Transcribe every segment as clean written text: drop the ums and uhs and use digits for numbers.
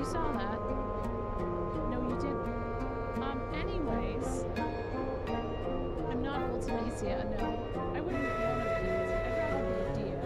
you saw that. No, you didn't. Anyways, I'm not Ultimacia, no. I wouldn't want to be. I'd rather be a deer.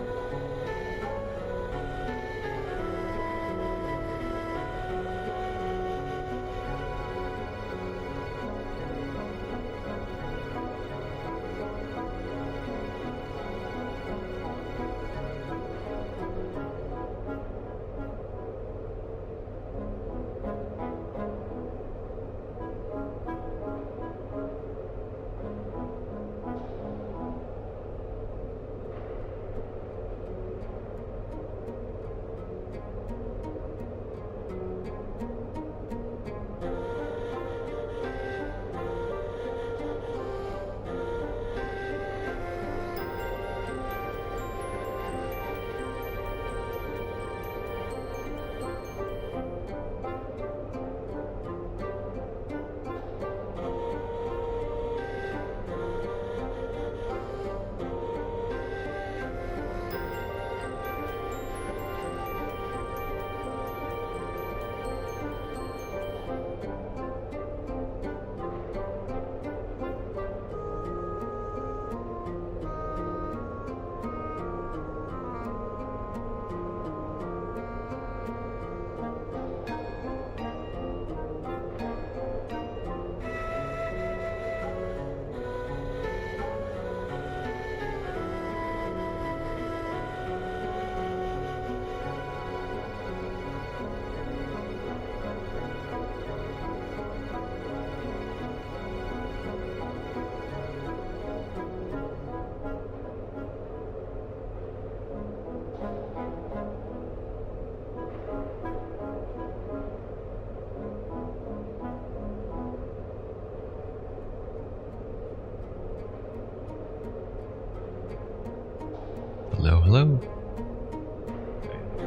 Hello, hello.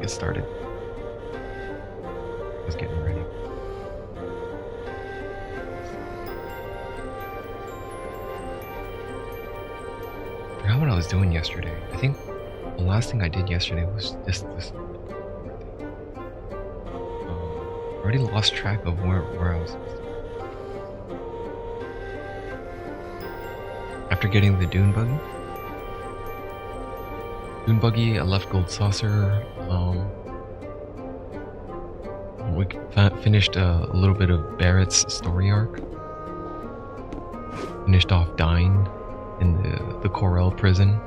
Get started. Just getting ready. I forgot what I was doing yesterday. I think the last thing I did yesterday was this. I already lost track of where I was supposed to be. After getting the Dune Buggy, I left Gold Saucer. We finished a little bit of Barrett's story arc. Finished off dying in the Corel prison.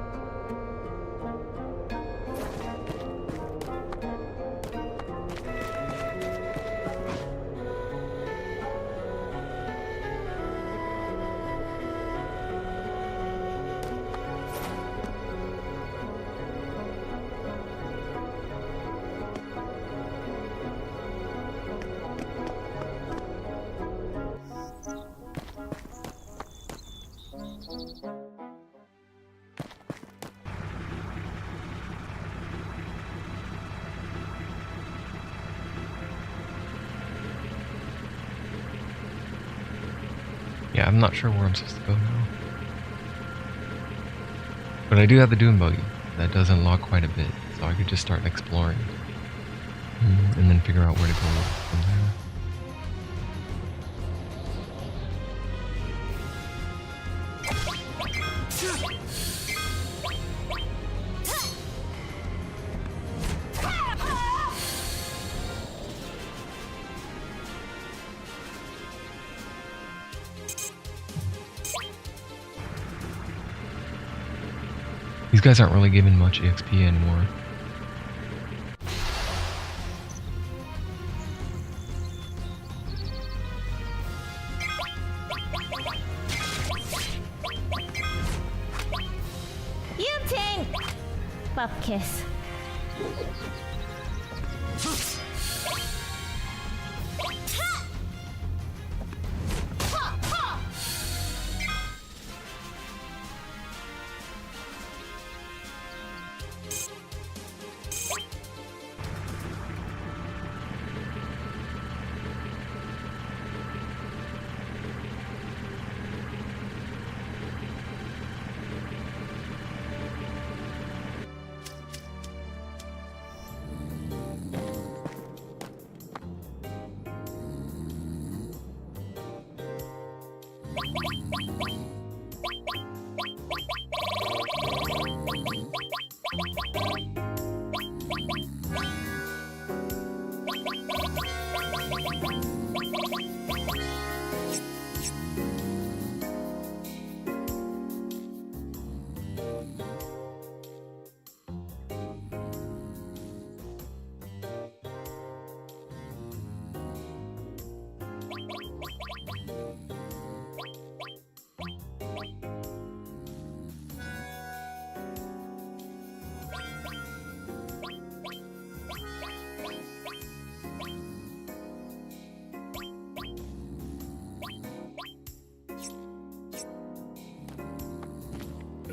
Yeah, I'm not sure where I'm supposed to go now. But I do have the Dune Buggy. That does unlock quite a bit, so I could just start exploring. And then figure out where to go from there. These guys aren't really giving much XP anymore. Yuting! Bupkiss.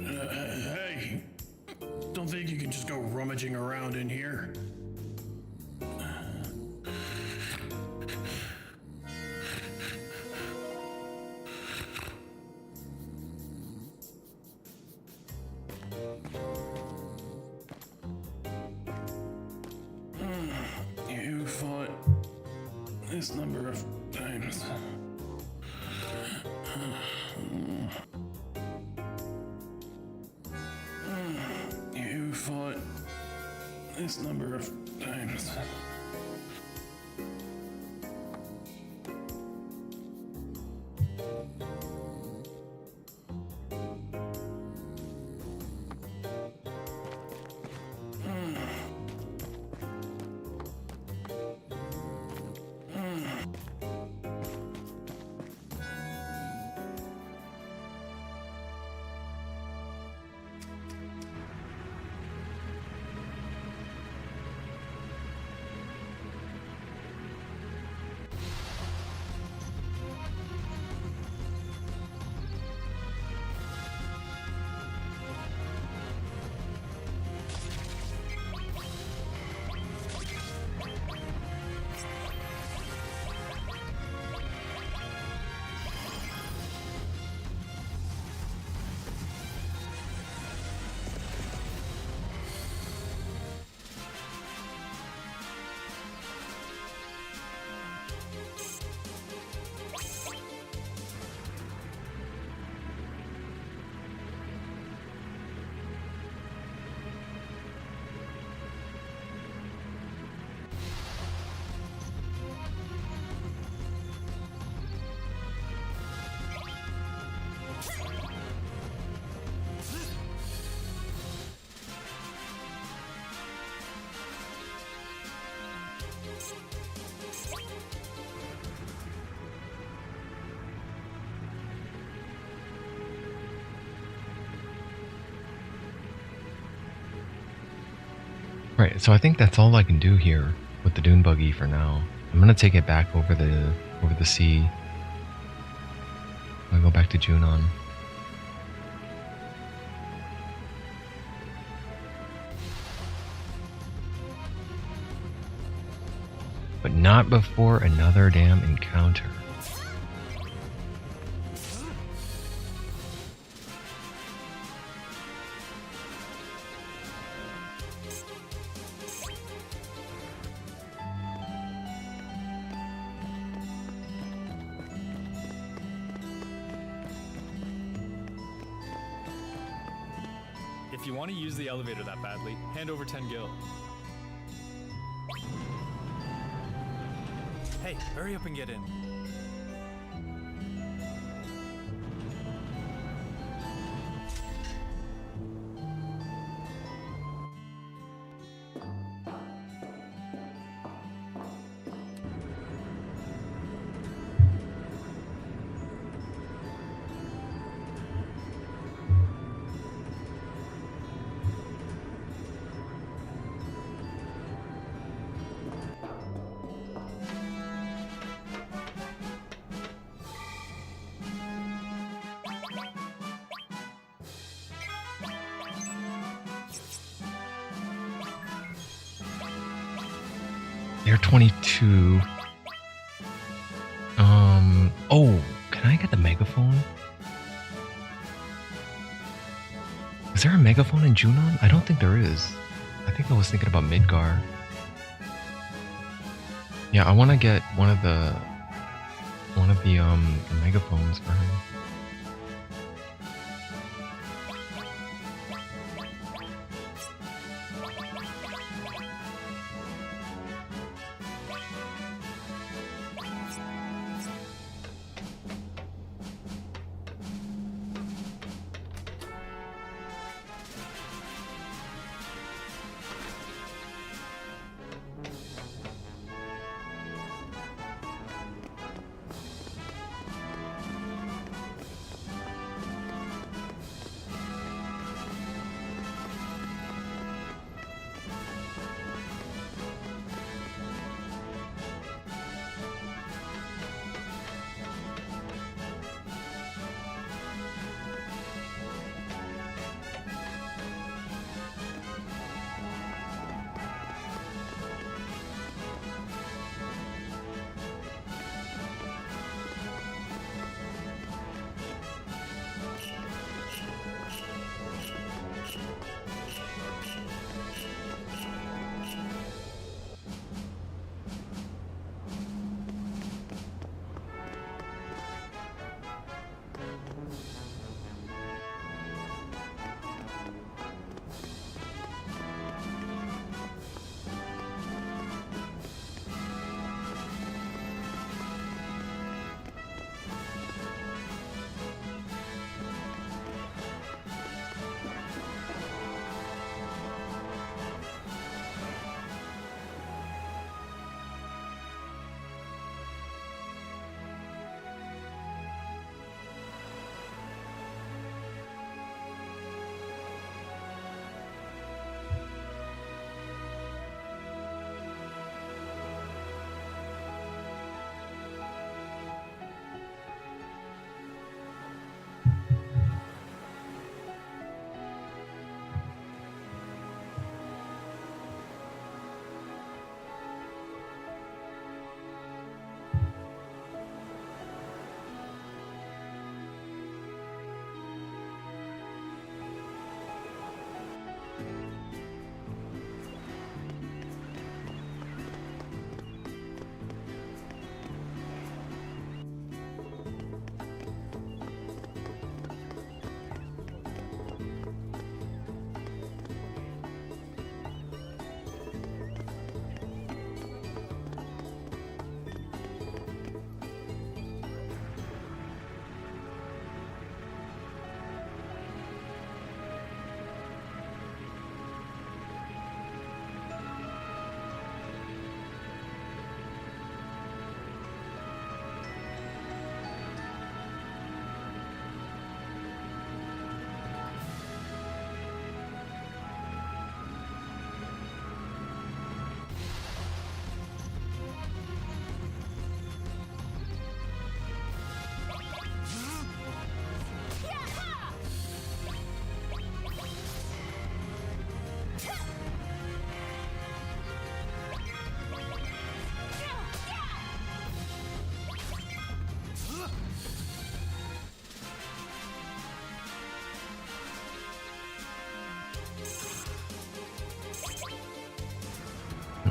Hey, don't think you can just go rummaging around in here? You fought this number of times. You fought this number of times. Right, so I think that's all I can do here with the dune buggy for now. I'm gonna take it back over the sea. I'm gonna go back to Junon. But not before another damn encounter. If you want to use the elevator that badly, hand over 10 gil. Hey, hurry up and get in. Air 22. Oh, can I get the megaphone? Is there a megaphone in Junon? I don't think there is. I think I was thinking about Midgar. Yeah, I want to get one of the megaphones for him.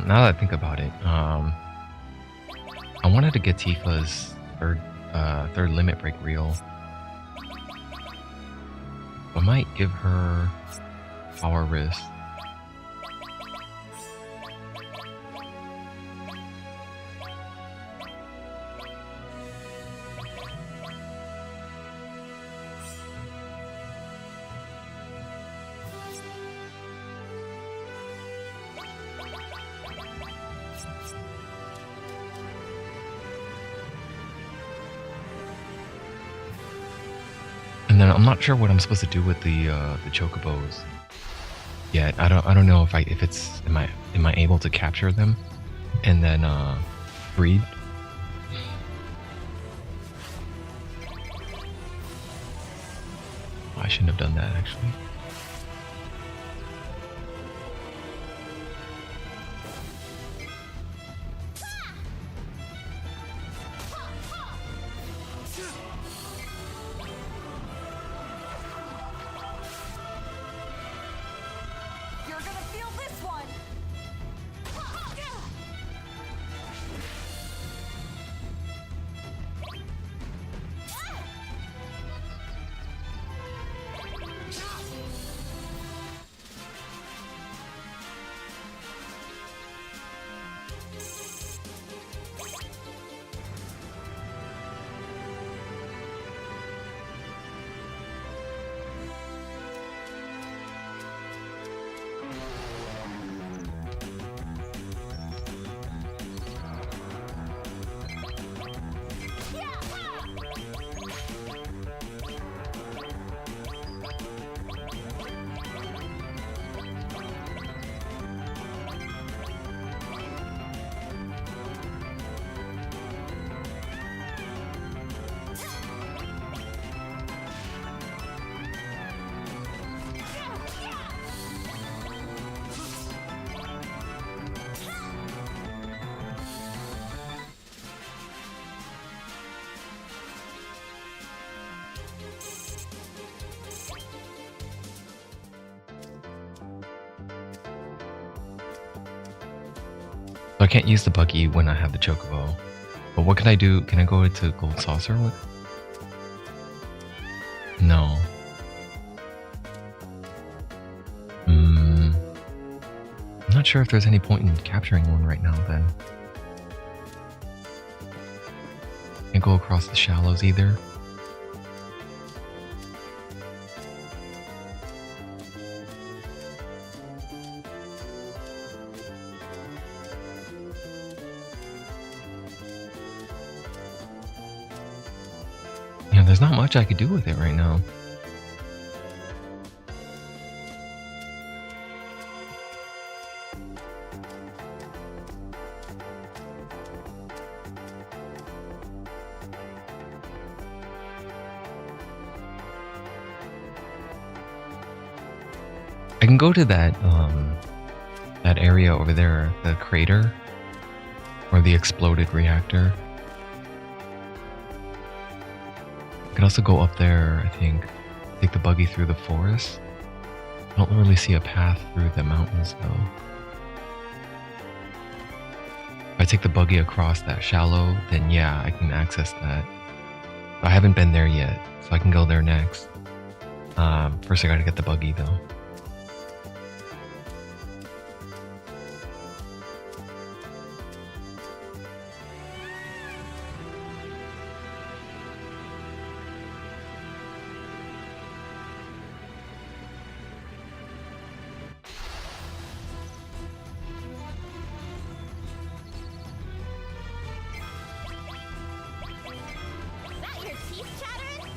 now that I think about it, I wanted to get Tifa's third limit break reel. I might give her power wrist. And then I'm not sure what I'm supposed to do with the chocobos yet. I don't know if it's am I able to capture them and then breed. I shouldn't have done that actually. You're gonna feel this one! So I can't use the buggy when I have the chocobo. But what can I do? Can I go into Gold Saucer with it? No. I'm not sure if there's any point in capturing one right now then. Can't go across the shallows either. Yeah, there's not much I could do with it right now. I can go to that area over there, the crater, or the exploded reactor. I could also go up there, I think, take the buggy through the forest. I don't really see a path through the mountains though. If I take the buggy across that shallow, then yeah, I can access that. But I haven't been there yet, so I can go there next. First I gotta get the buggy though. Is that your teeth chattering?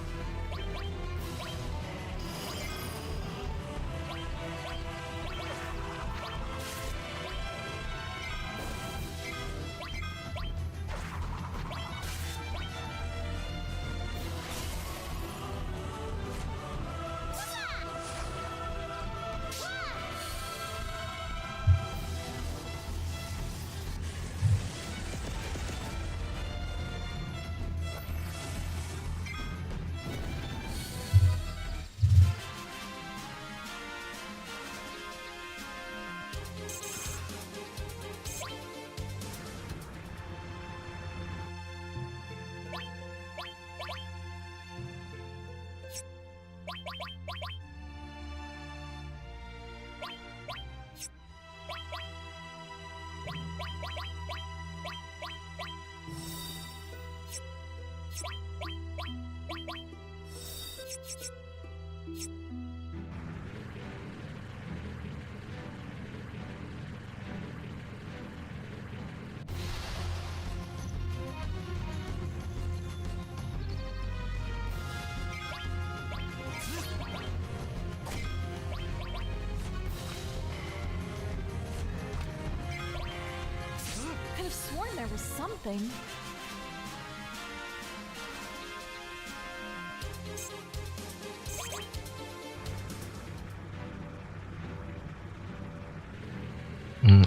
have sworn there was something.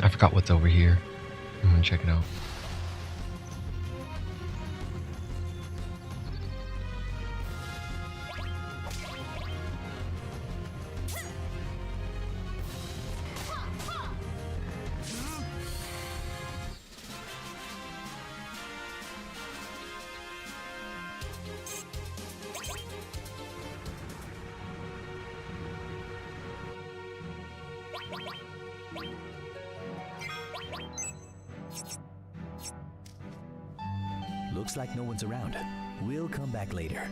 I forgot what's over here. I'm gonna check it out. Looks like no one's around. We'll come back later.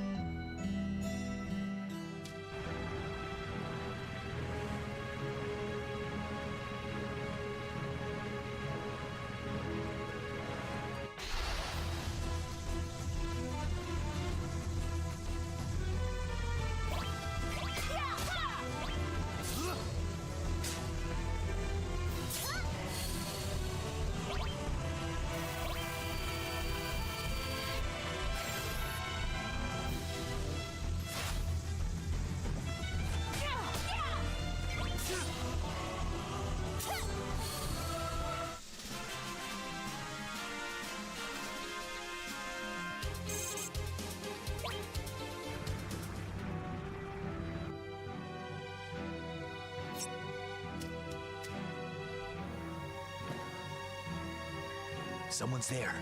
Someone's there.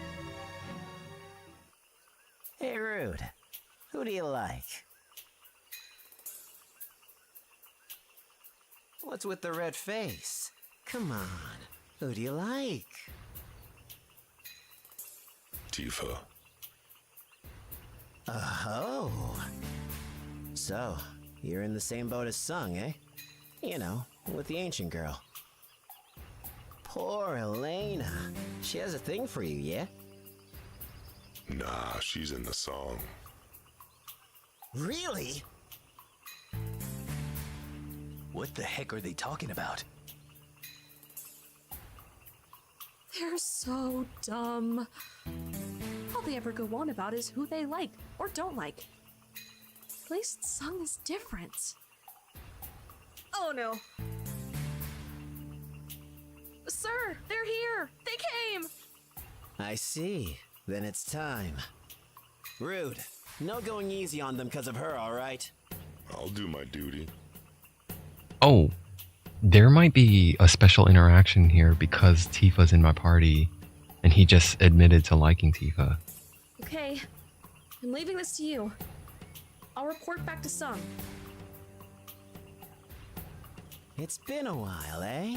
Hey, Rude. Who do you like? What's with the red face? Come on. Who do you like? Tifa. Oh. So, you're in the same boat as Sung, eh? You know, with the ancient girl. Poor Elena. She has a thing for you, yeah? Nah, she's in the song. Really? What the heck are they talking about? They're so dumb. All they ever go on about is who they like or don't like. At least Sung is different. Oh no. Sir, they're here! They came! I see. Then it's time. Rude. No going easy on them because of her, alright? I'll do my duty. Oh, there might be a special interaction here because Tifa's in my party, and he just admitted to liking Tifa. Okay, I'm leaving this to you. I'll report back to Sung. It's been a while, eh?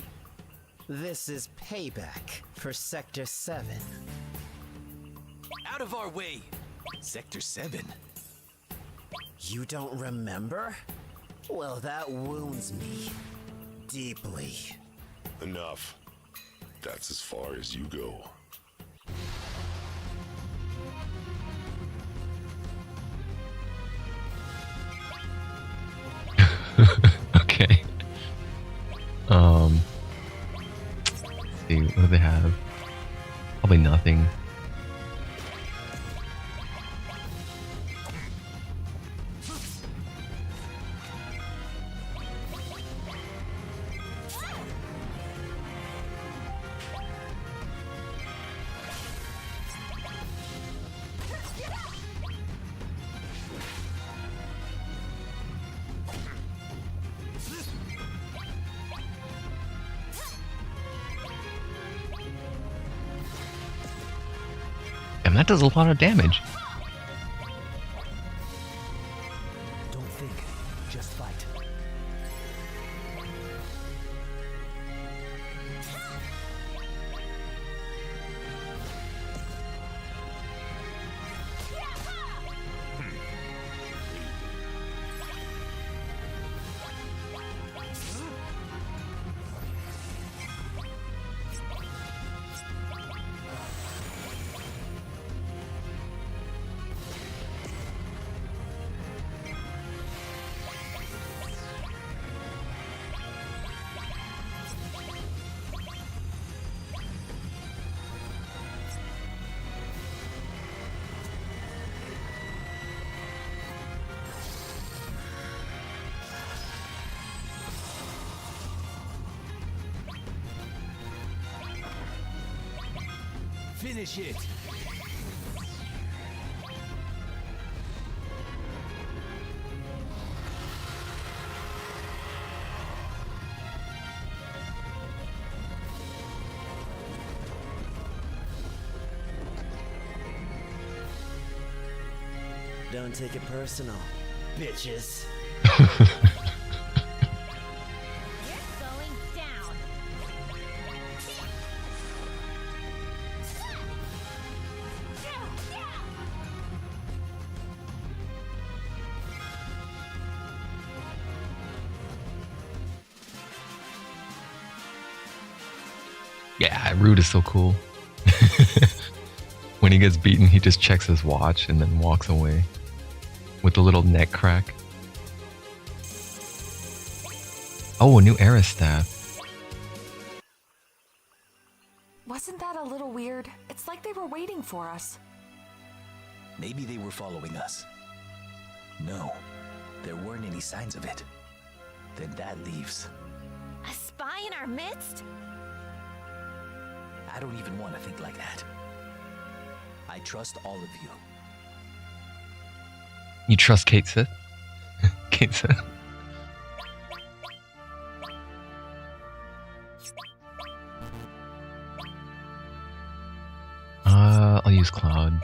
This is payback for Sector 7. Out of our way! Sector 7. You don't remember? Well, that wounds me. Deeply. Enough. That's as far as you go. Okay. Let's see, what do they have? Probably nothing. And that does a lot of damage. Don't think, just fight. Finish it. Don't take it personal, bitches. You're going down. Yeah, Rude is so cool. When he gets beaten, he just checks his watch and then walks away with the little neck crack. Oh, a new Era staff. Wasn't that a little weird? It's like they were waiting for us. Maybe they were following us. No, there weren't any signs of it. Then that leaves. A spy in our midst? I don't even want to think like that. I trust all of you. You trust Kate Sith? Kate Sith? I'll use Cloud.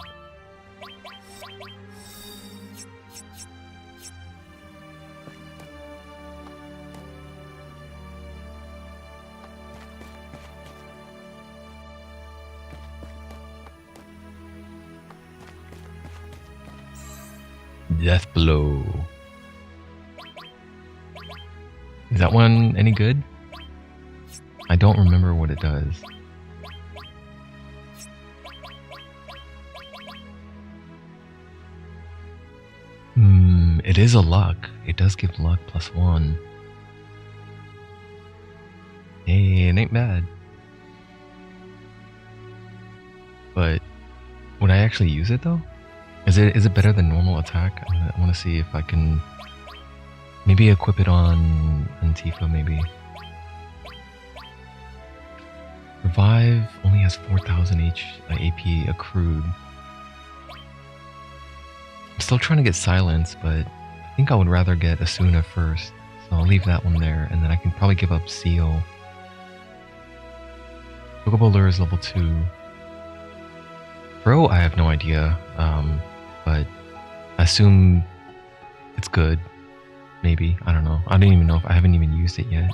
Death Blow. Is that one any good? I don't remember what it does. It is a luck. It does give luck +1. Hey, it ain't bad. But would I actually use it though? Is it better than normal attack? I want to see if I can maybe equip it on Tifa, maybe. Revive only has 4,000 AP accrued. I'm still trying to get Silence, but I think I would rather get Asuna first. So I'll leave that one there, and then I can probably give up Seal. Chocobo Lure is level 2. Bro, I have no idea. But I assume it's good. Maybe. I don't know. I don't even know if I haven't even used it yet.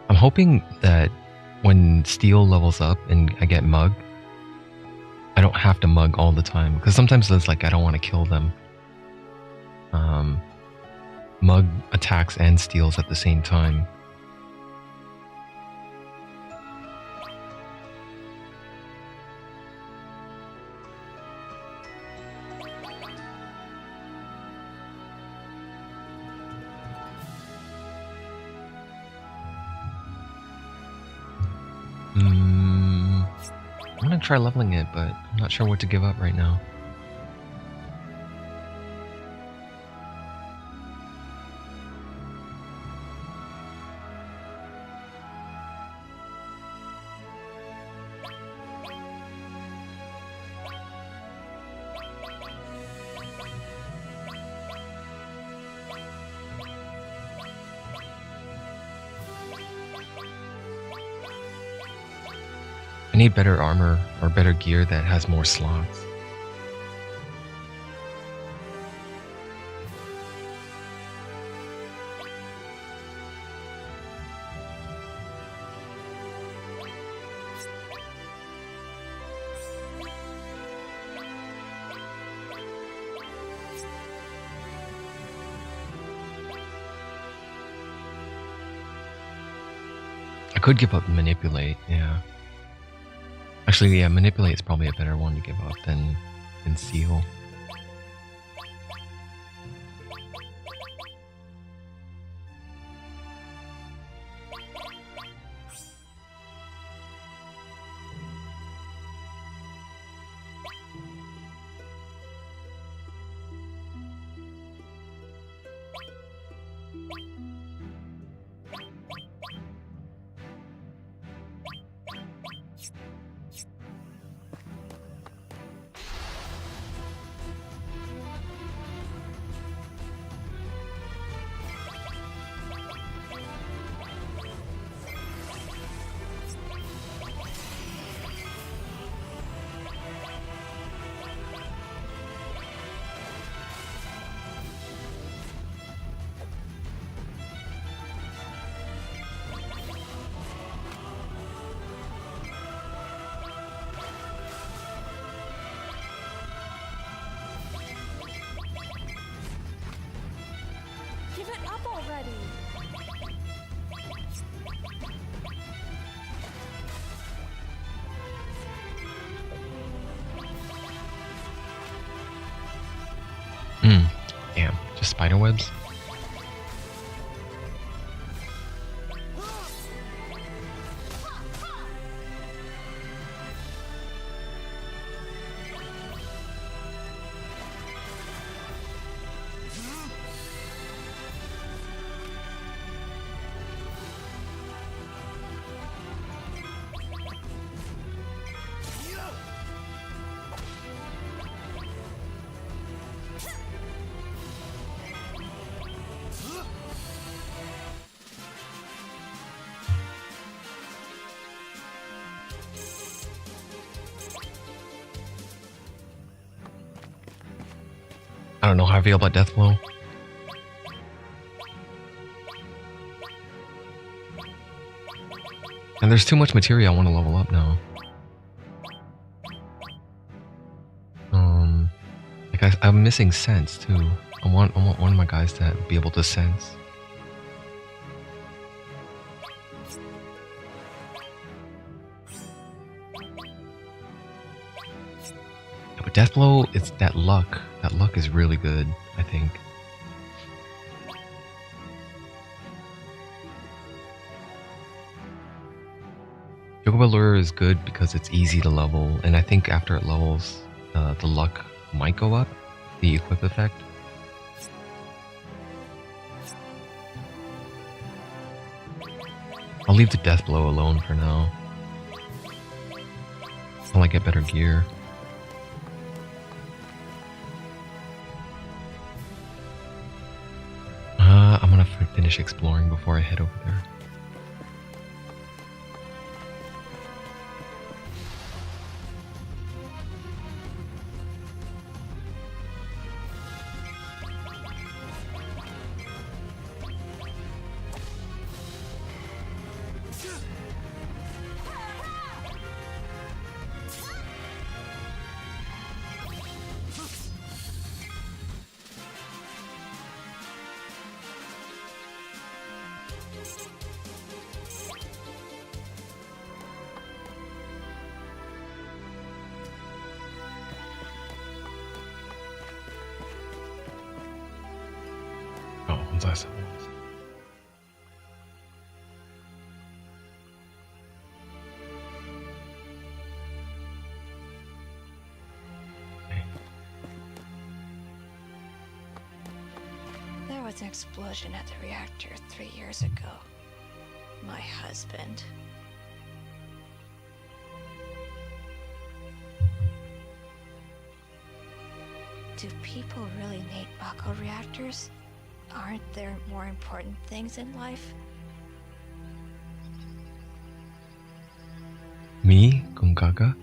I'm hoping that when Steel levels up and I get Mug, I don't have to Mug all the time. Because sometimes it's like I don't want to kill them. Mug attacks and steals at the same time. I'm gonna try leveling it, but I'm not sure what to give up right now. I need better armor or better gear that has more slots. I could give up Manipulate, yeah. Actually, yeah, Manipulate is probably a better one to give up than Seal. just spider webs. I don't know how I feel about Deathblow. And there's too much materia I want to level up now. Like I'm missing sense too. I want one of my guys to be able to sense. Yeah, but Deathblow, it's that luck. That luck is really good, I think. Chocobo Lure is good because it's easy to level, and I think after it levels, the luck might go up, the equip effect. I'll leave the Deathblow alone for now. Until I get better gear. I'm gonna finish exploring before I head over there. Last There was an explosion at the reactor 3 years ago. My husband. Do people really need Mako reactors? Aren't there more important things in life? Me? Gongaga?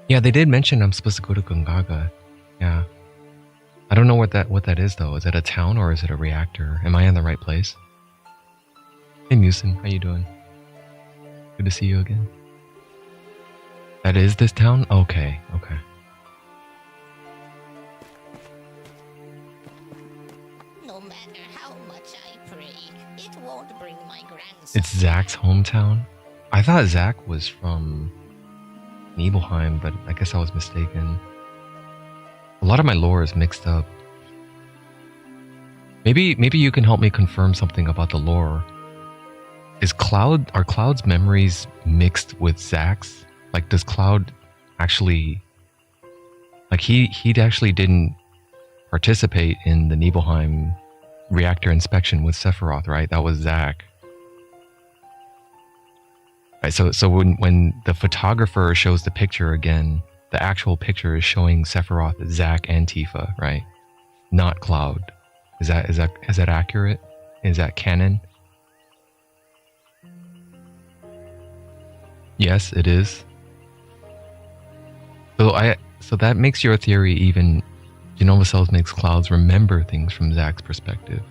Yeah, they did mention I'm supposed to go to Gongaga. Yeah. I don't know what that is though. Is it a town or is it a reactor? Am I in the right place? Hey Musin, how you doing? Good to see you again. That is this town? Okay, okay. No matter how much I pray, it won't bring my grandson. It's Zack's hometown? I thought Zack was from Nibelheim, but I guess I was mistaken. A lot of my lore is mixed up. Maybe you can help me confirm something about the lore. Are Cloud's memories mixed with Zack's? Like, does Cloud actually... Like, he actually didn't participate in the Nibelheim reactor inspection with Sephiroth, right? That was Zack. Right, so when the photographer shows the picture again, the actual picture is showing Sephiroth, Zack, and Tifa, right? Not Cloud. Is that accurate? Is that canon? Yes, it is. So that makes your theory even. Jenova Cells makes Clouds remember things from Zack's perspective.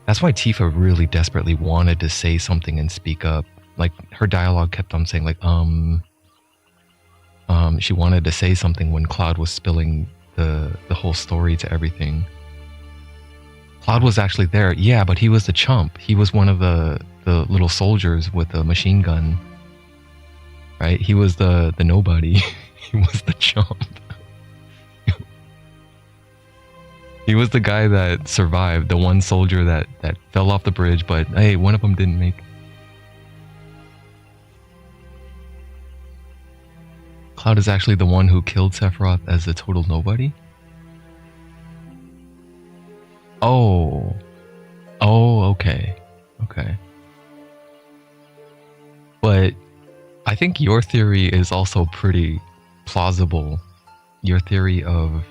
That's why Tifa really desperately wanted to say something and speak up. Like, her dialogue kept on saying like, she wanted to say something when Cloud was spilling the whole story to everything. Cloud was actually there, yeah, but he was the chump. He was one of the little soldiers with a machine gun. Right? He was the nobody. He was the chump. He was the guy that survived, the one soldier that fell off the bridge, but hey, one of them didn't make. Cloud is actually the one who killed Sephiroth as a total nobody? Oh. Oh, okay. Okay. But I think your theory is also pretty plausible. Your theory of...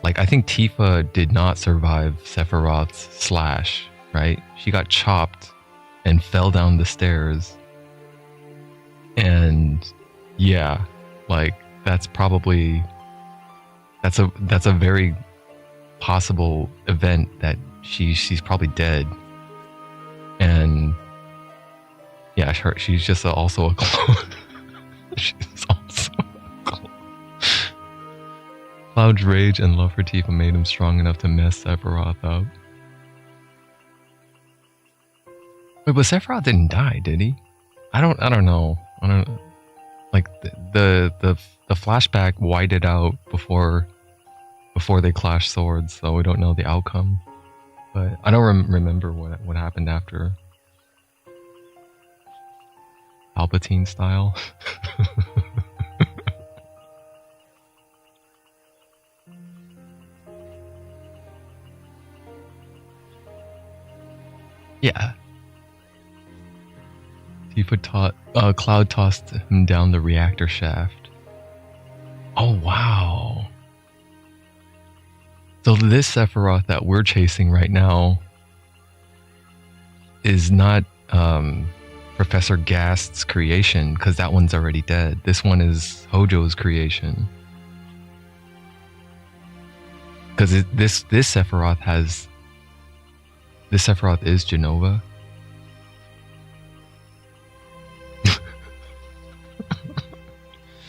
Like, I think Tifa did not survive Sephiroth's slash, right? She got chopped and fell down the stairs. And... yeah. Like, that's probably... That's a very possible event that she's probably dead. And... yeah, she's just also a clone. She's also a clone. Cloud's rage and love for Tifa made him strong enough to mess Sephiroth up. Wait, but Sephiroth didn't die, did he? I don't know. I don't know. Like the flashback whited out before they clashed swords, so we don't know the outcome. But I don't remember what happened after. Palpatine style. Yeah. Cloud tossed him down the reactor shaft. Oh, wow. So this Sephiroth that we're chasing right now is not Professor Gast's creation, because that one's already dead. This one is Hojo's creation. Because this Sephiroth has... This Sephiroth is Jenova.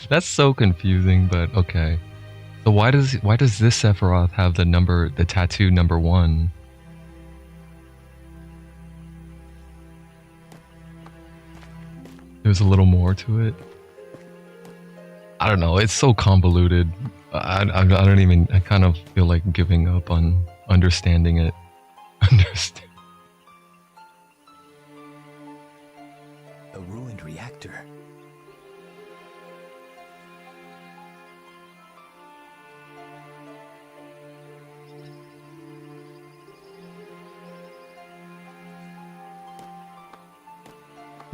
That's so confusing, but okay. So why does this Sephiroth have the tattoo number 1? There's a little more to it. I don't know. It's so convoluted. I kind of feel like giving up on understanding it. A ruined reactor.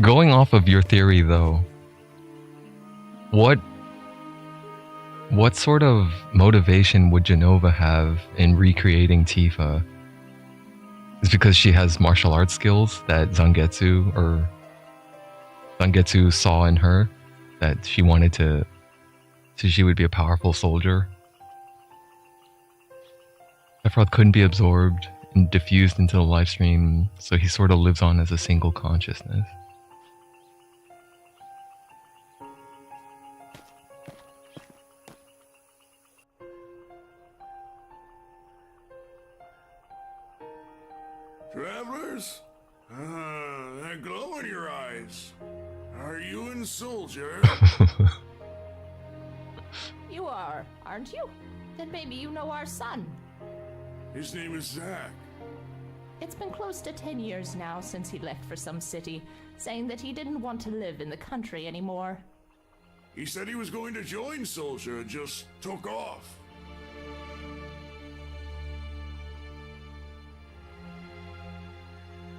Going off of your theory, though, what sort of motivation would Jenova have in recreating Tifa? Is because she has martial arts skills that Zangetsu saw in her, that she wanted to, so she would be a powerful soldier? Sephiroth couldn't be absorbed and diffused into the live stream, so he sort of lives on as a single consciousness. Travelers? That glow in your eyes. Are you in Soldier? You are, aren't you? Then maybe you know our son. His name is Zack. It's been close to 10 years now since he left for some city, saying that he didn't want to live in the country anymore. He said he was going to join Soldier and just took off.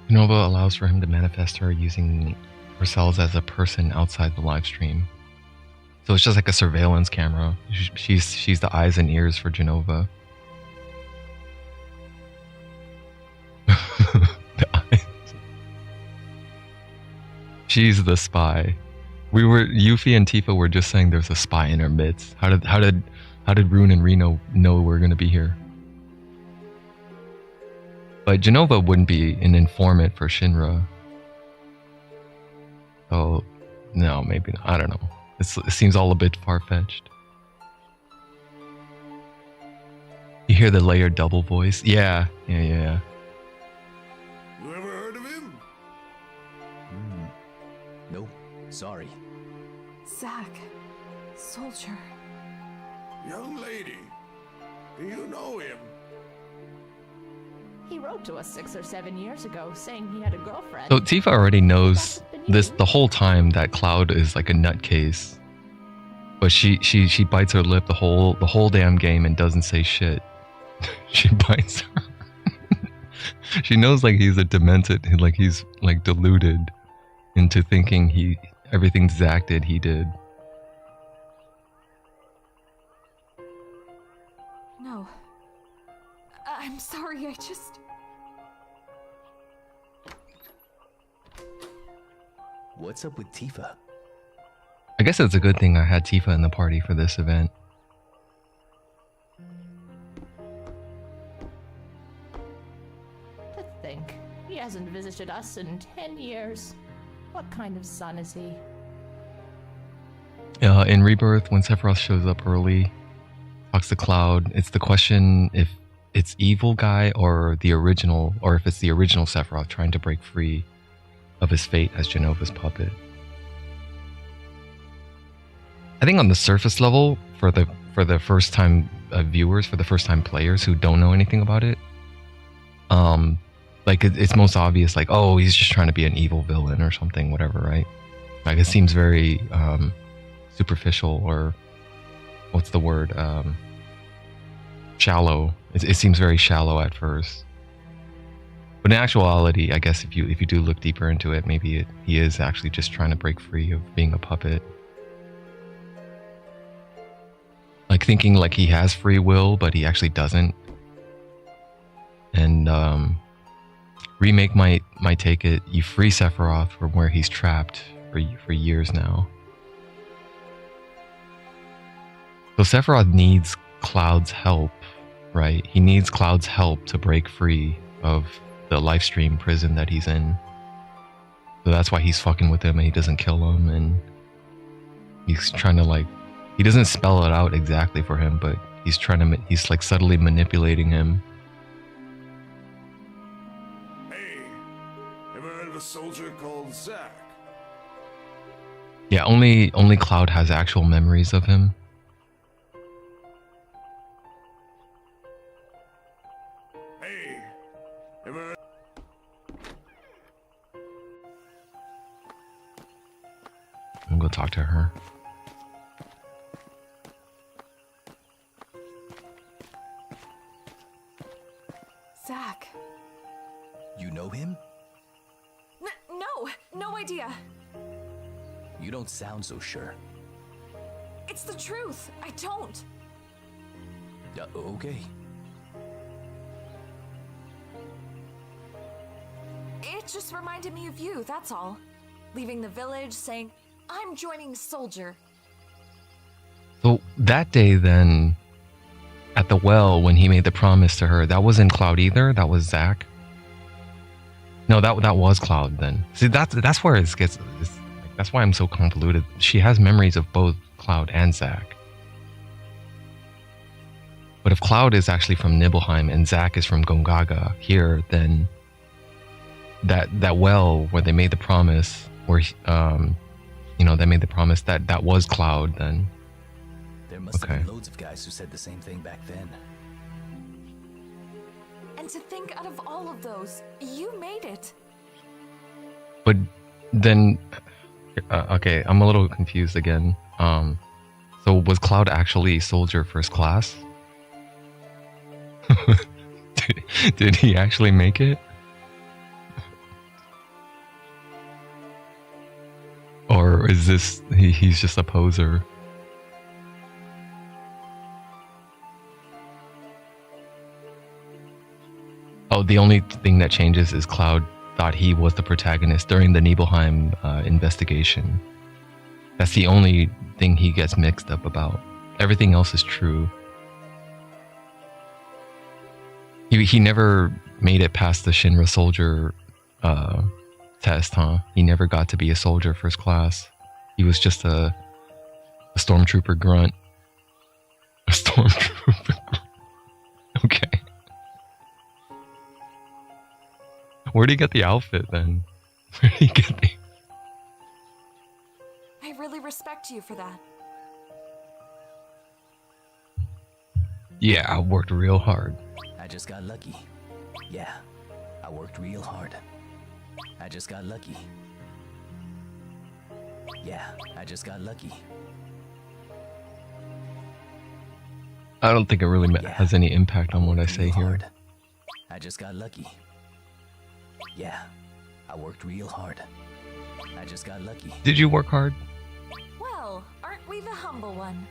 Jenova allows for him to manifest her using her cells as a person outside the live stream. So it's just like a surveillance camera. She's the eyes and ears for Jenova. The eyes. She's the spy. Yuffie and Tifa were just saying there's a spy in our midst. How did Rune and Reno know we're gonna be here? But Jenova wouldn't be an informant for Shinra. Oh, no, maybe not. I don't know. It seems all a bit far-fetched. You hear the layered double voice? Yeah. You ever heard of him? No, sorry. Zack. Soldier. Young lady, Do you know him? He wrote to us 6 or 7 years ago saying he had a girlfriend. So Tifa already knows this the whole time that Cloud is like a nutcase. But she bites her lip the whole damn game and doesn't say shit. She bites her. She knows like he's a demented, like he's like deluded into thinking everything Zack did, he did. No. I'm sorry, I just... What's up with Tifa? I guess it's a good thing I had Tifa in the party for this event. To think, he hasn't visited us in 10 years. What kind of son is he? In Rebirth, when Sephiroth shows up early, talks to Cloud, it's the question if it's evil guy or the original, or if it's the original Sephiroth trying to break free of his fate as Genova's puppet. I think on the surface level, for the first time viewers, for the first time players who don't know anything about it, like it's most obvious, like, oh, he's just trying to be an evil villain or something, whatever, right? Like it seems very superficial, or what's the word? Shallow. It seems very shallow at first. But in actuality, I guess if you do look deeper into it, maybe he is actually just trying to break free of being a puppet. Like thinking like he has free will, but he actually doesn't. And Remake might take it, you free Sephiroth from where he's trapped for years now. So Sephiroth needs Cloud's help, right? He needs Cloud's help to break free of the Lifestream prison that he's in. So that's why he's fucking with him and he doesn't kill him, and he's trying to like, he doesn't spell it out exactly for him, but he's like subtly manipulating him. Hey, ever heard of a soldier called Zack? Yeah, only Cloud has actual memories of him. Hey, ever heard... I'm gonna go talk to her. Zack. You know him? No idea. You don't sound so sure. It's the truth. I don't. Okay. It just reminded me of you, that's all. Leaving the village, saying, I'm joining Soldier. So that day then, at the well, when he made the promise to her, that wasn't Cloud either? That was Zack? No, that was Cloud then. See, that's where it gets... That's why I'm so convoluted. She has memories of both Cloud and Zack. But if Cloud is actually from Nibelheim and Zack is from Gongaga here, then that well where they made the promise, where they made the promise that was Cloud then. There must have been loads of guys who said the same thing back then. And to think out of all of those, you made it. But then, okay, I'm a little confused again. So was Cloud actually Soldier First Class? did he actually make it? Or is this, he's just a poser? Oh, the only thing that changes is Cloud thought he was the protagonist during the Nibelheim investigation. That's the only thing he gets mixed up about. Everything else is true. He never made it past the Shinra soldier test, huh? He never got to be a soldier first class. He was just a stormtrooper grunt. A stormtrooper grunt. Okay. Where'd he get the outfit then? Where'd he get the... I really respect you for that. Yeah, I worked real hard. I just got lucky. Yeah, I worked real hard. I just got lucky. Yeah, I just got lucky. I don't think it really has any impact on what I say here. I just got lucky. Yeah, I worked real hard. I just got lucky. Did you work hard? Well, aren't we the humble one?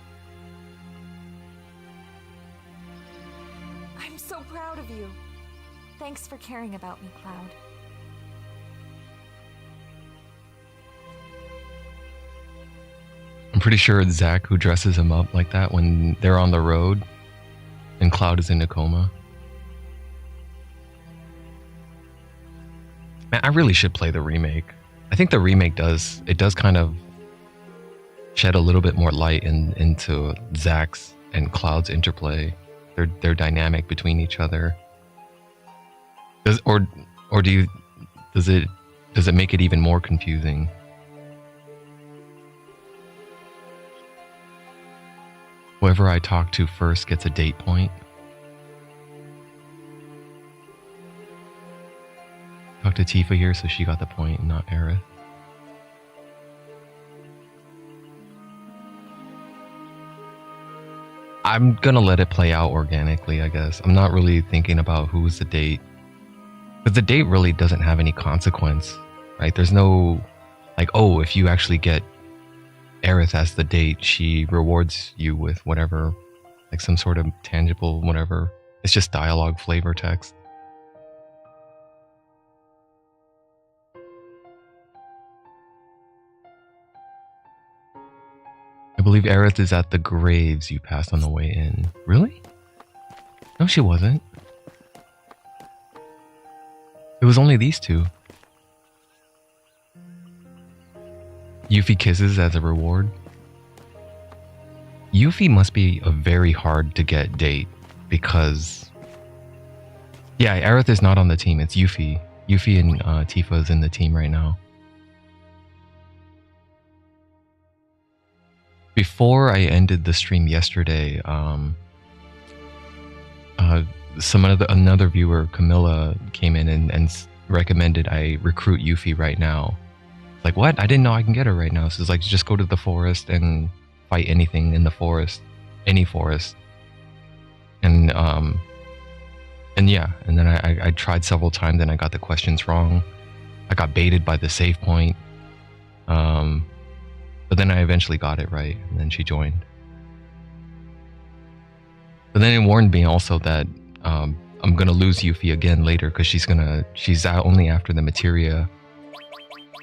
I'm so proud of you. Thanks for caring about me, Cloud. I'm pretty sure it's Zack who dresses him up like that when they're on the road and Cloud is in a coma. Man, I really should play the remake. I think the remake does kind of shed a little bit more light into Zack's and Cloud's interplay, their dynamic between each other. Does it make it even more confusing? Whoever I talk to first gets a date point. Talk to Tifa here, so she got the point, not Aerith. I'm gonna let it play out organically, I guess. I'm not really thinking about who's the date. Because the date really doesn't have any consequence, right? There's no, like, oh, if you actually get Aerith as the date, she rewards you with whatever, like some sort of tangible whatever. It's just dialogue flavor text. I believe Aerith is at the graves you passed on the way in. Really? No, she wasn't. It was only these two. Yuffie kisses as a reward. Yuffie must be a very hard to get date because... Yeah, Aerith is not on the team, it's Yuffie. Yuffie and Tifa is in the team right now. Before I ended the stream yesterday, another viewer, Camilla, came in and recommended I recruit Yuffie right now. Like, what? I didn't know I can get her right now. So it's like, just go to the forest and fight anything in the forest, any forest. And yeah, and then I tried several times and I got the questions wrong. I got baited by the save point. But then I eventually got it right, and then she joined. But then it warned me also that I'm gonna lose Yuffie again later because she's out only after the materia.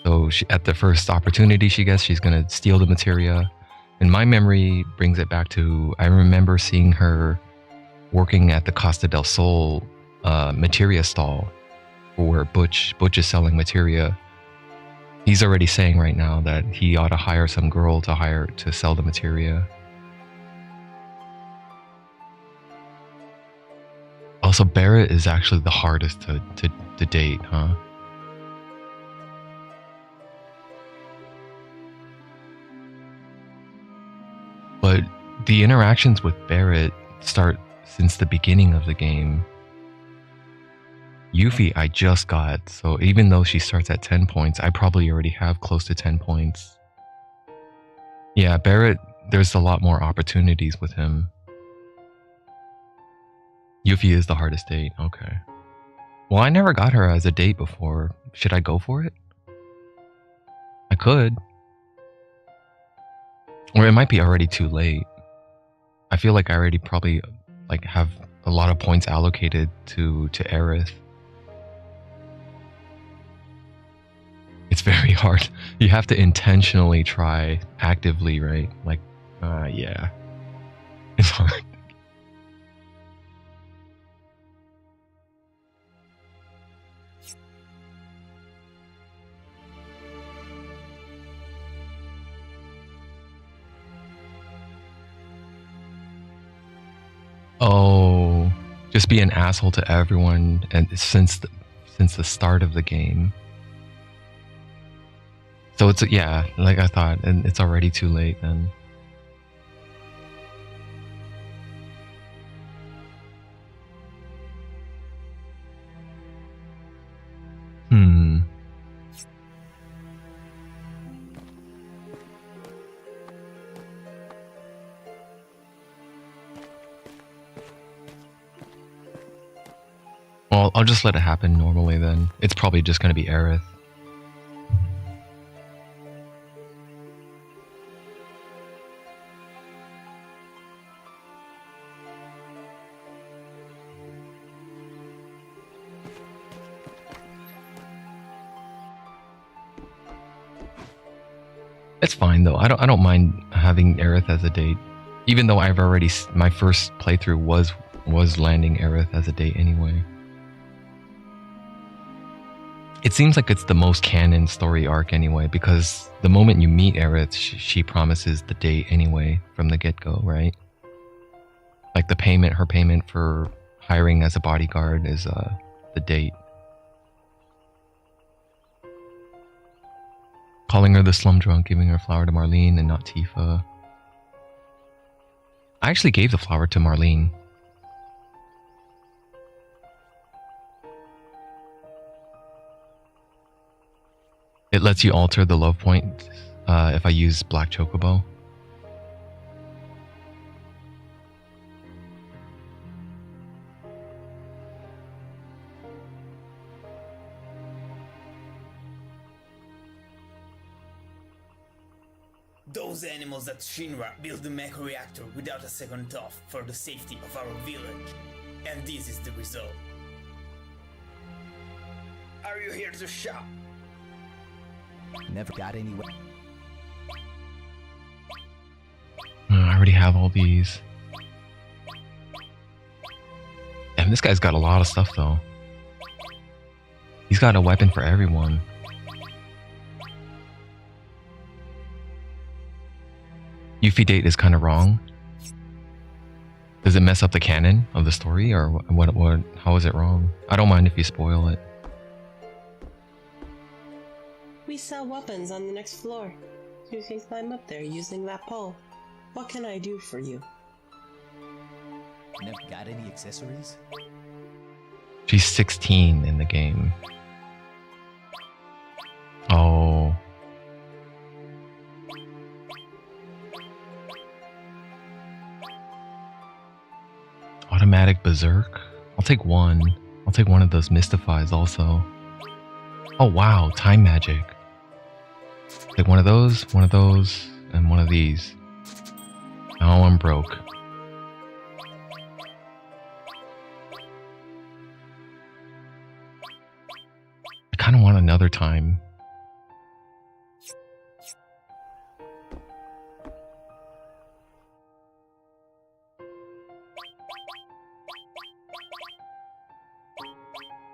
So at the first opportunity she gets, she's gonna steal the materia. And my memory brings it back to, I remember seeing her working at the Costa del Sol materia stall where Butch is selling materia. He's already saying right now that he ought to hire some girl to sell the materia. Also, Barret is actually the hardest to date, huh? But the interactions with Barret start since the beginning of the game. Yuffie I just got, so even though she starts at 10 points, I probably already have close to 10 points. Yeah, Barret, there's a lot more opportunities with him. Yuffie is the hardest date, okay. Well, I never got her as a date before. Should I go for it? I could. Or it might be already too late. I feel like I already probably have a lot of points allocated to Aerith. It's very hard. You have to intentionally try actively, right? Yeah. It's hard. Oh, just be an asshole to everyone, and since the start of the game. So it's, yeah, like I thought, and it's already too late then. Well, I'll just let it happen normally then. It's probably just going to be Aerith. It's fine though. I don't mind having Aerith as a date, even though I've already my first playthrough was landing Aerith as a date anyway. It seems like it's the most canon story arc anyway, because the moment you meet Aerith, she promises the date anyway from the get-go, right? Like her payment for hiring as a bodyguard is the date. Calling her the slum drunk, giving her flower to Marlene and not Tifa. I actually gave the flower to Marlene. It lets you alter the love point if I use Black Chocobo. Those animals at Shinra built the mecha reactor without a second thought for the safety of our village. And this is the result. Are you here to shop? Never got anywhere. I already have all these. Damn, this guy's got a lot of stuff though. He's got a weapon for everyone. Yuffie date is kind of wrong. Does it mess up the canon of the story, or what? How is it wrong? I don't mind if you spoil it. We sell weapons on the next floor. You can climb up there using that pole. What can I do for you? Never got any accessories? She's 16 in the game. Oh. Automatic Berserk? I'll take one. I'll take one of those Mystifies also. Oh wow, Time Magic. Take one of those, and one of these. Now I'm broke. I kind of want another time.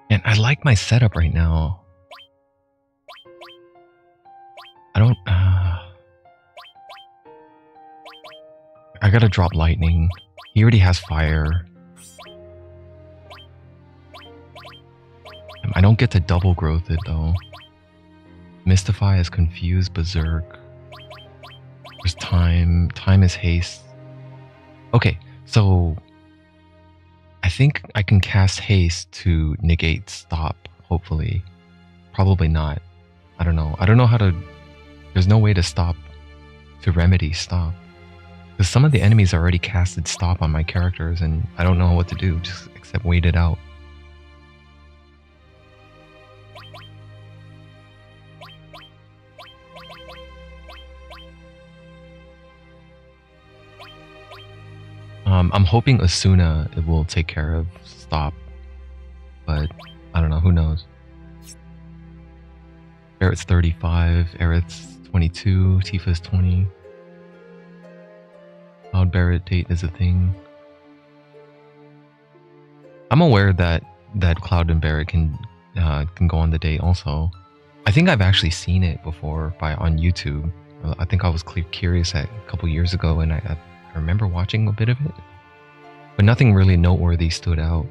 And I like my setup right now. I don't... I gotta drop lightning. He already has fire. I don't get to double growth it though. Mystify is confused, berserk. There's time. Time is haste. Okay, so I think I can cast haste to negate stop, hopefully. Probably not. I don't know. I don't know how to... There's no way to stop, to remedy stop. Because some of the enemies already casted stop on my characters and I don't know what to do, just except wait it out. I'm hoping Asuna it will take care of stop, but I don't know, who knows. Barrett's 35, Aerith's 22, Tifa's 20. Cloud Barrett date is a thing. I'm aware that Cloud and Barrett can go on the date also. I think I've actually seen it before on YouTube. I think I was curious a couple years ago and I remember watching a bit of it. But nothing really noteworthy stood out.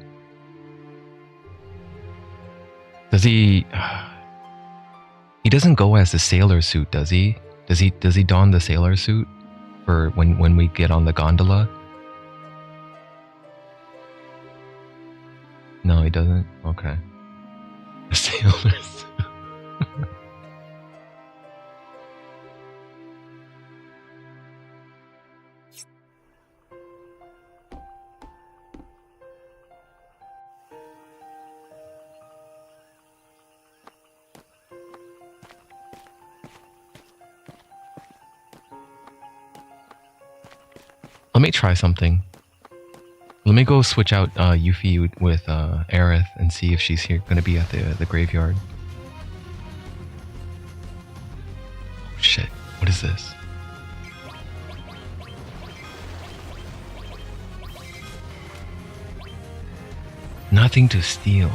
Does he... He doesn't go as the sailor suit, does he? Does he don the sailor suit for when we get on the gondola? No, he doesn't? Okay. The sailor suit. Let me try something. Let me go switch out Yuffie with Aerith and see if she's here, gonna be at the graveyard. Oh, shit, what is this? Nothing to steal.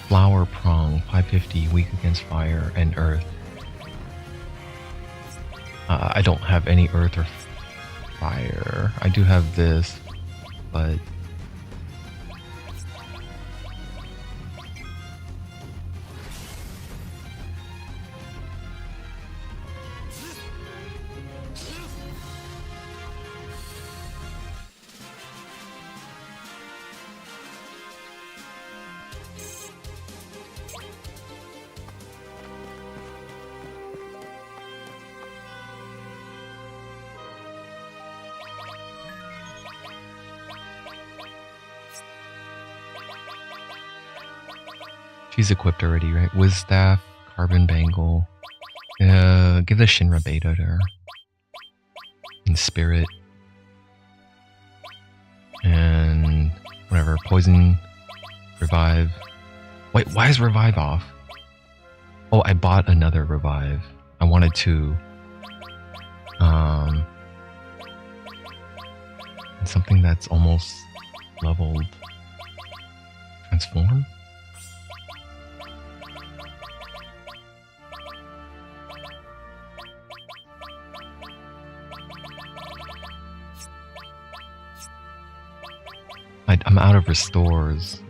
Flower Prong, 550, weak against fire and earth. I don't have any earth or fire. I do have this, but... She's equipped already, right? Wiz Staff, Carbon Bangle. Give the Shinra Beta to her. And Spirit. And whatever. Poison. Revive. Wait, why is Revive off? Oh, I bought another Revive. I wanted to... something that's almost leveled. Transform? I'm out of restores.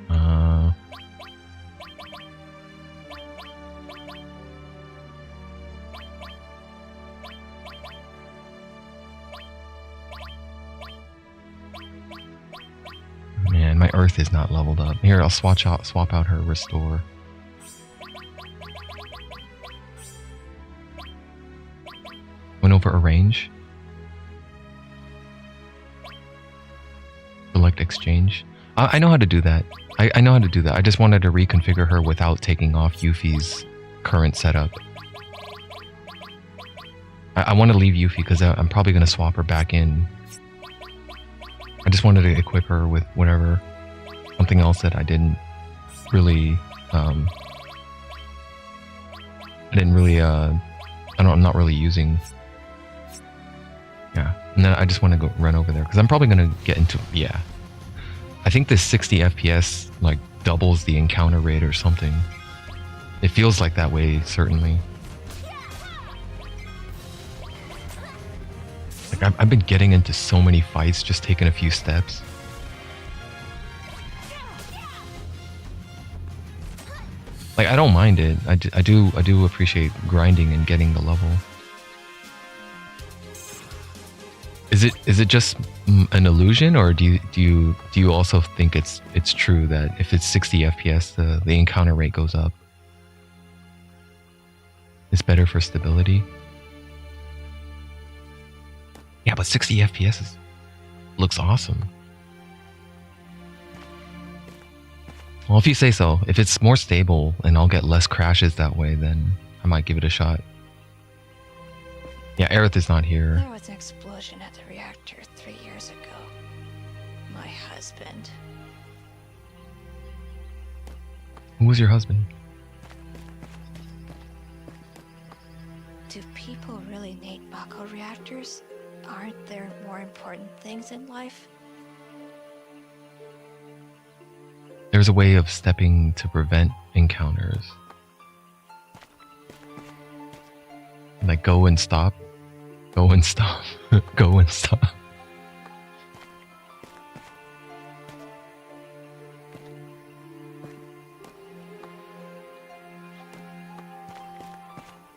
Man, my earth is not leveled up. Here, I'll swap out her restore. Went over arrange. Select exchange. I know how to do that. I know how to do that. I just wanted to reconfigure her without taking off Yuffie's current setup. I want to leave Yuffie because I'm probably going to swap her back in. I just wanted to equip her with whatever, something else that I didn't really, I'm not really using. Yeah, and then I just want to go run over there because I'm probably going to get into, yeah. I think this 60 FPS like doubles the encounter rate or something. It feels like that way, certainly. Like I've been getting into so many fights, just taking a few steps. Like I don't mind it. I do appreciate grinding and getting the level. Is it just an illusion, or do you also think it's true that if it's 60 FPS, the encounter rate goes up? It's better for stability. Yeah, but 60 FPS looks awesome. Well, if you say so, if it's more stable and I'll get less crashes that way, then I might give it a shot. Yeah, Aerith is not here. There was an explosion at the reactor 3 years ago. My husband. Who was your husband? Do people really need Mako reactors? Aren't there more important things in life? There's a way of stepping to prevent encounters. Like go and stop. Go and stop. Go and stop.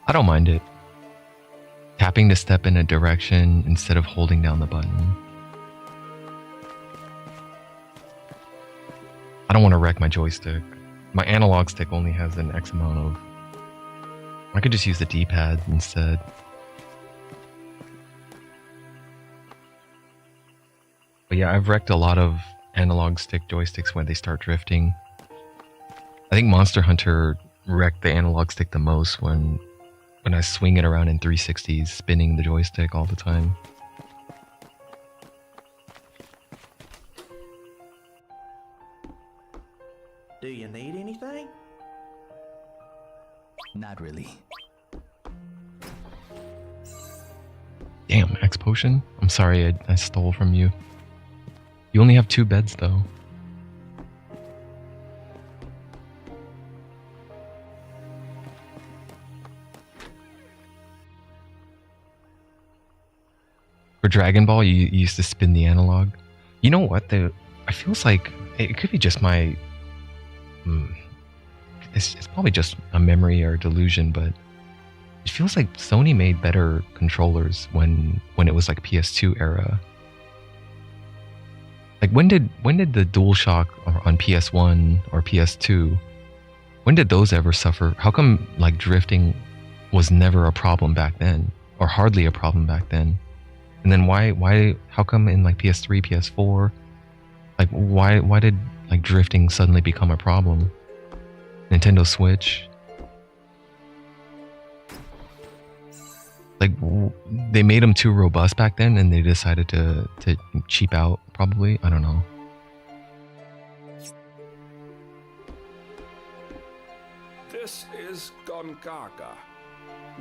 I don't mind it. Tapping to step in a direction instead of holding down the button. I don't want to wreck my joystick. My analog stick only has an X amount of... I could just use the D-pad instead. But yeah, I've wrecked a lot of analog stick joysticks when they start drifting. I think Monster Hunter wreck the analog stick the most when I swing it around in 360s, spinning the joystick all the time. Do you need anything? Not really. Damn, X potion? I'm sorry I stole from you. You only have 2 beds though. For Dragon Ball, you used to spin the analog. You know what? I feels like it could be just my. It's probably just a memory or delusion, but it feels like Sony made better controllers when it was like PS2 era. Like when did the DualShock on PS1 or PS2? When did those ever suffer? How come like drifting was never a problem back then, or hardly a problem back then? And then how come in like PS3, PS4, like why did like drifting suddenly become a problem? Nintendo Switch, like they made them too robust back then, and they decided to cheap out. Probably, I don't know. This is Gongaga.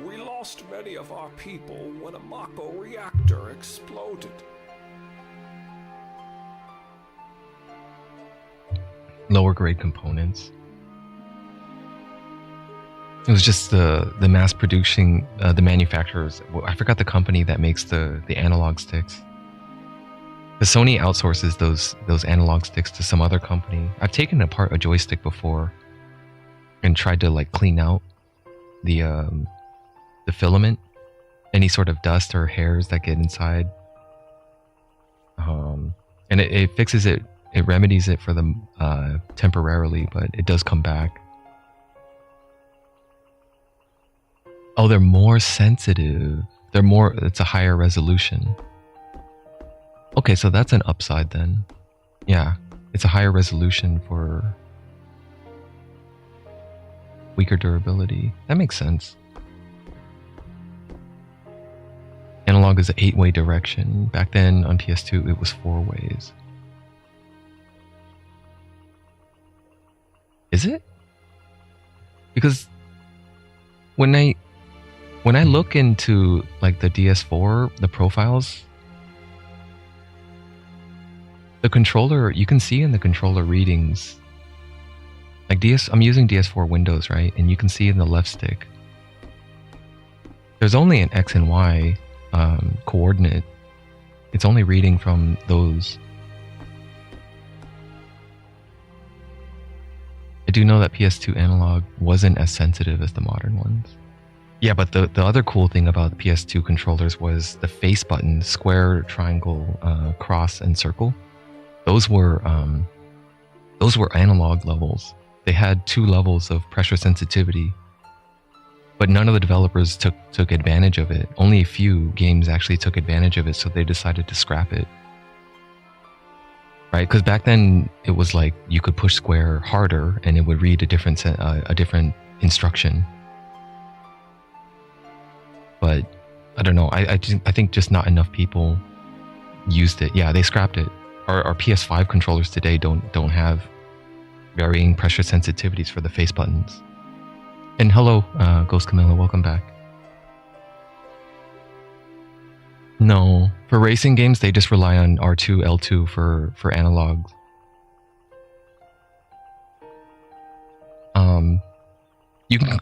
We lost many of our people when a Mako reactor exploded. Lower grade components. It was just the mass producing, the manufacturers. I forgot the company that makes the analog sticks. The Sony outsources those analog sticks to some other company. I've taken apart a joystick before and tried to like clean out the filament, any sort of dust or hairs that get inside. And it fixes it. It remedies it for them temporarily, but it does come back. Oh, they're more sensitive. It's a higher resolution. Okay, so that's an upside then. Yeah, it's a higher resolution for weaker durability. That makes sense. Analog is an 8-way direction. Back then on PS2, it was 4 ways. Is it? Because when I look into like the DS4, the profiles, the controller, you can see in the controller readings, like I'm using DS4 Windows, right? And you can see in the left stick, there's only an X and Y coordinate. It's only reading from those. I do know that PS2 analog wasn't as sensitive as the modern ones. Yeah, but the other cool thing about PS2 controllers was the face button, square, triangle, cross, and circle. Those were analog levels. They had 2 levels of pressure sensitivity, but none of the developers took advantage of it. Only a few games actually took advantage of it, so they decided to scrap it. Right? Because back then it was like you could push square harder, and it would read a different instruction. But I don't know. I think just not enough people used it. Yeah, they scrapped it. Our PS5 controllers today don't have varying pressure sensitivities for the face buttons. And hello, Ghost Camilla, welcome back. No, for racing games they just rely on R2, L2 for analogs.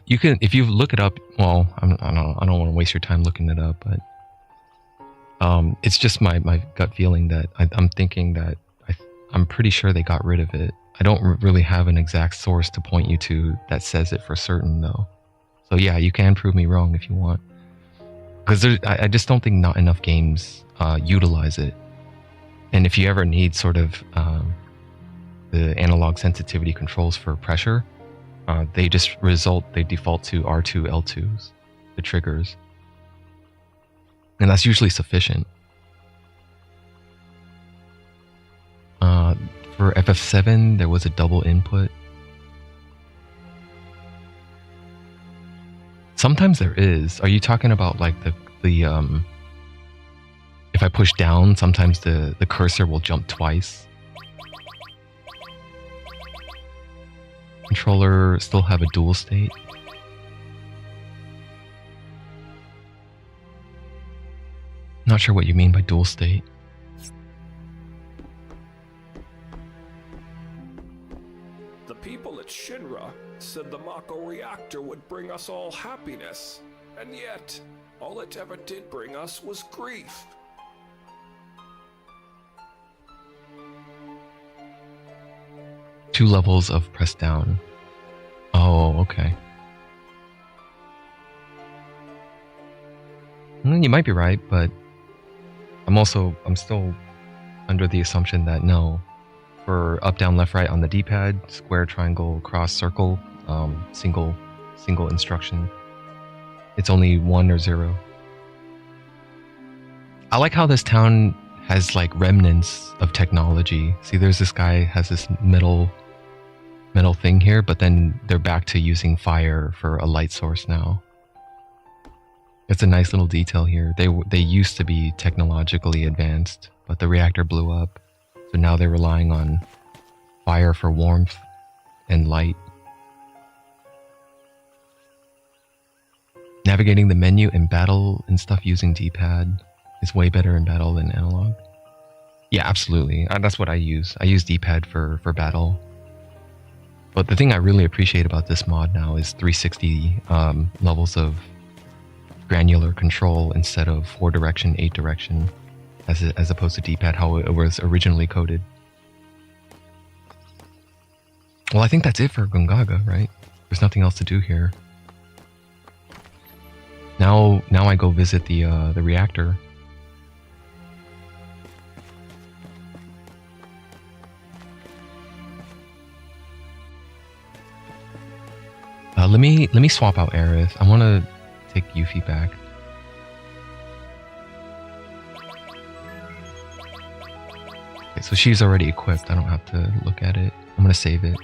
You can if you look it up. Well, I don't want to waste your time looking it up, but it's just my gut feeling that I'm thinking that I'm pretty sure they got rid of it. I don't really have an exact source to point you to that says it for certain, though. So yeah, you can prove me wrong if you want, because I just don't think not enough games utilize it. And if you ever need sort of the analog sensitivity controls for pressure, they default to R2, L2s, the triggers. And that's usually sufficient. For FF7, there was a double input. Sometimes there is. Are you talking about like the if I push down, sometimes the cursor will jump twice? Controller still have a dual state? Not sure what you mean by dual state. The people at Shinra said the Mako reactor would bring us all happiness, and yet, all it ever did bring us was grief. Two levels of press down. Oh, okay. You might be right, but I'm still under the assumption that no. For up, down, left, right on the D-pad, square, triangle, cross, circle, single instruction. It's only 1 or 0. I like how this town has like remnants of technology. See, there's this guy has this metal thing here, but then they're back to using fire for a light source now. It's a nice little detail here. They used to be technologically advanced, but the reactor blew up. So now they're relying on fire for warmth and light. Navigating the menu in battle and stuff using D-pad is way better in battle than analog. Yeah, absolutely. That's what I use. I use D-pad for battle. But the thing I really appreciate about this mod now is 360 levels of granular control instead of 4-direction, 8-direction. As opposed to D-pad, how it was originally coded. Well, I think that's it for Gongaga, right? There's nothing else to do here. Now I go visit the reactor. Let me swap out Aerith. I want to take Yuffie back. So she's already equipped. I don't have to look at it. I'm gonna save it.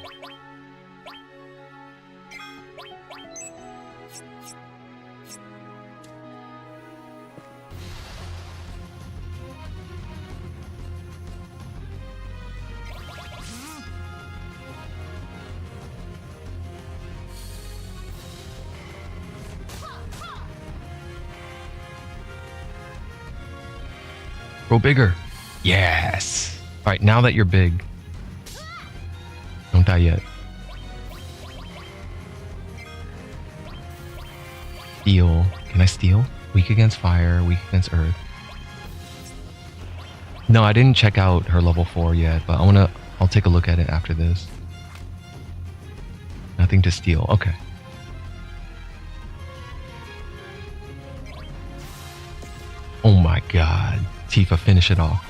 Grow bigger. Yes. Alright, now that you're big, don't die yet. Steal. Can I steal? Weak against fire, weak against earth. No, I didn't check out her level 4 yet, but I'll take a look at it after this. Nothing to steal. Okay. Oh my god. Tifa, finish it off.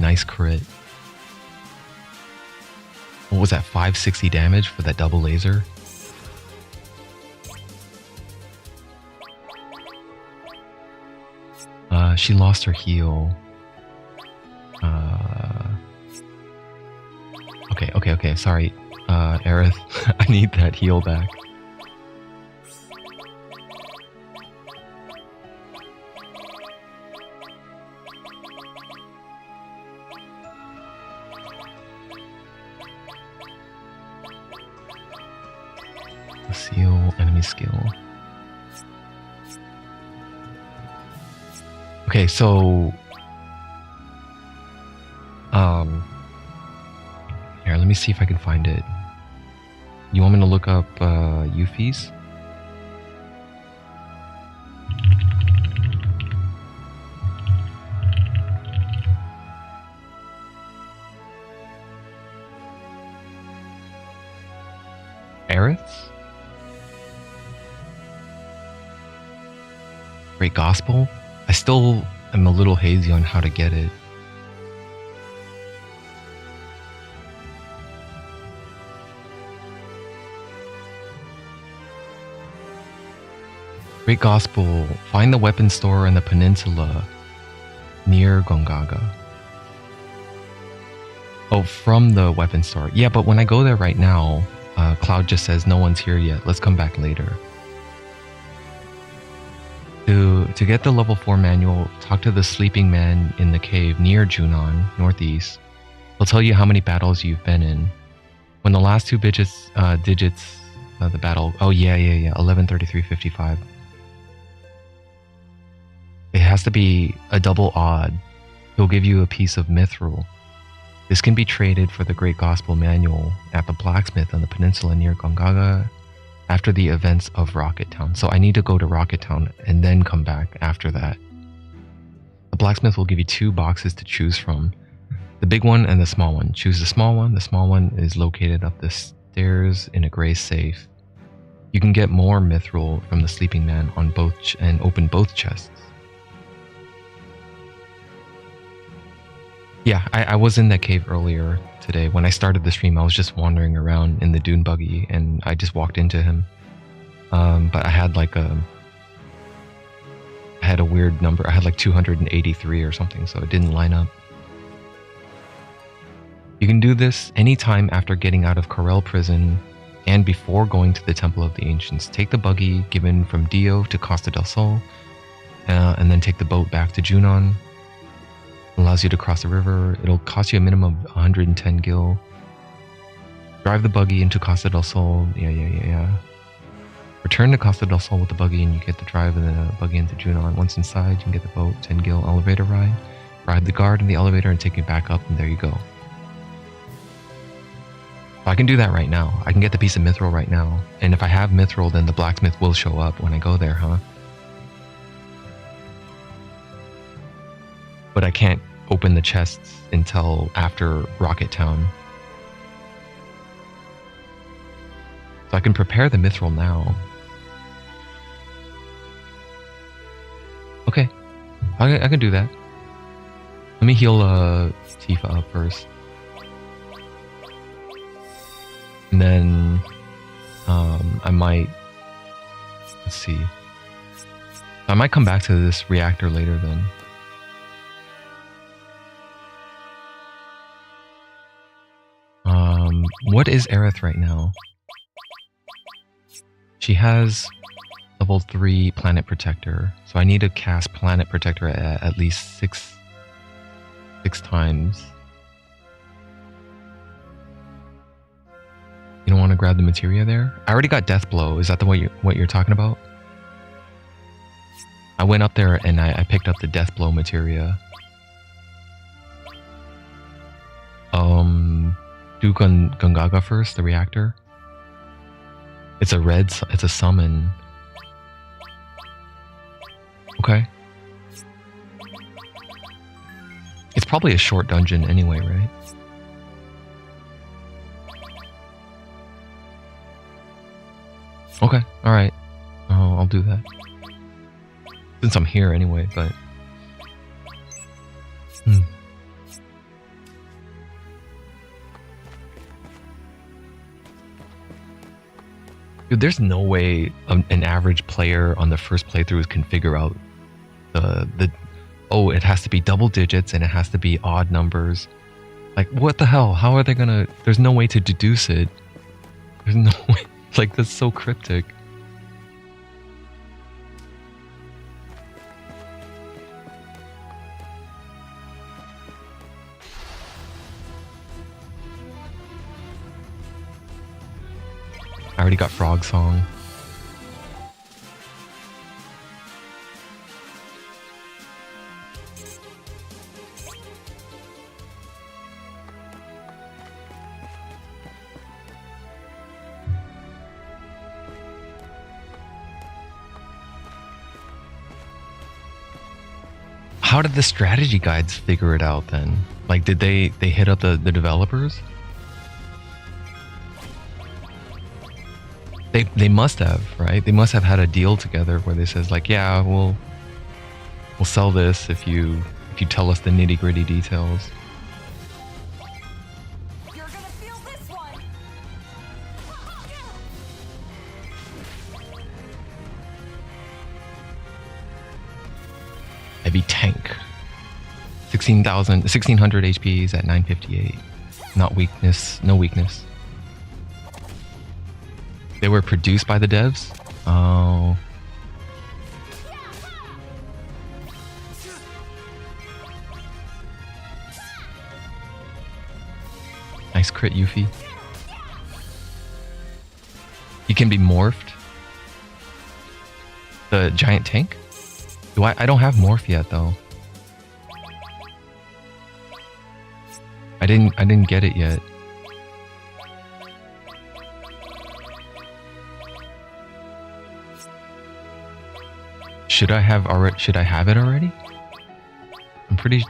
Nice crit. What was that, 560 damage for that double laser? She lost her heal. Okay, sorry. Aerith, I need that heal back. Seal, enemy skill. Okay, so here, let me see if I can find it. You want me to look up Yuffie's? Aerith's? Great Gospel? I still am a little hazy on how to get it. Great Gospel. Find the weapon store in the peninsula near Gongaga. Oh, from the weapon store. Yeah, but when I go there right now, Cloud just says no one's here yet. Let's come back later. To get the level 4 manual, talk to the sleeping man in the cave near Junon, northeast. He'll tell you how many battles you've been in. When the last two digits of the battle... Oh, yeah. 1133.55. It has to be a double odd. He'll give you a piece of mithril. This can be traded for the Great Gospel Manual at the blacksmith on the peninsula near Gongaga after the events of Rocket Town. So I need to go to Rocket Town and then come back after that. The blacksmith will give you 2 boxes to choose from. The big one and the small one. Choose the small one. The small one is located up the stairs in a gray safe. You can get more mithril from the sleeping man on both and open both chests. Yeah, I was in that cave earlier today. When I started the stream, I was just wandering around in the dune buggy and I just walked into him. But I had like a weird number. I had like 283 or something, so it didn't line up. You can do this anytime after getting out of Corel prison and before going to the Temple of the Ancients. Take the buggy given from Dio to Costa del Sol, and then take the boat back to Junon. Allows you to cross the river. It'll cost you a minimum of 110 gil. Drive the buggy into Costa del Sol. Yeah. Return to Costa del Sol with the buggy and you get to drive the buggy into Junon. Once inside, you can get the boat, 10 gil elevator ride. Ride the guard in the elevator and take you back up, and there you go. So I can do that right now. I can get the piece of mithril right now. And if I have mithril, then the blacksmith will show up when I go there, huh? But I can't open the chests until after Rocket Town. So I can prepare the mithril now. Okay, I can do that. Let me heal Tifa up first. And then I might... Let's see. I might come back to this reactor later then. What is Aerith right now? She has level 3 Planet Protector, so I need to cast Planet Protector at least six times. You don't want to grab the materia there? I already got Death Blow. Is that what you're talking about? I went up there and I picked up the Death Blow materia. Do Gongaga first, the reactor. It's a summon. Okay. It's probably a short dungeon anyway, right? Okay, alright. I'll do that. Since I'm here anyway, but... Dude, there's no way an average player on the first playthrough can figure out oh, it has to be double digits and it has to be odd numbers. Like, what the hell? How are they gonna... There's no way to deduce it. There's no way... Like, that's so cryptic. I already got Frog Song. How did the strategy guides figure it out then? Like, did they hit up the developers? They must have, right? They must have had a deal together where they says like, yeah, we'll sell this if you tell us the nitty-gritty details. You're gonna feel this one. Heavy tank. 1600 HPs at 958. Not weakness, no weakness. They were produced by the devs? Oh. Nice crit, Yuffie. You can be morphed. The giant tank? Do I don't have morph yet though. I didn't get it yet. Should I have it already? I'm pretty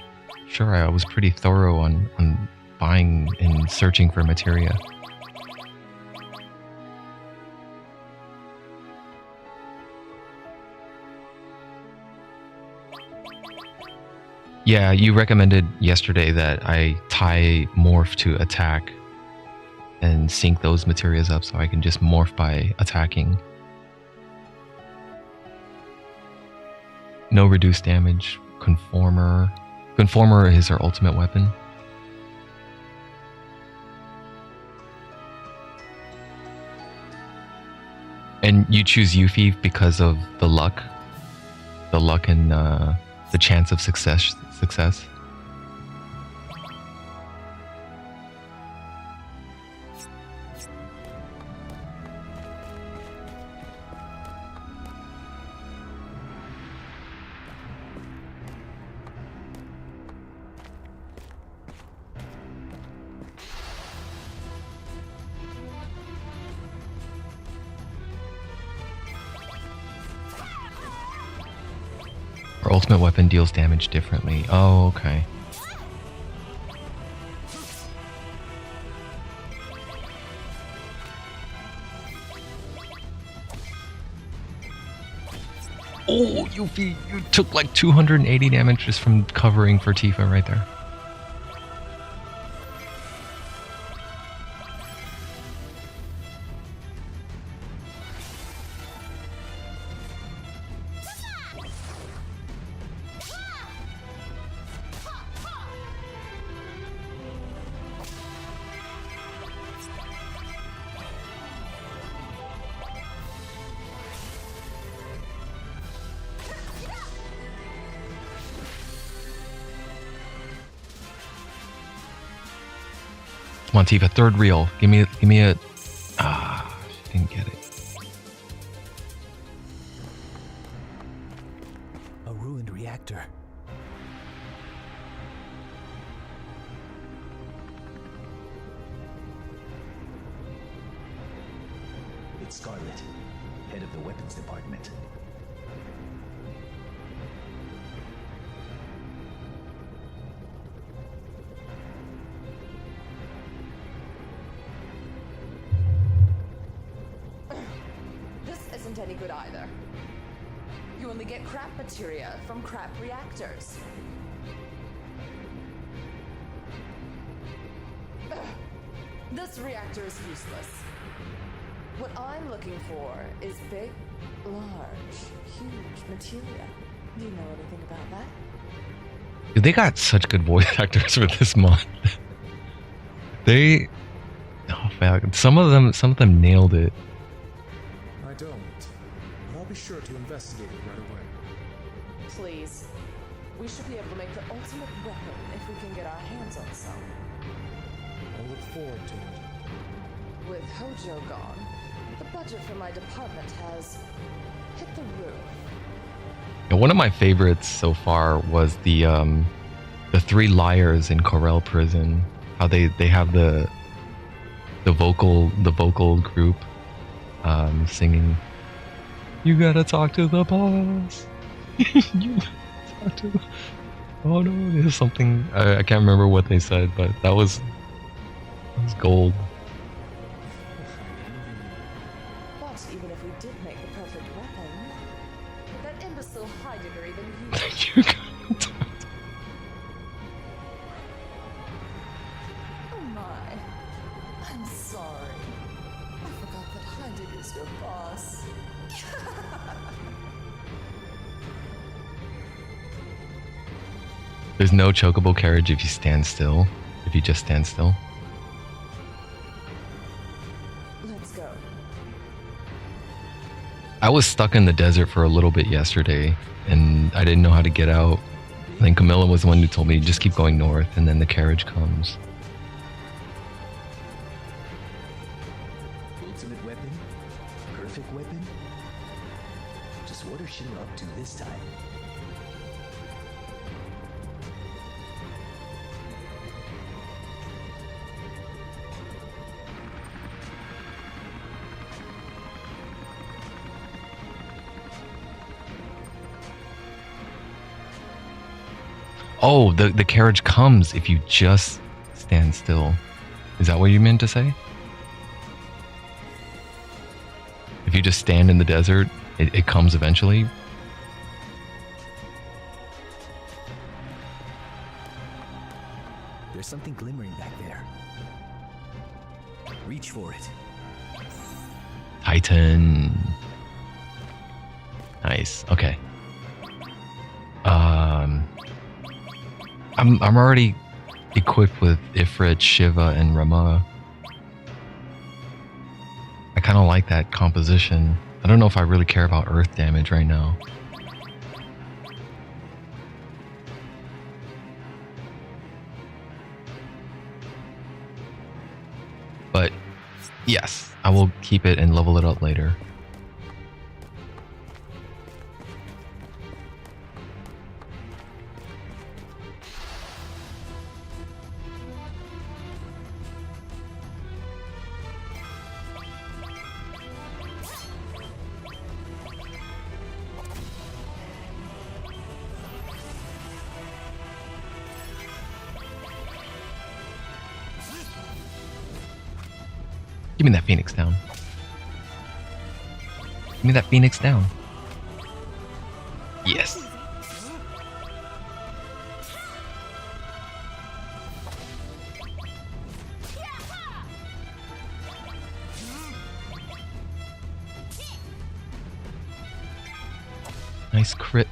sure I was pretty thorough on buying and searching for materia. Yeah, you recommended yesterday that I tie morph to attack and sync those materials up so I can just morph by attacking. No reduced damage. Conformer. Conformer is her ultimate weapon. And you choose Yuffie because of the luck. The luck and the chance of success. Her ultimate weapon deals damage differently. Oh, okay. Oh, Yuffie, you took like 280 damage just from covering for Tifa right there. Come on, Tifa, third reel. Give me a. Ah, she didn't get it. A ruined reactor. It's Scarlet, head of the weapons department. Any good either. You only get crap materia from crap reactors. This reactor is useless. What I'm looking for is big, large, huge materia. Do you know anything about that? Dude, they got such good voice actors for this month. Oh man, some of them nailed it. I don't. But I'll be sure to investigate it right away. Please. We should be able to make the ultimate weapon if we can get our hands on some. I'll look forward to it. With Hojo gone, the budget for my department has hit the roof. And one of my favorites so far was the three liars in Corel Prison. How they have the vocal group singing, "You gotta talk to the boss." You gotta talk to the... Oh no, there's something I can't remember what they said, but that was gold. But even if we did make the perfect weapon, that imbecile Heidegger even used... You gotta talk. Oh my. I'm sorry. I forgot that Heidegger's your boss. There's no chocobo carriage if you stand still. If you just stand still. Let's go. I was stuck in the desert for a little bit yesterday, and I didn't know how to get out. And then Camilla was the one who told me just keep going north, and then the carriage comes. Oh, the carriage comes if you just stand still. Is that what you meant to say? If you just stand in the desert, it comes eventually? There's something glimmering back there. Reach for it. Titan. Nice. Okay. I'm already equipped with Ifrit, Shiva, and Rama. I kind of like that composition. I don't know if I really care about earth damage right now. But yes, I will keep it and level it up later. Give me that Phoenix down. Give me that Phoenix down. Yes. Nice crit.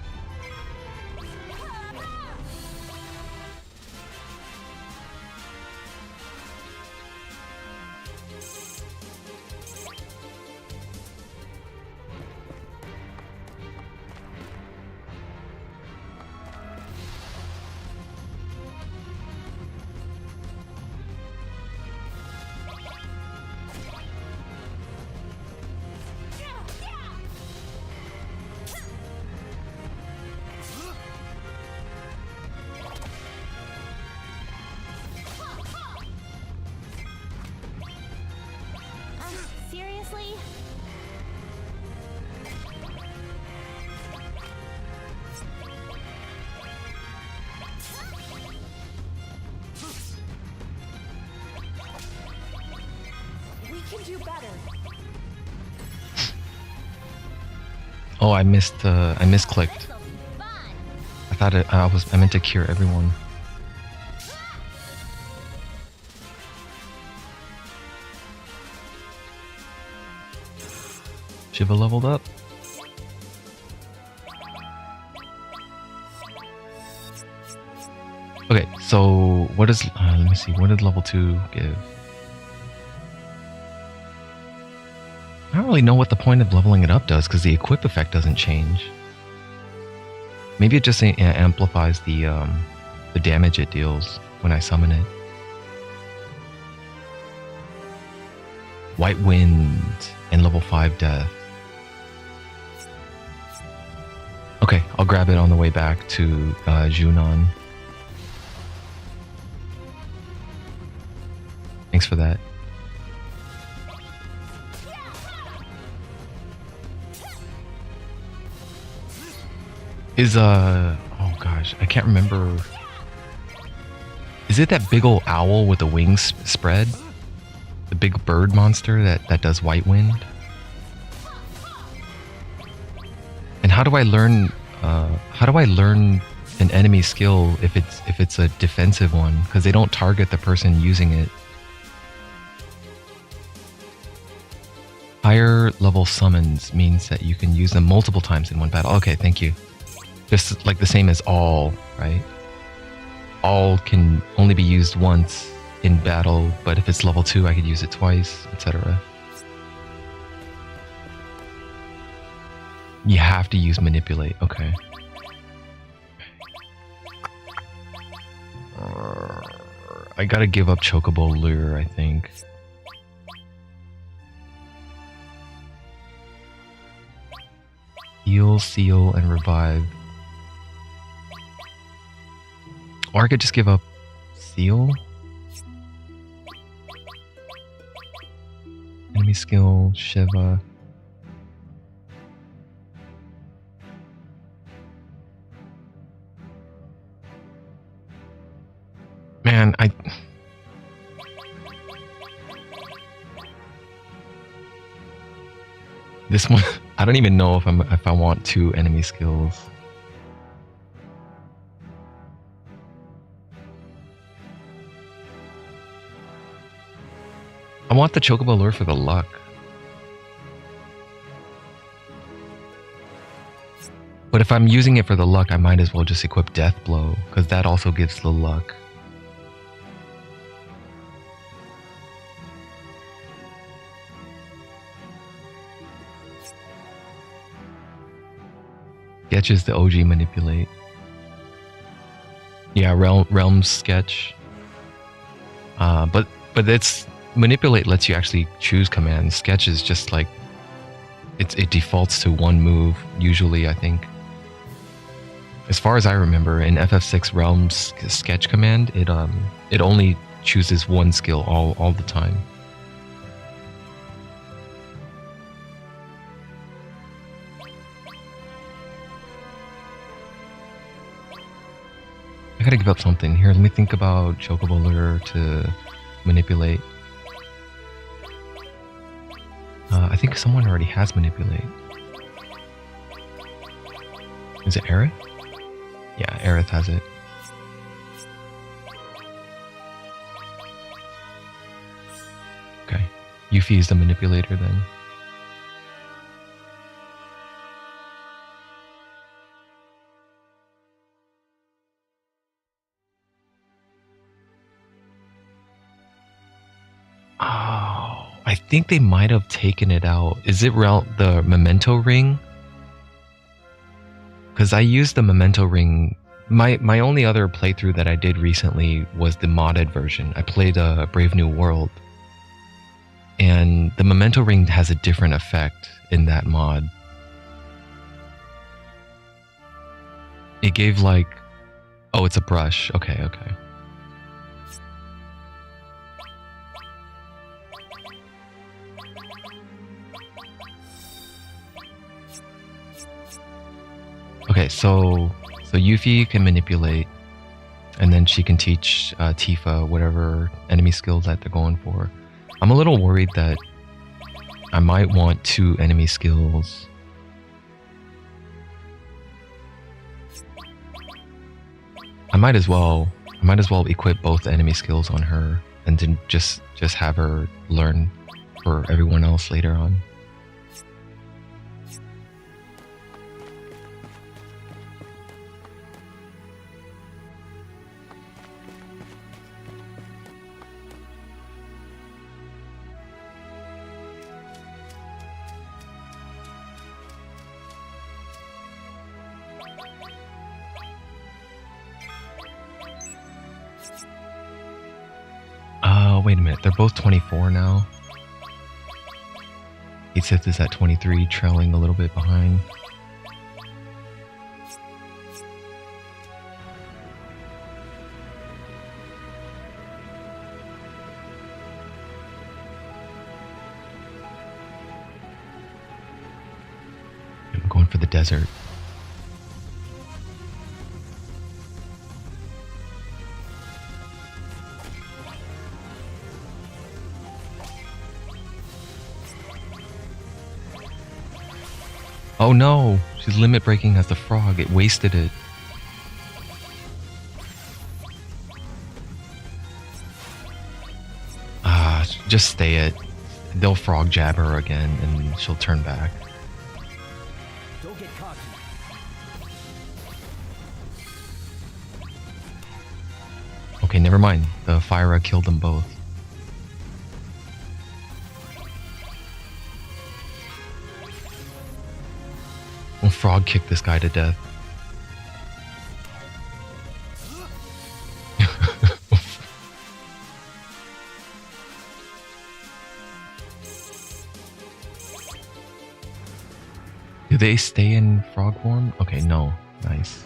Seriously? We can do better. Oh, I misclicked. I thought I meant to cure everyone. Shiva leveled up. Okay, so what is let me see, what did level 2 give? I don't really know what the point of leveling it up does because the equip effect doesn't change. Maybe it just amplifies the damage it deals when I summon it. White Wind and level 5 Death. Okay, I'll grab it on the way back to Junon. Thanks for that. Is oh gosh, I can't remember. Is it that big old owl with the wings spread? The big bird monster that does White Wind? And how do I learn an enemy skill if it's a defensive one? Because they don't target the person using it. Higher level summons means that you can use them multiple times in one battle. Okay, thank you. Just like the same as all, right? All can only be used once in battle, but if it's level 2, I could use it twice, etc. You have to use manipulate, okay. I gotta give up Chocobo Lure, I think. Heal, seal, and revive. Or I could just give up seal. Enemy skill, Shiva. Man, this one, I don't even know if I want 2 enemy skills. I want the Chocobo Lure for the luck. But if I'm using it for the luck, I might as well just equip Death Blow, because that also gives the luck. Sketch is the OG Manipulate. Yeah, Realm Sketch. But it's Manipulate lets you actually choose commands. Sketch is just like it defaults to 1 move usually, I think. As far as I remember, in FF6 Realm Sketch command, it only chooses 1 skill all the time. I gotta give up something here. Let me think about Chocobo Lure to Manipulate. I think someone already has Manipulate. Is it Aerith? Yeah, Aerith has it. Okay. Yuffie is the manipulator then. Oh, I think they might have taken it out. Is it the Memento Ring? Because I used the Memento Ring. My only other playthrough that I did recently was the modded version. I played Brave New World. And the Memento Ring has a different effect in that mod. It gave like... Oh, it's a brush. Okay, okay. Okay, so Yuffie can manipulate, and then she can teach Tifa whatever enemy skills that they're going for. I'm a little worried that I might want 2 enemy skills. I might as well equip both enemy skills on her, and then just have her learn for everyone else later on. Wait a minute, they're both 24 now. 8 Sith is at 23, trailing a little bit behind. I'm going for the desert. Oh no! She's limit breaking as the frog. It wasted it. Just stay it. They'll frog jab her again and she'll turn back. Don't get cocky. Okay, never mind. The Fyra killed them both. We'll frog kick this guy to death. Do they stay in frog form? Okay, no. Nice.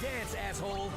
dance, asshole!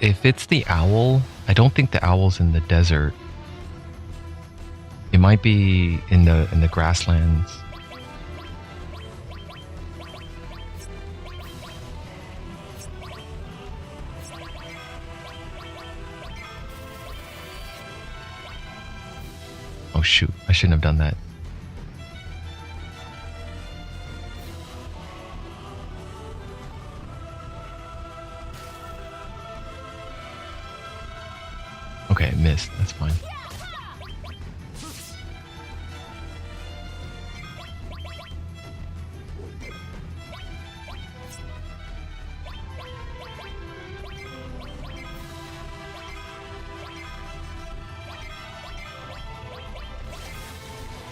If it's the owl, I don't think the owl's in the desert. It might be in the grasslands. Oh shoot, I shouldn't have done that. Okay, missed. That's fine.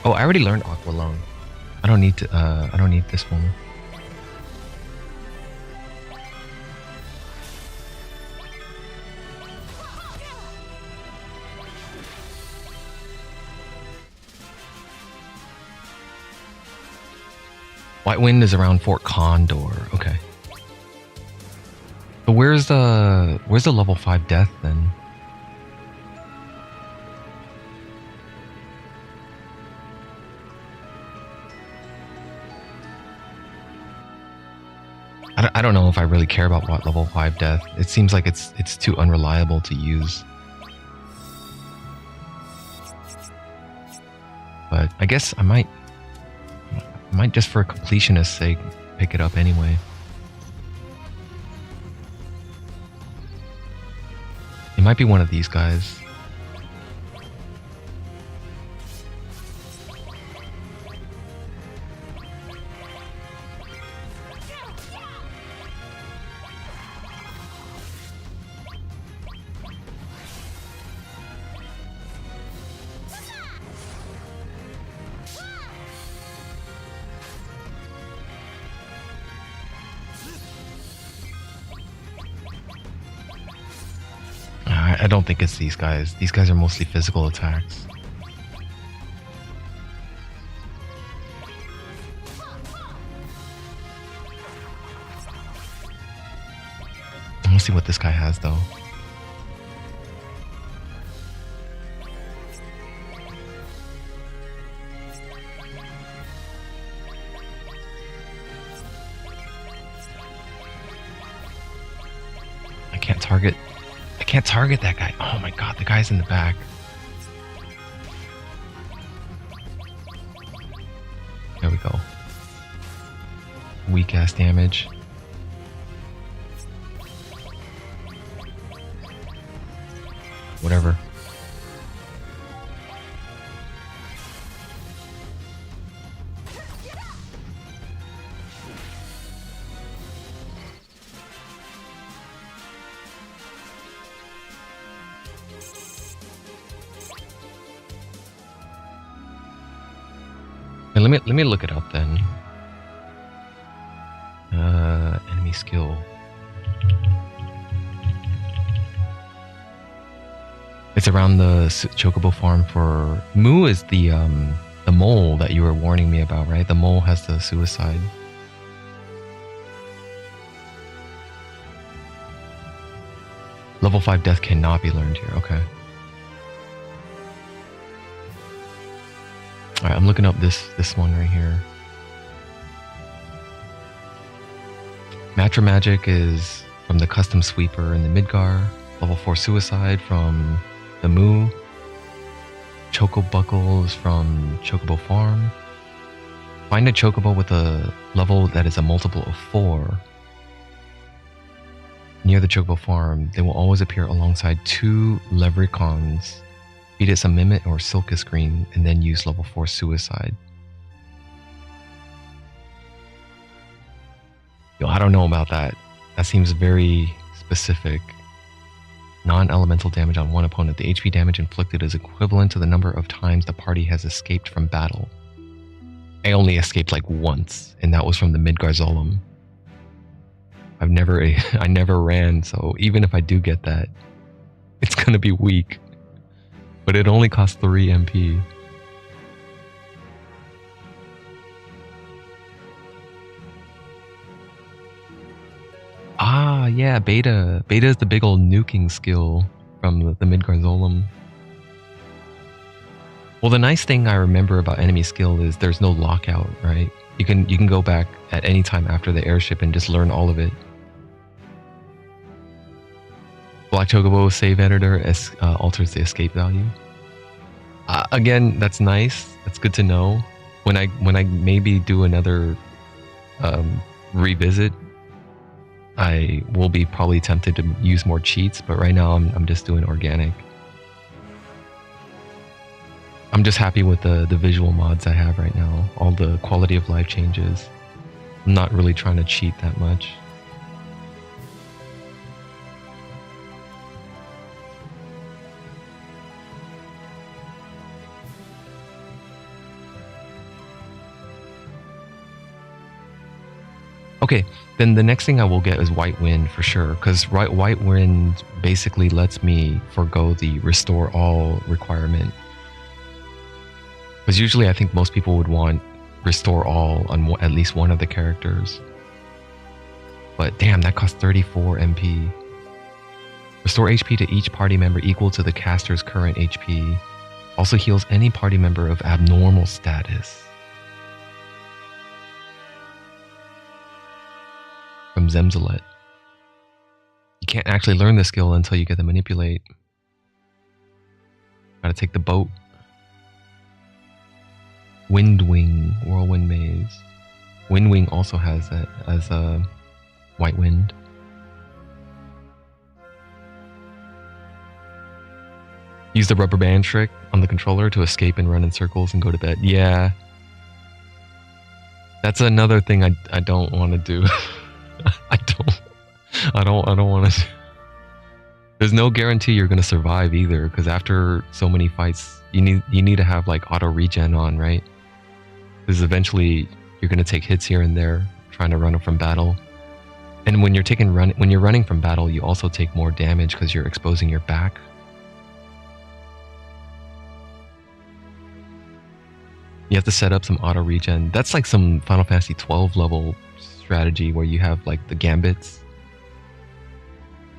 Oh, I already learned Aqua Lung. I don't need to. I don't need this one. White Wind is around Fort Condor. Okay. So where's the level 5 death then? I don't know if I really care about what level 5 death. It seems like it's too unreliable to use. But I guess I might just for completionist's sake pick it up anyway. It might be one of these guys. I don't think it's these guys. These guys are mostly physical attacks. I want to see what this guy has though. I can't target that guy. Oh my god, the guy's in the back. There we go. Weak ass damage. Whatever. Let me look it up then. Enemy skill. It's around the Chocobo farm for Moo is the mole that you were warning me about, right? The mole has the suicide. Level 5 death cannot be learned here. Okay. Alright, I'm looking up this one right here. Matra Magic is from the Custom Sweeper in the Midgar. Level 4 Suicide from the Moo. Choco Buckles from Chocobo Farm. Find a Chocobo with a level that is a multiple of 4. Near the Chocobo Farm, they will always appear alongside 2 Levricons. Feed it some Mimit or Silcus Green, and then use level 4 Suicide. Yo, I don't know about that. That seems very specific. Non-elemental damage on one opponent. The HP damage inflicted is equivalent to the number of times the party has escaped from battle. I only escaped like once, and that was from the Midgard-Zolom. I never ran, so even if I do get that, it's gonna be weak. But it only costs 3 MP. Ah, yeah, Beta. Beta is the big old nuking skill from the Midgard-Zolom. Well, the nice thing I remember about enemy skill is there's no lockout, right? You can go back at any time after the airship and just learn all of it. Black Chocobo save editor alters the escape value. Again, that's nice. That's good to know. When I maybe do another revisit, I will be probably tempted to use more cheats, but right now I'm just doing organic. I'm just happy with the visual mods I have right now. All the quality of life changes. I'm not really trying to cheat that much. Okay, then the next thing I will get is White Wind for sure, because White Wind basically lets me forgo the Restore All requirement. Because usually I think most people would want Restore All on at least one of the characters. But damn, that costs 34 MP. Restore HP to each party member equal to the caster's current HP. Also heals any party member of abnormal status. From Zemzalet. You can't actually learn the skill until you get the Manipulate. Gotta take the boat. Windwing, Whirlwind Maze. Windwing also has that as a White Wind. Use the rubber band trick on the controller to escape and run in circles and go to bed. Yeah. That's another thing I don't want to do. I don't want to. There's no guarantee you're gonna survive either, because after so many fights, you need to have like auto regen on, right? Because eventually you're gonna take hits here and there trying to run from battle, and when you're running from battle, you also take more damage because you're exposing your back. You have to set up some auto regen. That's like some Final Fantasy 12 level strategy where you have like the gambits.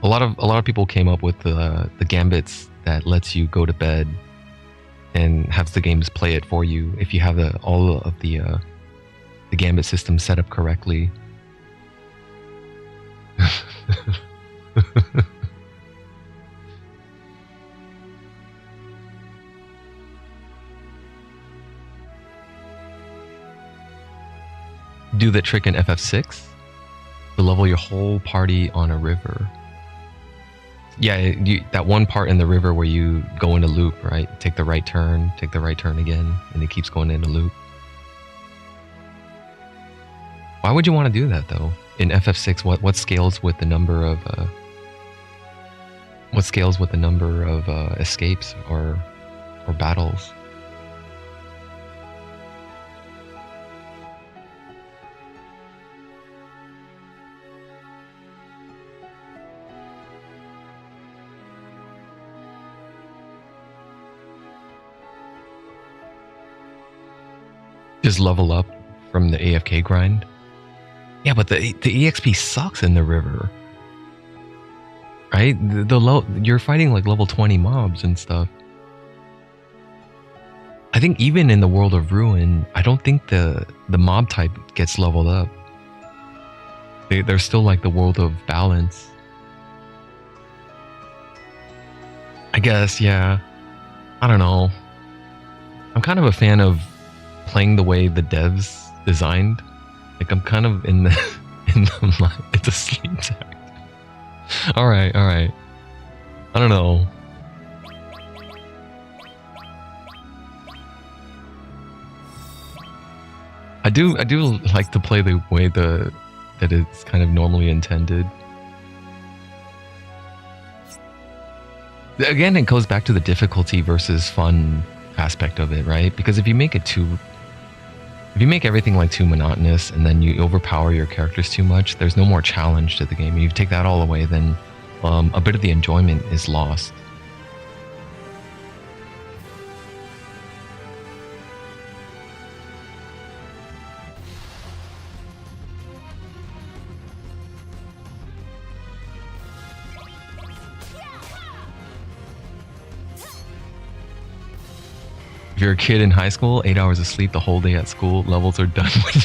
A lot of people came up with the gambits that lets you go to bed and have the games play it for you if you have all of the gambit system set up correctly. Do the trick in FF6 to level your whole party on a river. Yeah, that one part in the river where you go in a loop, right? Take the right turn again, and it keeps going in a loop. Why would you want to do that though? In FF6, what scales with the number of escapes or battles? Just level up from the AFK grind. Yeah, but the EXP sucks in the river, right? You're fighting like level 20 mobs and stuff. I think even in the World of Ruin, I don't think the mob type gets leveled up. They're still like the World of Balance. I guess, yeah. I don't know. I'm kind of a fan of playing the way the devs designed. Like I'm kind of in the it's a sleep tactic. All right. I don't know. I do like to play the way that it's kind of normally intended. Again, it goes back to the difficulty versus fun aspect of it, right? Because if you make everything like too monotonous and then you overpower your characters too much, there's no more challenge to the game. If you take that all away, then a bit of the enjoyment is lost. If you're a kid in high school, 8 hours of sleep the whole day at school, levels are done when you...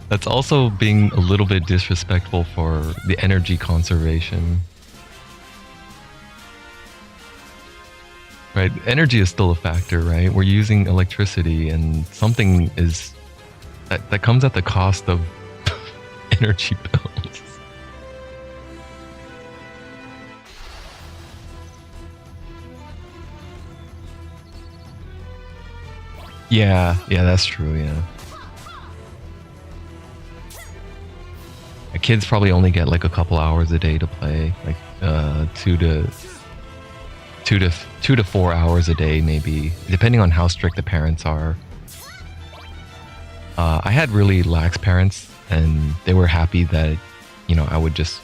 That's also being a little bit disrespectful for the energy conservation. Right? Energy is still a factor, right? We're using electricity and something is... That comes at the cost of energy bills. Yeah, that's true, yeah. Kids probably only get like a couple hours a day to play, like 2 to 4 hours a day maybe, depending on how strict the parents are. I had really lax parents and they were happy that, you know, I would just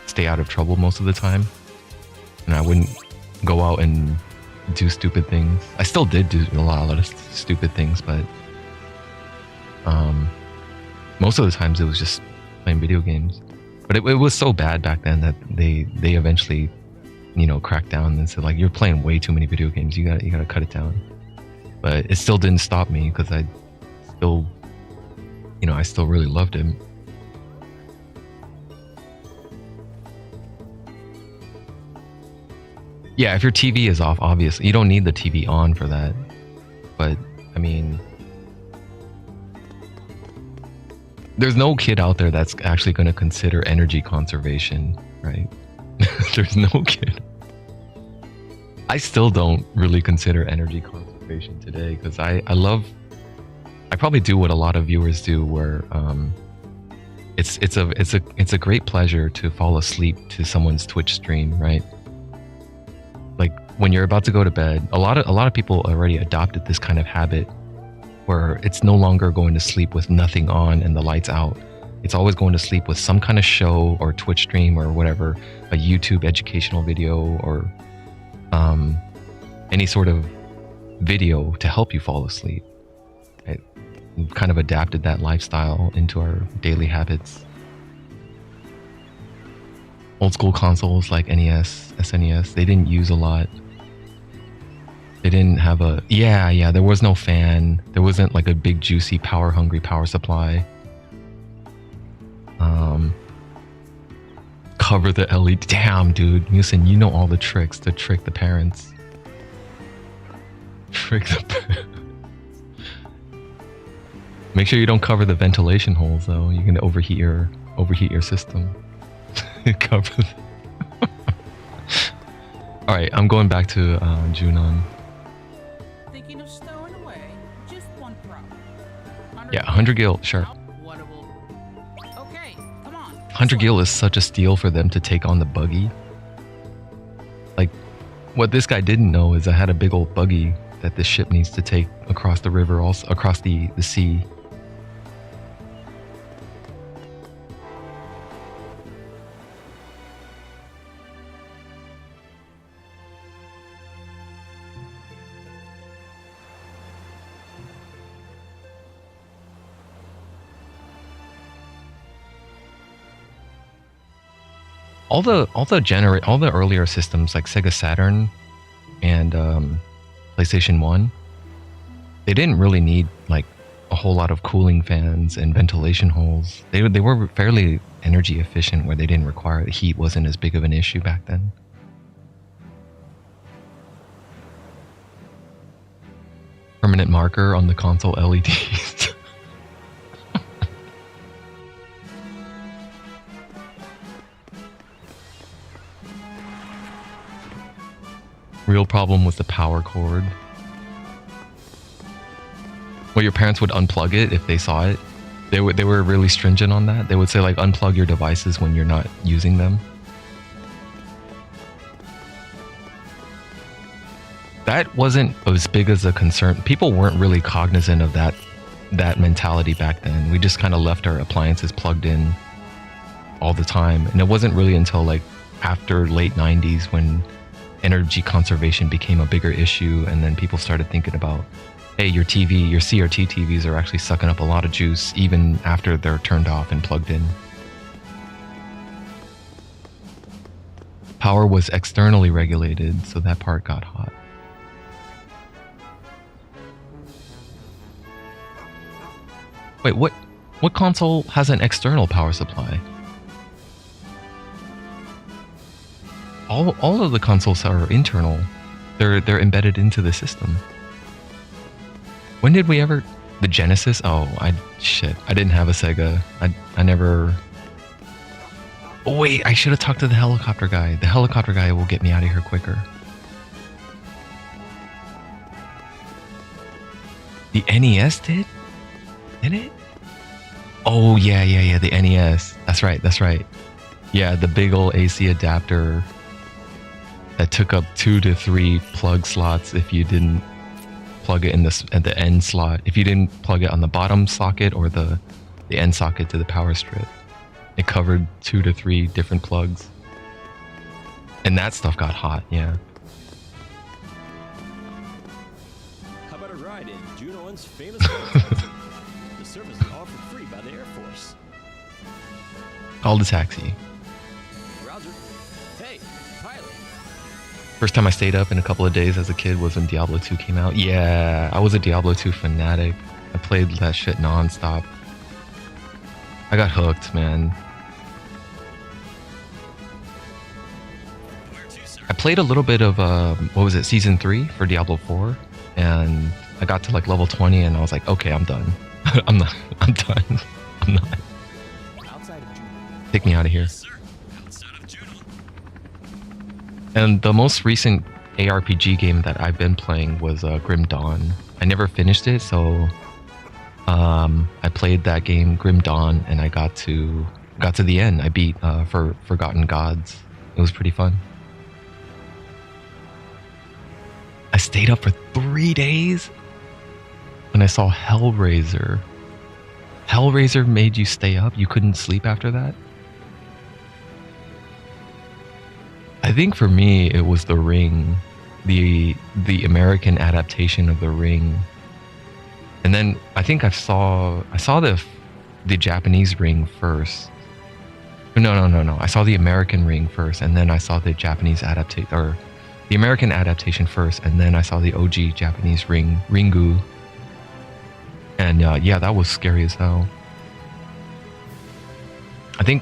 stay out of trouble most of the time and I wouldn't go out and do stupid things. I still did do a lot of stupid things, but most of the times it was just playing video games. But it was so bad back then that they eventually, you know, cracked down and said like, you're playing way too many video games. You gotta cut it down. But it still didn't stop me because I still really loved him. Yeah, if your TV is off, obviously. You don't need the TV on for that. But, I mean... There's no kid out there that's actually going to consider energy conservation, right? There's no kid. I still don't really consider energy conservation today, because I probably do what a lot of viewers do, where it's a great pleasure to fall asleep to someone's Twitch stream, right? Like when you're about to go to bed, a lot of people already adopted this kind of habit where it's no longer going to sleep with nothing on and the lights out. It's always going to sleep with some kind of show or Twitch stream or whatever, a YouTube educational video or any sort of video to help you fall asleep. We've kind of adapted that lifestyle into our daily habits. Old school consoles like NES, SNES, they didn't use a lot. They didn't have a... Yeah, there was no fan. There wasn't like a big, juicy, power-hungry power supply. Cover the LED. Damn, dude. Musin, you know all the tricks to trick the parents. Trick the parents. Make sure you don't cover the ventilation holes, though. You can overheat your system. Cover the... Alright, I'm going back to Junon. Thinking of stowing away? Just one prop. Yeah, 100 gil, sure. Okay, come on. 100 gil is such a steal for them to take on the buggy. Like, what this guy didn't know is I had a big old buggy that this ship needs to take across the river, also across the sea. All the earlier systems like Sega Saturn and PlayStation 1, they didn't really need like a whole lot of cooling fans and ventilation holes. They were fairly energy efficient, where they didn't require, the heat wasn't as big of an issue back then. permanent marker on the console LEDs. Real problem with the power cord. Well, your parents would unplug it if they saw it. They were really stringent on that. They would say like unplug your devices when you're not using them. That wasn't as big as a concern. People weren't really cognizant of that mentality back then. We just kind of left our appliances plugged in all the time. And it wasn't really until like after late 90s when energy conservation became a bigger issue, and then people started thinking about, hey, your TV, your CRT TVs are actually sucking up a lot of juice even after they're turned off and plugged in. Power was externally regulated, so that part got hot. Wait, what console has an external power supply? All of the consoles are internal. They're embedded into the system. When did we ever... The Genesis? Oh, I didn't have a Sega. I never... Oh wait, I should have talked to the helicopter guy. The helicopter guy will get me out of here quicker. The NES did? Did it? Oh yeah, the NES. That's right. Yeah, the big old AC adapter that took up 2 to 3 plug slots if you didn't plug it in at the end slot. If you didn't plug it on the bottom socket or the end socket to the power strip, it covered 2 to 3 different plugs. And that stuff got hot, yeah. How about a ride in Junoan's famous helicopter? The service is offered free by the Air Force. Called a taxi. Roger. Hey, pilot. First time I stayed up in a couple of days as a kid was when Diablo 2 came out. Yeah, I was a Diablo 2 fanatic. I played that shit non-stop. I got hooked, man. I played a little bit of, what was it, Season 3 for Diablo 4. And I got to like level 20 and I was like, okay, I'm done. I'm done. I'm not. Take me out of here. And the most recent ARPG game that I've been playing was Grim Dawn. I never finished it, so I played that game, Grim Dawn, and I got to the end. I beat for Forgotten Gods. It was pretty fun. I stayed up for 3 days when I saw Hellraiser. Hellraiser made you stay up? You couldn't sleep after that? I think for me it was The Ring, the American adaptation of The Ring. And then I think I saw the Japanese Ring first. No. I saw the American Ring first, and then I saw the Japanese adaptation, or the American adaptation first, and then I saw the OG Japanese Ring, Ringu. And yeah, that was scary as hell. I think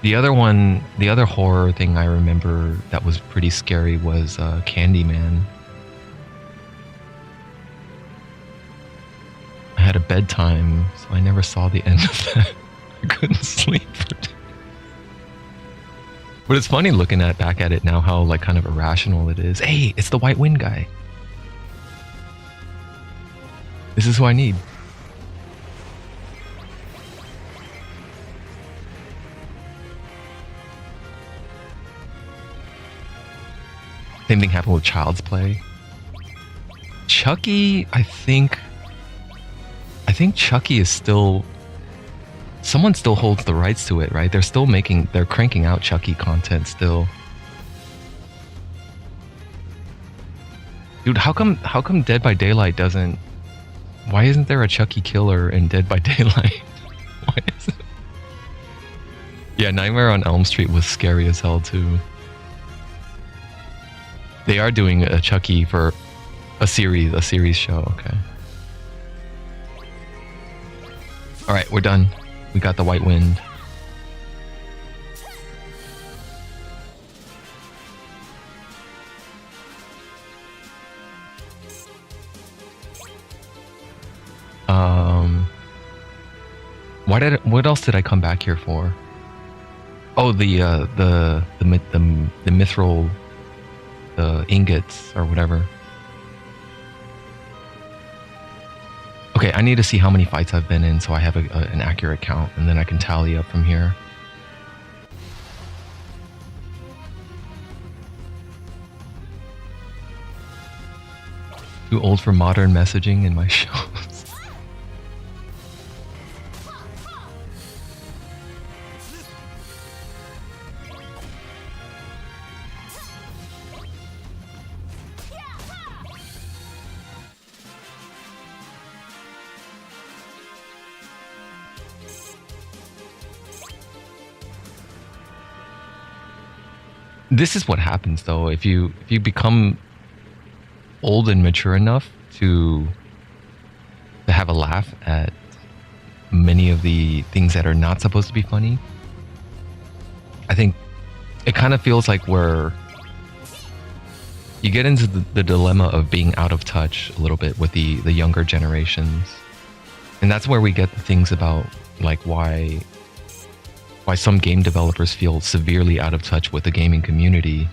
the other horror thing I remember that was pretty scary was Candyman. I had a bedtime, so I never saw the end of that. I couldn't sleep for days. But it's funny looking back at it now, how like kind of irrational it is. Hey, it's the White Wind guy. This is who I need. Same thing happened with Child's Play. Chucky, I think Chucky is still... Someone still holds the rights to it, right? They're cranking out Chucky content still. Dude, how come Dead by Daylight doesn't... Why isn't there a Chucky killer in Dead by Daylight? Why is it? Yeah, Nightmare on Elm Street was scary as hell too. They are doing a Chucky for a series show, okay. Alright, we're done. We got the White Wind. What else did I come back here for? Oh, the mithril, the ingots or whatever. Okay, I need to see how many fights I've been in so I have an accurate count, and then I can tally up from here. Too old for modern messaging in my shows. This is what happens though if you become old and mature enough to have a laugh at many of the things that are not supposed to be funny. I think it kind of feels like you get into the dilemma of being out of touch a little bit with the younger generations, and that's where we get the things about like why some game developers feel severely out of touch with the gaming community,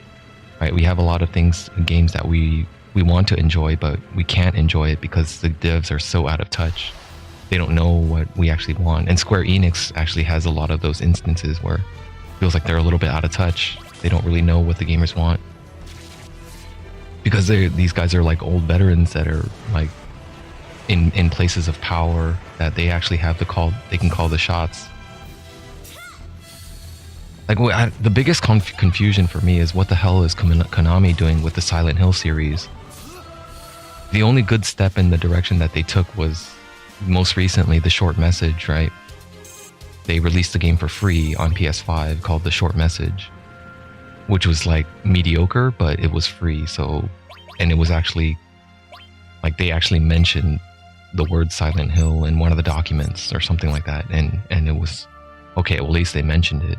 right? We have a lot of games that we want to enjoy, but we can't enjoy it because the devs are so out of touch. They don't know what we actually want. And Square Enix actually has a lot of those instances where it feels like they're a little bit out of touch. They don't really know what the gamers want. Because these guys are like old veterans that are like in places of power that they actually have they can call the shots. Like the biggest confusion for me is what the hell is Konami doing with the Silent Hill series? The only good step in the direction that they took was most recently the Short Message, right? They released the game for free on PS5 called The Short Message, which was like mediocre, but it was free. And it was actually like they actually mentioned the word Silent Hill in one of the documents or something like that, and it was okay. Well, at least they mentioned it.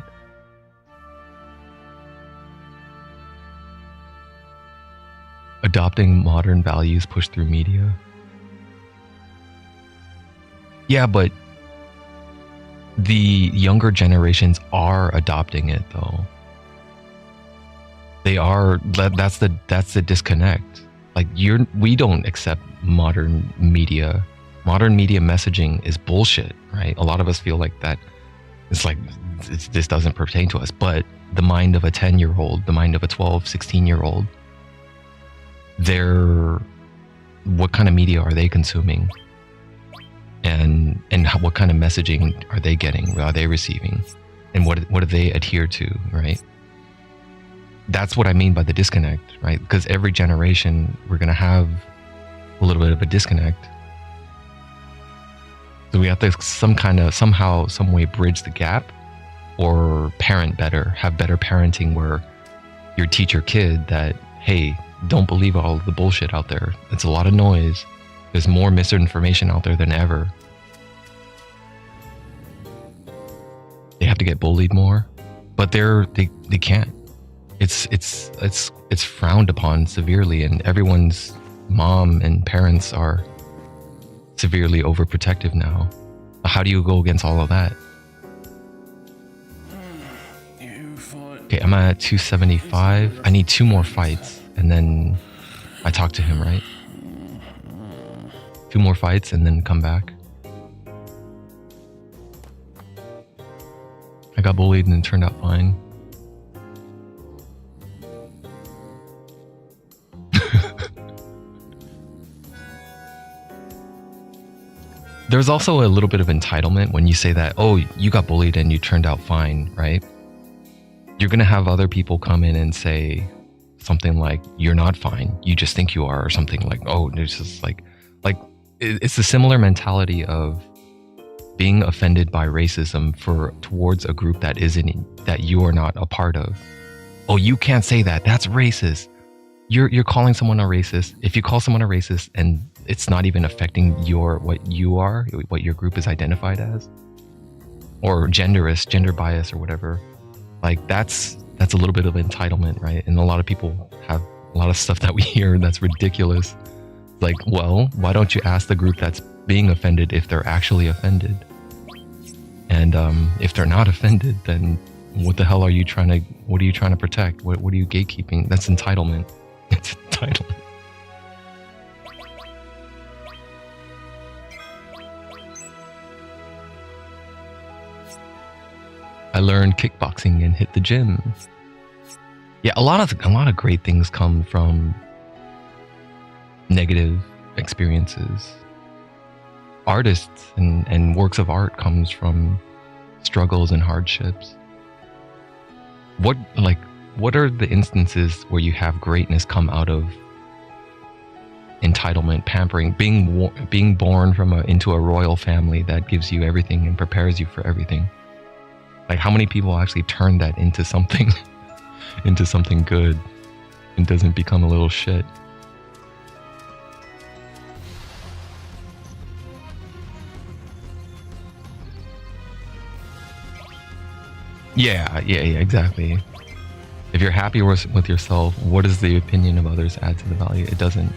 Adopting modern values pushed through media. Yeah, but the younger generations are adopting it though. They are. That's the disconnect. Like we don't accept modern media. Modern media messaging is bullshit, right? A lot of us feel like that. It's like this doesn't pertain to us. But the mind of a 10-year-old, the mind of a 12, 16-year-old, what kind of media are they consuming, and what kind of messaging are they getting, are they receiving, and what do they adhere to, right? That's what I mean by the disconnect, right? Because every generation we're going to have a little bit of a disconnect, so we have to somehow, some way bridge the gap, or parent better, have better parenting where you teach your kid that, hey, don't believe all the bullshit out there. It's a lot of noise. There's more misinformation out there than ever. They have to get bullied more, but they can't. It's frowned upon severely, and everyone's mom and parents are severely overprotective now. How do you go against all of that? Okay, I'm at 275. I need 2 more fights. And then I talk to him, right? 2 more fights and then come back. I got bullied and it turned out fine. There's also a little bit of entitlement when you say that, oh, you got bullied and you turned out fine, right? You're going to have other people come in and say something like, you're not fine, you just think you are, or something like, oh, there's just like it's a similar mentality of being offended by racism towards a group that you are not a part of. Oh, you can't say that, that's racist. You're calling someone a racist. If you call someone a racist and it's not even affecting what your group is identified as, or gender bias or whatever, like that's a little bit of entitlement, right? And a lot of people have a lot of stuff that we hear that's ridiculous. Like, well, why don't you ask the group that's being offended if they're actually offended. And if they're not offended, then what the hell are you trying to, what are you trying to protect? What are you gatekeeping? That's entitlement. It's entitlement. I learned kickboxing and hit the gym. Yeah, a lot of great things come from negative experiences. Artists and works of art comes from struggles and hardships. What are the instances where you have greatness come out of entitlement, pampering, being born into a royal family that gives you everything and prepares you for everything? Like, how many people actually turn that into something into something good and doesn't become a little shit? Yeah, exactly. If you're happy with yourself, what does the opinion of others add to the value? It doesn't.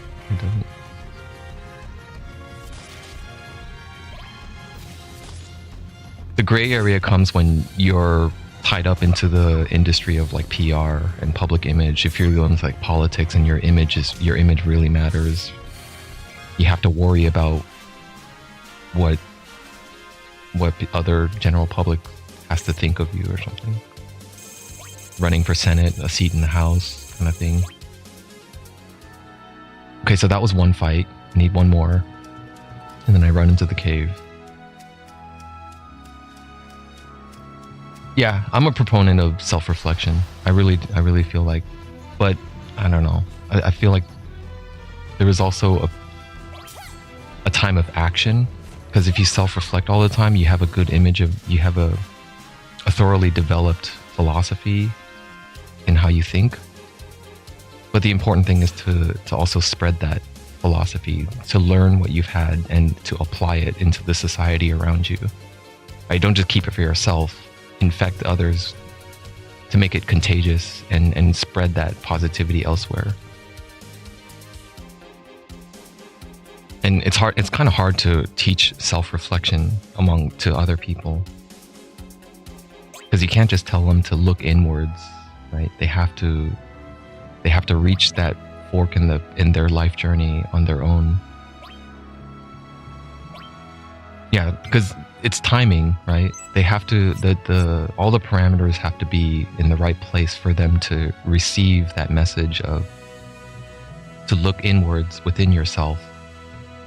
The gray area comes when you're tied up into the industry of like PR and public image. If you're going to like politics and your image really matters, you have to worry about what the other general public has to think of you or something. Running for Senate, a seat in the House, kind of thing. Okay, so that was one fight. I need one more. And then I run into the cave. Yeah, I'm a proponent of self-reflection. I really feel like, but I don't know. I feel like there is also a time of action, because if you self-reflect all the time, you have a good image of, you have a thoroughly developed philosophy in how you think. But the important thing is to also spread that philosophy, to learn what you've had and to apply it into the society around you. Right? Don't just keep it for yourself. Infect others to make it contagious and spread that positivity elsewhere. And it's kind of hard to teach self-reflection to other people, because you can't just tell them to look inwards, right? They have to reach that fork in their life journey on their own. Yeah, because it's timing, right? They have to, all the parameters have to be in the right place for them to receive that message to look inwards within yourself,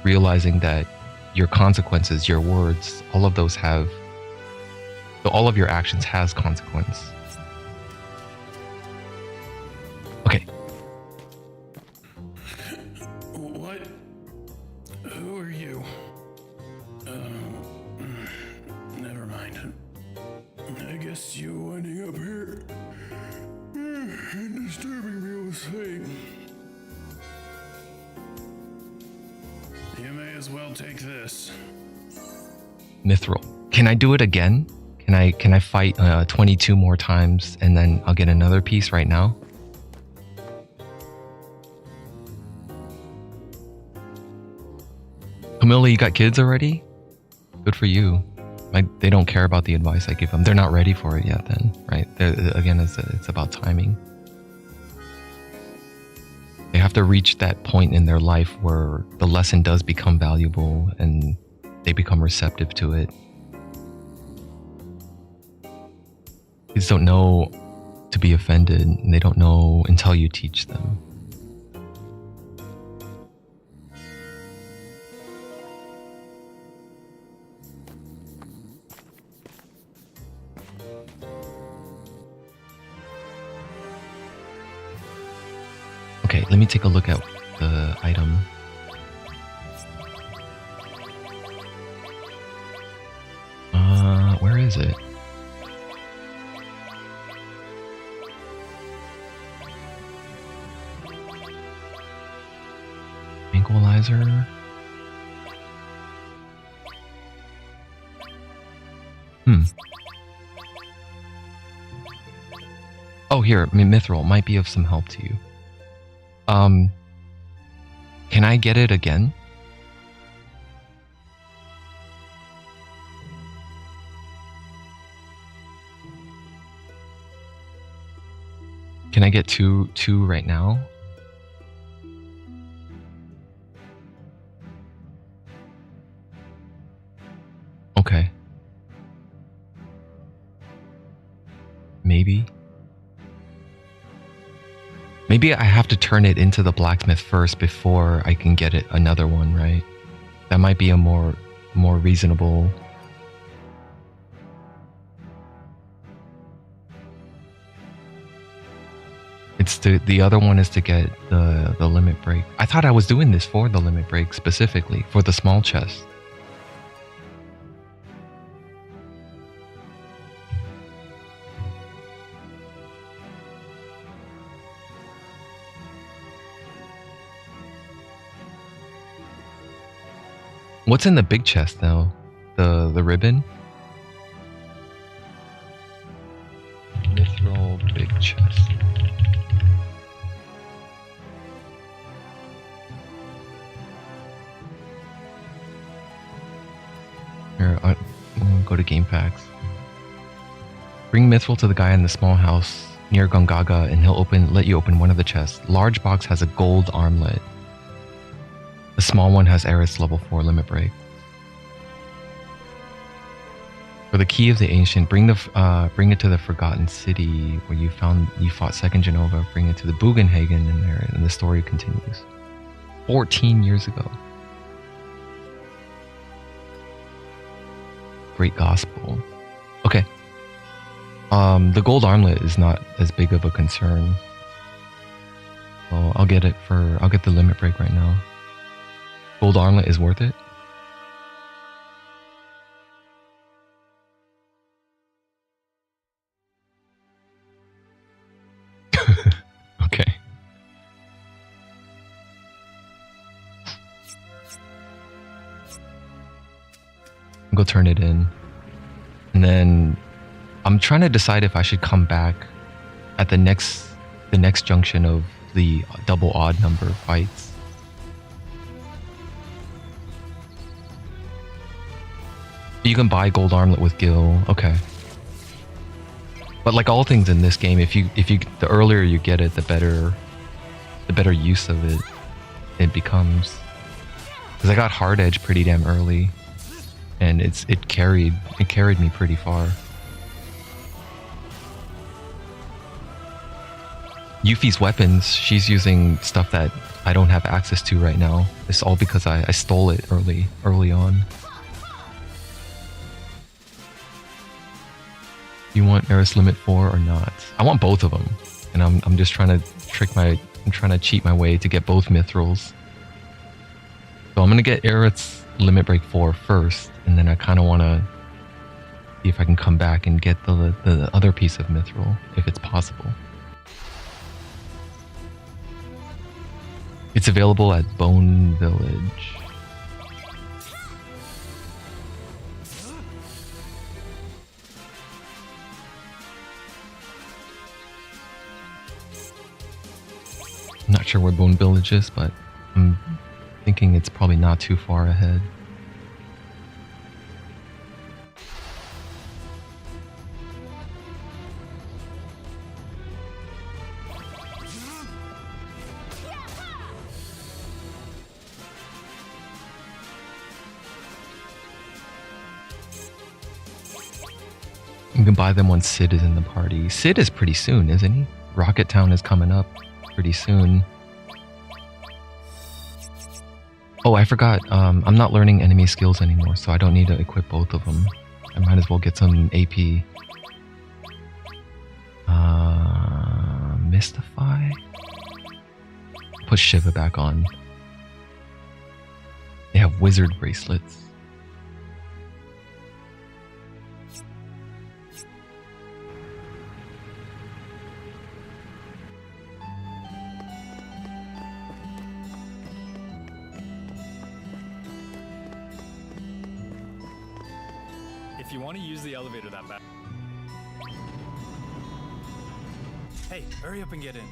realizing that your consequences, your words, all of your actions has consequence. Okay. What? Who are you? Never mind. I guess you winding up here and disturbing me with fate. You may as well take this. Mithril. Can I do it again? Can I fight 22 more times and then I'll get another piece right now? Camilla, you got kids already? Good for you. They don't care about the advice I give them. They're not ready for it yet then, right? Again, it's about timing. They have to reach that point in their life where the lesson does become valuable and they become receptive to it. Kids don't know to be offended, and they don't know until you teach them. Okay, let me take a look at the item. Where is it? Tranquilizer. Oh, here, Mithril might be of some help to you. Can I get it again? Can I get two right now? Okay. Maybe. Maybe I have to turn it into the blacksmith first before I can get it another one, right? That might be a more reasonable. It's the other one is to get the limit break. I thought I was doing this for the limit break specifically for the small chest. What's in the big chest though? The ribbon? Mithril big chest. Here, I'll go to game packs. Bring Mithril to the guy in the small house near Gongaga and he'll let you open one of the chests. Large box has a gold armlet. The small one has Eris level 4 limit break. For the key of the ancient, bring it to the Forgotten City where you fought Second Genova. Bring it to the Bugenhagen in there, and the story continues. 14 years ago. Great Gospel. Okay. The gold armlet is not as big of a concern. So I'll get the limit break right now. Gold armlet is worth it. Okay. Go turn it in. And then I'm trying to decide if I should come back at the next junction of the double odd number fights. You can buy gold armlet with Gil, okay. But like all things in this game, if you the earlier you get it, the better use of it becomes. Because I got hard edge pretty damn early, and it carried me pretty far. Yuffie's weapons, she's using stuff that I don't have access to right now. It's all because I stole it early on. You want Eris Limit 4 or not? I want both of them, and I'm just trying to cheat my way to get both Mithrils. So I'm gonna get Eris Limit Break 4 first, and then I kind of want to see if I can come back and get the other piece of Mithril, if it's possible. It's available at Bone Village. I'm not sure where Bone Village is, but I'm thinking it's probably not too far ahead. You can buy them when Sid is in the party. Sid is pretty soon, isn't he? Rocket Town is coming up pretty soon. Oh, I forgot. I'm not learning enemy skills anymore, so I don't need to equip both of them. I might as well get some AP. Mystify? Put Shiva back on. They have wizard bracelets. If you want to use the elevator that bad. Hey, hurry up and get in.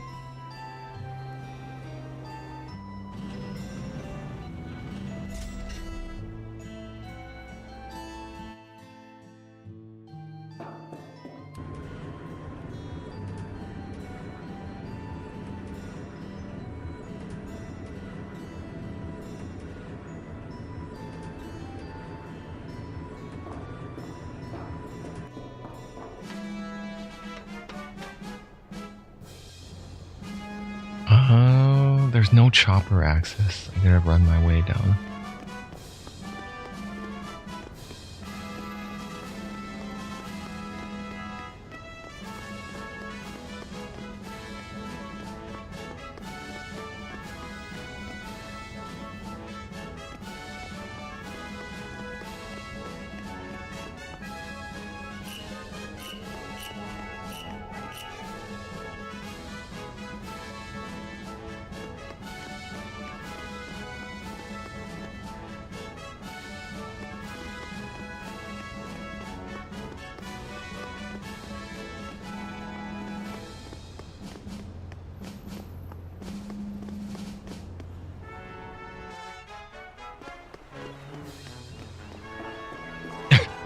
there's no chopper access. I gotta run my way down.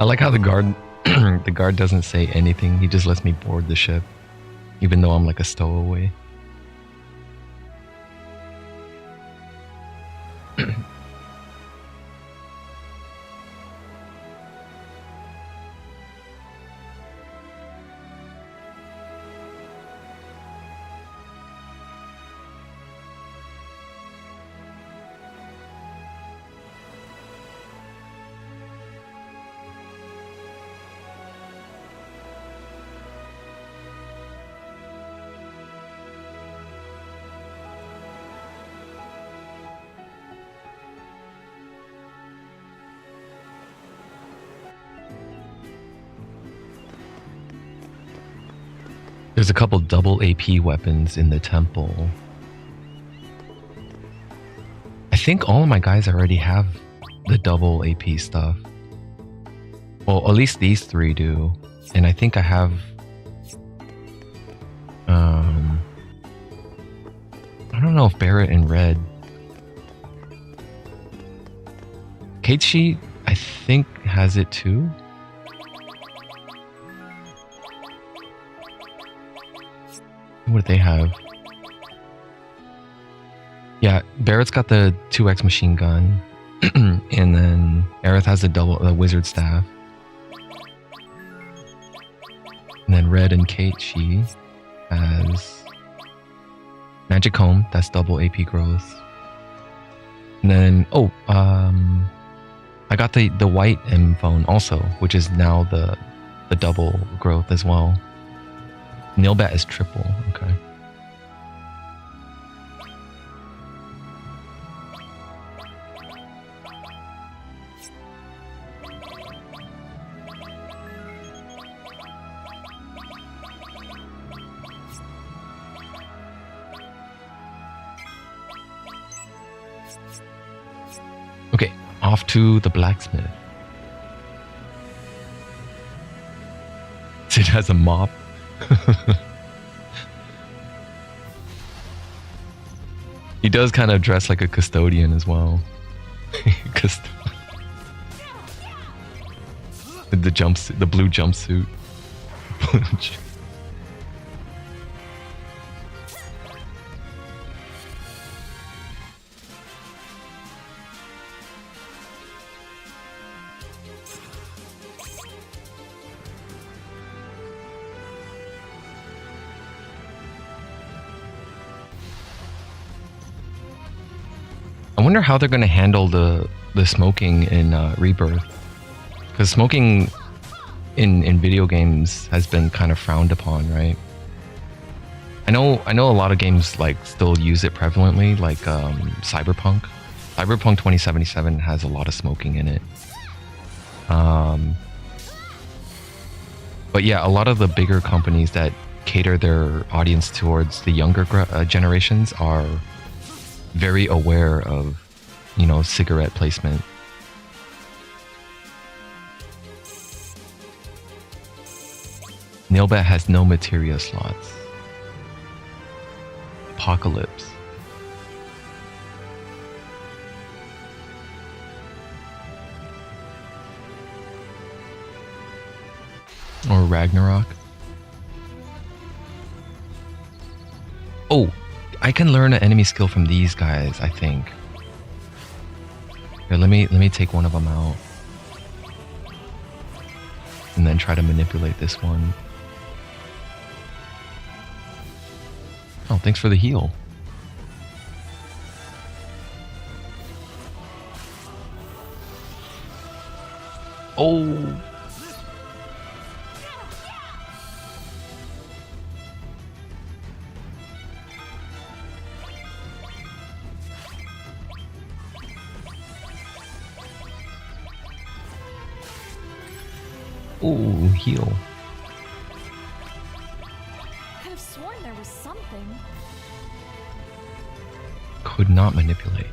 I like how the guard doesn't say anything. He just lets me board the ship, even though I'm like a stowaway. There's a couple double AP weapons in the temple. I think all of my guys already have the double AP stuff. Well, at least these three do. And I think I have... I don't know if Barrett and Red... Keiichi, I think, has it too. What do they have? Yeah, Barrett's got the 2x machine gun, and then Aerith has the wizard staff, and then Red and Keiichi has magic comb. That's double AP growth, and then I got the white M phone also, which is now the double growth as well. Nailbat is triple, okay. Okay, off to the blacksmith. It has a mop. He does kind of dress like a custodian as well. With the jumpsuit, the blue jumpsuit. I wonder how they're going to handle the smoking in Rebirth, because smoking in video games has been kind of frowned upon, right? I know a lot of games like still use it prevalently, like Cyberpunk 2077 has a lot of smoking in it. But yeah, a lot of the bigger companies that cater their audience towards the younger generations are very aware of, cigarette placement. Nailbat has no materia slots. Apocalypse. Or Ragnarok. Oh, I can learn an enemy skill from these guys, I think. Here, let me take one of them out. And then try to manipulate this one. Oh, thanks for the heal. Oh. Ooh, heal. Could have sworn there was something. Could not manipulate.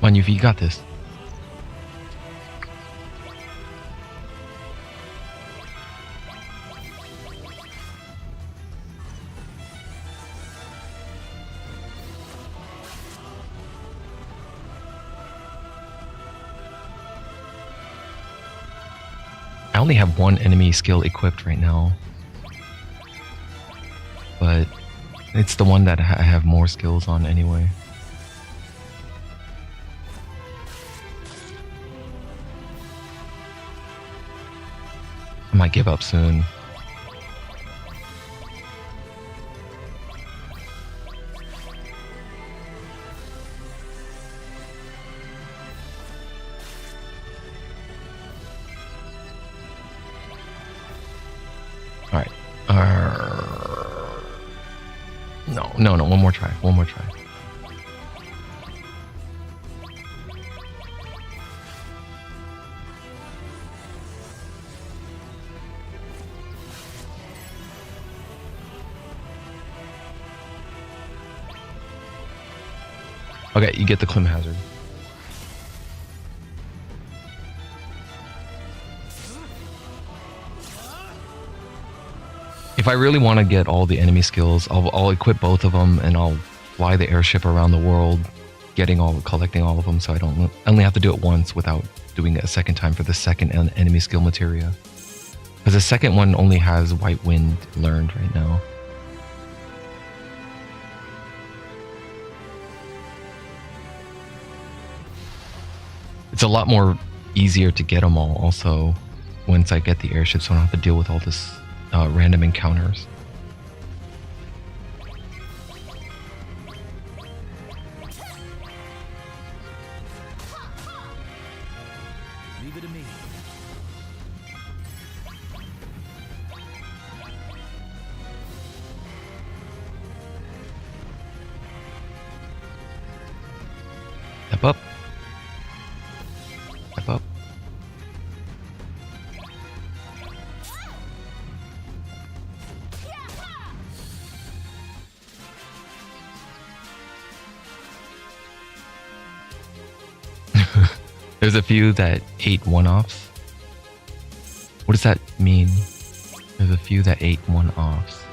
Come on, Yuffie, you got this. I only have one enemy skill equipped right now, but it's the one that I have more skills on anyway. I might give up soon. Alright. No, one more try. One more try. Okay, you get the Clim Hazard. If I really want to get all the enemy skills, I'll equip both of them and I'll fly the airship around the world, collecting all of them, so I only have to do it once without doing it a second time for the second enemy skill materia. Because the second one only has White Wind learned right now. It's a lot more easier to get them all also once I get the airship, so I don't have to deal with all this random encounters. Leave it to me. Step up. Step up. There's a few that ate one-offs. What does that mean? There's a few that ate one-offs.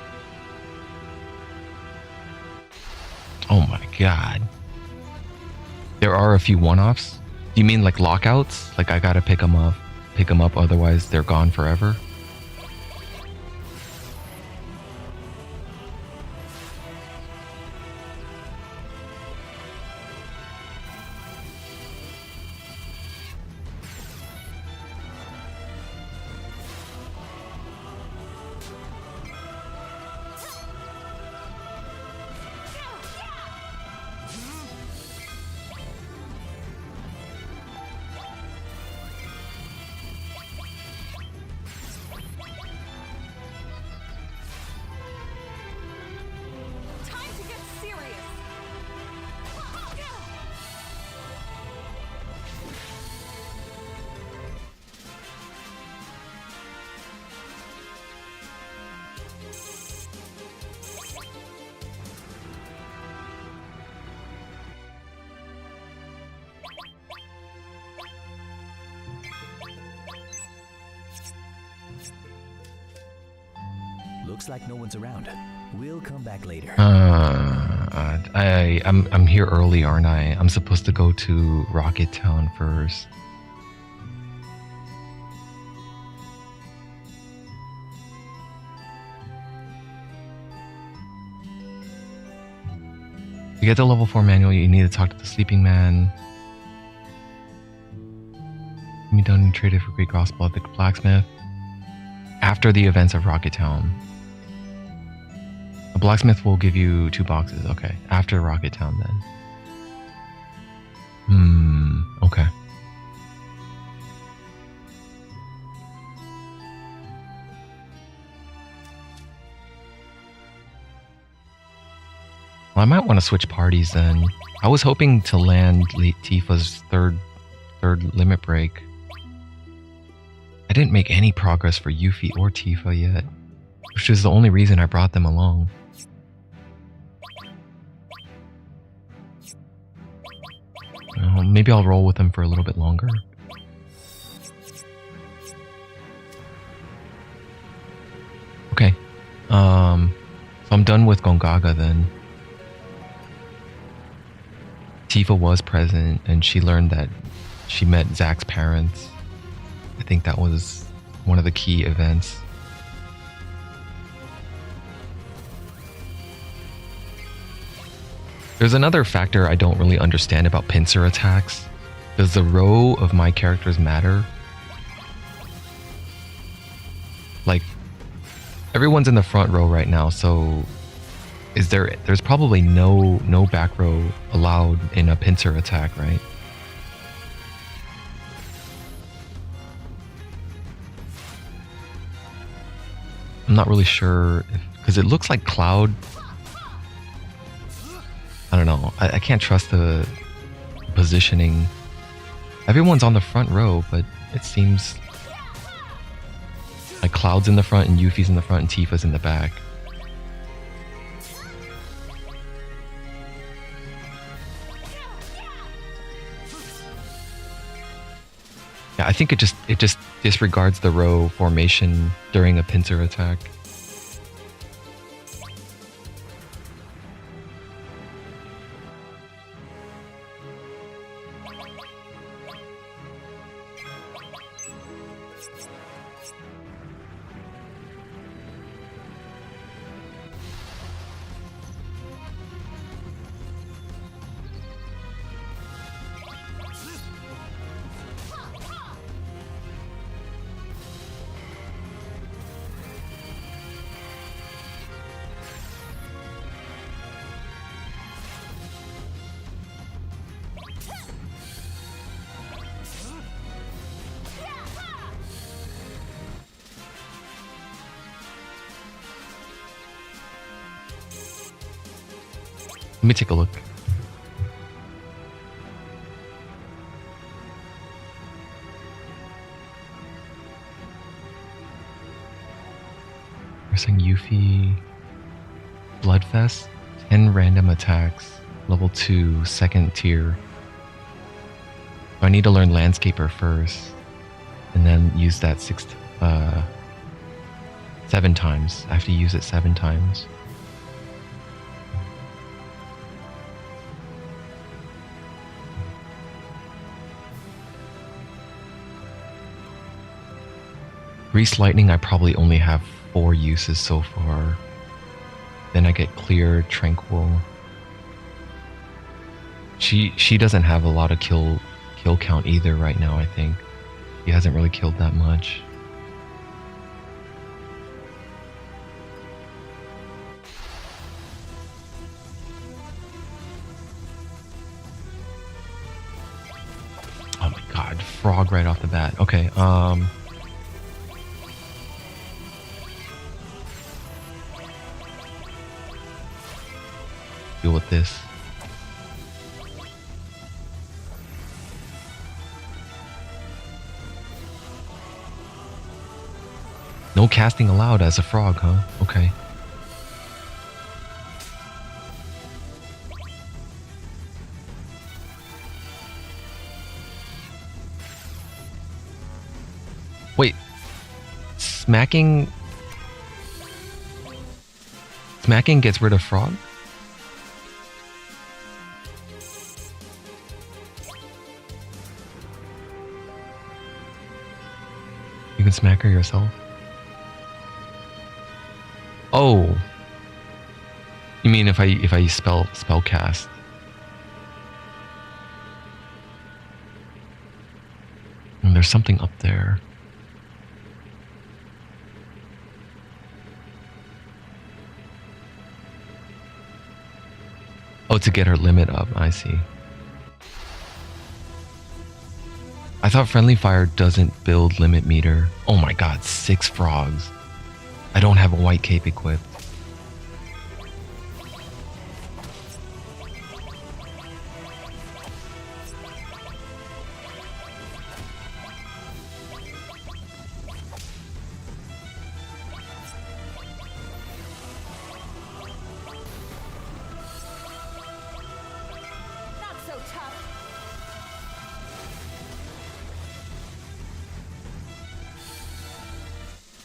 Oh my god. There are a few one-offs? Do you mean like lockouts? Like I gotta pick them up, otherwise they're gone forever? Looks like no one's around. We'll come back later. I'm here early, aren't I? I'm supposed to go to Rocket Town first. To get the level 4 manual, you need to talk to the sleeping man. Be done and traded for Great Gospel at the blacksmith. After the events of Rocket Town. A blacksmith will give you 2 boxes. Okay. After Rocket Town then. Okay. Well, I might want to switch parties then. I was hoping to land Tifa's third limit break. I didn't make any progress for Yuffie or Tifa yet, which is the only reason I brought them along. Maybe I'll roll with them for a little bit longer. Okay. So I'm done with Gongaga then. Tifa was present and she learned that she met Zack's parents. I think that was one of the key events. There's another factor I don't really understand about pincer attacks. Does the row of my characters matter? Like, everyone's in the front row right now, so there's probably no back row allowed in a pincer attack, right? I'm not really sure because it looks like Cloud. I don't know. I can't trust the positioning. Everyone's on the front row, but it seems like Cloud's in the front and Yuffie's in the front and Tifa's in the back. Yeah, I think it just disregards the row formation during a pincer attack. Let me take a look. We're saying Yuffie Bloodfest, 10 random attacks, level 2, second tier. So I need to learn Landscaper first, and then use that 7 times. I have to use it 7 times. Grease Lightning, I probably only have 4 uses so far. Then I get Clear, Tranquil. She doesn't have a lot of kill count either right now, I think. He hasn't really killed that much. Oh my god, frog right off the bat. Okay, deal with this. No casting allowed as a frog, huh? Okay. Wait. Smacking gets rid of frog? You can smack her yourself? Oh. You mean if I spell cast? And there's something up there. Oh, to get her limit up. I see. I thought friendly fire doesn't build limit meter. Oh my god, 6 frogs. I don't have a white cape equipped.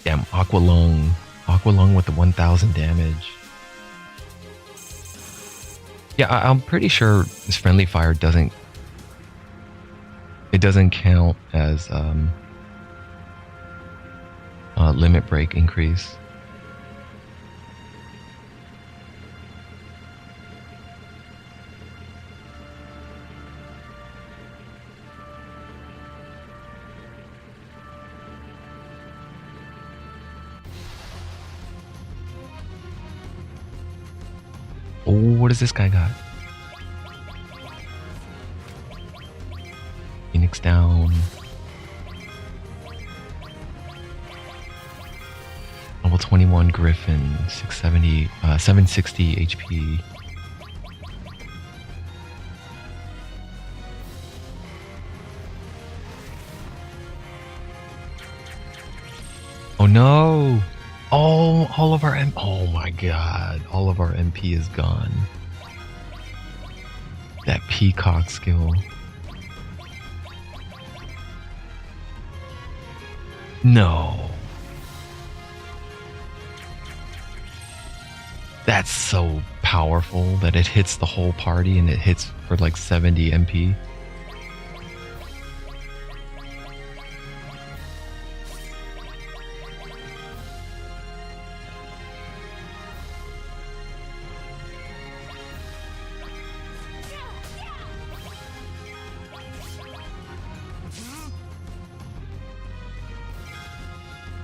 Damn, Aqualung. Aqualung with the 1000 damage. Yeah, I'm pretty sure this friendly fire doesn't... It doesn't count as limit break increase. Oh, what does this guy got? Phoenix down. Level 21 Griffin, 760 HP. Oh no! Oh, all of our oh my god, all of our MP is gone. That peacock skill. No. That's so powerful that it hits the whole party and it hits for like 70 MP.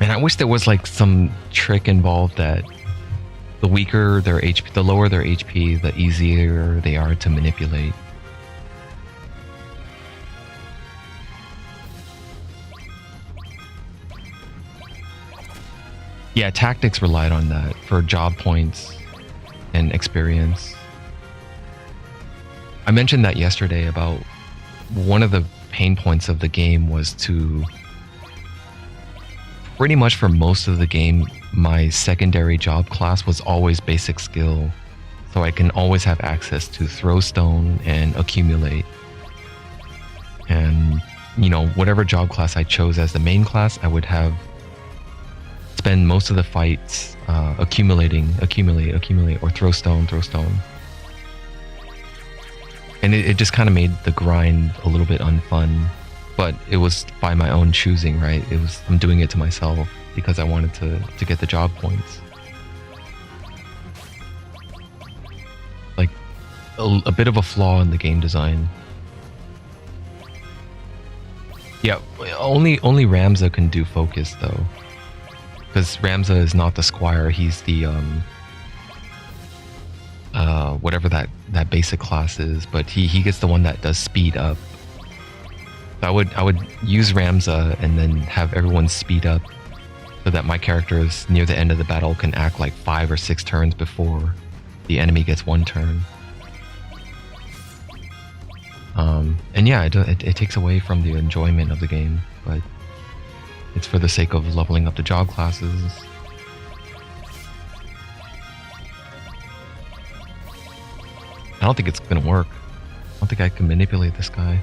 Man, I wish there was like some trick involved that the weaker their HP, the lower their HP, the easier they are to manipulate. Yeah, tactics relied on that for job points and experience. I mentioned that yesterday about one of the pain points of the game was to pretty much for most of the game, my secondary job class was always basic skill. So I can always have access to throw stone and accumulate. And, you know, whatever job class I chose as the main class, I would have spend most of the fights accumulate, or throw stone. And it just kind of made the grind a little bit unfun. But it was by my own choosing, right? I'm doing it to myself because I wanted to get the job points. Like a bit of a flaw in the game design. Yeah, only Ramza can do focus though, because Ramza is not the squire. He's the whatever that basic class is, but he gets the one that does speed up. I would use Ramza and then have everyone speed up so that my characters near the end of the battle can act like 5 or 6 turns before the enemy gets 1 turn. And yeah, it takes away from the enjoyment of the game, but it's for the sake of leveling up the job classes. I don't think it's gonna work. I don't think I can manipulate this guy.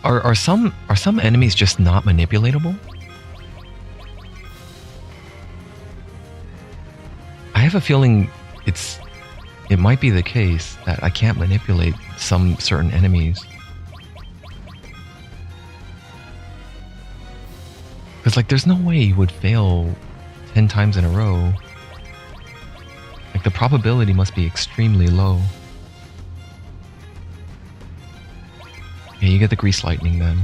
Are some enemies just not manipulatable? have a feeling it might be the case that I can't manipulate some certain enemies. Because, like, there's no way you would fail 10 times in a row. Like, the probability must be extremely low. Yeah, you get the grease lightning then.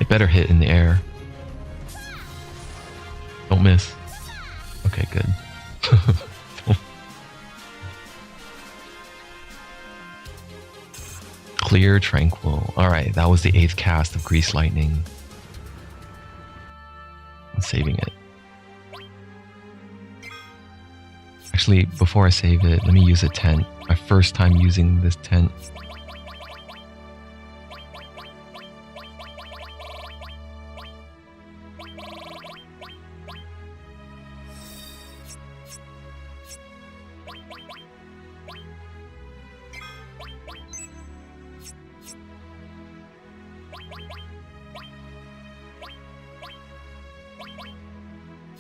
It better hit in the air. Don't miss. Okay, good. Clear, tranquil. Alright, that was the 8th cast of Grease Lightning. I'm saving it. Actually, before I save it, let me use a tent. My first time using this tent.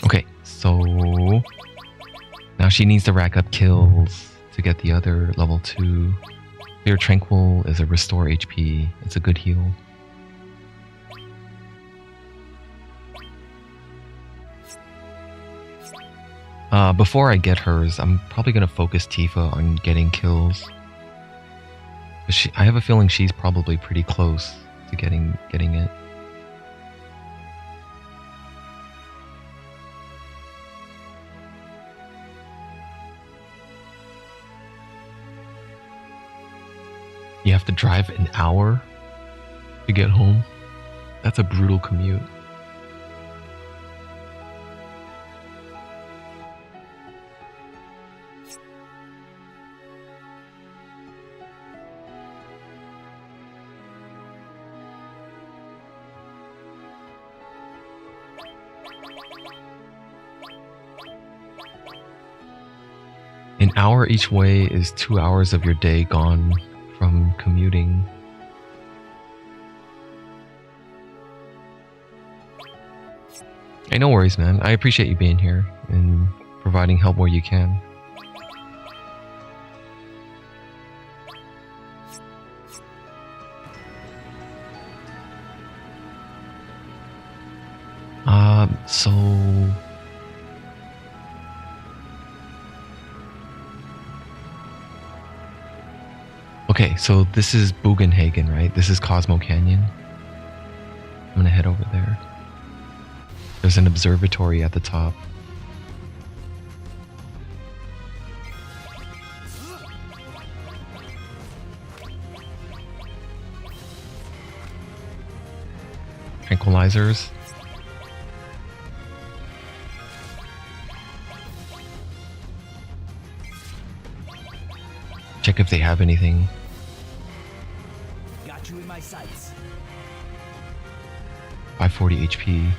Okay, so now she needs to rack up kills to get the other level 2. Clear Tranquil is a restore HP. It's a good heal. Before I get hers, I'm probably going to focus Tifa on getting kills. I have a feeling she's probably pretty close to getting it. You have to drive an hour to get home. That's a brutal commute. An hour each way is 2 hours of your day gone from commuting. Hey, no worries, man. I appreciate you being here and providing help where you can. So okay, so this is Bugenhagen, right? This is Cosmo Canyon. I'm gonna head over there. There's an observatory at the top. Tranquilizers. Check if they have anything. Got you in my sights. 540 HP.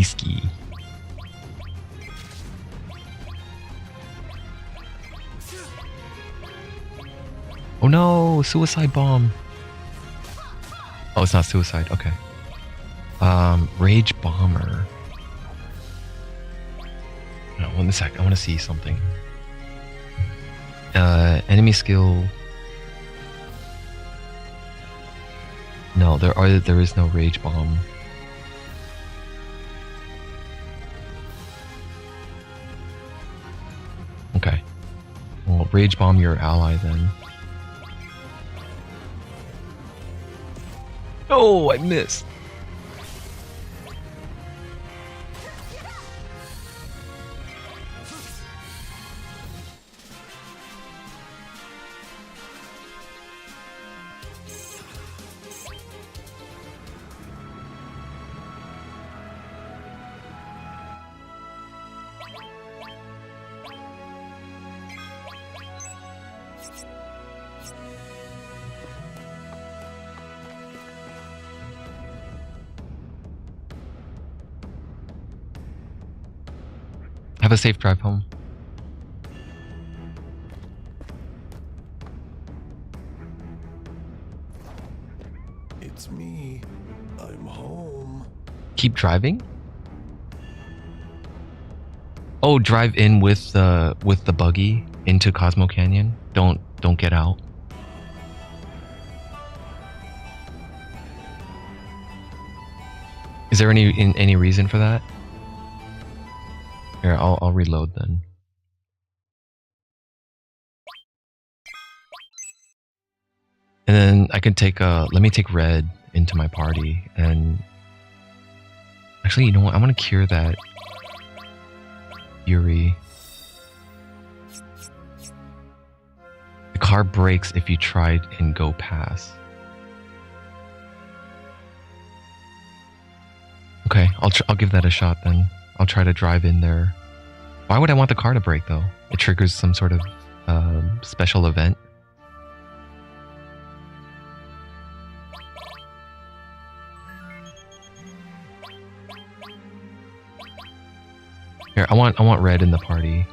Ski. Oh no, suicide bomb. Oh, it's not suicide. Okay. Rage bomber. No, 1 sec. I want to see something. Enemy skill. No, there is no rage bomb. Okay. Well, rage bomb your ally then. Oh, I missed. Have a safe drive home. It's me. I'm home. Keep driving? Oh, drive in with the buggy into Cosmo Canyon. Don't get out. Is there any reason for that? Here, I'll reload then. And then I can take let me take Red into my party, and actually, you know what? I want to cure that Yuri. The car brakes if you try and go past. Okay, I'll give that a shot then. I'll try to drive in there. Why would I want the car to brake though? It triggers some sort of special event. Here, I want Red in the party.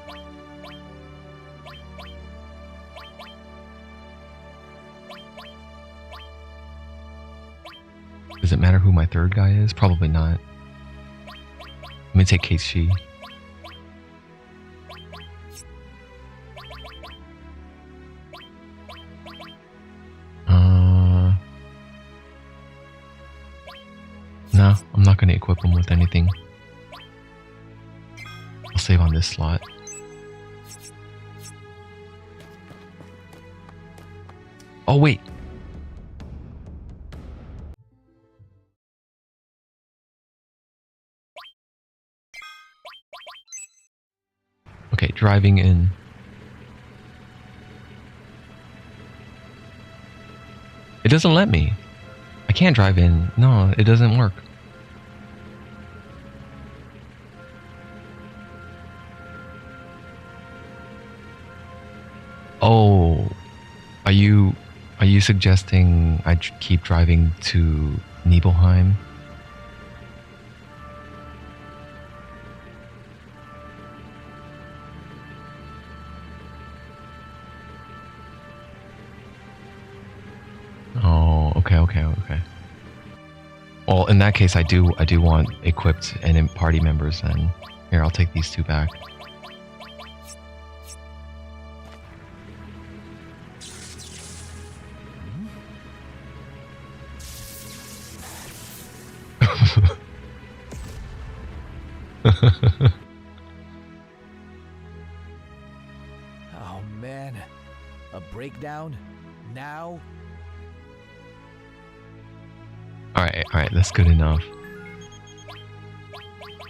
Does it matter who my third guy is? Probably not. Let me take Keiichi. No, I'm not going to equip him with anything. I'll save on this slot. Oh, wait. Okay, driving in. It doesn't let me. I can't drive in. No, it doesn't work. Oh, are you suggesting I keep driving to Nibelheim? Oh, okay. Well, in that case, I do want equipped and party members. Then here, I'll take these two back. Oh man, a breakdown now? Alright, that's good enough.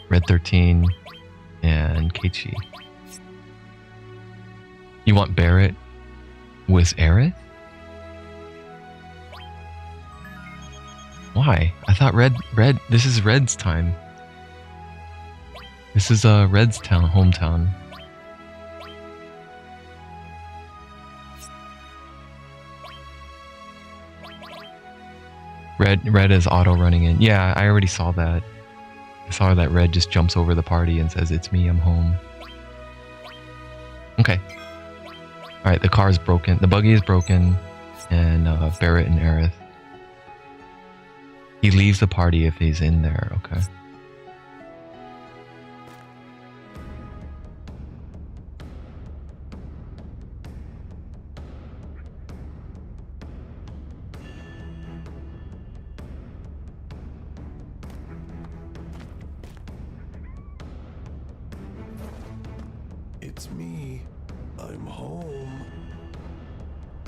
Red 13 and Keiichi. You want Barret with Aerith? Why? I thought Red, this is Red's time. This is Red's hometown. Red is auto running in. Yeah, I already saw that. I saw that Red just jumps over the party and says, "It's me, I'm home." Okay. Alright, the car is broken. The buggy is broken. And Barret and Aerith. He leaves the party if he's in there, okay. It's me. I'm home.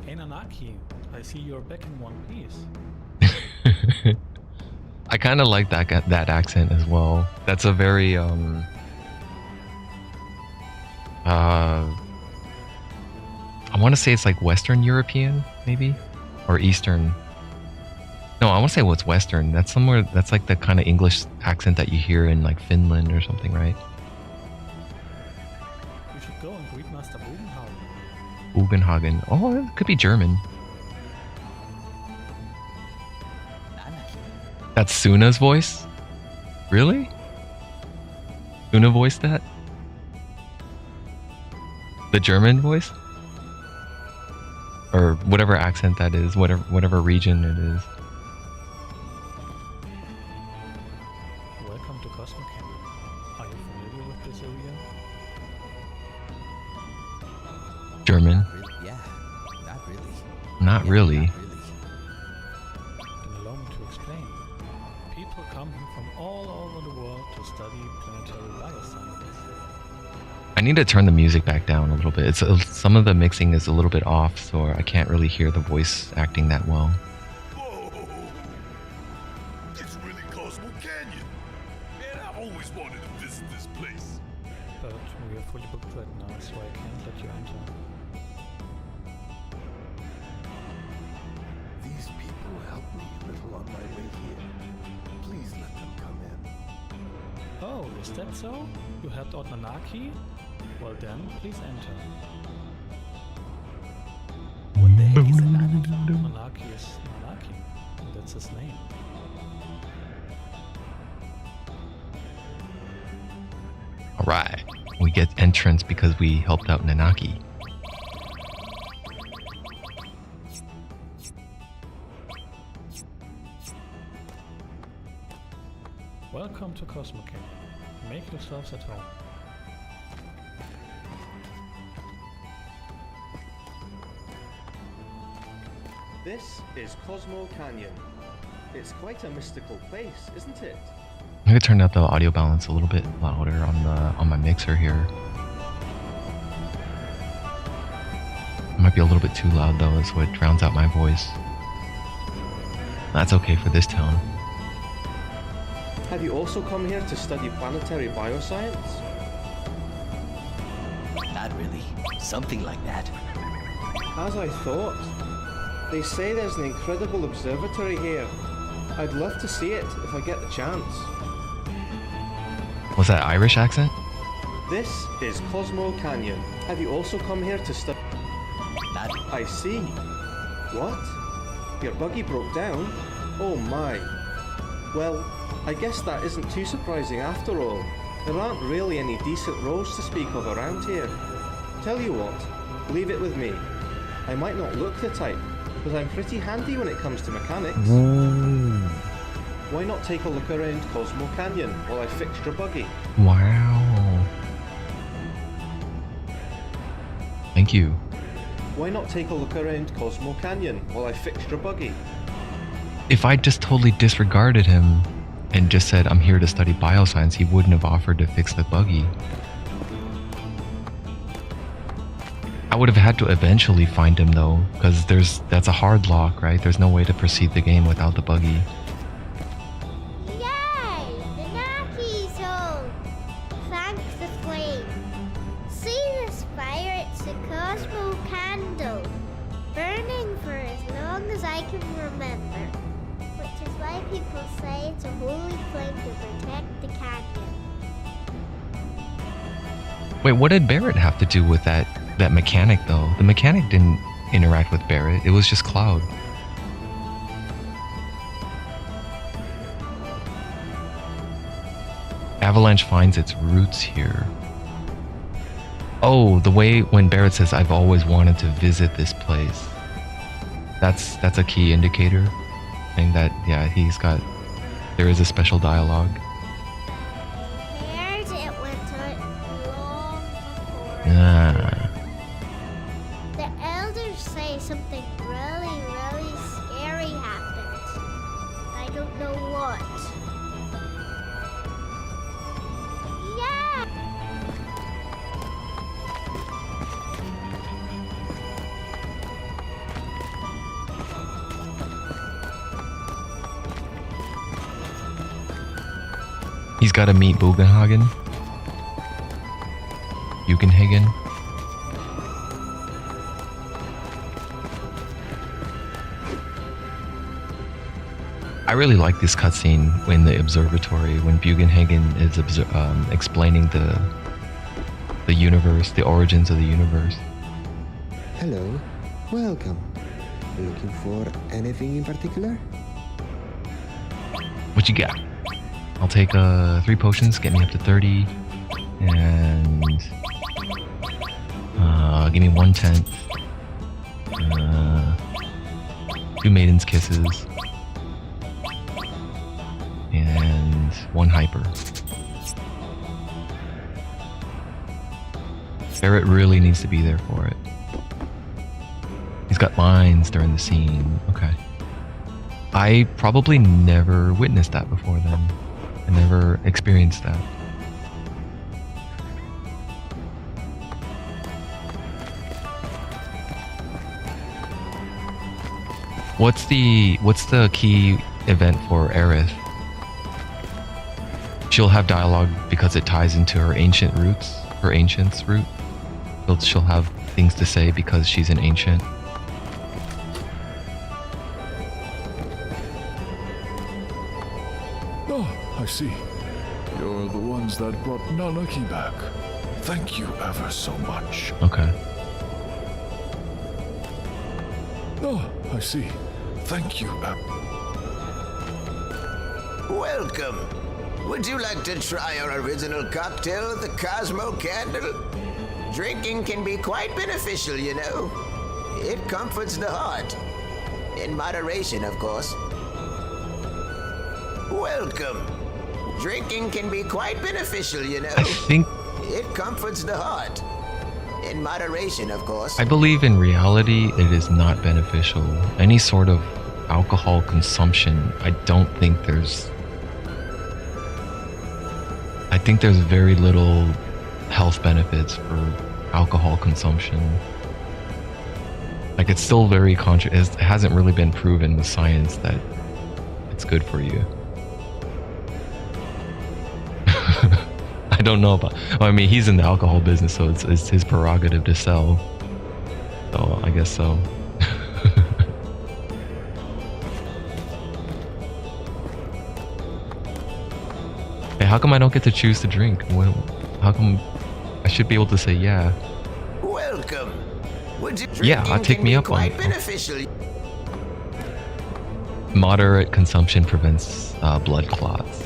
Hey Nanaki, I see you're back in one piece. I kind of like that accent as well. That's a very I want to say it's like Western European, maybe, or Eastern. No, I want to say what's Western. That's somewhere. That's like the kind of English accent that you hear in like Finland or something, right? You should go and greet Master Bugenhagen. Bugenhagen. Oh, it could be German. That's Suna's voice? Really? Suna voiced that? The German voice? Or whatever accent that is, whatever region it is. German. Yeah, not really. Not really. Allow me to explain. People come here from all over the world to study planetary bioscience. I need to turn the music back down a little bit. Some of the mixing is a little bit off, so I can't really hear the voice acting that well. It's really Cosmo Canyon. Man, I've always wanted to visit this place. But we are fully booked right now, so I can't let you enter. These people helped me a little on my way here. Please let them come in. Oh, is that so? You helped out Nanaki? Well then, please enter. What the heck is an avatar? Nanaki is Nanaki. That's his name. Alright. We get entrance because we helped out Nanaki. Welcome to Cosmo Canyon. Make yourselves at home. This is Cosmo Canyon. It's quite a mystical place, isn't it? I'm gonna turn up the audio balance a little bit louder on my mixer here. It might be a little bit too loud though, so it drowns out my voice. That's okay for this town. Have you also come here to study planetary bioscience? Not really. Something like that. As I thought. They say there's an incredible observatory here. I'd love to see it if I get the chance. Was that Irish accent? This is Cosmo Canyon. Have you also come here to study? I see. What? Your buggy broke down? Oh my. Well, I guess that isn't too surprising after all. There aren't really any decent roads to speak of around here. Tell you what, leave it with me. I might not look the type, but I'm pretty handy when it comes to mechanics. Why not take a look around Cosmo Canyon while I fix your buggy? Wow. Thank you. Why not take a look around Cosmo Canyon while I fix your buggy? If I just totally disregarded him and just said I'm here to study bioscience, he wouldn't have offered to fix the buggy. I would have had to eventually find him though, because that's a hard lock, right? There's no way to proceed the game without the buggy. Yay! The Naki's home! Thank the flame. See this fire, it's a Cosmo candle. Burning for as long as I can remember. Which is why people say it's a holy flame to protect the canyon. Wait, what did Barret have to do with that mechanic though? The mechanic didn't interact with Barret, it was just Cloud. Avalanche finds its roots here. Oh, the way when Barret says I've always wanted to visit this place. That's a key indicator. Saying that, yeah, there is a special dialogue. Here's it went out long before. Ah. The elders say something really, really scary happened. I don't know what. Yeah! He's got to meet Bugenhagen. Bugenhagen. I really like this cutscene in the observatory when Bugenhagen is explaining the universe, the origins of the universe. Hello, welcome. Looking for anything in particular? What you got? I'll take 3 potions, get me up to 30, and give me 1/10. 2 Maiden's Kisses, and 1 Hyper. Barrett really needs to be there for it. He's got lines during the scene. Okay. I probably never witnessed that before then. I never experienced that. What's the key event for Aerith? She'll have dialogue because it ties into her ancient roots, her ancient's root. She'll have things to say because she's an ancient. Oh, I see. You're the ones that brought Nanaki back. Thank you ever so much. Okay. Oh, I see. Thank you. Welcome. Would you like to try our original cocktail, the Cosmo Candle? Drinking can be quite beneficial, you know. It comforts the heart. In moderation, of course. Welcome. Drinking can be quite beneficial, you know. I think it comforts the heart. In moderation, of course. I believe in reality it is not beneficial. Any sort of alcohol consumption, I don't think there's very little health benefits for alcohol consumption. Like, it's still very it hasn't really been proven with science that it's good for you. I don't know about, well, I mean, he's in the alcohol business, so it's his prerogative to sell. So I guess so. Hey, how come I don't get to choose to drink? How come I should be able to say yeah? Welcome. Yeah, take me up on it. Beneficial. Moderate consumption prevents blood clots.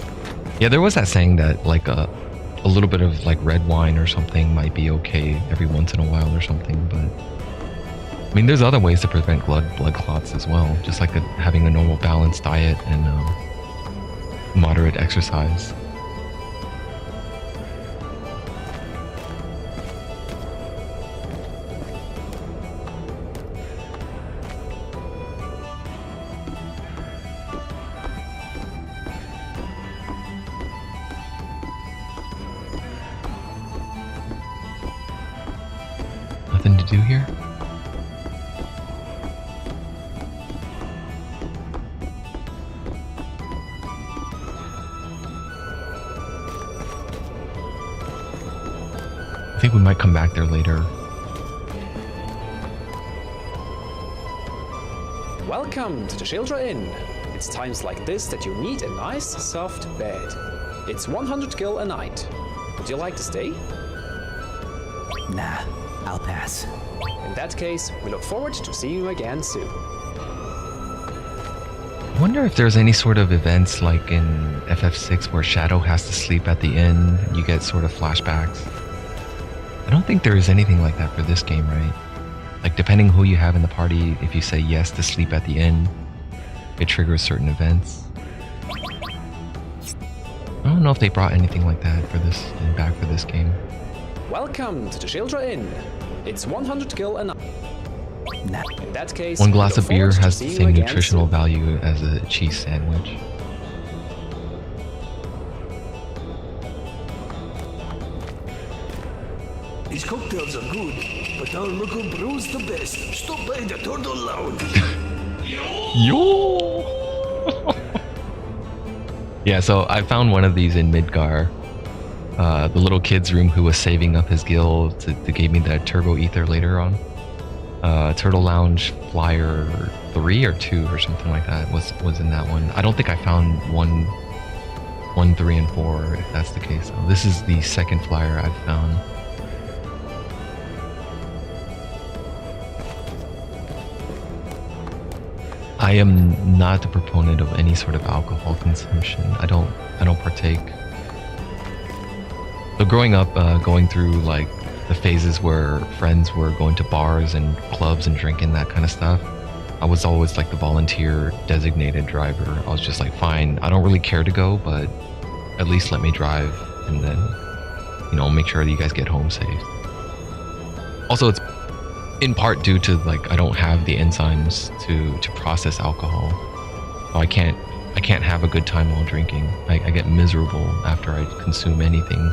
Yeah, there was that saying that like a little bit of like red wine or something might be okay every once in a while or something, but I mean, there's other ways to prevent blood clots as well, just like having a normal balanced diet and moderate exercise. Nothing to do here? I think we might come back there later. Welcome to the Shildra Inn. It's times like this that you need a nice, soft bed. It's 100 gil a night. Would you like to stay? Nah, I'll pass. In that case, we look forward to seeing you again soon. I wonder if there's any sort of events like in FF6 where Shadow has to sleep at the inn and you get sort of flashbacks. I don't think there is anything like that for this game, right? Like, depending who you have in the party, if you say yes to sleep at the inn, it triggers certain events. I don't know if they brought anything like that for this back for this game. Welcome to the Shildra Inn. It's 100 gil a night. In that case, one glass of beer has the same again nutritional soon. value as a cheese sandwich. These cocktails are good, but our local brew's the best. Stop by the Turtle Lounge. Yo! Yeah, so I found one of these in Midgar. The little kid's room who was saving up his gil to give me that turbo ether later on. Turtle Lounge Flyer 3 or 2 or something like that was in that one. I don't think I found 1, 3, and 4 if that's the case. So this is the second flyer I've found. I am not a proponent of any sort of alcohol consumption. I don't partake. So growing up, going through like the phases where friends were going to bars and clubs and drinking that kind of stuff, I was always like the volunteer designated driver. I was just like, fine, I don't really care to go, but at least let me drive and then, you know, make sure that you guys get home safe. Also, it's in part due to like I don't have the enzymes to process alcohol, so I can't have a good time while drinking. I get miserable after I consume anything.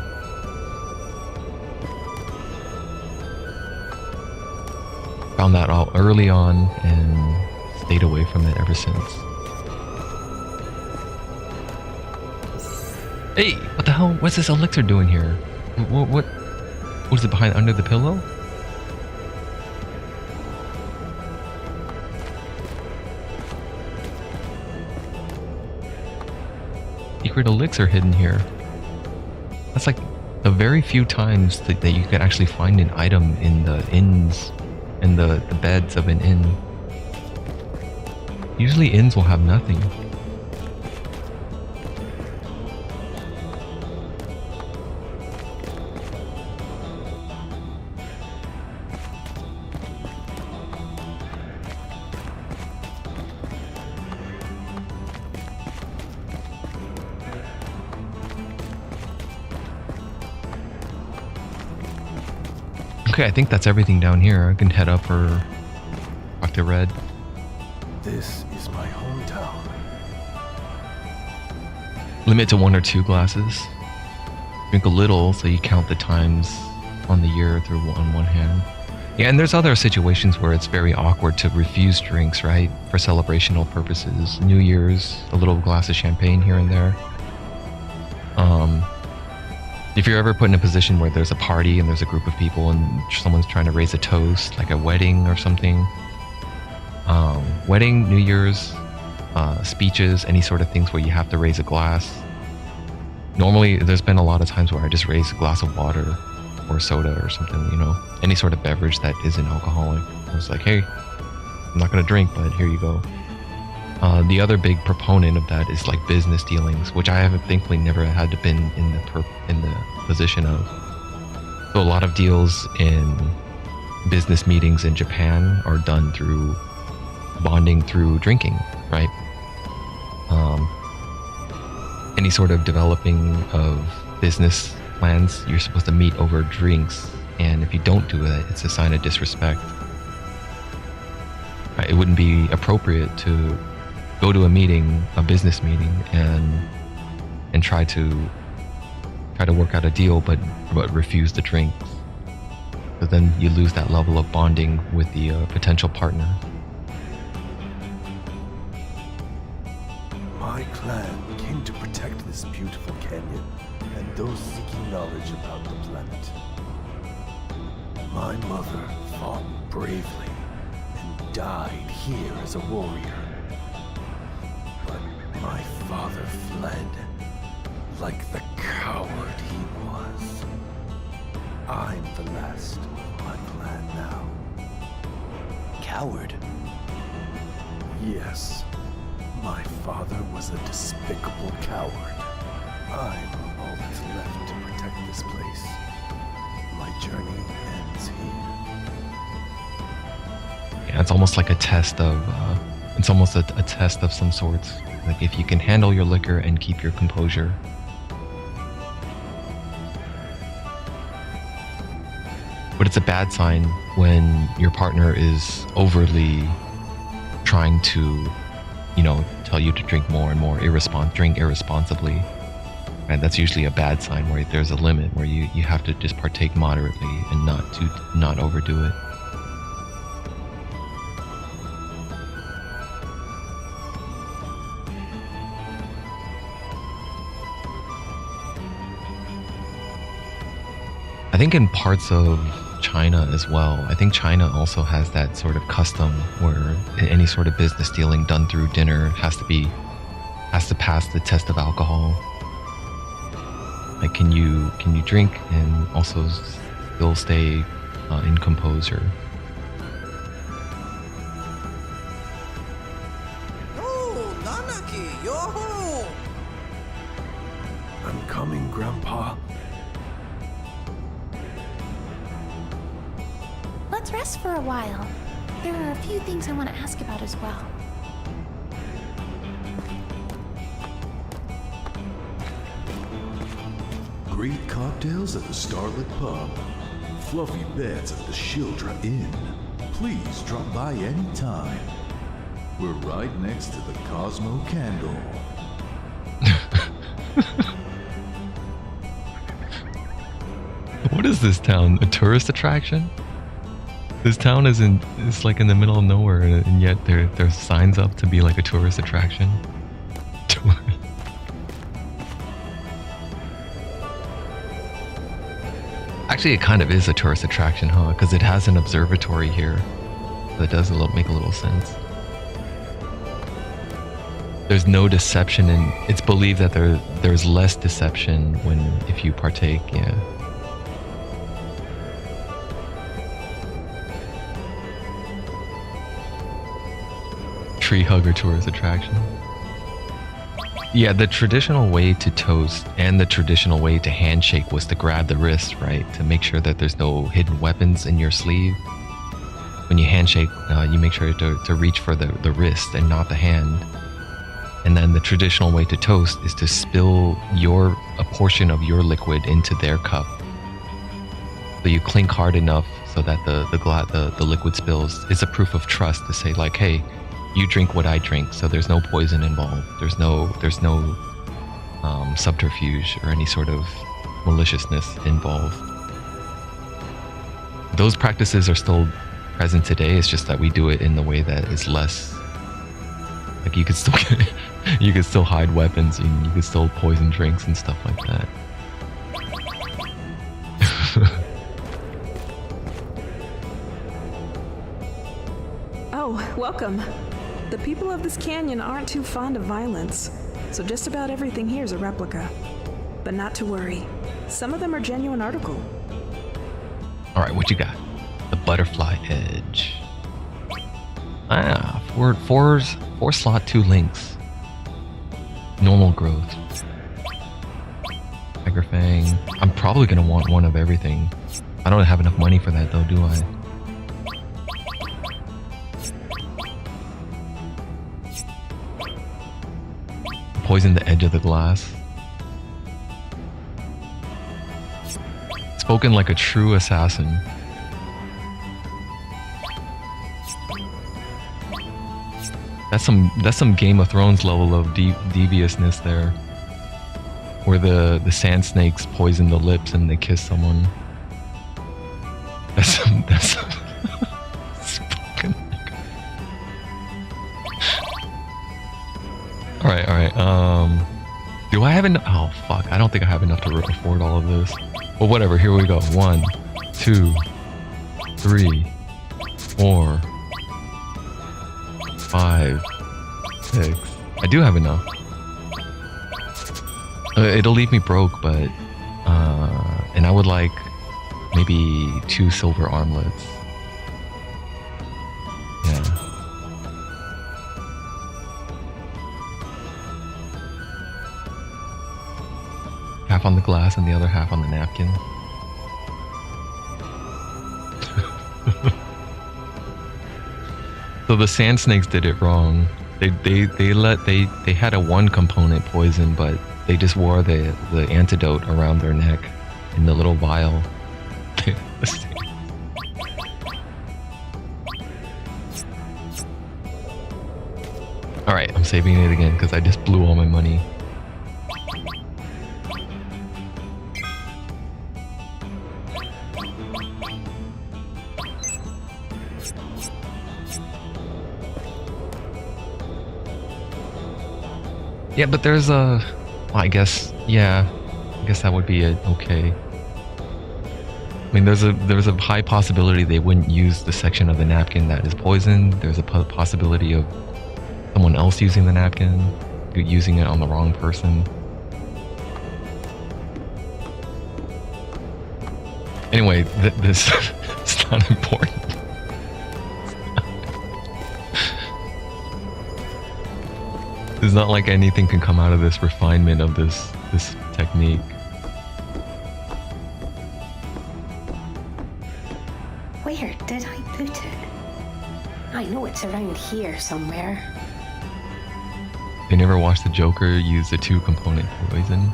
Found that out early on and stayed away from it ever since. Hey, what the hell? What's this elixir doing here? What is it behind under the pillow? Secret elixir hidden here. That's like the very few times that you can actually find an item in the inns, in the beds of an inn. Usually inns will have nothing. Okay, I think that's everything down here. I can head up or talk to Red. This is my hometown. Limit to 1 or 2 glasses. Drink a little so you count the times on the year through on one hand. Yeah, and there's other situations where it's very awkward to refuse drinks, right? For celebrational purposes. New Year's, a little glass of champagne here and there. If you're ever put in a position where there's a party and there's a group of people and someone's trying to raise a toast, like a wedding or something. Wedding, New Year's, speeches, any sort of things where you have to raise a glass. Normally, there's been a lot of times where I just raise a glass of water or soda or something, you know, any sort of beverage that isn't alcoholic. I was like, hey, I'm not going to drink, but here you go. The other big proponent of that is like business dealings, which I haven't thankfully never had to been in the position of. So a lot of deals in business meetings in Japan are done through bonding through drinking, right? Any sort of developing of business plans, you're supposed to meet over drinks, and if you don't do it, it's a sign of disrespect. Right? It wouldn't be appropriate to go to a meeting, a business meeting, and try to work out a deal, but refuse the drinks. But then you lose that level of bonding with the potential partner. My clan came to protect this beautiful canyon and those seeking knowledge about the planet. My mother fought bravely and died here as a warrior. But my father fled like the coward he was. I'm the last of my clan now. Coward? Yes. My father was a despicable coward. I'm all that's left to protect this place. My journey ends here. Yeah, it's almost like a test of, it's almost a test of some sorts. Like if you can handle your liquor and keep your composure. But it's a bad sign when your partner is overly trying to, you know, tell you to drink more and more, drink irresponsibly. And that's usually a bad sign where there's a limit where you have to just partake moderately and not overdo it. I think in parts of China as well. I think China also has that sort of custom where any sort of business dealing done through dinner has to pass the test of alcohol. Like, can you drink and also still stay in composure? Oh, Nanaki, you're home! I'm coming, Grandpa. Let's rest for a while. There are a few things I want to ask about as well. Great cocktails at the Starlit Pub. fluffy beds at the Shildra Inn. Please drop by any time. We're right next to the Cosmo Candle. What is this town? A tourist attraction? This town is like in the middle of nowhere, and yet there's signs up to be like a tourist attraction. Actually, it kind of is a tourist attraction, huh? Because it has an observatory here. That does make a little sense. There's no deception, and it's believed that there's less deception if you partake. Yeah. Tree hugger tourist attraction. Yeah, the traditional way to toast and the traditional way to handshake was to grab the wrist, right? To make sure that there's no hidden weapons in your sleeve. When you handshake, you make sure to reach for the wrist and not the hand. And then the traditional way to toast is to spill a portion of your liquid into their cup. So you clink hard enough so that the liquid spills. It's a proof of trust to say like, hey, you drink what I drink, so there's no poison involved. There's no subterfuge or any sort of maliciousness involved. Those practices are still present today. It's just that we do it in the way that is less. Like you could still hide weapons, and you could still poison drinks and stuff like that. Oh, welcome. The people of this canyon aren't too fond of violence, so just about everything here is a replica. But not to worry. Some of them are genuine article. Alright, what you got? The butterfly edge. Ah, four slot, 2 links. Normal growth. Tiger Fang. I'm probably gonna want one of everything. I don't have enough money for that though, do I? Poison the edge of the glass. Spoken like a true assassin. That's some Game of Thrones level of deviousness there, where the sand snakes poison the lips and they kiss someone. That's some spoken. All right. Do I have enough? Oh fuck! I don't think I have enough to afford all of this. Well, whatever. Here we go. 1, 2, 3, 4, 5, 6. I do have enough. It'll leave me broke, but and I would like maybe 2 silver armlets. Yeah. Half on the glass and the other half on the napkin. So the sand snakes did it wrong. They had a 1 component poison, but they just wore the antidote around their neck in the little vial. Alright, I'm saving it again because I just blew all my money. Yeah, but there's a... Well, I guess that would be it. Okay. I mean, there's a high possibility they wouldn't use the section of the napkin that is poisoned. There's a possibility of someone else using the napkin, using it on the wrong person. Anyway, this is not important. It's not like anything can come out of this refinement of this technique. Where did I put it? I know it's around here somewhere. They never watched the Joker use the 2-component poison.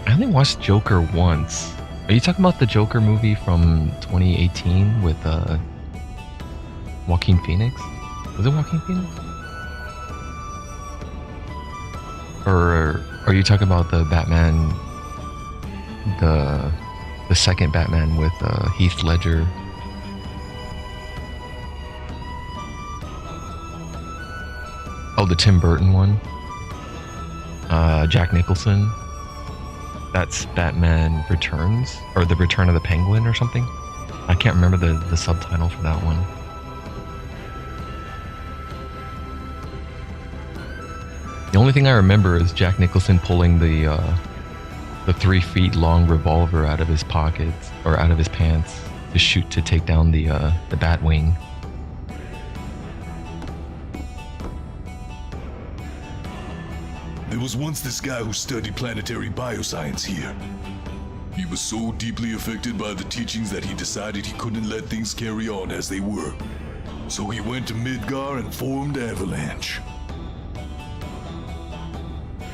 I only watched Joker once, Are you talking about the Joker movie from 2018 with Joaquin Phoenix? Was it Joaquin Phoenix? Or are you talking about the Batman, the second Batman with Heath Ledger? Oh, the Tim Burton one? Jack Nicholson? That's Batman Returns? Or The Return of the Penguin or something? I can't remember the subtitle for that one. The only thing I remember is Jack Nicholson pulling the 3 feet long revolver out of his pockets, or out of his pants, to take down the Batwing. There was once this guy who studied planetary bioscience here. He was so deeply affected by the teachings that he decided he couldn't let things carry on as they were. So he went to Midgar and formed Avalanche.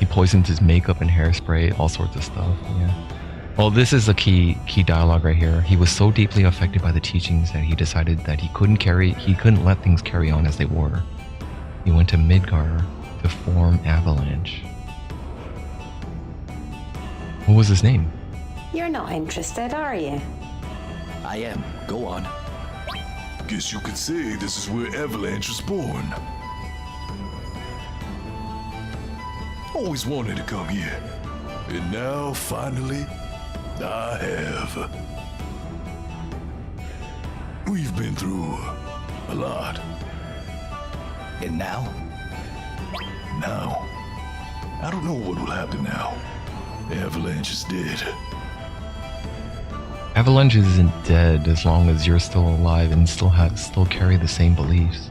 He poisoned his makeup and hairspray, all sorts of stuff, yeah. Well, this is a key dialogue right here. He was so deeply affected by the teachings that he decided that he couldn't let things carry on as they were. He went to Midgar to form Avalanche. What was his name? You're not interested, are you? I am. Go on. Guess you could say this is where Avalanche was born. Always wanted to come here. And now, finally, I have. We've been through a lot. And now? Now, I don't know what will happen now. Avalanche is dead. Avalanche isn't dead as long as you're still alive and still carry the same beliefs.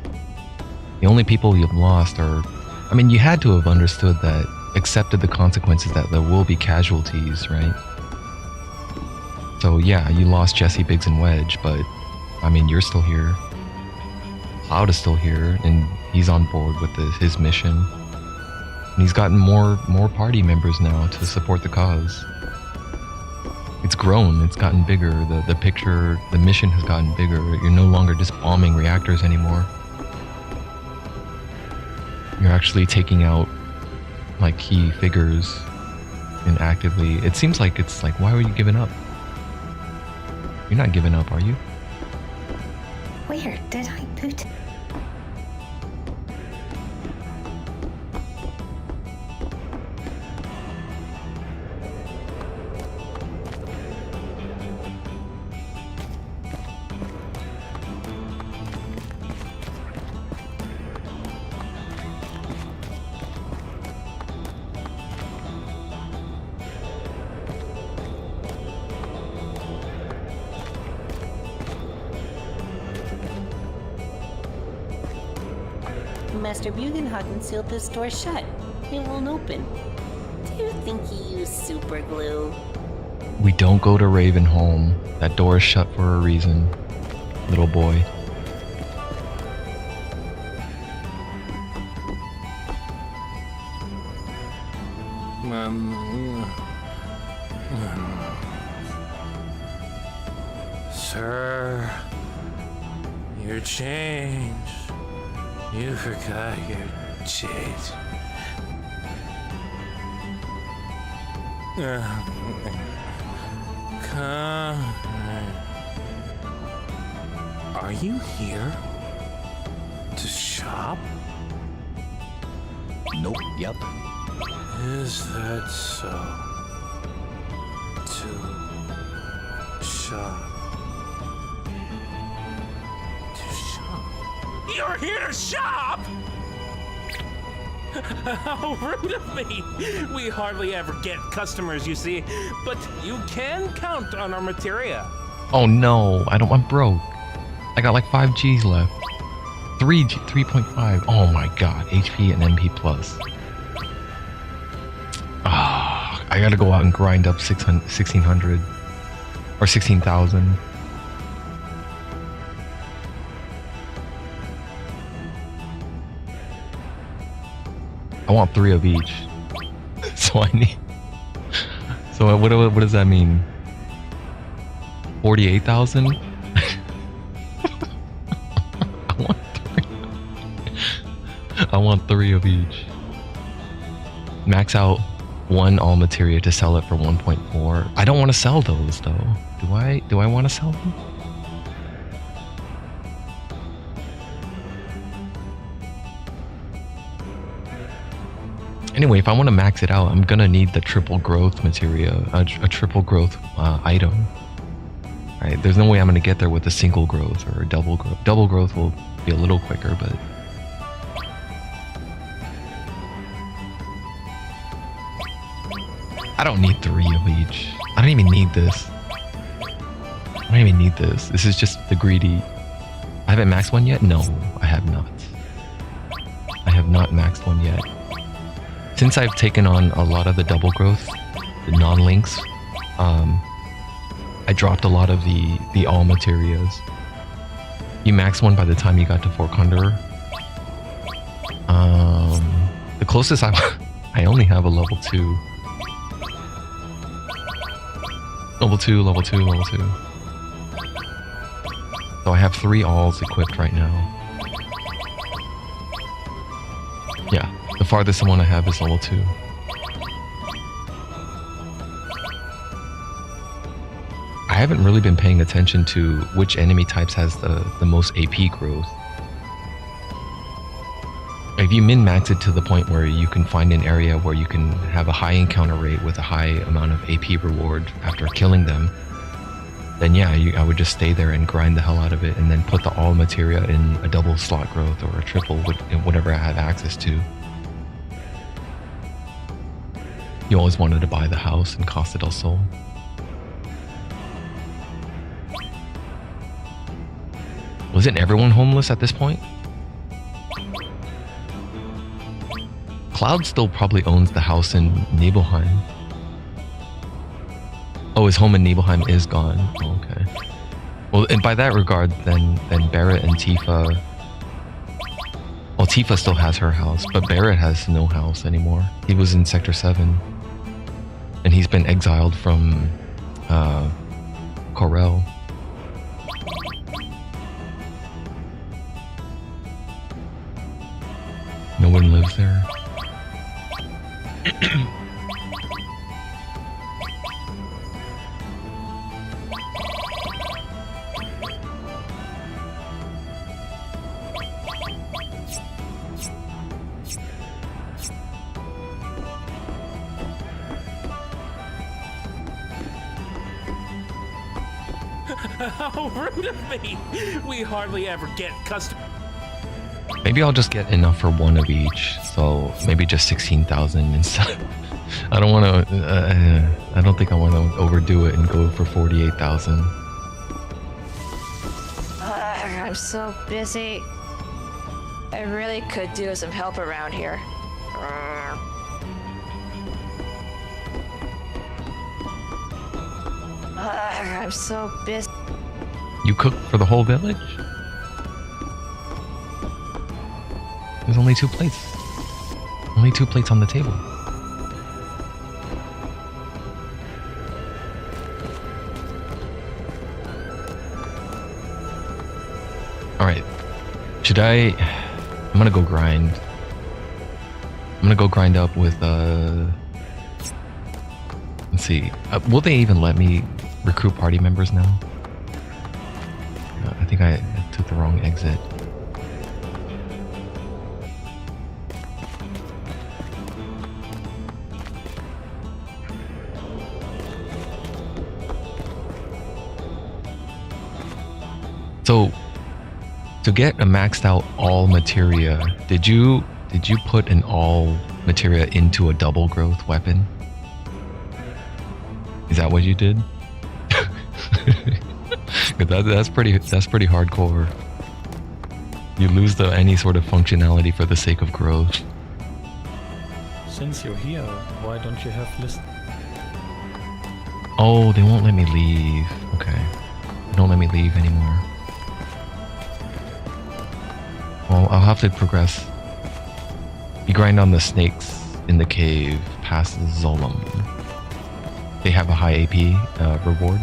The only people you've lost are... I mean, you had to have understood that, accepted the consequences that there will be casualties, right? So yeah, you lost Jesse, Biggs, and Wedge, but I mean, you're still here. Cloud is still here, and he's on board with his mission. And he's gotten more party members now to support the cause. It's grown, it's gotten bigger, the mission has gotten bigger. You're no longer just bombing reactors anymore. You're actually taking out like key figures and actively. It seems like it's like, why were you giving up? You're not giving up, are you? Where did I put it? Master Bugenhagen sealed this door shut. It won't open. Do you think he used super glue? We don't go to Ravenholm. That door is shut for a reason, little boy. Sir, your change. You forgot your change. Come. Are you here to shop? Nope. Yep. Is that so? To shop. You're here to shop? How rude of me! We hardly ever get customers, you see, but you can count on our materia. Oh no, I'm broke. I got like 5 G's left. 3.5. Oh my god, HP and MP plus. Ah, I gotta go out and grind up 1600 or 16,000. I want 3 of each. So I need... So what does that mean? 48,000? I want 3 of each. Max out 1 all materia to sell it for 1.4. I don't want to sell those though. Do I want to sell them? Anyway, if I want to max it out, I'm gonna need the triple growth materia, a triple growth item. Right? There's no way I'm gonna get there with a single growth or a double growth. Double growth will be a little quicker, but I don't need 3 of each. I don't even need this. I don't even need this. This is just the greedy. I haven't maxed one yet? No, I have not. I have not maxed one yet. Since I've taken on a lot of the double growth, the non-links, I dropped a lot of the all materias. You max one by the time you got to Fort Condor. The closest I only have a level 2. Level 2, level 2, level 2. So I have 3 alls equipped right now. Yeah, the farthest one I have is level 2. I haven't really been paying attention to which enemy types has the most AP growth. If you min-max it to the point where you can find an area where you can have a high encounter rate with a high amount of AP reward after killing them, then yeah, I would just stay there and grind the hell out of it and then put the all materia in a double slot growth or a triple, whatever I have access to. You always wanted to buy the house in Costa del Sol. Wasn't everyone homeless at this point? Cloud still probably owns the house in Nibelheim. Oh, his home in Nibelheim is gone. Oh, okay. Well, and by that regard, then Barrett and Tifa... Well, Tifa still has her house, but Barrett has no house anymore. He was in Sector 7. And he's been exiled from... Corel. No one lives there. How rude of me! We hardly ever get customers. Maybe I'll just get enough for 1 of each, so maybe just 16,000 instead. I don't want to. I don't think I want to overdo it and go for 48,000. I'm so busy. I really could do some help around here. I'm so busy. You cook for the whole village? There's only 2 plates. Only 2 plates on the table. Alright. Should I... I'm gonna go grind. I'm gonna go grind up with, let's see. Will they even let me recruit party members now? I think I took the wrong exit. So, to get a maxed out all materia, did you put an all materia into a double growth weapon? Is that what you did? That's pretty hardcore. You lose any sort of functionality for the sake of growth. Since you're here, why don't you have list? Oh, they won't let me leave. Okay. They don't let me leave anymore. Well, I'll have to progress. You grind on the snakes in the cave past Zolom. They have a high AP reward.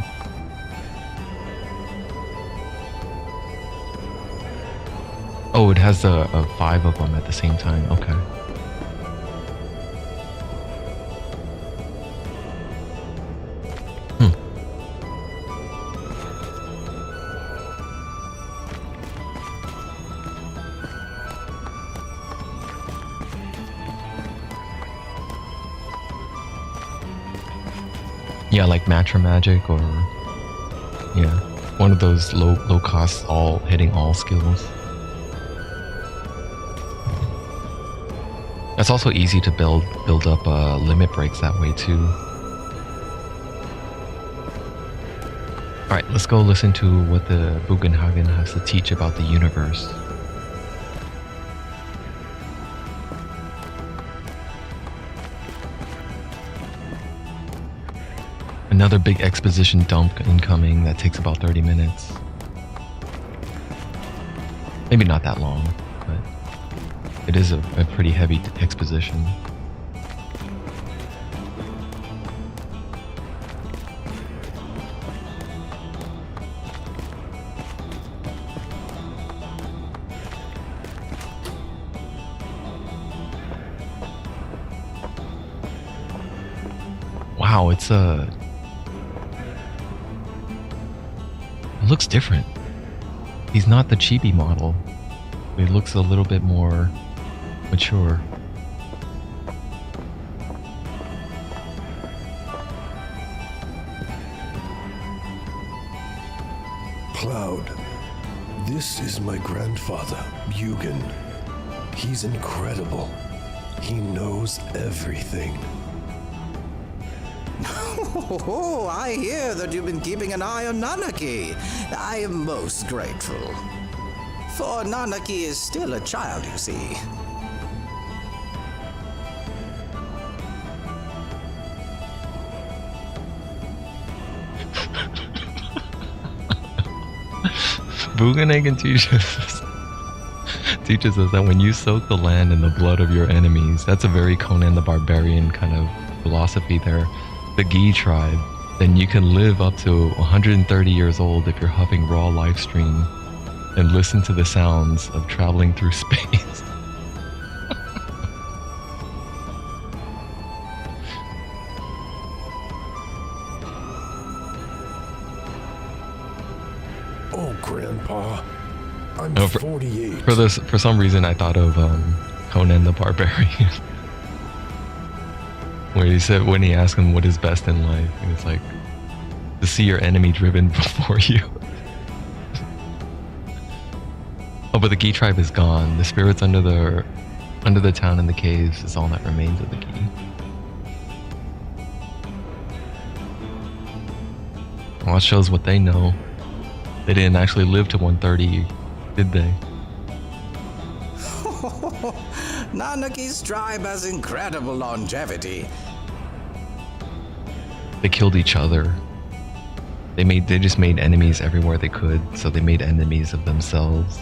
Oh, it has 5 of them at the same time. Okay. Yeah, like Matra Magic, or yeah, one of those low cost all hitting all skills. It's also easy to build up limit breaks that way too. All right, let's go listen to what the Bugenhagen has to teach about the universe. Another big exposition dump incoming that takes about 30 minutes. Maybe not that long, but it is a pretty heavy exposition. Wow, it's it looks different. He's not the chibi model. He looks a little bit more mature. Cloud, this is my grandfather, Bugen. He's incredible. He knows everything. Oh, I hear that you've been keeping an eye on Nanaki. I am most grateful. For Nanaki is still a child, you see. Bugenhagen teaches us that when you soak the land in the blood of your enemies, that's a very Conan the Barbarian kind of philosophy there. The Gi tribe, then you can live up to 130 years old if you're huffing raw live stream and listen to the sounds of traveling through space. Oh, Grandpa, I'm No, 48. For some reason, I thought of Conan the Barbarian. Where he said, when he asked him what is best in life, and it's like to see your enemy driven before you. Oh, but the Gi tribe is gone. The spirits under the town and the caves is all that remains of the Gi. Well, that shows what they know. They didn't actually live to 130, did they? Nanaki's tribe has incredible longevity. They killed each other. They just made enemies everywhere they could, so they made enemies of themselves.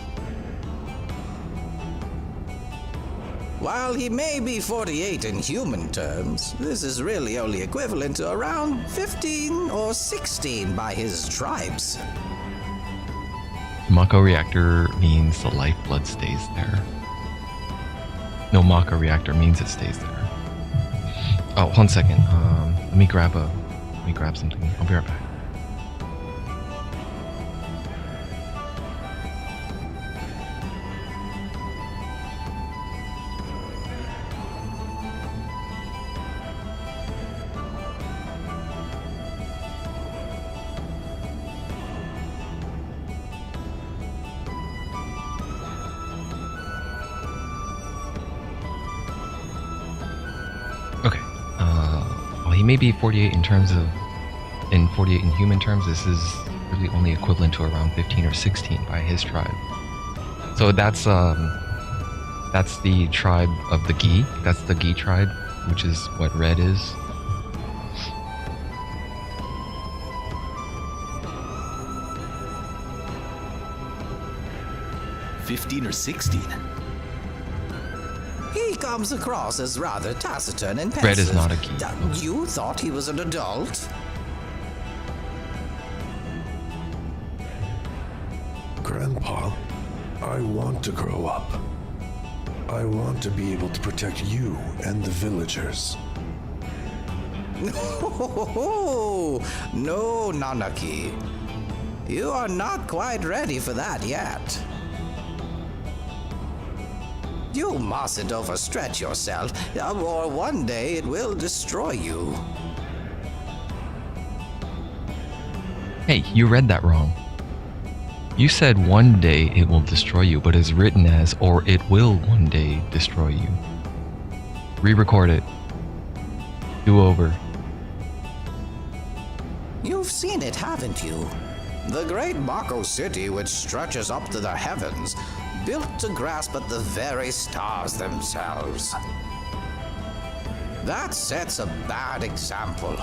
While he may be 48 in human terms, this is really only equivalent to around 15 or 16 by his tribes. Mako reactor means the lifeblood stays there. No, Mako reactor means it stays there. Oh, 1 second. Let me grab something. I'll be right back. He may be 48 in 48 in human terms. This is really only equivalent to around 15 or 16 by his tribe. So that's the tribe of the Gi. That's the Gi tribe, which is what red is. $15 or $16? He comes across as rather taciturn and pensive. Red is not a Gi. You thought he was an adult? Grandpa, I want to grow up. I want to be able to protect you and the villagers. No, Nanaki. You are not quite ready for that yet. You mustn't overstretch yourself, or one day it will destroy you. Hey, you read that wrong. You said one day it will destroy you, but it's written as, or it will one day destroy you. Re-record it. Do over. You've seen it, haven't you? The great Mako city, which stretches up to the heavens, built to grasp at the very stars themselves. That sets a bad example.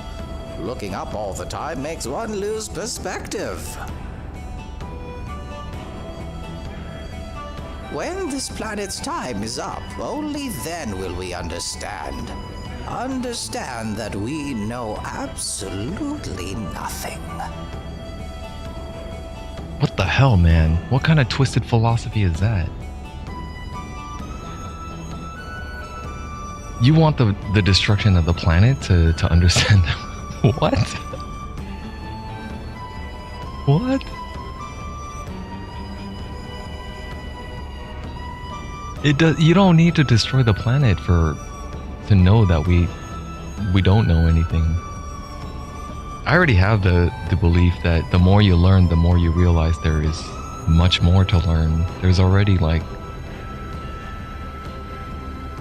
Looking up all the time makes one lose perspective. When this planet's time is up, only then will we understand. Understand that we know absolutely nothing. What the hell, man? What kind of twisted philosophy is that? You want the destruction of the planet to understand what? What? It does. You don't need to destroy the planet to know that we don't know anything. I already have the belief that the more you learn, the more you realize there is much more to learn. There's already like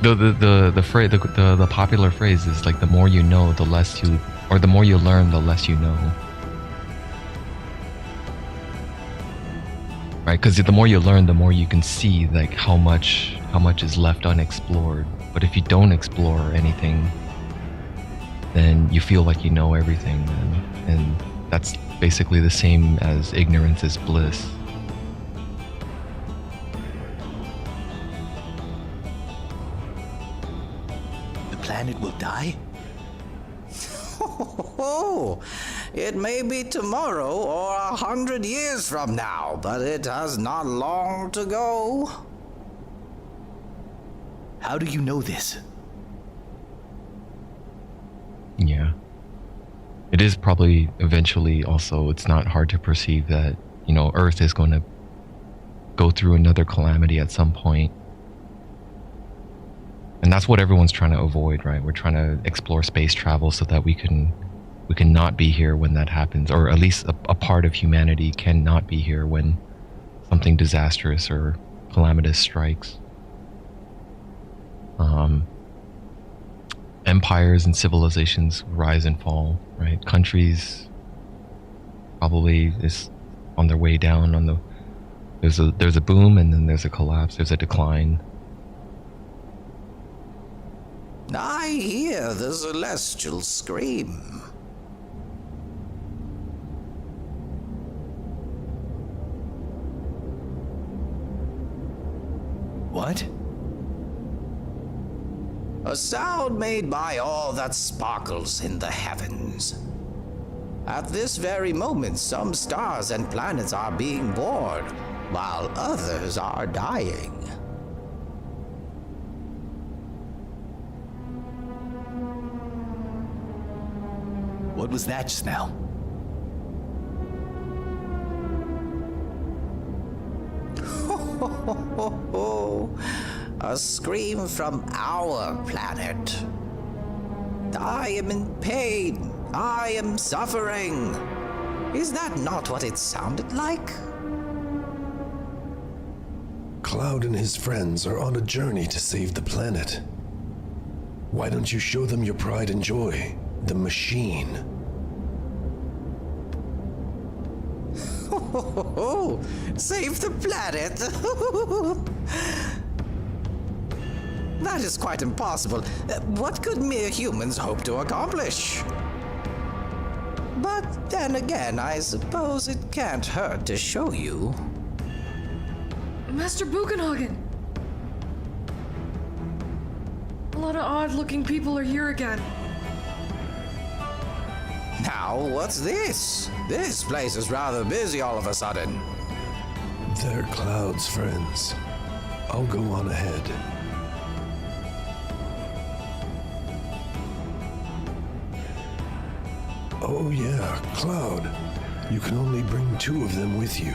the popular phrase is like the more you know, the less you, or the more you learn, the less you know. Right? Because the more you learn, the more you can see like how much is left unexplored. But if you don't explore anything, then you feel like you know everything, and that's basically the same as ignorance is bliss. The planet will die? It may be tomorrow or 100 years from now, but it has not long to go. How do you know this? Yeah. It is probably eventually also, it's not hard to perceive that, you know, Earth is going to go through another calamity at some point. And that's what everyone's trying to avoid, right? We're trying to explore space travel so that we can not be here when that happens, or at least a part of humanity cannot be here when something disastrous or calamitous strikes. Empires and civilizations rise and fall, right? Countries probably is on their way down. There's a boom and then there's a collapse. There's a decline. I hear the celestial scream. What? A sound made by all that sparkles in the heavens. At this very moment, some stars and planets are being born, while others are dying. What was that just now? A scream from our planet. I am in pain. I am suffering. Is that not what it sounded like? Cloud and his friends are on a journey to save the planet. Why don't you show them your pride and joy, the machine? Save the planet? That is quite impossible. What could mere humans hope to accomplish? But then again, I suppose it can't hurt to show you. Master Bugenhagen! A lot of odd-looking people are here again. Now, what's this? This place is rather busy all of a sudden. They're Cloud's friends. I'll go on ahead. Oh yeah, Cloud. You can only bring 2 of them with you.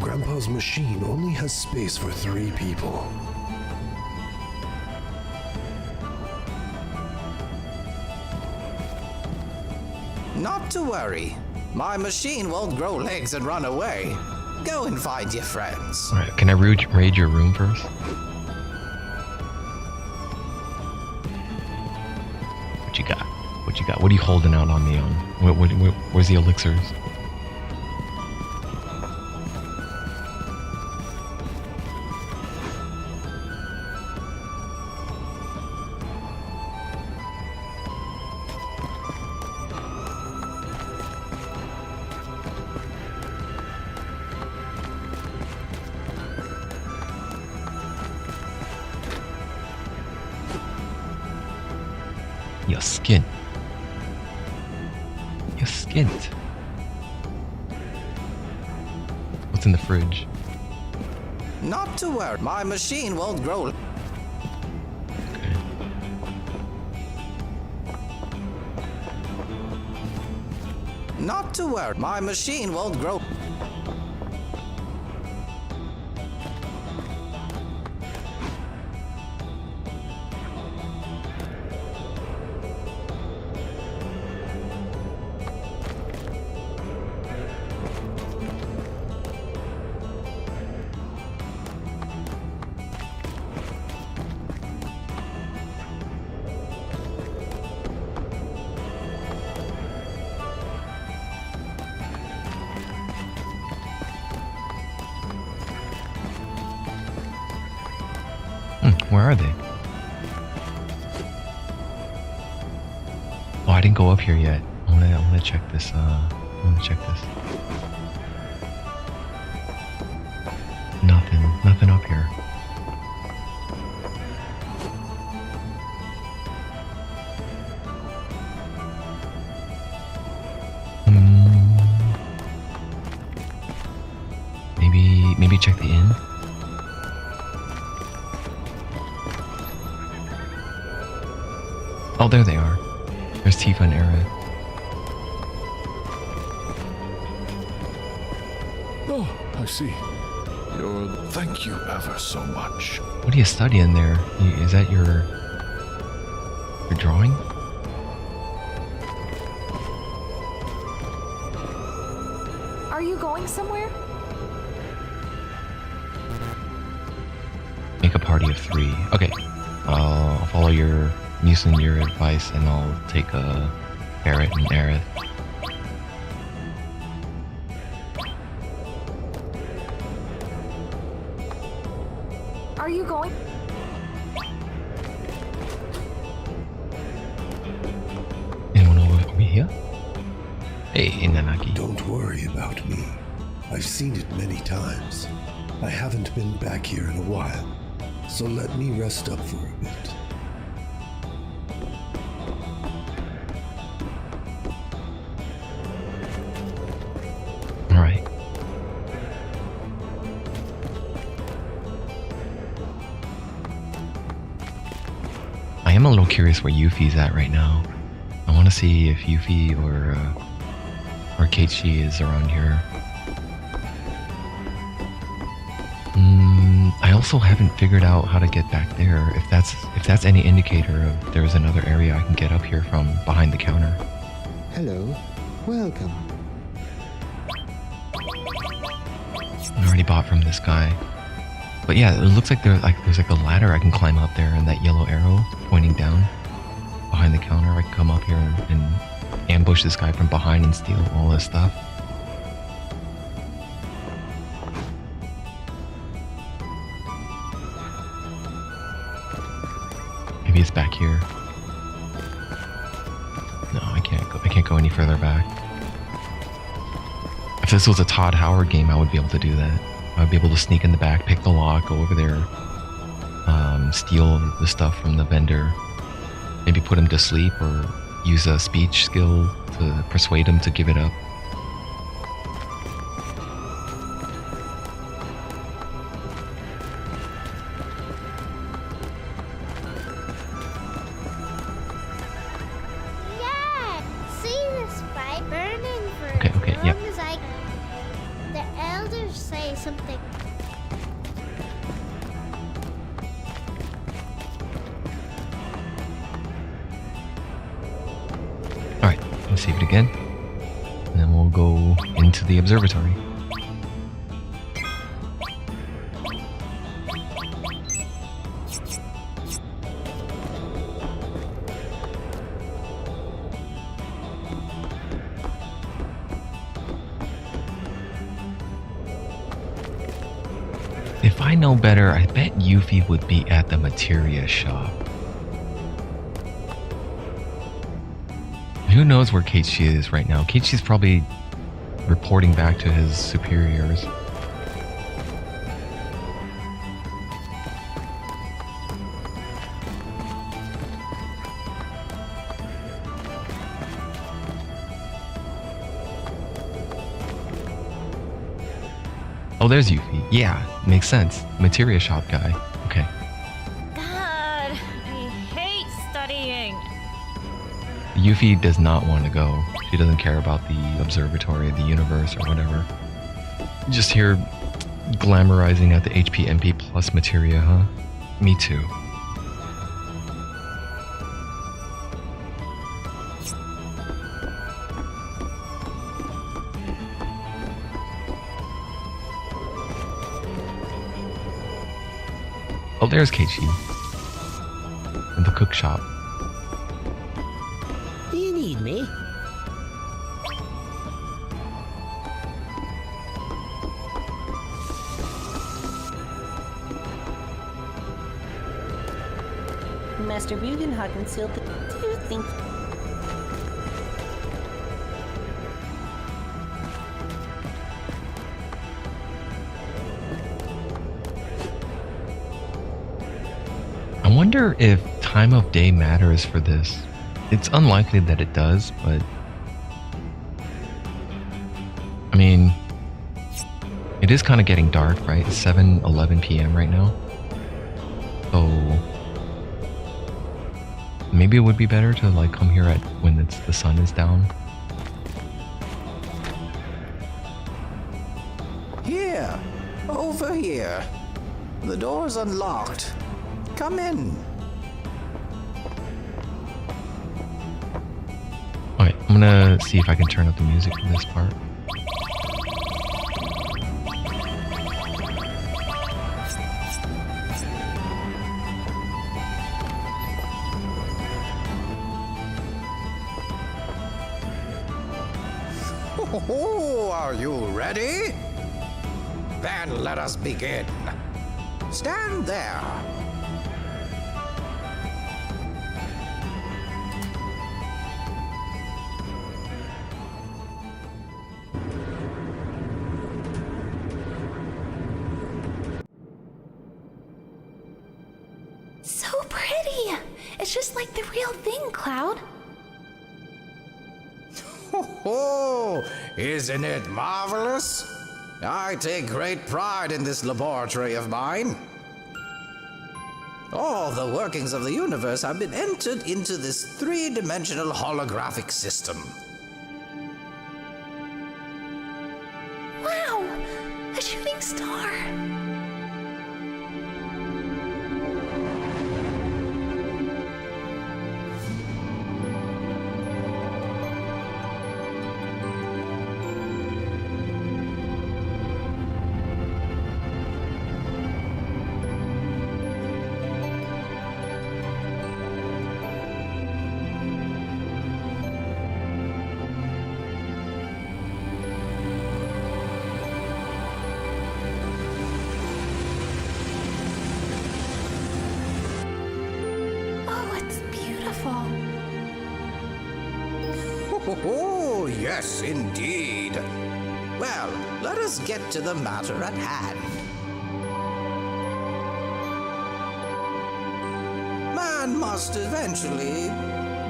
Grandpa's machine only has space for 3 people. Not to worry. My machine won't grow legs and run away. Go and find your friends. Alright, can I raid your room first? What you got? What you got? What are you holding out on me on? Where's the elixirs? Your skin. Your skin. What's in the fridge? Not to worry. My machine won't grow. Not to worry. My machine won't grow. Where are they? Oh, I didn't go up here yet. I wanna check this. I wanna check this. Nothing up here. Maybe check the inn. Oh, there they are. There's Tifa and Aerith. Oh, I see. Thank you ever so much. What are you studying there? Is that your drawing? Are you going somewhere? Make a party of 3. Okay. I'll follow your using your advice, and I'll take Barrett and Aerith. Are you going? Anyone over here? Hey, Nanaki. Don't worry about me. I've seen it many times. I haven't been back here in a while, so let me rest up for a bit. I'm a little curious where Yuffie's at right now. I want to see if Yuffie or Keiichi is around here. I also haven't figured out how to get back there. If that's any indicator of there's another area I can get up here from behind the counter. Hello, welcome. I already bought from this guy. But yeah, it looks like there's like a ladder I can climb up there, and that yellow arrow pointing down behind the counter. I can come up here and ambush this guy from behind and steal all this stuff. Maybe it's back here. No, I can't go any further back. If this was a Todd Howard game, I would be able to do that. I would be able to sneak in the back, pick the lock, go over there, steal the stuff from the vendor, maybe put him to sleep, or use a speech skill to persuade him to give it up. Okay, long yep. as the elders say something. Alright, let's save it again. And then we'll go into the observatory. If I know better, I bet Yuffie would be at the materia shop. Who knows where Keiichi is right now? Keiichi's probably reporting back to his superiors. Oh, there's Yuffie. Yeah, makes sense. Materia shop guy. Okay. God, I hate studying. Yuffie does not want to go. She doesn't care about the observatory, the universe, or whatever. Just here glamorizing at the HP/MP plus materia, huh? Me too. Oh, there's Keiichi. In the cook shop. Do you need me? Master Bugenhagen sealed the... Do you think... I wonder if time of day matters for this. It's unlikely that it does, but... I mean... It is kind of getting dark, right? It's 7:11 p.m. right now. So... Maybe it would be better to like come here at when the sun is down. Here! Over here! The door's unlocked. Come in. Alright, I'm gonna see if I can turn up the music for this part. Oh, are you ready? Then let us begin. Stand there. So pretty! It's just like the real thing, Cloud. Oh, isn't it marvelous? I take great pride in this laboratory of mine. All the workings of the universe have been entered into this three-dimensional holographic system. Wow! A shooting star! Oh, yes, indeed. Well, let us get to the matter at hand. Man must eventually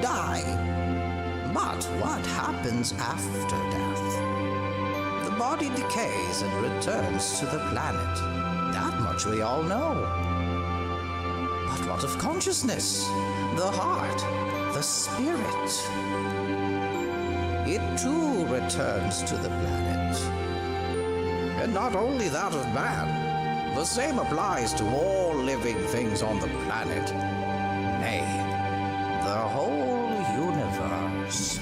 die. But what happens after death? The body decays and returns to the planet. That much we all know. But what of consciousness? The heart? The spirit? it too returns to the planet. And not only that of man, the same applies to all living things on the planet. Nay, the whole universe.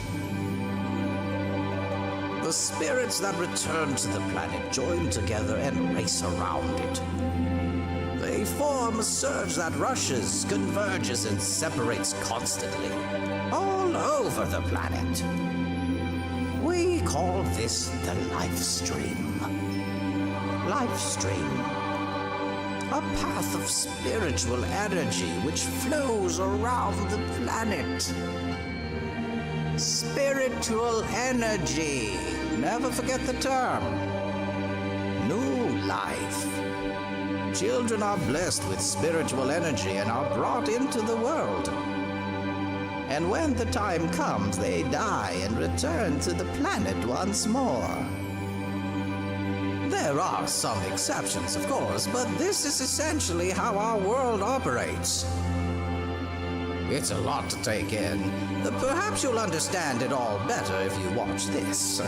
The spirits that return to the planet join together and race around it. They form a surge that rushes, converges, and separates constantly, all over the planet. We call this the life stream. Life stream. A path of spiritual energy which flows around the planet. Spiritual energy. Never forget the term. New life. Children are blessed with spiritual energy and are brought into the world. And when the time comes, they die and return to the planet once more. There are some exceptions, of course, but this is essentially how our world operates. It's a lot to take in. Perhaps you'll understand it all better if you watch this.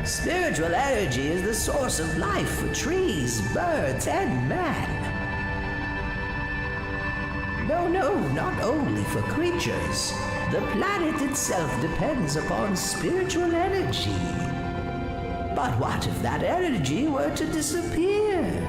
Spiritual energy is the source of life for trees, birds, and man. No, not only for creatures. The planet itself depends upon spiritual energy. But what if that energy were to disappear?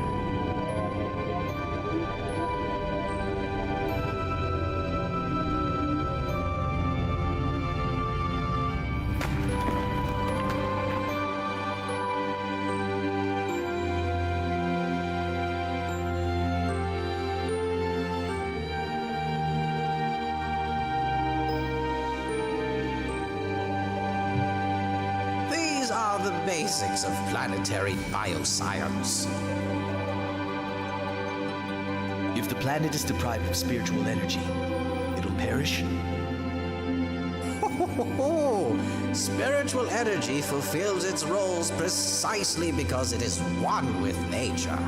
The basics of planetary bioscience. If the planet is deprived of spiritual energy, it'll perish? Spiritual energy fulfills its roles precisely because it is one with nature.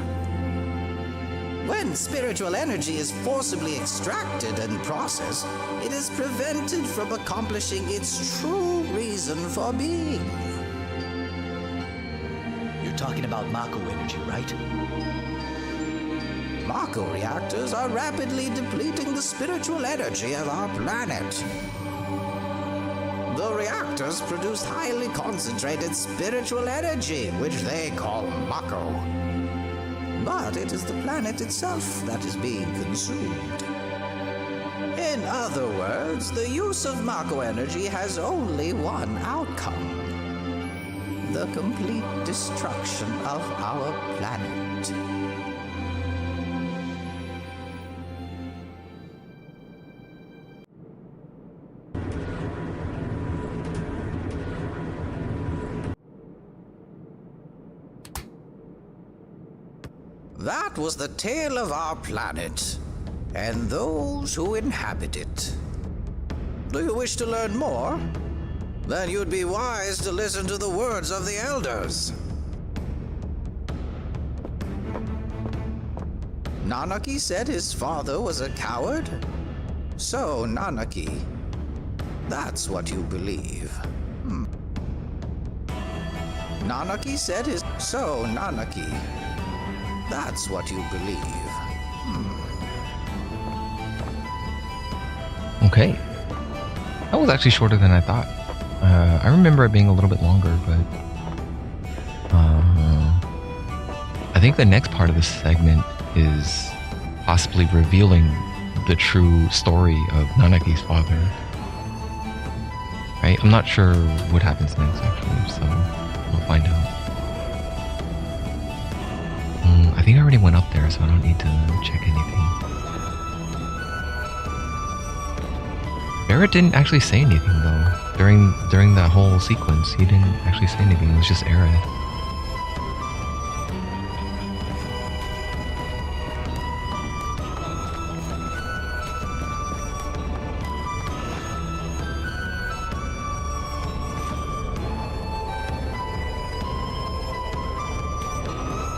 When spiritual energy is forcibly extracted and processed, it is prevented from accomplishing its true reason for being. Talking about Mako energy, right? Mako reactors are rapidly depleting the spiritual energy of our planet. The reactors produce highly concentrated spiritual energy, which they call Mako. But it is the planet itself that is being consumed. In other words, the use of Mako energy has only one outcome: the complete destruction of our planet. That was the tale of our planet, and those who inhabit it. Do you wish to learn more? Then you'd be wise to listen to the words of the elders. Nanaki said his father was a coward? So, Nanaki, that's what you believe. Nanaki said his... So, Nanaki, that's what you believe. Okay. That was actually shorter than I thought. I remember it being a little bit longer, but I think the next part of this segment is possibly revealing the true story of Nanaki's father. Right? I'm not sure what happens next actually, so we'll find out. I think I already went up there, so I don't need to check anything. Barrett didn't actually say anything though. During that whole sequence, he didn't actually say anything. It was just Aerith.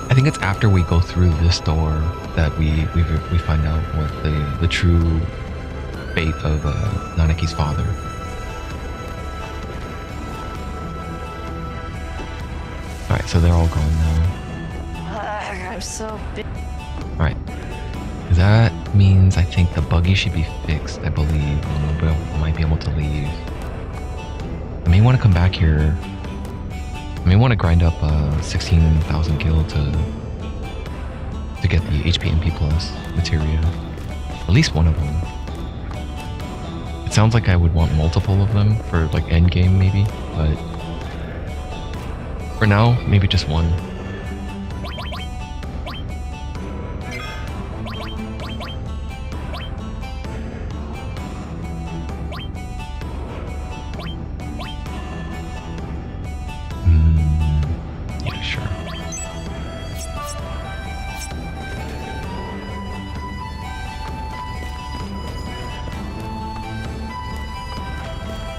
I think it's after we go through this door that we find out what the true fate of Nanaki's father. Alright, so they're all gone now. I'm so big. Alright. That means I think the buggy should be fixed, I believe, and we might be able to leave. I may want to come back here. I may want to grind up 16,000 gil to get the HPMP plus materia. At least one of them. It sounds like I would want multiple of them for like end game maybe, but for now, maybe just one. Yeah, sure.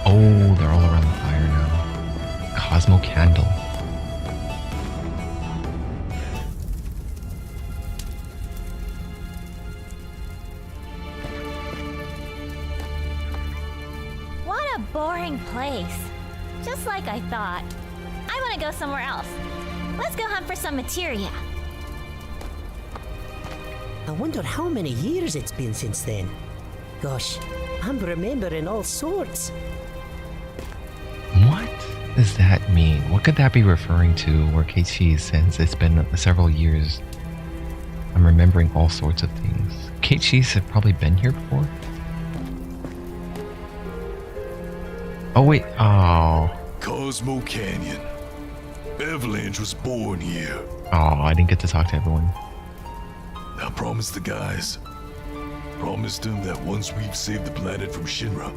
Oh, they're all around the fire now. Cosmo Candle. What a boring place. Just like I thought. I want to go somewhere else. Let's go hunt for some materia. I wonder how many years it's been since then. Gosh, I'm remembering all sorts. What does that mean? What could that be referring to where Keiichi says it's been several years? I'm remembering all sorts of things. Keiichi's have probably been here before? Oh wait, oh. Cosmo Canyon. Avalanche was born here. Oh, I didn't get to talk to everyone. I promised the guys. Promised them that once we've saved the planet from Shinra,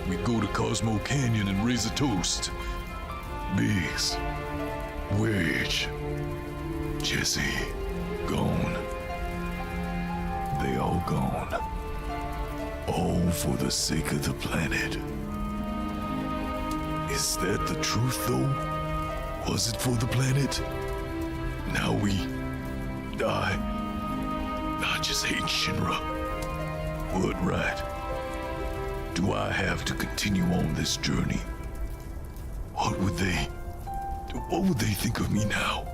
we'd go to Cosmo Canyon and raise a toast. Biggs, Wedge, Jesse, gone. They all gone. All for the sake of the planet. Is that the truth though? Was it for the planet? Now we die. I just hate Shinra. What right do I have to continue on this journey? What would they think of me now?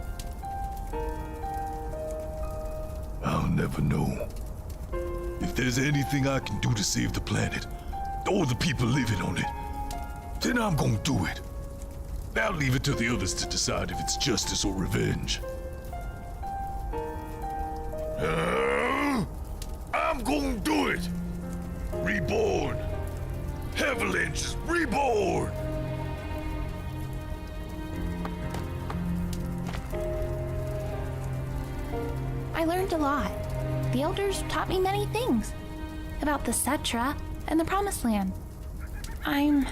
I'll never know. If there's anything I can do to save the planet, or the people living on it, then I'm gonna do it. I'll leave it to the others to decide if it's justice or revenge. I'm gonna do it! Reborn! Avalanche is reborn! I learned a lot. The elders taught me many things about the Cetra and the Promised Land. I'm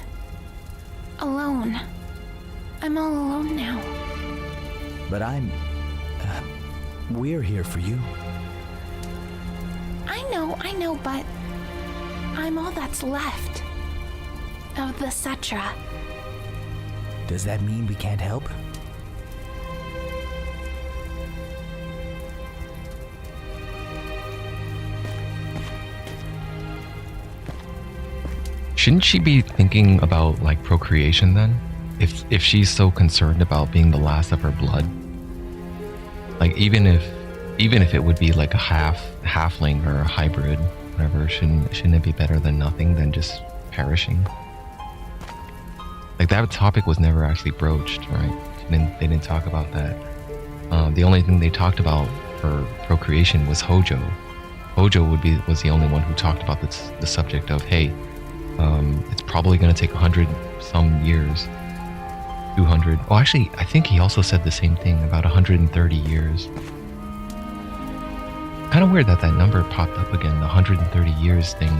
alone. I'm all alone now. But we're here for you. I know, but I'm all that's left of the Cetra. Does that mean we can't help? Shouldn't she be thinking about like procreation then? If she's so concerned about being the last of her blood? Like even if it would be like a halfling or a hybrid, whatever, shouldn't it be better than nothing than just perishing? Like that topic was never actually broached, right? They didn't talk about that. The only thing they talked about for procreation was Hojo. Hojo was the only one who talked about the subject of, hey, it's probably going to take 100 some years. 200. Oh, actually, I think he also said the same thing, about 130 years. Kind of weird that that number popped up again, the 130 years thing.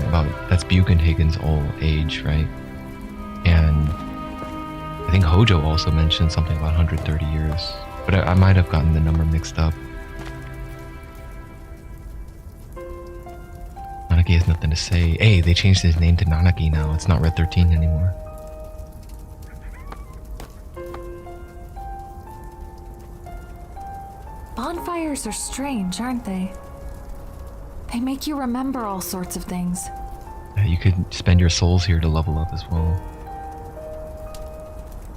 That's Bugenhagen's old age, right? And I think Hojo also mentioned something about 130 years, but I might have gotten the number mixed up. Nanaki has nothing to say. Hey, they changed his name to Nanaki now. It's not Red 13 anymore. Bonfires are strange, aren't they? They make you remember all sorts of things. You could spend your souls here to level up as well.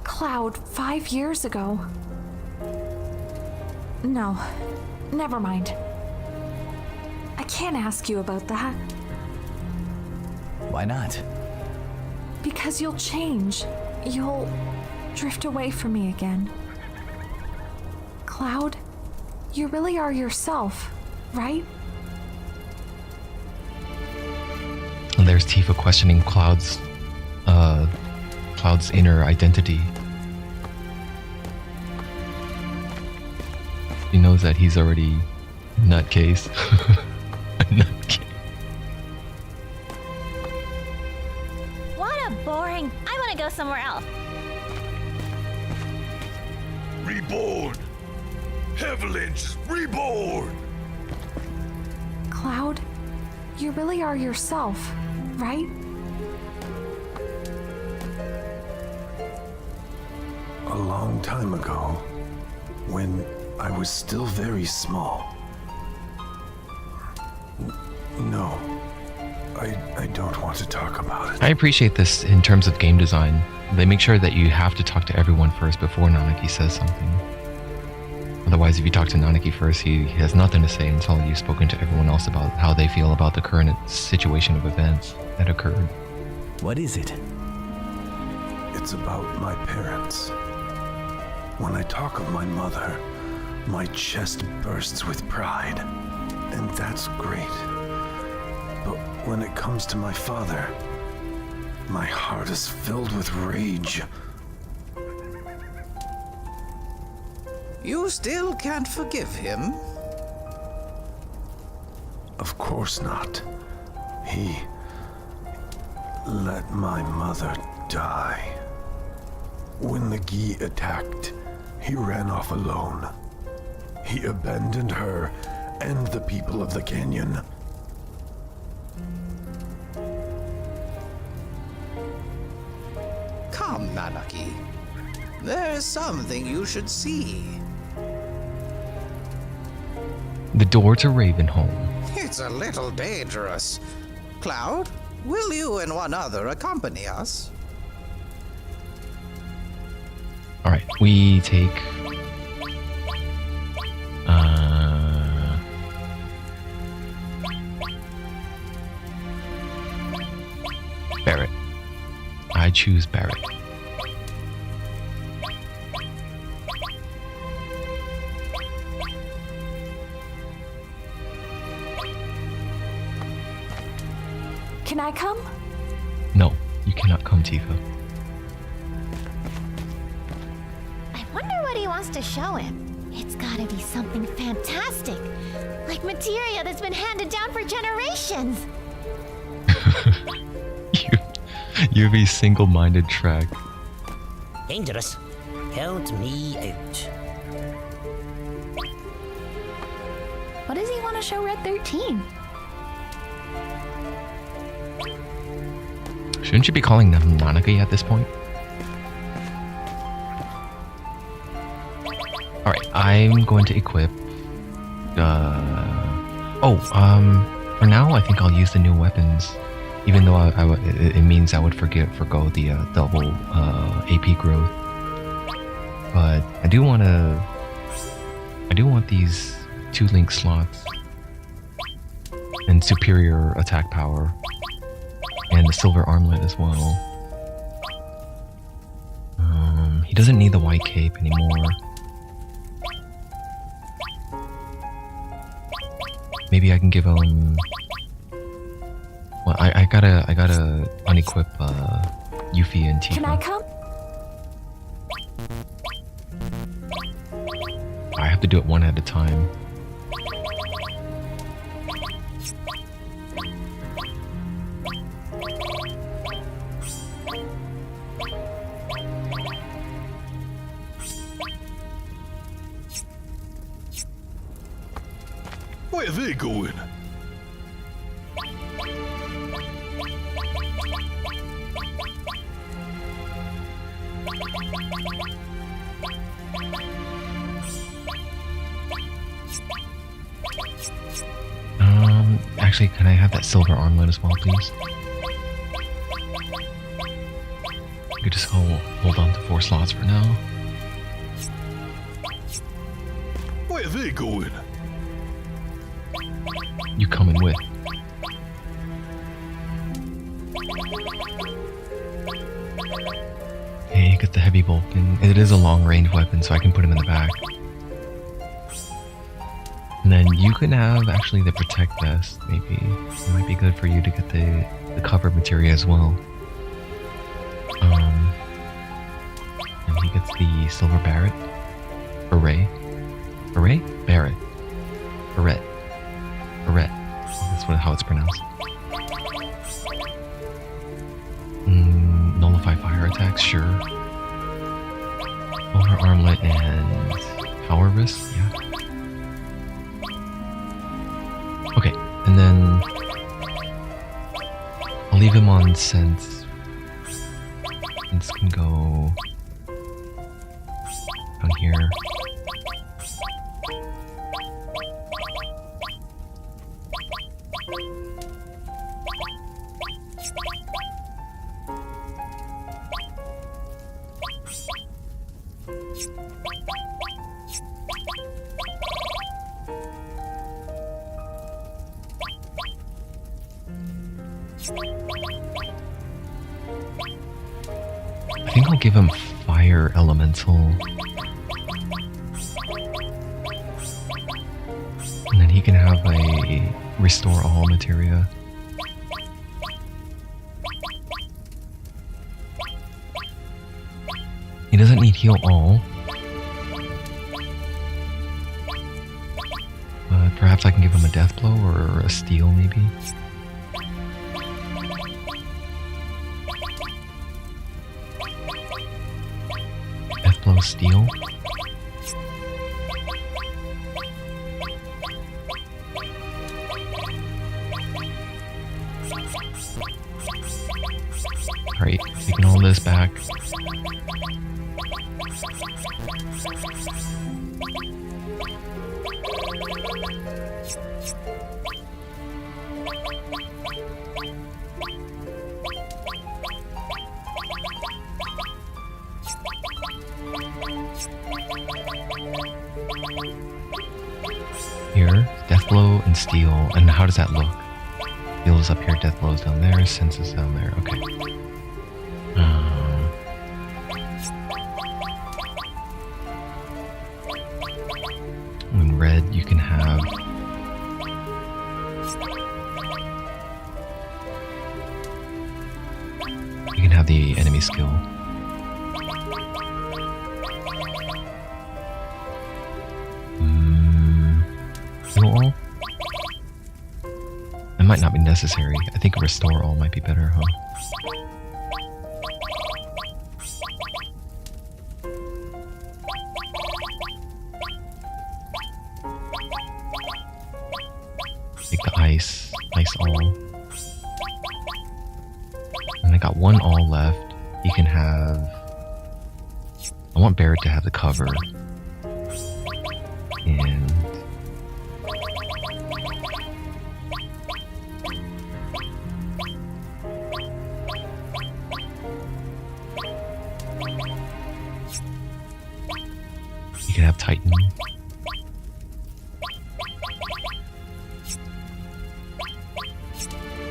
Cloud, 5 years ago. No, never mind. I can't ask you about that. Why not? Because you'll change. You'll drift away from me again. Cloud, you really are yourself, right? And there's Tifa questioning Cloud's inner identity. He knows that he's already a nutcase. A nutcase. What a boring. I want to go somewhere else. Reborn! Avalanche is reborn! Cloud, you really are yourself, right? A long time ago, when I was still very small. No, I don't want to talk about it. I appreciate this in terms of game design. They make sure that you have to talk to everyone first before Nanaki says something. Otherwise, if you talk to Nanaki first, he has nothing to say until you've spoken to everyone else about how they feel about the current situation of events that occurred. What is it? It's about my parents. When I talk of my mother, my chest bursts with pride, and that's great. But when it comes to my father, my heart is filled with rage. You still can't forgive him? Of course not. He let my mother die. When the Gi attacked, he ran off alone. He abandoned her and the people of the canyon. Come, Nanaki. There's something you should see. The door to Ravenholm. It's a little dangerous. Cloud, will you and one other accompany us? Alright, we take... Barret. I choose Barret. Can I come? No, you cannot come, Tifa. I wonder what he wants to show him. It's gotta be something fantastic. Like materia that's been handed down for generations. You're a single-minded track. Dangerous. Count me out. What does he want to show Red 13? Shouldn't you be calling them Nanaki at this point? Alright, I'm going to equip... for now, I think I'll use the new weapons. Even though it means I would forgo the double AP growth. But I do want these 2 link slots. And superior attack power. And the silver armlet as well. He doesn't need the white cape anymore. Maybe I can give him Well, I gotta unequip Yuffie and Tifa. Can I come? I have to do it one at a time. Where are they going? Actually, can I have that silver armlet as well, please? You could just hold on to 4 slots for now. Where are they going? You coming with? Hey, get the heavy Vulcan. It is a long-range weapon, so I can put him in the back. And then you can have actually the protect vest, maybe. It might be good for you to get the cover materia as well. And he gets the silver Barret. Beret. Beret? Barret. Barret. Barret. That's how it's pronounced. Nullify fire attacks, sure. Silver armlet and power wrist, yeah. Okay, and then I'll leave him on sense. Sense can go down here. I think I'll give him fire elemental. And then he can have a restore all materia. He doesn't need heal all. But perhaps I can give him a death blow or a steal maybe. Death blow, steal. Alright, taking all this back. Here, death blow and steal. And how does that look? Steal is up here, death blow is down there, sense is down there. Okay. In red, you can have the enemy skill. Heal all? That might not be necessary. I think restore all might be better, huh? Take the ice all. And I got one all left. You can have... I want Barret to have the cover. And... you can have Titan.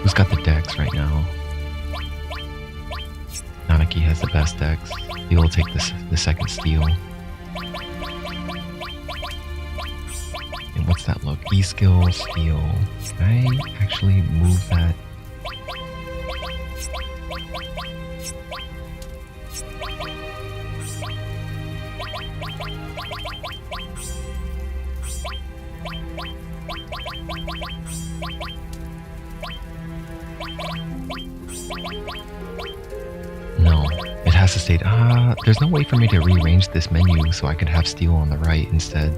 Who's got the dex right now? Nanaki has the best dex. He will take the second steal. And what's that look? E-skill, steal. Can I actually move that No, it has to stay. There's no way for me to rearrange this menu so I could have steel on the right instead.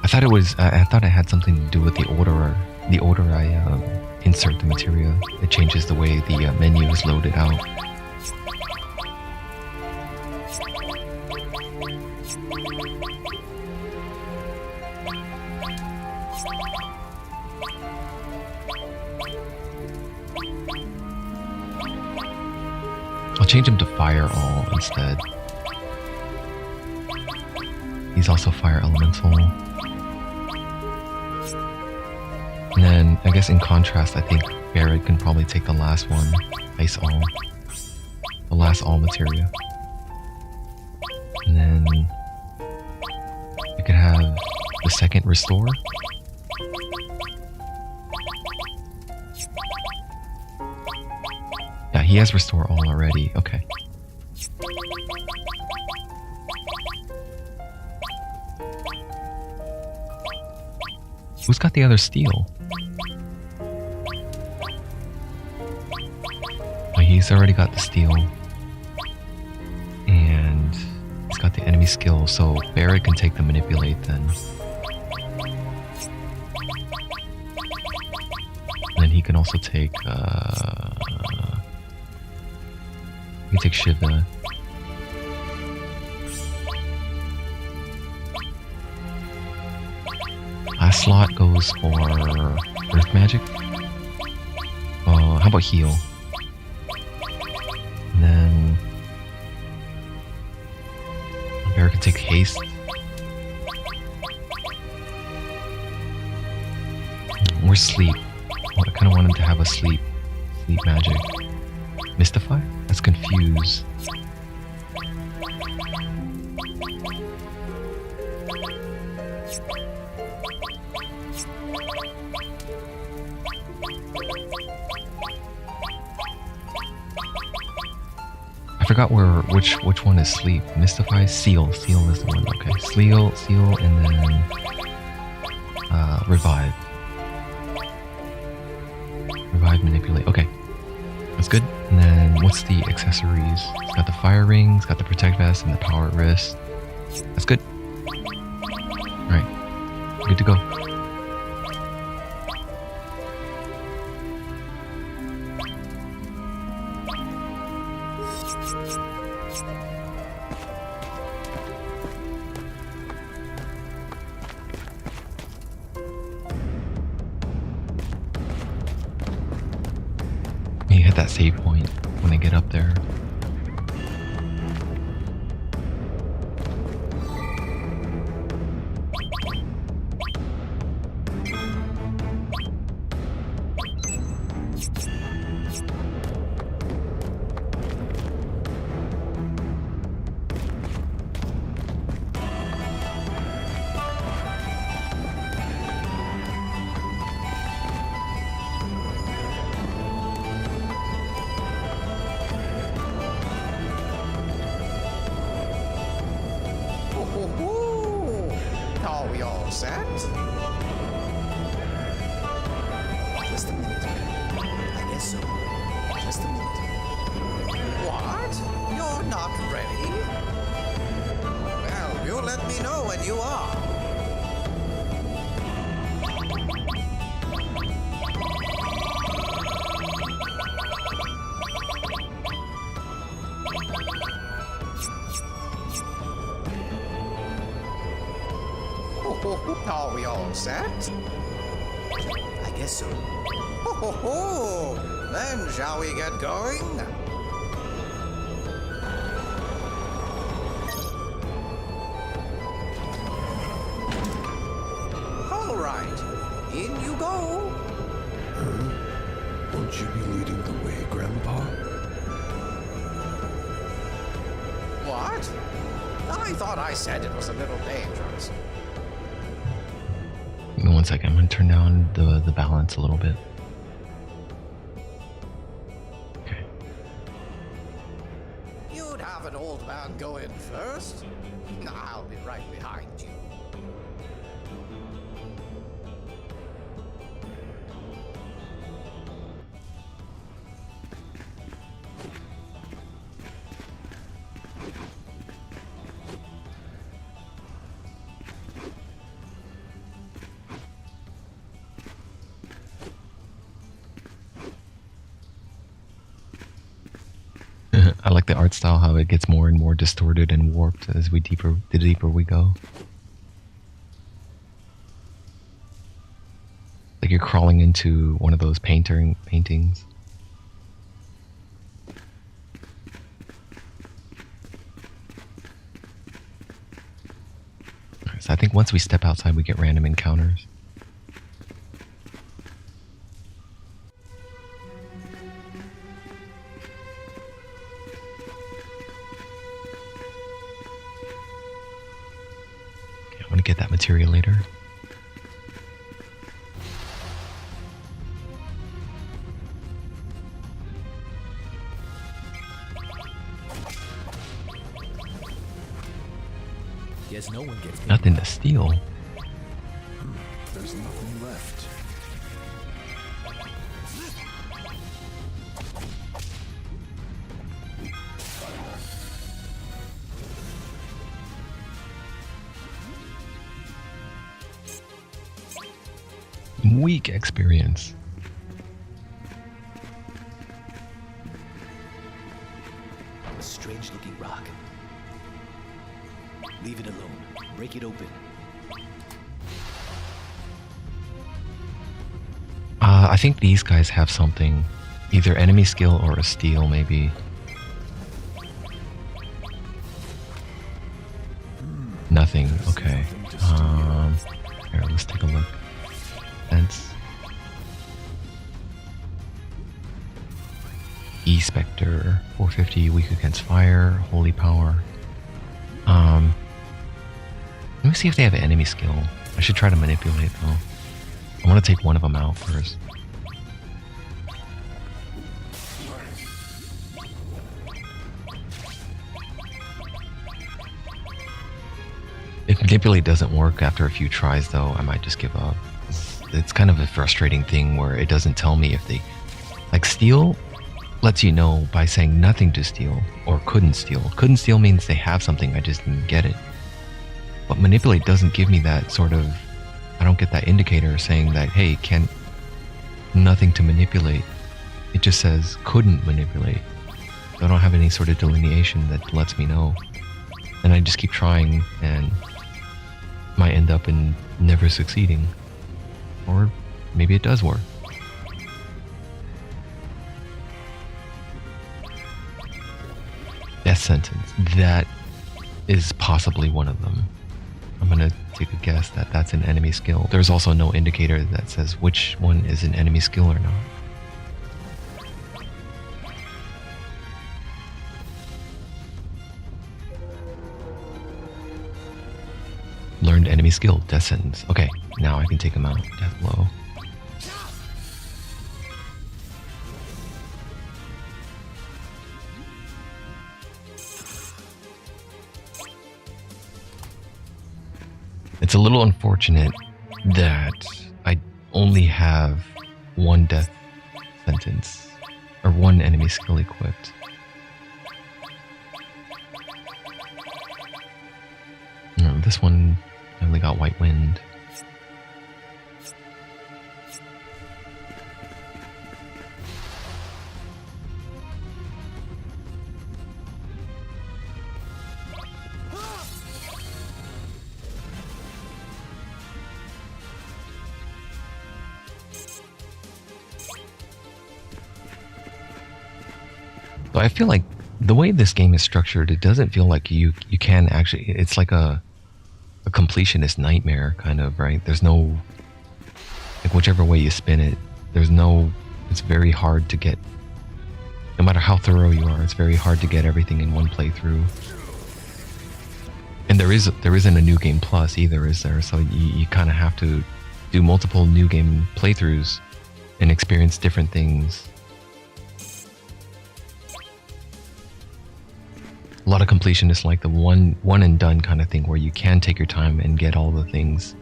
I thought it was. I thought it had something to do with the order. The order I insert the materia. It changes the way the menu is loaded out. I'll change him to fire all instead. He's also fire elemental. And then, I guess in contrast, I think Barret can probably take the last one, ice all. The last all materia. And then I could have the second restore. Yeah, he has restore all already. Okay. Who's got the other steel? Oh, he's already got the steel. And he's got the enemy skill, so Barret can take the manipulate then. And then he can also take he can take Shiva. Last slot goes for Earth Magic. How about heal? And then Barret can take haste. Or sleep. I kind of want him to have a sleep magic. Mystify? That's confuse. I forgot which one is sleep. Mystify, seal. Seal is the one. Okay, seal, and then revive. Revive, manipulate. Okay, that's good. And then what's the accessories? It's got the fire ring, it's got the protect vest, and the power wrist. That's good. All right, good to go. You hit that save point when they get up there. Are we all set? Just a minute. I guess so. Just a minute. What? You're not ready? Well, you let me know when you are. Are we all set? I guess so. Ho ho ho! Then shall we get going? All right, in you go. Won't you be leading the way, Grandpa? What? I thought I said it was a little dangerous. Give me 1 second. I'm going to turn down the balance a little bit. Okay. You'd have an old man go in first. I'll be right behind you. art style, how it gets more and more distorted and warped as the deeper we go. Like you're crawling into one of those paintings. So I think once we step outside, we get random encounters. Okay, I want to get that material later. Guess no one gets Nothing to steal. There's nothing left. Weak experience. A strange looking rock. Leave it alone. Break it open. I think these guys have something. Either enemy skill or a steal, maybe. Nothing. Okay. Here, let's take a look. Fence. E-Spectre. 450, weak against fire. Holy power. Let me see if they have an enemy skill. I should try to manipulate though. I want to take one of them out first. If manipulate doesn't work after a few tries though, I might just give up. It's kind of a frustrating thing where it doesn't tell me if they... Like steal lets you know by saying nothing to steal or couldn't steal. Couldn't steal means they have something, I just didn't get it. But manipulate doesn't give me that sort of... I don't get that indicator saying that, hey, nothing to manipulate. It just says couldn't manipulate. So I don't have any sort of delineation that lets me know. And I just keep trying and might end up in never succeeding. Or maybe it does work. Death sentence. That is possibly one of them. I'm gonna take a guess that that's an enemy skill. There's also no indicator that says which one is an enemy skill or not. Learned enemy skill, death sentence. Okay, now I can take him out. Death blow. It's a little unfortunate that I only have one death sentence, or one enemy skill equipped. No, this one I only got White Wind. So I feel like the way this game is structured, it doesn't feel like you can actually... It's like a completionist nightmare, kind of, right? There's no... Like, whichever way you spin it, there's no... It's very hard to get... No matter how thorough you are, it's very hard to get everything in one playthrough. And there isn't a New Game Plus either, is there? So you kind of have to do multiple New Game playthroughs and experience different things. A lot of completionists like the one and done kind of thing where you can take your time and get all the things.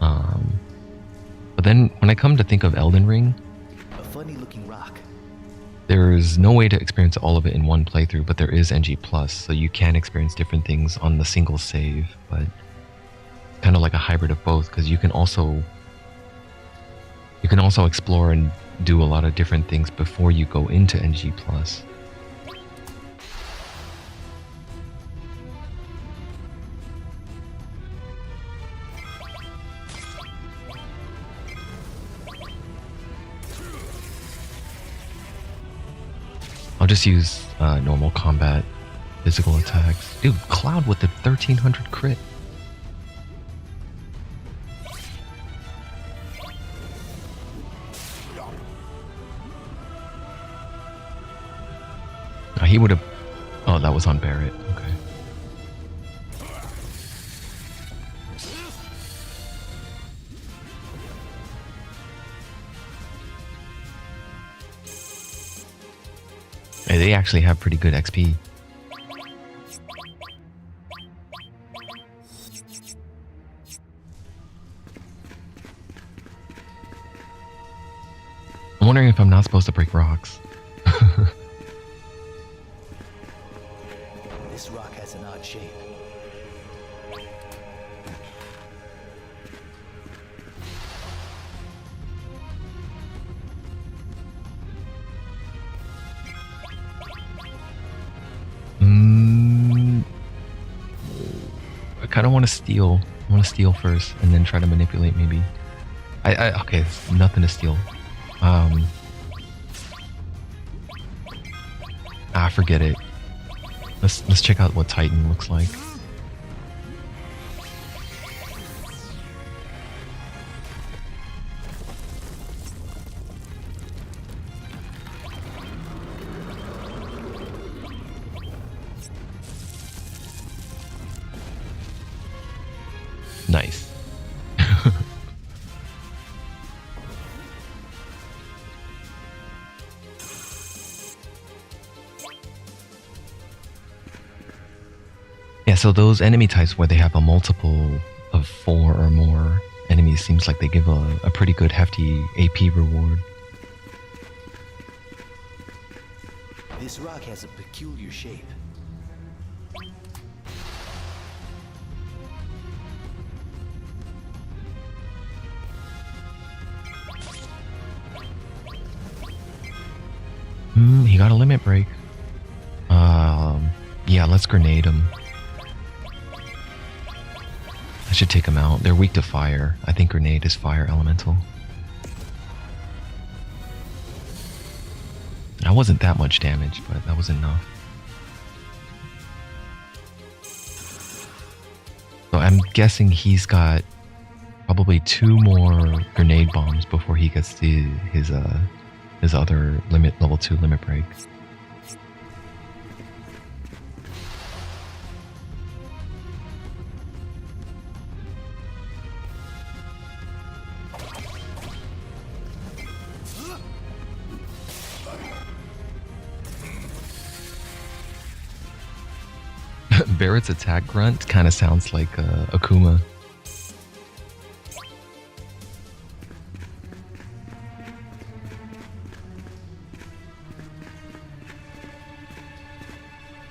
But then when I come to think of Elden Ring, A funny looking rock. there's no way to experience all of it in one playthrough, but there is NG Plus, so you can experience different things on the single save, but kind of like a hybrid of both, because you can also explore and do a lot of different things before you go into NG Plus. I'll just use normal combat, physical attacks. Dude, Cloud with the 1300 crit. He would have. Oh, that was on Barret. Okay. Hey, they actually have pretty good XP. I'm wondering if I'm not supposed to break rocks. This rock has an odd shape. I kind of want to steal. I want to steal first and then try to manipulate maybe. Okay, it's nothing to steal. Forget it. Let's check out what Titan looks like. Nice. Yeah, so those enemy types where they have a multiple of 4 or more enemies seems like they give a pretty good hefty AP reward. This rock has a peculiar shape. He got a limit break. Yeah, let's grenade him. I should take him out. They're weak to fire. I think grenade is fire elemental. That wasn't that much damage, but that was enough. So I'm guessing he's got probably 2 more grenade bombs before he gets to his other level 2 limit break. Barret's attack grunt kind of sounds like Akuma.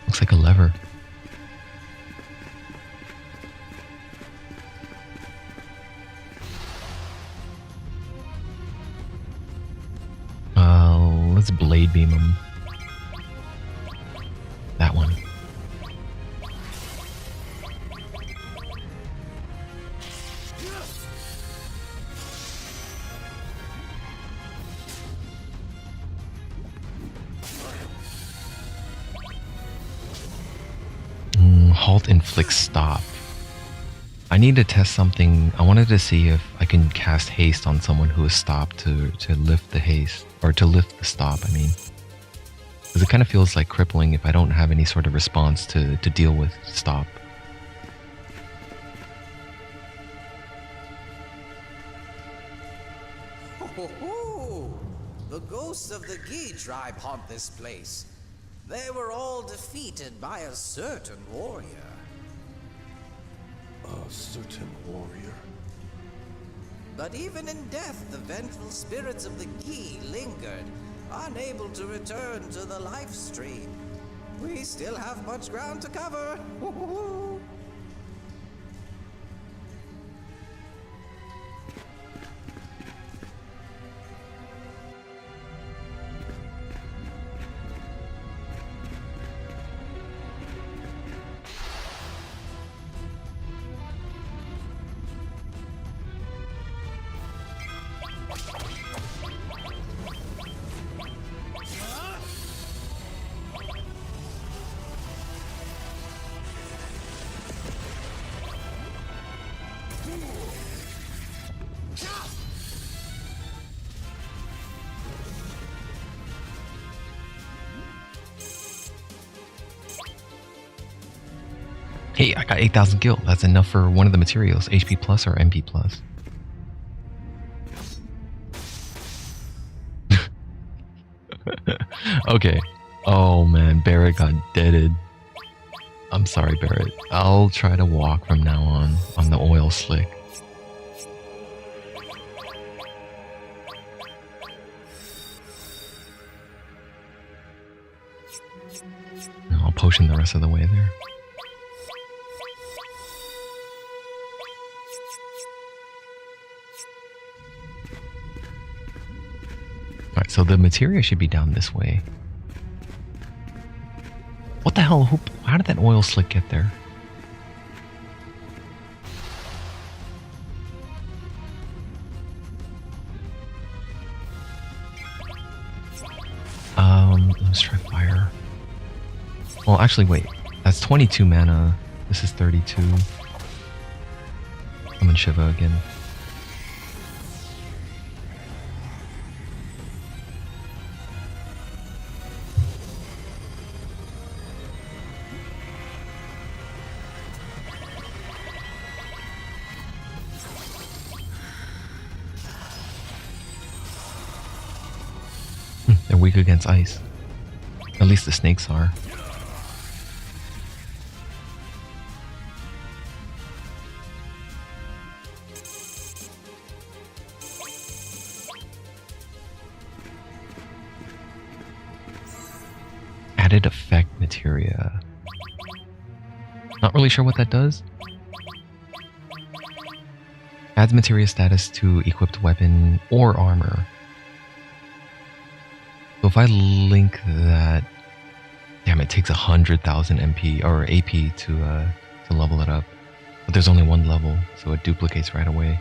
Looks like a lever. Let's blade beam him. That one. Halt inflict stop. I need to test something. I wanted to see if I can cast haste on someone who is stopped to lift the haste, or to lift the stop, I mean. Because it kind of feels like crippling if I don't have any sort of response to deal with stop. Ho-ho-ho! The ghosts of the Gi tribe haunt this place. They were all defeated by a certain warrior. A certain warrior? But even in death, the vengeful spirits of the Gi lingered, unable to return to the life stream. We still have much ground to cover. Ho-ho-ho! Hey, I got 8,000 gil. That's enough for one of the materials, HP plus or MP plus. Okay. Oh man, Barret got deaded. I'm sorry, Barret. I'll try to walk from now on the oil slick. I'll potion the rest of the way there. Alright, so the materia should be down this way. What the hell? How did that oil slick get there? Let's try fire. Well, actually, wait. That's 22 mana. This is 32. I'm in Shiva again. They're weak against ice. At least the snakes are. Added effect materia. Not really sure what that does. Adds materia status to equipped weapon or armor. So if I link that, damn, it takes 100,000 MP or AP to level it up. But there's only one level, so it duplicates right away.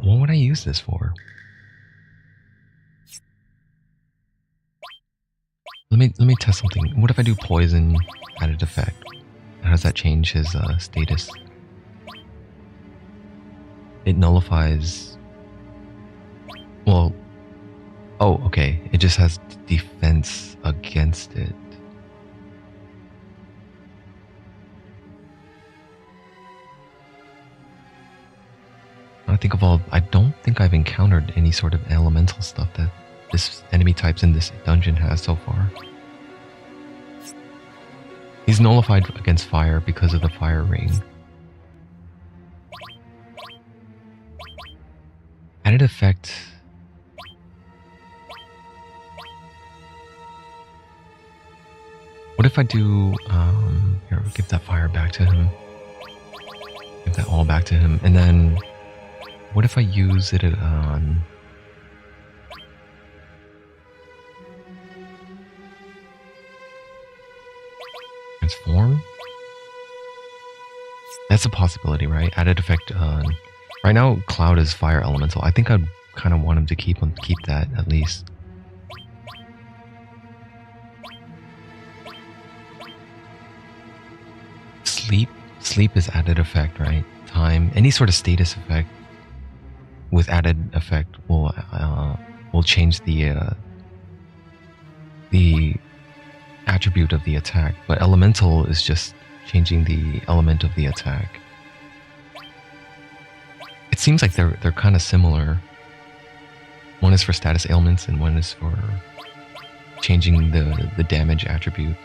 What would I use this for? Let me test something. What if I do poison added effect? How does that change his status? It nullifies. Well, oh, okay. It just has defense against it. I don't think I've encountered any sort of elemental stuff that this enemy types in this dungeon has so far. He's nullified against fire because of the fire ring. Added effect. What if I do, here, give that fire back to him. Give that all back to him. And then, what if I use it on... Transform? That's a possibility, right? Added effect on... Right now, Cloud is fire elemental. I think I'd kind of want him to keep that, at least. Sleep is added effect, right? Time, any sort of status effect with added effect will change the attribute of the attack. But elemental is just changing the element of the attack. It seems like they're kind of similar. One is for status ailments and one is for changing the damage attribute.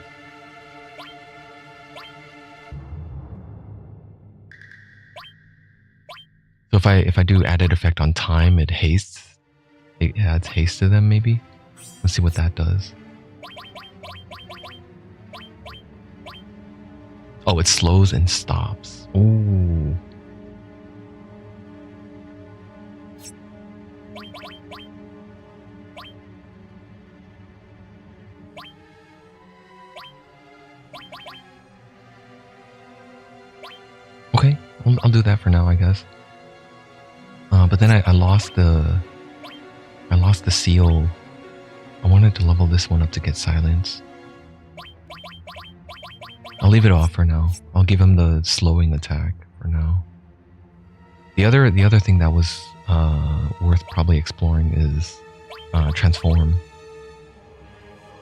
So if I do added effect on time, it adds haste to them maybe? Let's see what that does. Oh, it slows and stops. Ooh. Okay, I'll do that for now, I guess. But then I lost the seal. I wanted to level this one up to get silence. I'll leave it off for now. I'll give him the slowing attack for now. The other thing that was worth probably exploring is transform.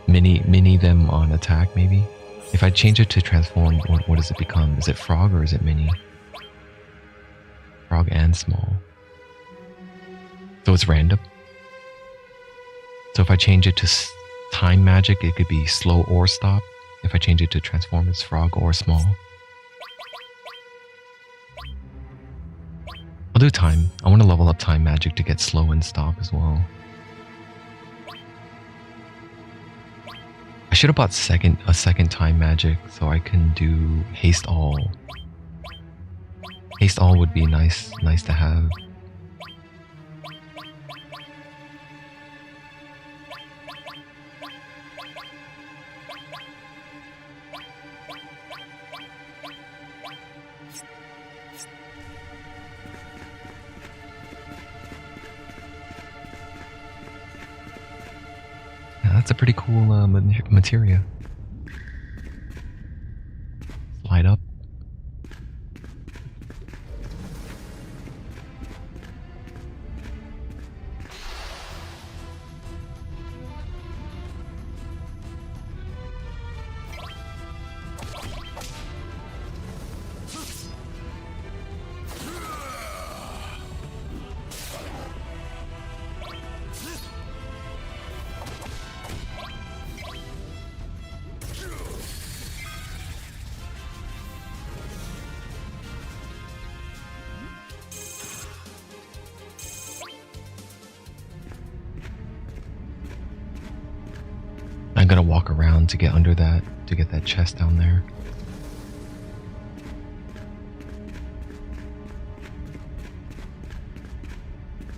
Mini them on attack, maybe? If I change it to transform, what does it become? Is it frog or is it mini? Frog and small. So it's random. So if I change it to time magic, it could be slow or stop. If I change it to transform, it's frog or small. I'll do time. I want to level up time magic to get slow and stop as well. I should have bought a second time magic so I can do haste all. Haste all would be nice to have. That's a pretty cool materia. Slide up. I'm gonna walk around to get under that, to get that chest down there.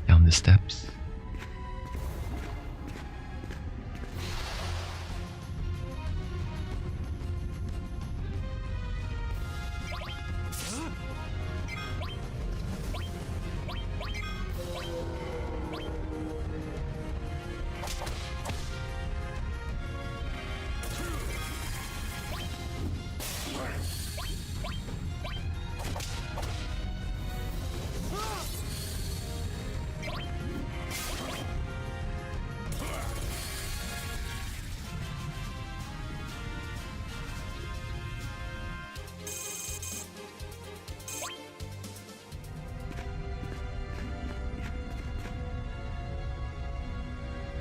Down the steps.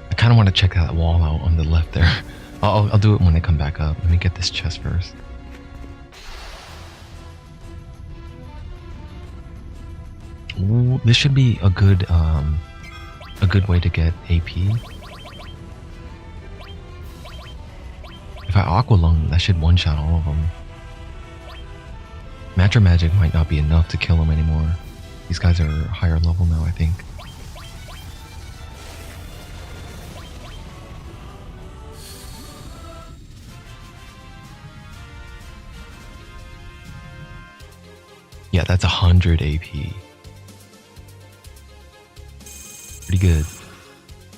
I kind of want to check that wall out on the left there. I'll do it when I come back up. Let me get this chest first. Ooh, this should be a good way to get AP. If I Aqua Lung, that should one-shot all of them. Matra Magic might not be enough to kill them anymore. These guys are higher level now, I think. Yeah, that's 100 AP. Pretty good.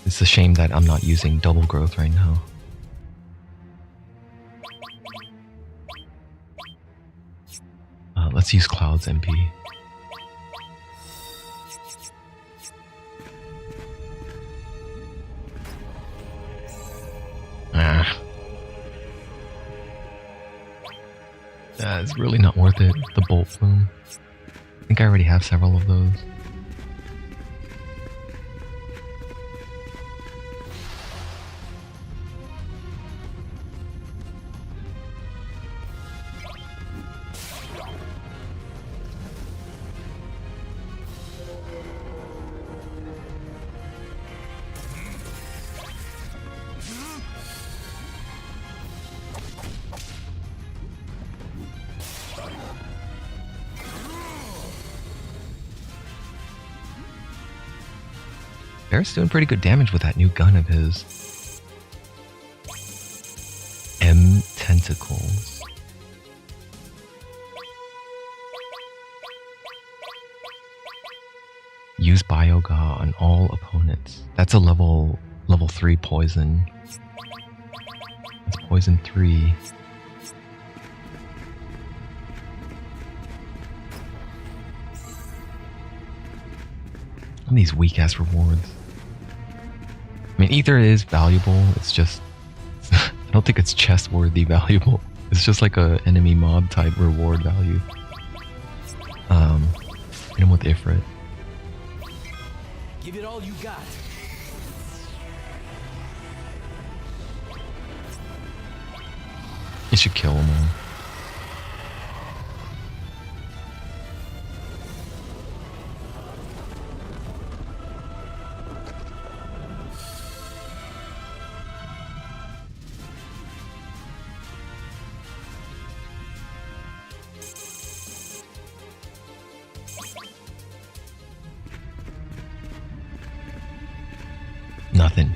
It's a shame that I'm not using double growth right now. Let's use Cloud's MP. It's really not worth it, the Bolt Plume. I think I already have several of those. Barrett's doing pretty good damage with that new gun of his. M Tentacles. Use Bioga on all opponents. That's a level 3 poison. That's poison 3. And these weak ass rewards. I mean, Ether is valuable, it's just don't think it's chest worthy valuable. It's just like a enemy mob type reward value. Hit him with Ifrit. Give it all you got. You should kill them all. Nothing.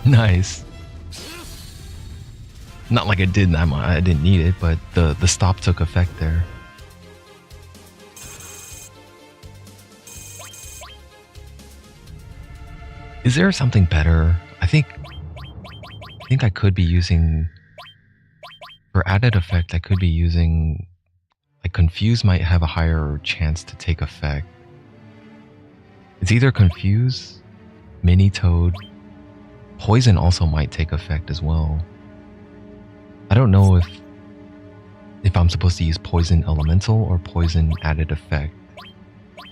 Nice. Not like it did that much. I didn't need it, but the stop took effect there. Is there something better? I think I could be using, for added effect, I could be using, like, Confuse might have a higher chance to take effect. It's either Confuse, Mini Toad, Poison also might take effect as well. I don't know if I'm supposed to use Poison Elemental or Poison Added Effect.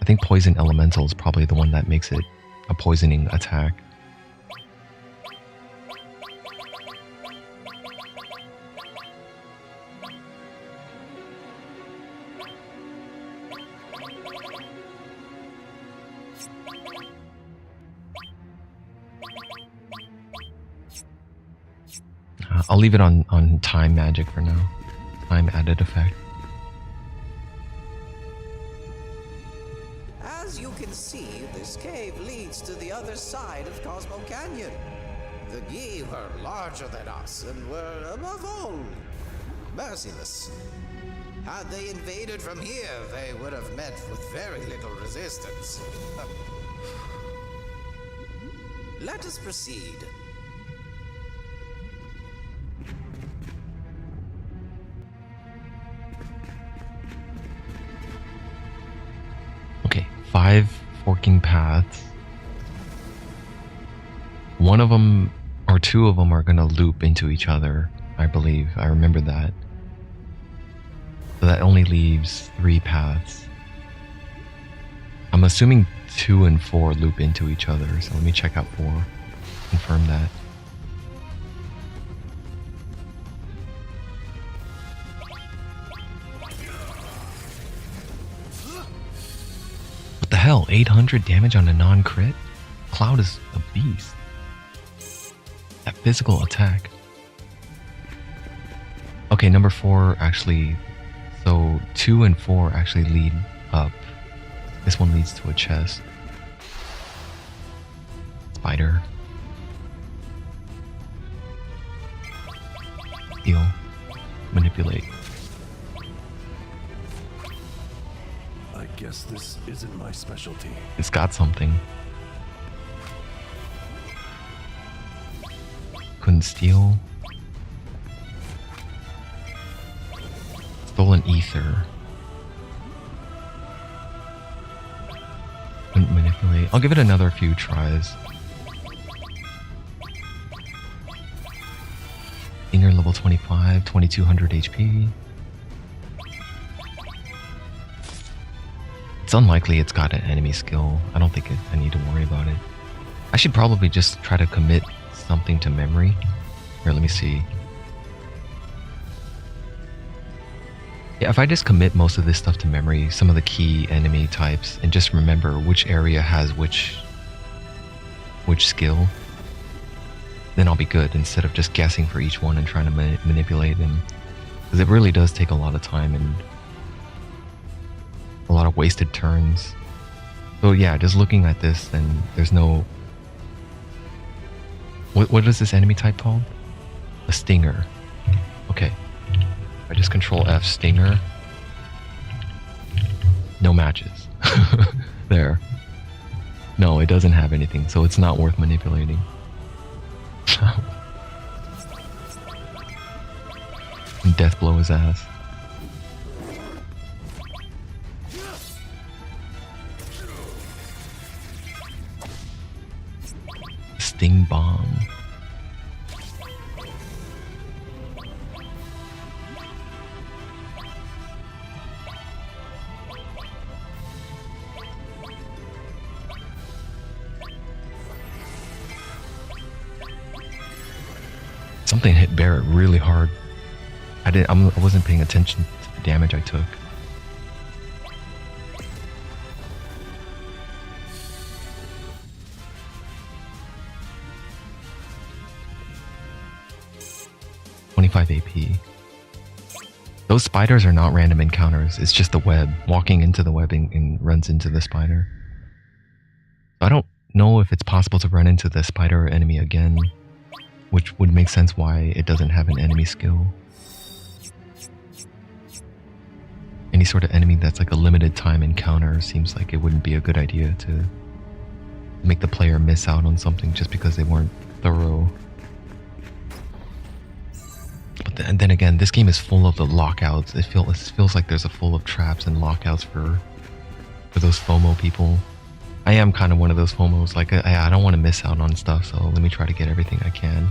I think Poison Elemental is probably the one that makes it a poisoning attack. I'll leave it on time magic for now. Time added effect. As you can see, this cave leads to the other side of Cosmo Canyon. The Gi were larger than us and were, above all, merciless. Had they invaded from here, they would have met with very little resistance. Let us proceed. Okay, 5 forking paths. One of them or 2 of them are going to loop into each other, I believe. I remember that. So that only leaves 3 paths. I'm assuming 2 and 4 loop into each other, so let me check out 4. Confirm that. What the hell? 800 damage on a non-crit? Cloud is a beast. That physical attack. Okay, number 4 actually... So 2 and 4 actually lead up. This one leads to a chest. Spider. Heal. Manipulate. I guess this isn't my specialty. It's got something. Couldn't steal. Stolen ether. Couldn't manipulate. I'll give it another few tries. Stinger level 25, 2200 HP. It's unlikely it's got an enemy skill. I don't think I need to worry about it. I should probably just try to commit something to memory. Here, let me see. Yeah, if I just commit most of this stuff to memory, some of the key enemy types, and just remember which area has which skill, then I'll be good instead of just guessing for each one and trying to manipulate them. Because it really does take a lot of time and a lot of wasted turns. So yeah, just looking at this, then there's no... What is this enemy type called? A stinger. Okay. I just control F, stinger. No matches. There. No, it doesn't have anything, so it's not worth manipulating. And death blow his ass. Sting bomb. Something hit Barret really hard. I wasn't paying attention to the damage I took. AP. Those spiders are not random encounters, it's just the web. Walking into the web and runs into the spider. I don't know if it's possible to run into the spider enemy again, which would make sense why it doesn't have an enemy skill. Any sort of enemy that's like a limited time encounter seems like it wouldn't be a good idea to make the player miss out on something just because they weren't thorough. But then again, this game is full of the lockouts. It feels like there's a full of traps and lockouts for those FOMO people. I am kind of one of those FOMOs. Like I don't want to miss out on stuff, so let me try to get everything I can.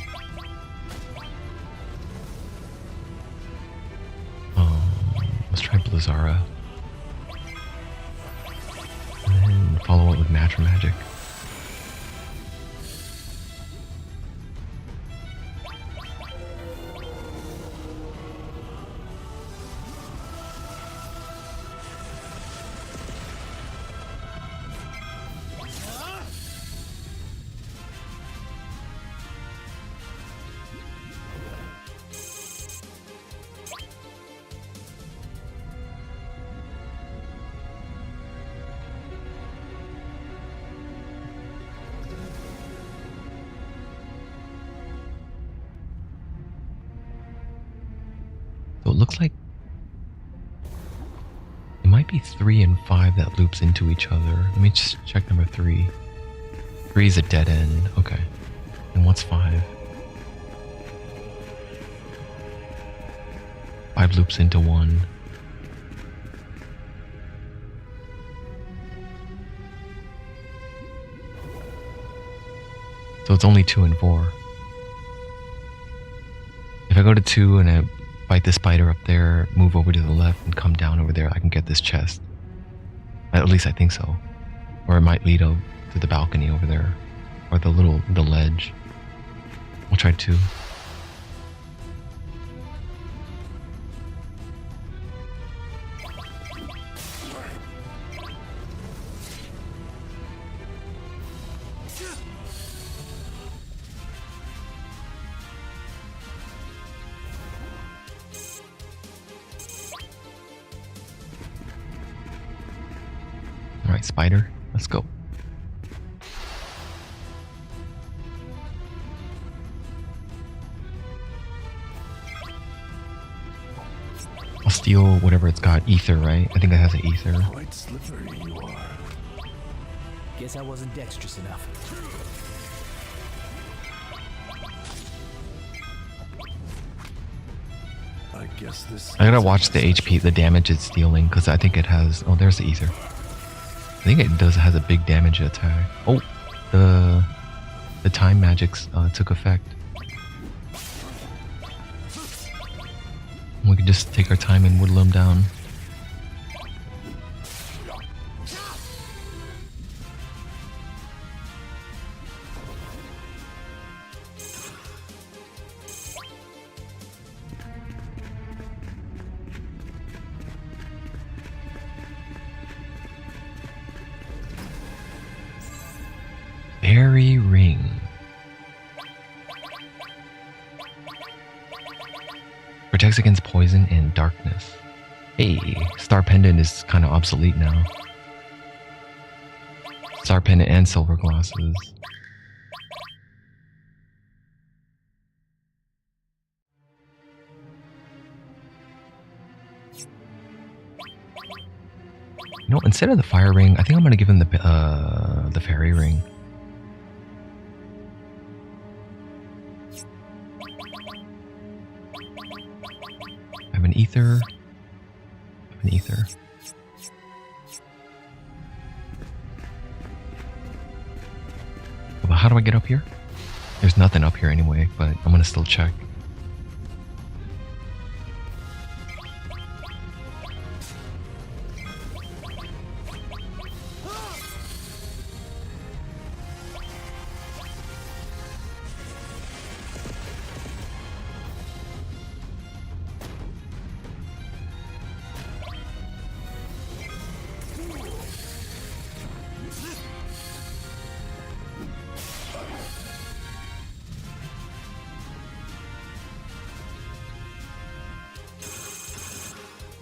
Let's try Blizzara. And then follow it with Natural Magic. So it looks like it might be 3 and 5 that loops into each other. Let me just check number 3. 3 is a dead end. Okay. And what's 5? 5 loops into 1. So it's only 2 and 4. If I go to 2 and I fight the spider up there, move over to the left and come down over there, I can get this chest. At least I think so. Or it might lead up to the balcony over there. Or the ledge. I'll try 2. Alright, spider, let's go. I'll steal whatever it's got. Ether, right? I think it has an ether. Quite slippery you are. Guess I wasn't dexterous enough. I guess this. I gotta watch the HP, the damage it's dealing, because I think it has. Oh, there's the ether. I think it has a big damage attack. Oh, the time magics took effect. We can just take our time and whittle them down. Fairy ring. Protects against poison and darkness. Hey, Star Pendant is kind of obsolete now. Star Pendant and Silver Glasses. You know, instead of the fire ring, I think I'm gonna give him the fairy ring. I have an ether. Well, how do I get up here? There's nothing up here anyway, but I'm gonna still check.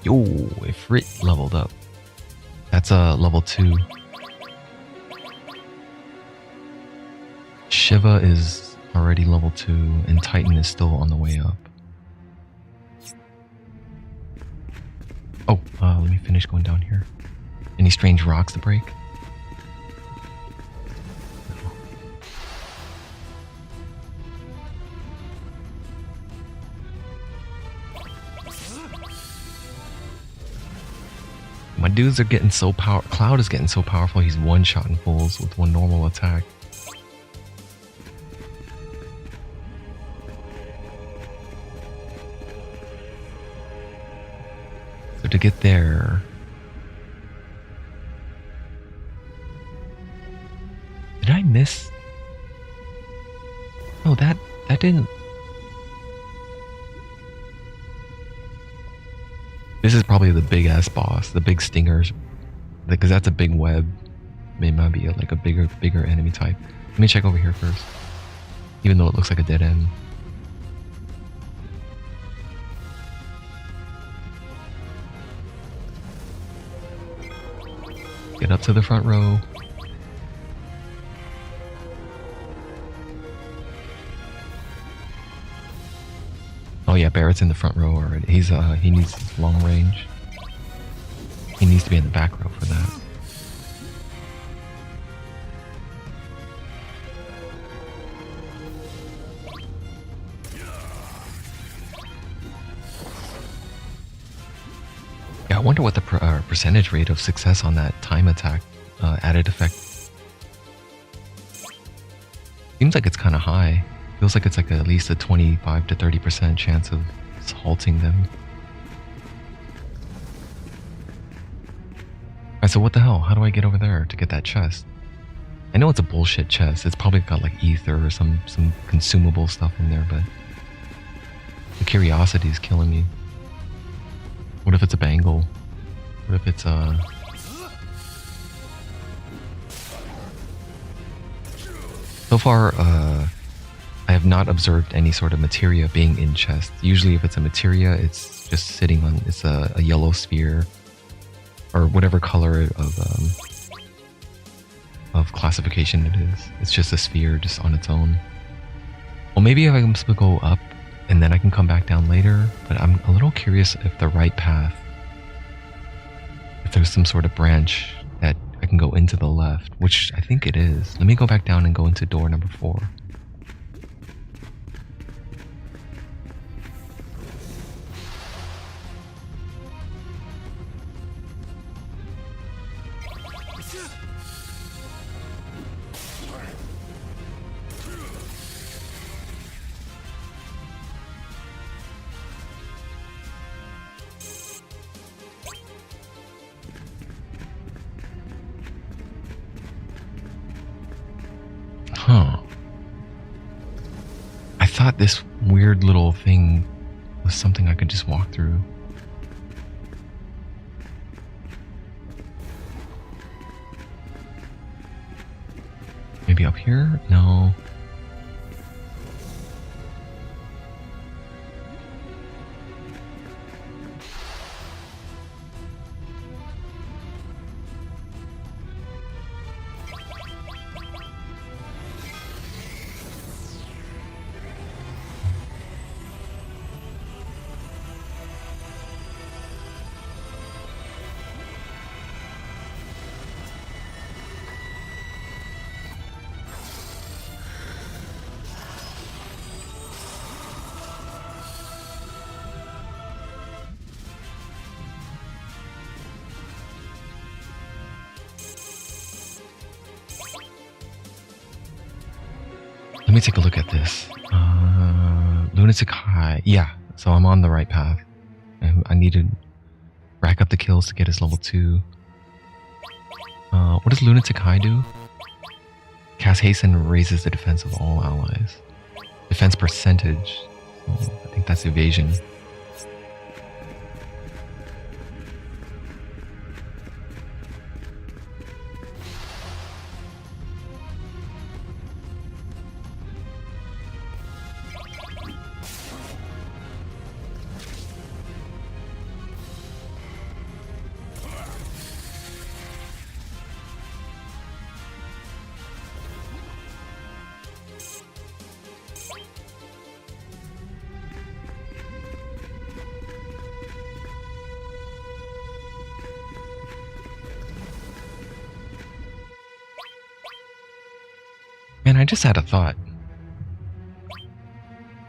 Yo, Ifrit leveled up. That's a level 2. Shiva is already level 2, and Titan is still on the way up. Oh, let me finish going down here. Any strange rocks to break? My dudes are getting so powerful. Cloud is getting so powerful, he's one-shotting fools with one normal attack. So to get there... Did I miss? No, that didn't... This is probably the big ass boss, the big stingers, because that's a big web. It might be like a bigger enemy type. Let me check over here first, even though it looks like a dead end. Get up to the front row. Oh yeah, Barrett's in the front row already. He needs long range. He needs to be in the back row for that. Yeah, I wonder what the percentage rate of success on that time attack added effect. Seems like it's kind of high. Feels like it's like at least a 25 to 30% chance of halting them. Alright, so what the hell? How do I get over there to get that chest? I know it's a bullshit chest. It's probably got like ether or some consumable stuff in there, but the curiosity is killing me. What if it's a bangle? What if it's a... So far, I have not observed any sort of materia being in chest. Usually if it's a materia, it's just sitting on, it's a yellow sphere or whatever color of classification it is. It's just a sphere just on its own. Well, maybe if I'm supposed to go up and then I can come back down later, but I'm a little curious if the right path, if there's some sort of branch that I can go into the left, which I think it is. Let me go back down and go into door number 4. Huh. I thought this weird little thing was something I could just walk through. Maybe up here? No. Let me take a look at this. Lunatic High. Yeah, so I'm on the right path. And I need to rack up the kills to get his level 2. What does Lunatic High do? Cast Haste and raises the defense of all allies. Defense percentage. So I think that's evasion. Man, I just had a thought.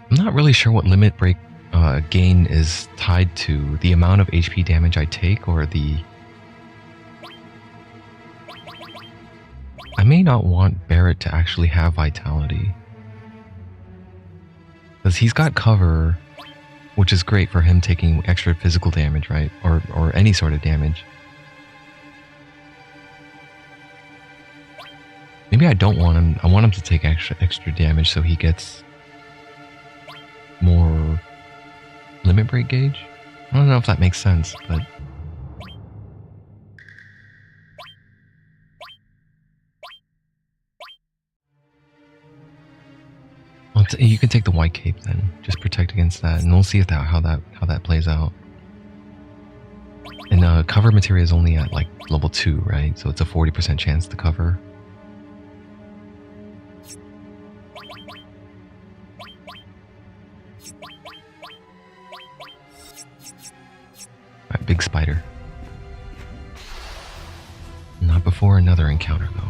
I'm not really sure what limit break gain is tied to the amount of HP damage I take or the... I may not want Barret to actually have vitality. Because he's got cover, which is great for him taking extra physical damage, right? Or any sort of damage. Maybe I don't want him. I want him to take extra damage so he gets more limit break gauge. I don't know if that makes sense, but you can take the white cape then. Just protect against that, and we'll see if how that plays out. And cover materia is only at like level 2, right? So it's a 40% chance to cover. Alright, big spider. Not before another encounter, though.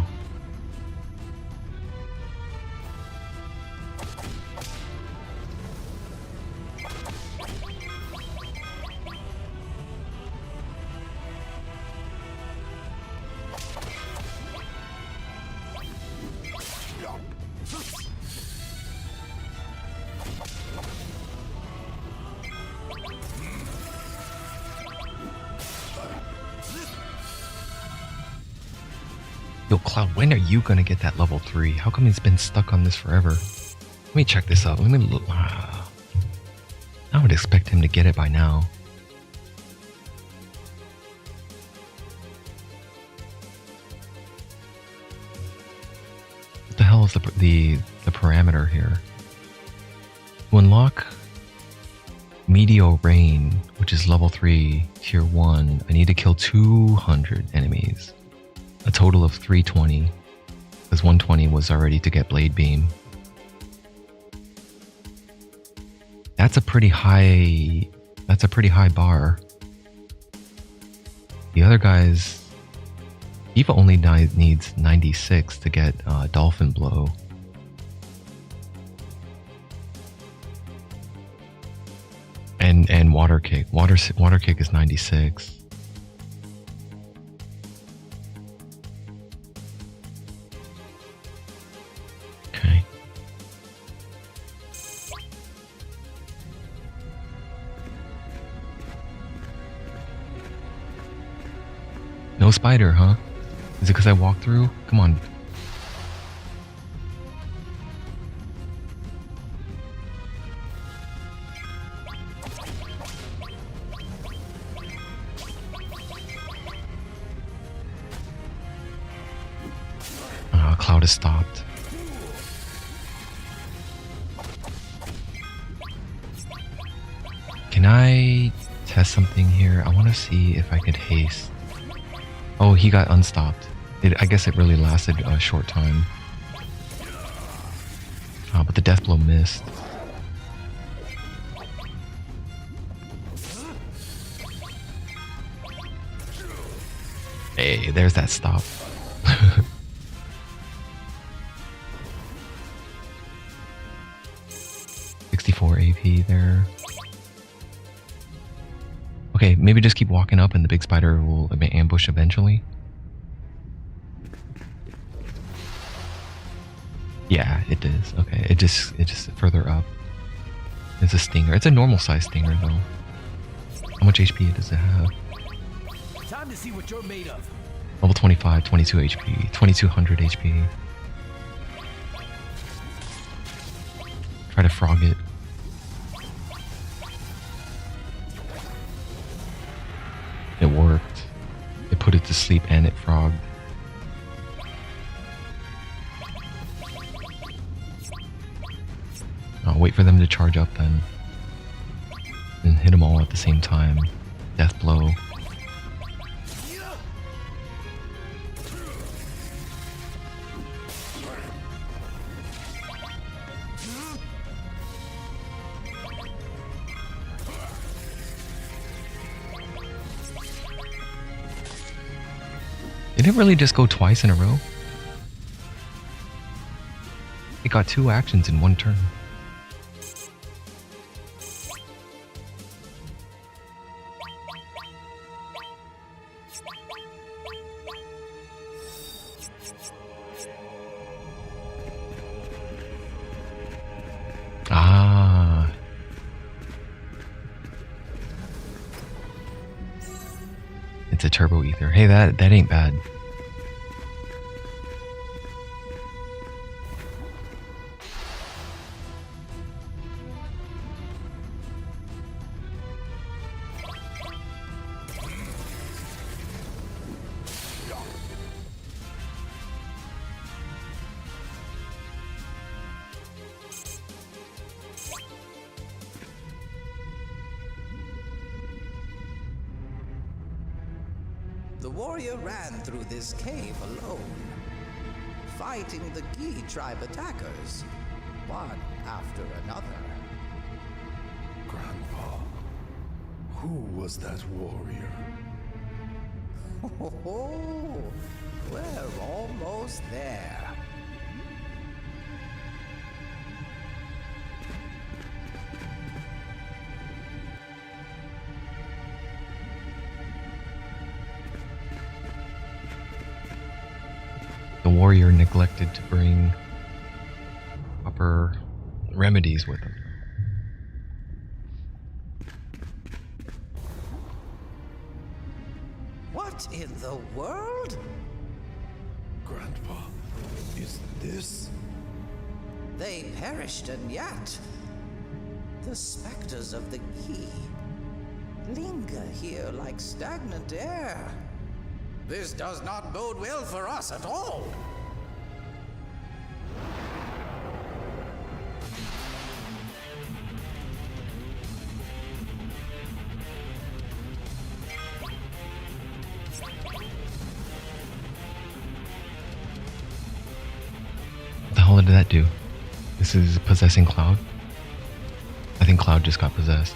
Yo, Cloud, when are you gonna get that level 3? How come he's been stuck on this forever? Let me check this out. Let me look. I would expect him to get it by now. What the hell is the parameter here? To unlock Meteor Rain, which is level 3, tier 1, I need to kill 200 enemies. A total of 320, because 120 was already to get Blade Beam. That's a pretty high bar. The other guys, Eva only needs 96 to get Dolphin Blow. And Water Kick. Water Kick is 96. No spider, huh? Is it because I walked through? Come on. Cloud has stopped. Can I test something here? I want to see if I could haste. Oh, he got unstopped. I guess it really lasted a short time. But the death blow missed. Hey, there's that stop. AP there. Okay, maybe just keep walking up and the big spider will ambush eventually. Yeah, it is. Okay, it just further up. It's a stinger. It's a normal size stinger though. How much HP does it have? Time to see what you're made of. Level 25, 22 HP, 2200 HP. Try to frog it. It worked. It put it to sleep and it frogged. I'll wait for them to charge up then. And hit them all at the same time. Death blow. Did it really just go twice in a row? It got 2 actions in 1 turn. Ah. It's a turbo ether. Hey, that ain't bad. The warrior ran through this cave alone, fighting the Gi tribe attackers, one after another. Grandpa, who was that warrior? Oh, we're almost there. The warrior neglected to bring proper remedies with him. What in the world? Grandpa, is this? They perished, and yet the specters of the Gi linger here like stagnant air. This does not bode well for us at all. What the hell did that do? This is possessing Cloud? I think Cloud just got possessed.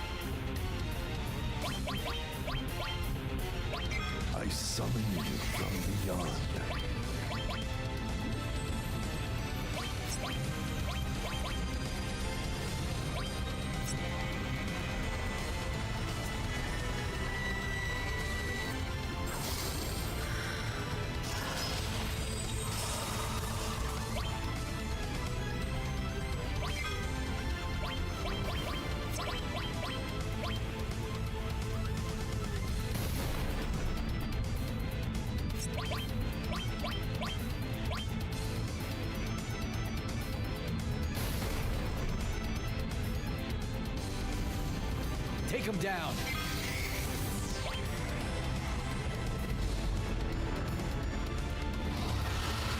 I summon you from beyond. Take him down.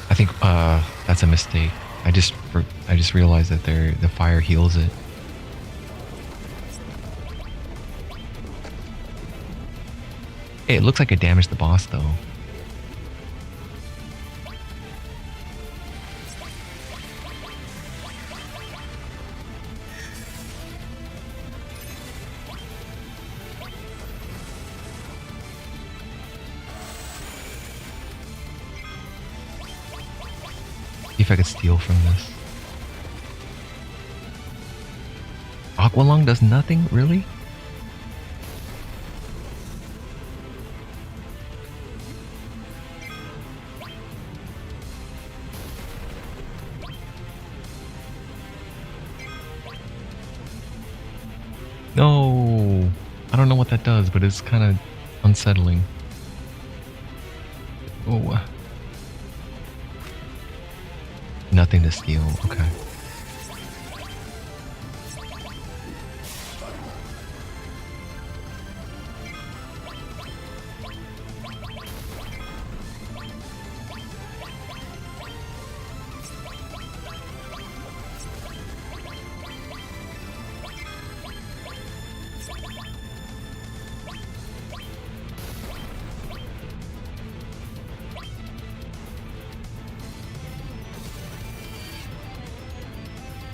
I think that's a mistake. I just realized that the fire heals it. Hey, it looks like it damaged the boss though. See if I could steal from this. Aqualung does nothing, really? No! I don't know what that does, but it's kind of unsettling. Oh. Nothing to steal. Okay.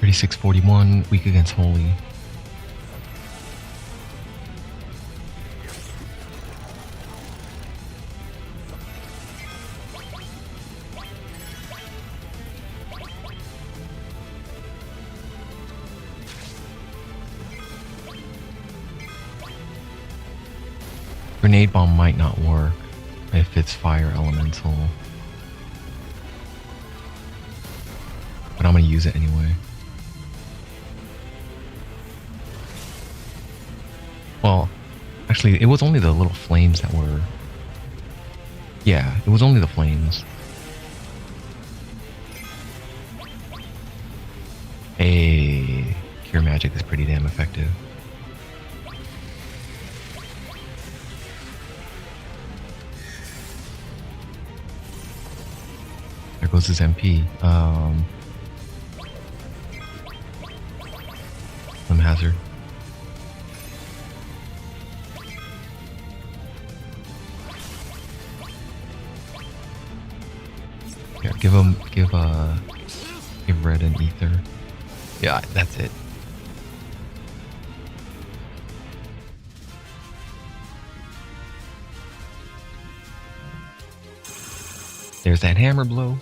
$36.41, weak against Holy. Grenade bomb might not work if it's fire elemental. But I'm gonna use it anyway. Well, actually, it was only the little flames that were... Yeah, it was only the flames. Hey, Cure Magic is pretty damn effective. There goes his MP. Limb Hazard. Here, give Red an ether. Yeah, that's it. There's that hammer blow.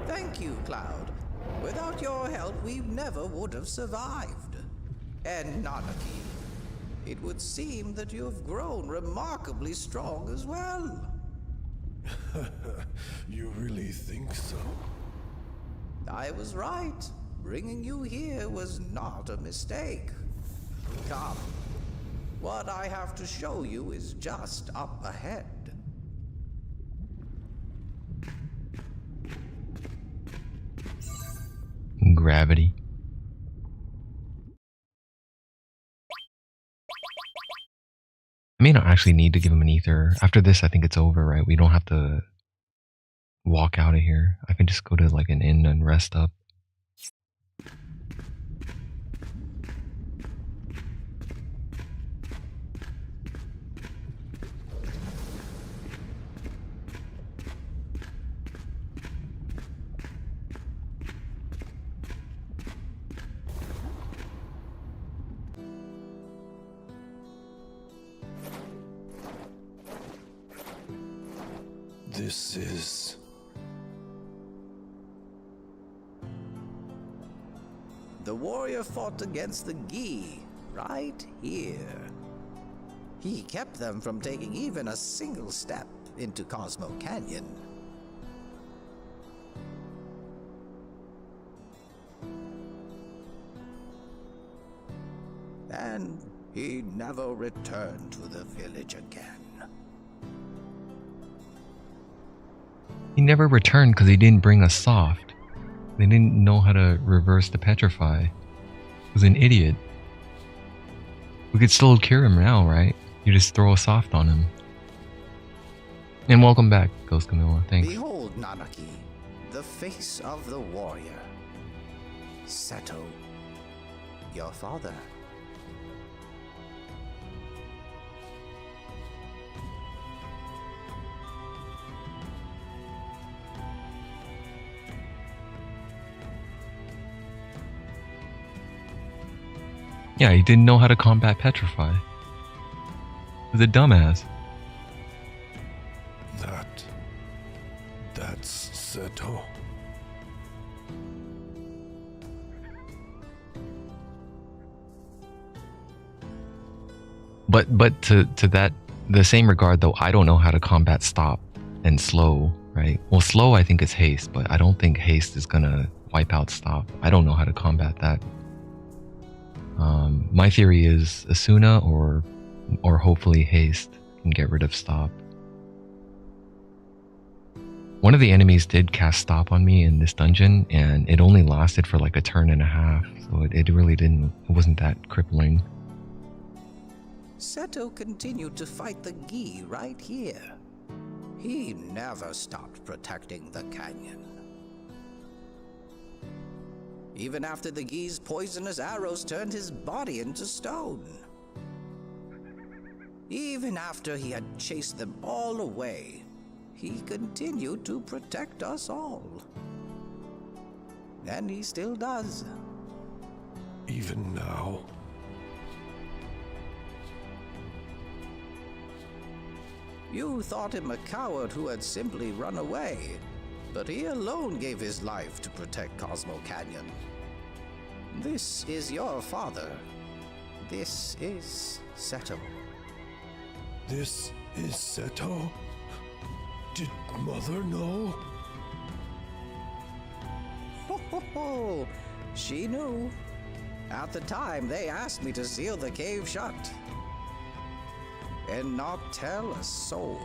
Thank you, Cloud. Without your help, we never would have survived. And Nanaki, it would seem that you have grown remarkably strong as well. You really think so? I was right. Bringing you here was not a mistake. Come. What I have to show you is just up ahead. Gravity. I may not actually need to give him an ether. After this, I think it's over, right? We don't have to walk out of here. I can just go to like an inn and rest up. This is... The warrior fought against the Gi, right here. He kept them from taking even a single step into Cosmo Canyon. And he never returned to the village again. He never returned because he didn't bring us soft. They didn't know how to reverse the petrify. He was an idiot. We could still cure him now, right? You just throw a soft on him. And welcome back, Ghost Camilla. Thanks. Behold, Nanaki, the face of the warrior. Seto, your father. Yeah, he didn't know how to combat petrify. He was a dumbass. That's Seto. But to that the same regard, though, I don't know how to combat stop and slow, right? Well, slow I think is haste, but I don't think haste is gonna wipe out stop. I don't know how to combat that. My theory is Asuna or hopefully haste can get rid of stop. One of the enemies did cast stop on me in this dungeon, and it only lasted for like a turn and a half, so it really it wasn't that crippling. Seto continued to fight the Gi right here. He never stopped protecting the canyon. Even after the Gi's poisonous arrows turned his body into stone. Even after he had chased them all away, he continued to protect us all. And he still does. Even now? You thought him a coward who had simply run away, but he alone gave his life to protect Cosmo Canyon. This is your father. This is Seto. This is Seto? Did Mother know? Ho ho ho! She knew. At the time, they asked me to seal the cave shut and not tell a soul.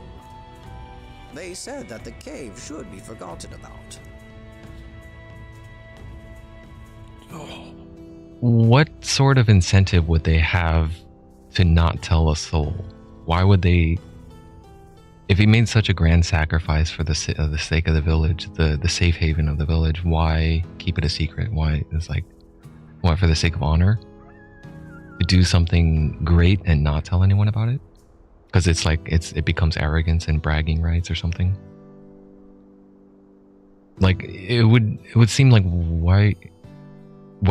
They said that the cave should be forgotten about. What sort of incentive would they have to not tell a soul? Why would they? If he made such a grand sacrifice for the sake of the village, the safe haven of the village, why keep it a secret? Why for the sake of honor? To do something great and not tell anyone about it? Because it's like it becomes arrogance and bragging rights or something. Like it would seem like why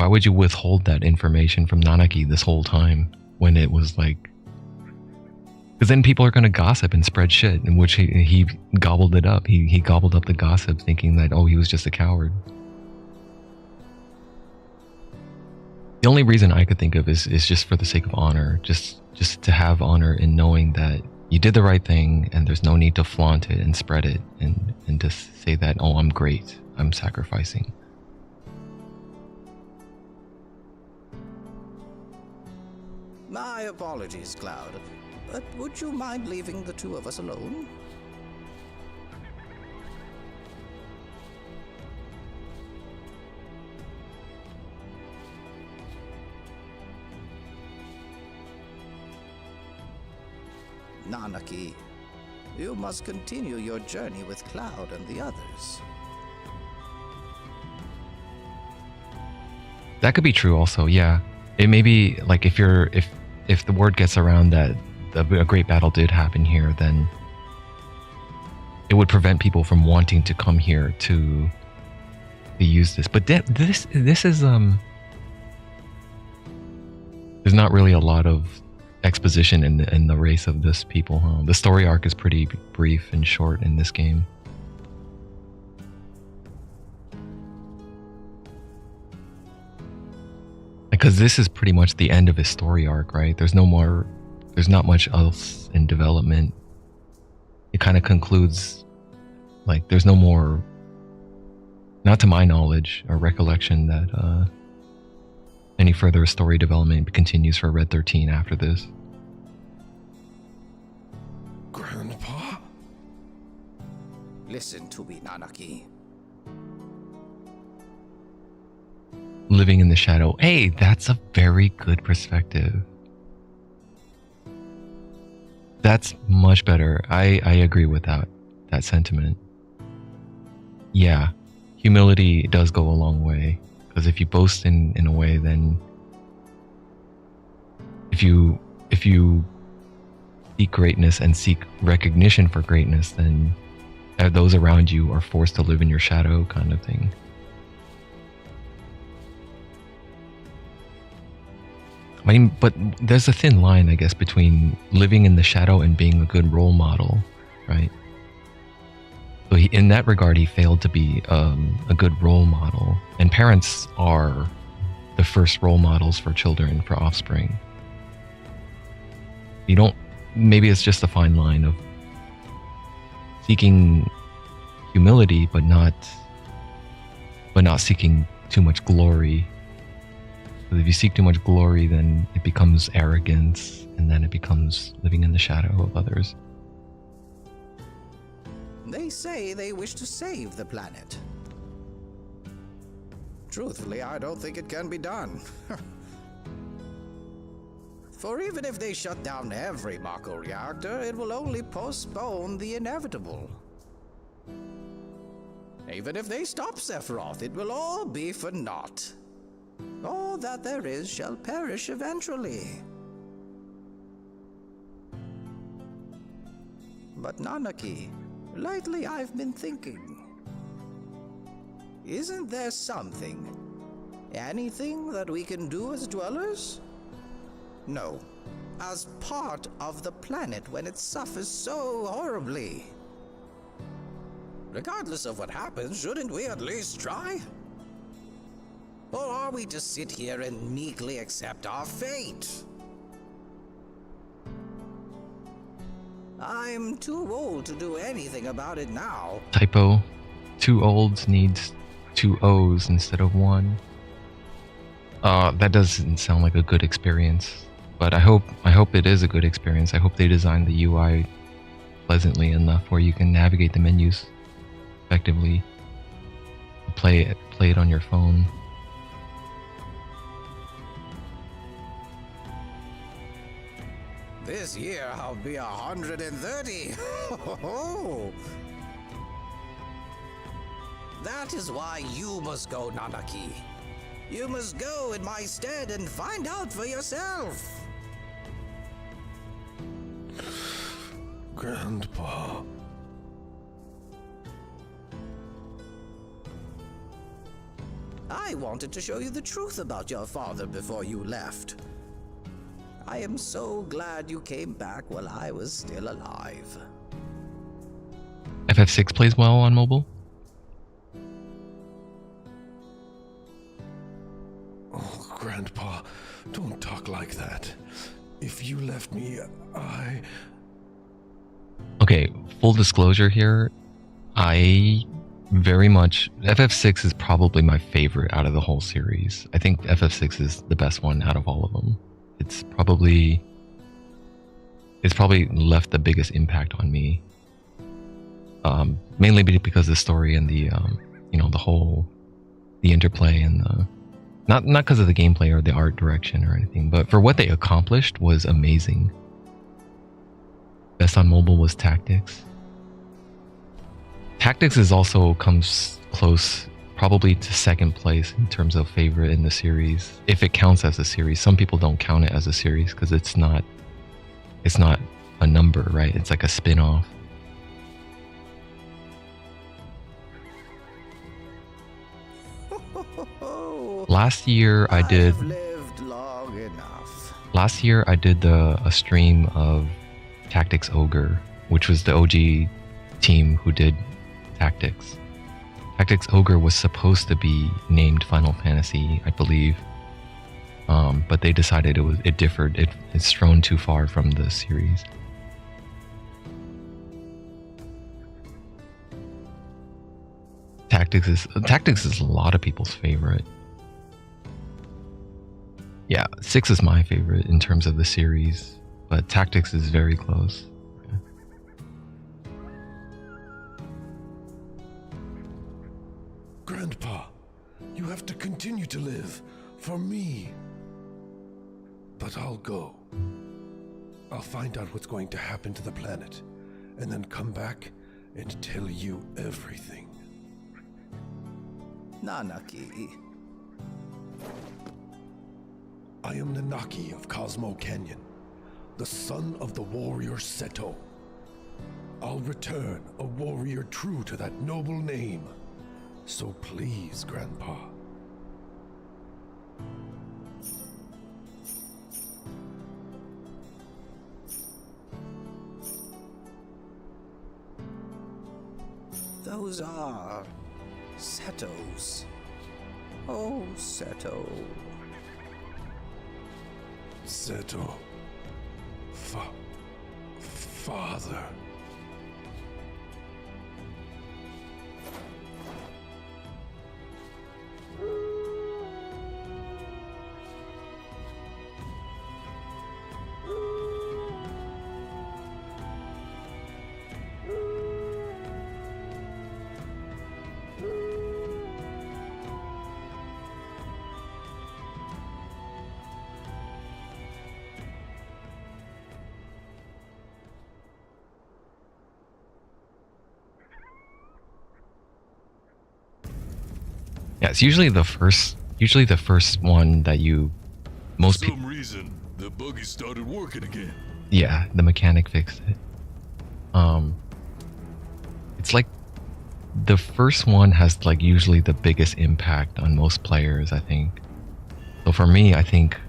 would you withhold that information from Nanaki this whole time when it was like? Because then people are going to gossip and spread shit, in which he gobbled it up. He gobbled up the gossip, thinking that he was just a coward. The only reason I could think of is just for the sake of honor, just to have honor in knowing that you did the right thing, and there's no need to flaunt it and spread it, and to say that, oh, I'm great, I'm sacrificing. My apologies, Cloud, but would you mind leaving the two of us alone? Nanaki, you must continue your journey with Cloud and the others. That could be true also, yeah. It may be like if the word gets around that a great battle did happen here, then it would prevent people from wanting to come here to use this. But this is there's not really a lot of exposition in the race of this people, huh? The story arc is pretty brief and short in this game. Because this is pretty much the end of his story arc, right? There's not much else in development. It kind of concludes, like, there's no more, not to my knowledge or recollection, that any further story development continues for Red 13 after this. Grandpa? Listen to me, Nanaki. Living in the shadow. Hey, that's a very good perspective. That's much better. I agree with that sentiment. Yeah, humility does go a long way. Because if you boast in a way, then if you seek greatness and seek recognition for greatness, then those around you are forced to live in your shadow, kind of thing. I mean, but there's a thin line, I guess, between living in the shadow and being a good role model, right? So in that regard, he failed to be a good role model. And parents are the first role models for children, for offspring. You don't maybe it's just a fine line of seeking humility, but not seeking too much glory. Because if you seek too much glory, then it becomes arrogance, and then it becomes living in the shadow of others. They say they wish to save the planet. Truthfully, I don't think it can be done. For even if they shut down every Mako reactor, it will only postpone the inevitable. Even if they stop Sephiroth, it will all be for naught. All that there is shall perish eventually. But Nanaki, lately I've been thinking. Isn't there something, anything that we can do as dwellers? No, as part of the planet when it suffers so horribly. Regardless of what happens, shouldn't we at least try? Or are we to sit here and meekly accept our fate? I'm too old to do anything about it now. Typo. 2 olds needs 2 O's instead of 1. That doesn't sound like a good experience, but I hope it is a good experience. I hope they designed the UI pleasantly enough where you can navigate the menus effectively. Play it on your phone. This year I'll be 130. That is why you must go, Nanaki. You must go in my stead and find out for yourself. Grandpa. I wanted to show you the truth about your father before you left. I am so glad you came back while I was still alive. FF6 plays well on mobile? Oh, Grandpa, don't talk like that. If you left me, Okay, full disclosure here. I very much... FF6 is probably my favorite out of the whole series. I think FF6 is the best one out of all of them. It's probably left the biggest impact on me. Mainly because of the story and the the interplay and the not because of the gameplay or the art direction or anything, but for what they accomplished was amazing. Best on mobile was Tactics. Tactics is also comes close probably to second place in terms of favorite in the series, if it counts as a series. Some people don't count it as a series because it's not a number, right? It's like a spin-off. Last year I did a stream of Tactics Ogre, which was the OG team who did Tactics. Tactics Ogre was supposed to be named Final Fantasy, I believe, but they decided it differed. It's thrown too far from the series. Tactics is a lot of people's favorite. Yeah, 6 is my favorite in terms of the series, but Tactics is very close. Grandpa, you have to continue to live for me. But I'll go. I'll find out what's going to happen to the planet, and then come back and tell you everything. Nanaki. I am Nanaki of Cosmo Canyon, the son of the warrior Seto. I'll return a warrior true to that noble name. So please, Grandpa. Those are Setos. Oh, Seto. Seto. father. Yeah, it's usually the first one that you most For people. some reason, the buggy started working again. Yeah, the mechanic fixed it. It's like the first one has like usually the biggest impact on most players, I think. So for me, I think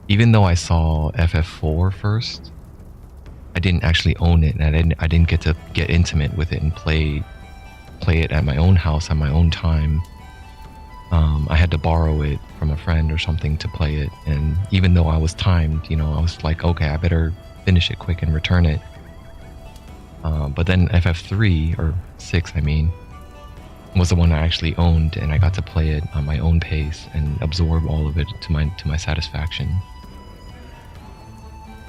even though I saw FF4 first, I didn't actually own it, and I didn't get to get intimate with it and play it at my own house at my own time. I had to borrow it from a friend or something to play it, and even though I was timed, you know, I was like, okay, I better finish it quick and return it. But then FF3 or 6, I mean, was the one I actually owned, and I got to play it on my own pace and absorb all of it to my satisfaction.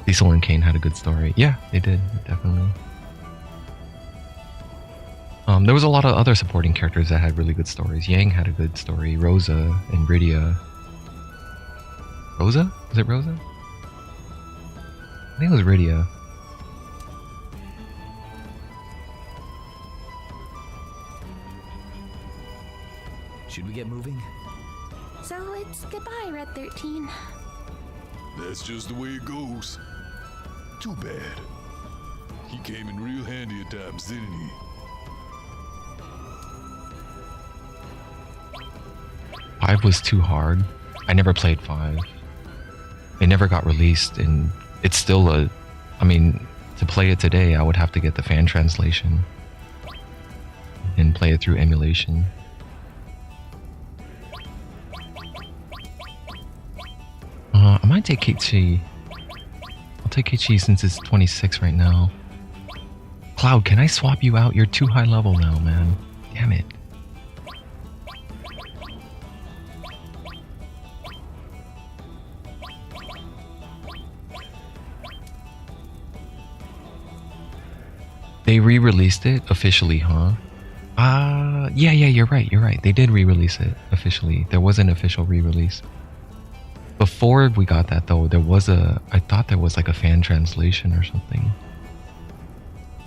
Cecil and Kane had a good story. Yeah, they did, definitely. There was a lot of other supporting characters that had really good stories. Yang had a good story. Rosa and Rydia. Rosa? Was it Rosa? I think it was Rydia. Should we get moving? So it's goodbye, Red 13. That's just the way it goes. Too bad. He came in real handy at times, didn't he? 5 was too hard. I never played 5. It never got released, and it's still I mean, to play it today, I would have to get the fan translation and play it through emulation. I might take Keiichi. I'll take Keiichi since it's 26 right now. Cloud, can I swap you out? You're too high level now, man. Damn it. They re-released it officially, huh? Yeah, you're right. They did re-release it officially. There was an official re-release. Before we got that though, I thought there was like a fan translation or something.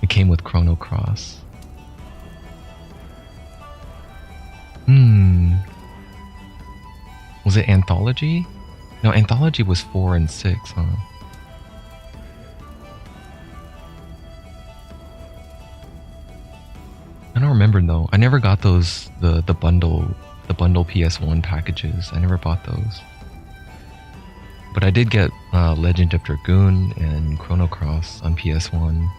It came with Chrono Cross. Was it Anthology? No, Anthology was 4 and 6, huh? I don't remember though. I never got those the bundle PS1 packages. I never bought those. But I did get Legend of Dragoon and Chrono Cross on PS1.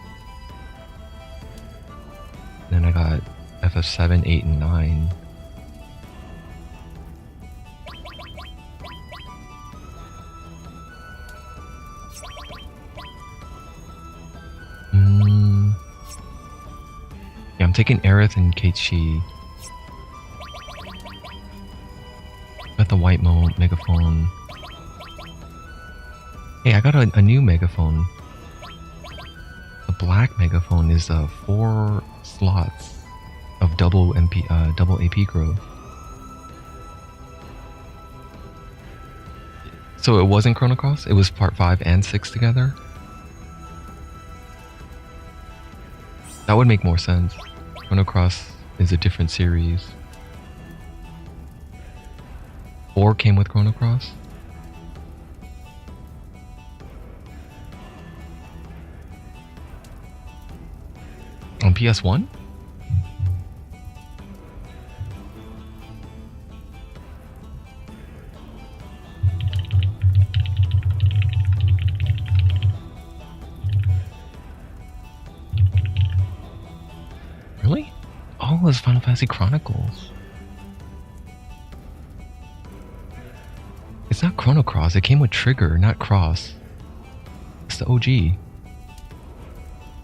Then I got FF7, 8, and 9. Yeah, I'm taking Aerith and Keiichi. Got the white megaphone. Hey, I got a new megaphone. The black megaphone is 4 slots of double AP growth. So it wasn't Chrono Cross? It was part 5 and 6 together? That would make more sense. Chrono Cross is a different series. 4 came with Chrono Cross? On PS1? Really? Oh, it was Final Fantasy Chronicles. It's not Chrono Cross, it came with Trigger, not Cross. It's the OG.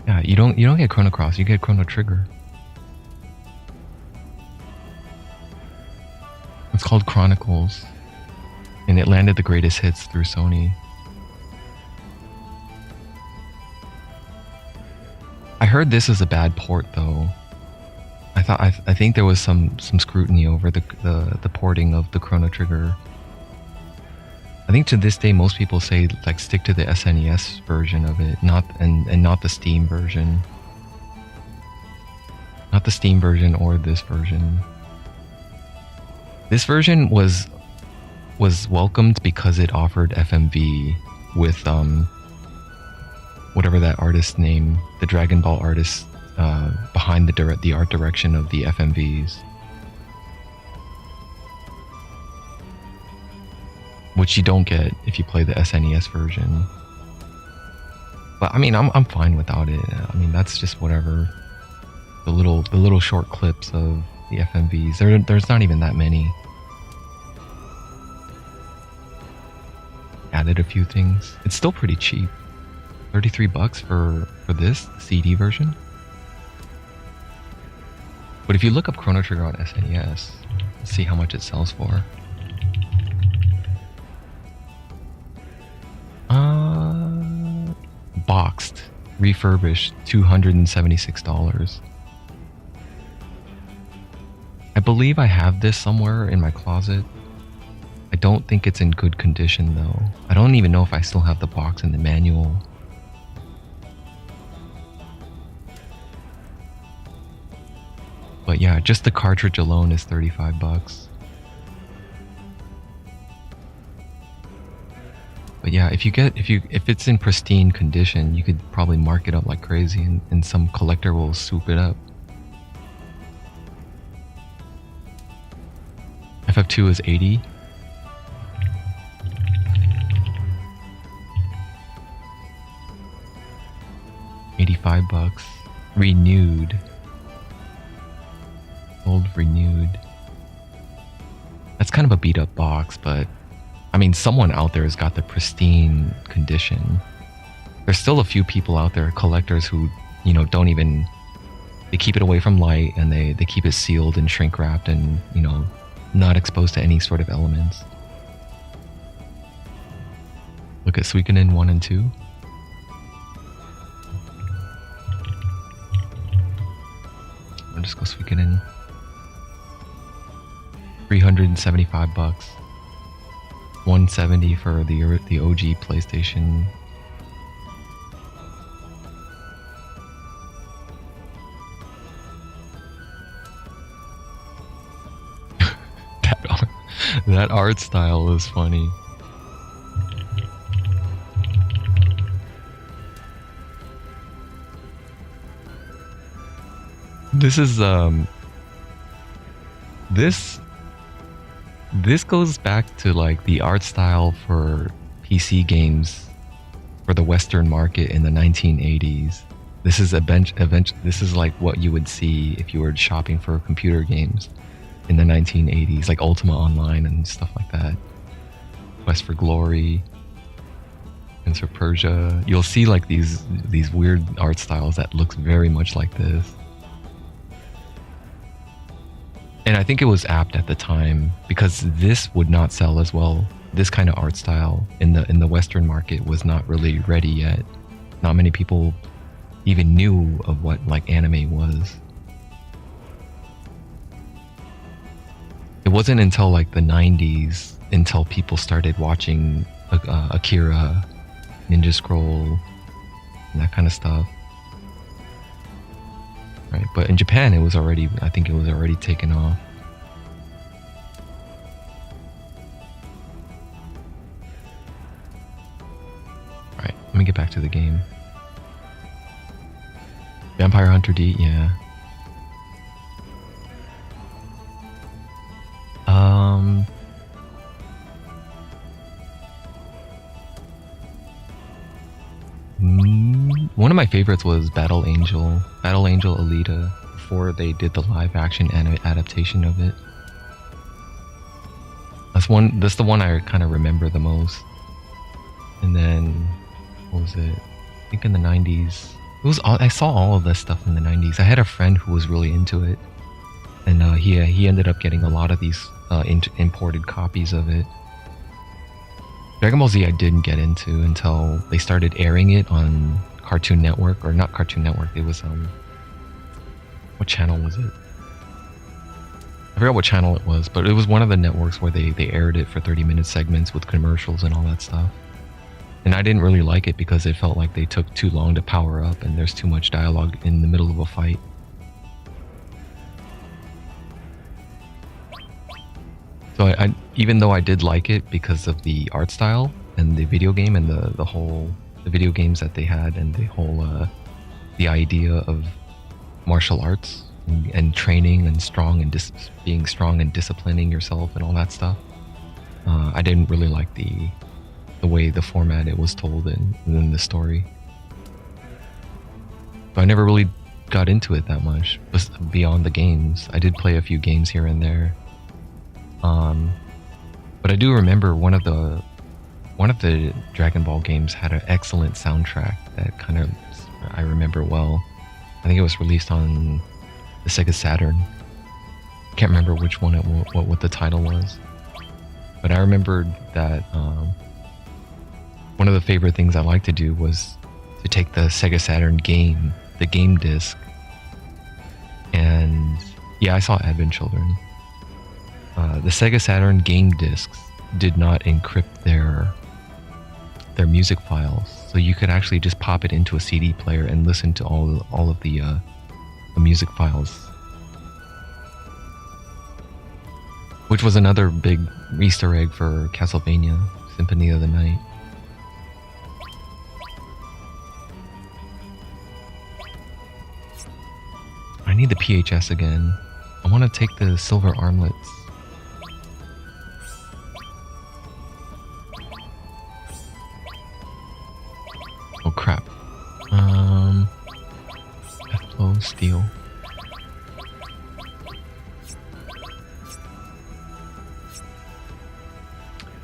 Yeah, you don't get Chrono Cross, you get Chrono Trigger. It's called Chronicles. And it landed the greatest hits through Sony. I heard this is a bad port though. I think there was some scrutiny over the porting of the Chrono Trigger. I think to this day most people say like stick to the SNES version of it, not the Steam version. Not the Steam version or this version. This version was welcomed because it offered FMV with whatever that artist's name, the Dragon Ball artist behind the art direction of the FMVs, which you don't get if you play the SNES version. But I mean, I'm fine without it. I mean, that's just whatever. The little short clips of the FMVs. There's not even that many. Added a few things. It's still pretty cheap. $33 for this CD version. But if you look up Chrono Trigger on SNES, see how much it sells for. Boxed, refurbished, $276. I believe I have this somewhere in my closet. I don't think it's in good condition though. I don't even know if I still have the box and the manual. But yeah, just the cartridge alone is $35. But yeah, if it's in pristine condition, you could probably mark it up like crazy and some collector will swoop it up. FF2 is $80. $85. Renewed. Old renewed. That's kind of a beat up box, but I mean, someone out there has got the pristine condition. There's still a few people out there, collectors who, you know, don't even, they keep it away from light and they keep it sealed and shrink wrapped and, you know, not exposed to any sort of elements. Look at Suikoden 1 and 2. I'll just go Suikoden. $375. $170 for the OG PlayStation. That art style is funny. This is this goes back to like the art style for PC games for the Western market in the 1980s. This is this is like what you would see if you were shopping for computer games in the 1980s, like Ultima Online and stuff like that. Quest for Glory, Prince of Persia. You'll see like these weird art styles that looks very much like this. And I think it was apt at the time because this would not sell as well. This kind of art style in the Western market was not really ready yet. Not many people even knew of what like anime was. It wasn't until like the 90s until people started watching Akira, Ninja Scroll, and that kind of stuff. Right, but in Japan it was already, I think it was already taken off. Right, let me get back to the game. Vampire Hunter D, yeah. One of my favorites was Battle Angel Alita, before they did the live action adaptation of it. That's the one I kind of remember the most. And then, what was it? I think in the 90s, I saw all of this stuff in the 90s. I had a friend who was really into it, and he ended up getting a lot of these imported copies of it. Dragon Ball Z I didn't get into until they started airing it on Cartoon Network, or not Cartoon Network. It was what channel was it? I forgot what channel it was, but it was one of the networks where they aired it for 30-minute segments with commercials and all that stuff. And I didn't really like it because it felt like they took too long to power up and there's too much dialogue in the middle of a fight. So I even though I did like it because of the art style and the video game and the video games that they had and the whole the idea of martial arts and training and being strong and disciplining yourself and all that stuff, I didn't really like the way the format it was told in the story. So I never really got into it that much beyond the games. I did play a few games here and there. But I do remember one of the Dragon Ball games had an excellent soundtrack that I remember well. I think it was released on the Sega Saturn. Can't remember which one what the title was. But I remembered that one of the favorite things I liked to do was to take the Sega Saturn game, the game disc, and yeah, I saw Advent Children. The Sega Saturn game discs did not encrypt their music files, so you could actually just pop it into a CD player and listen to all of the music files, which was another big Easter egg for Castlevania Symphony of the Night. I need the PHS again. I want to take the silver armlets. Oh crap. Flow steel.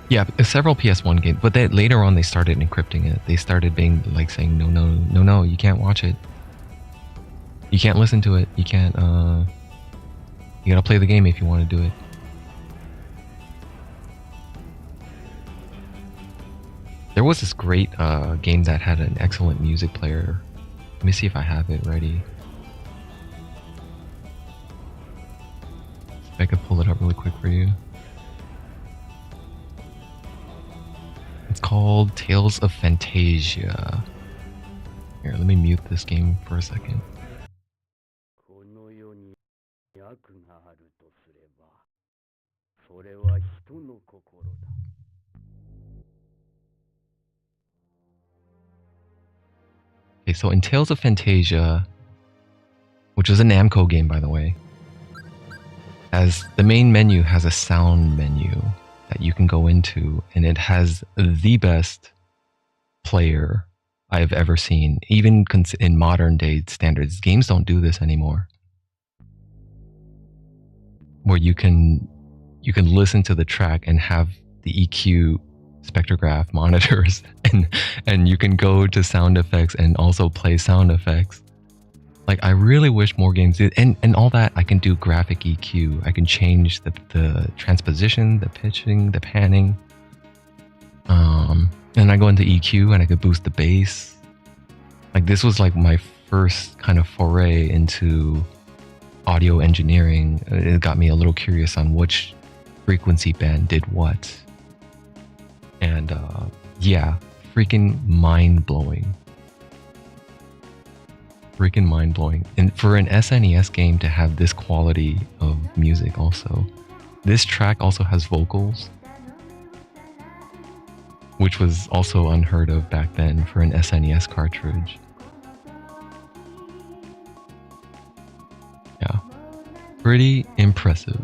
Yeah, several PS1 games, but later on they started encrypting it. They started being like saying, no, you can't watch it. You can't listen to it. You can't, you gotta play the game if you want to do it. There was this great game that had an excellent music player. Let me see if I have it ready. If I could pull it up really quick for you. It's called Tales of Fantasia. Here, let me mute this game for a second. Okay, so in Tales of Fantasia, which is a Namco game, by the way, as the main menu has a sound menu that you can go into, and it has the best player I have ever seen. Even in modern day standards, games don't do this anymore. Where you can listen to the track and have the EQ spectrograph monitors, and you can go to sound effects and also play sound effects. Like, I really wish more games did, and all that. I can do graphic EQ. I can change the transposition, the pitching, the panning. And I go into EQ and I could boost the bass. Like, this was like my first kind of foray into audio engineering. It got me a little curious on which frequency band did what. And yeah, freaking mind-blowing. Freaking mind-blowing. And for an SNES game to have this quality of music also. This track also has vocals, which was also unheard of back then for an SNES cartridge. Yeah. Pretty impressive.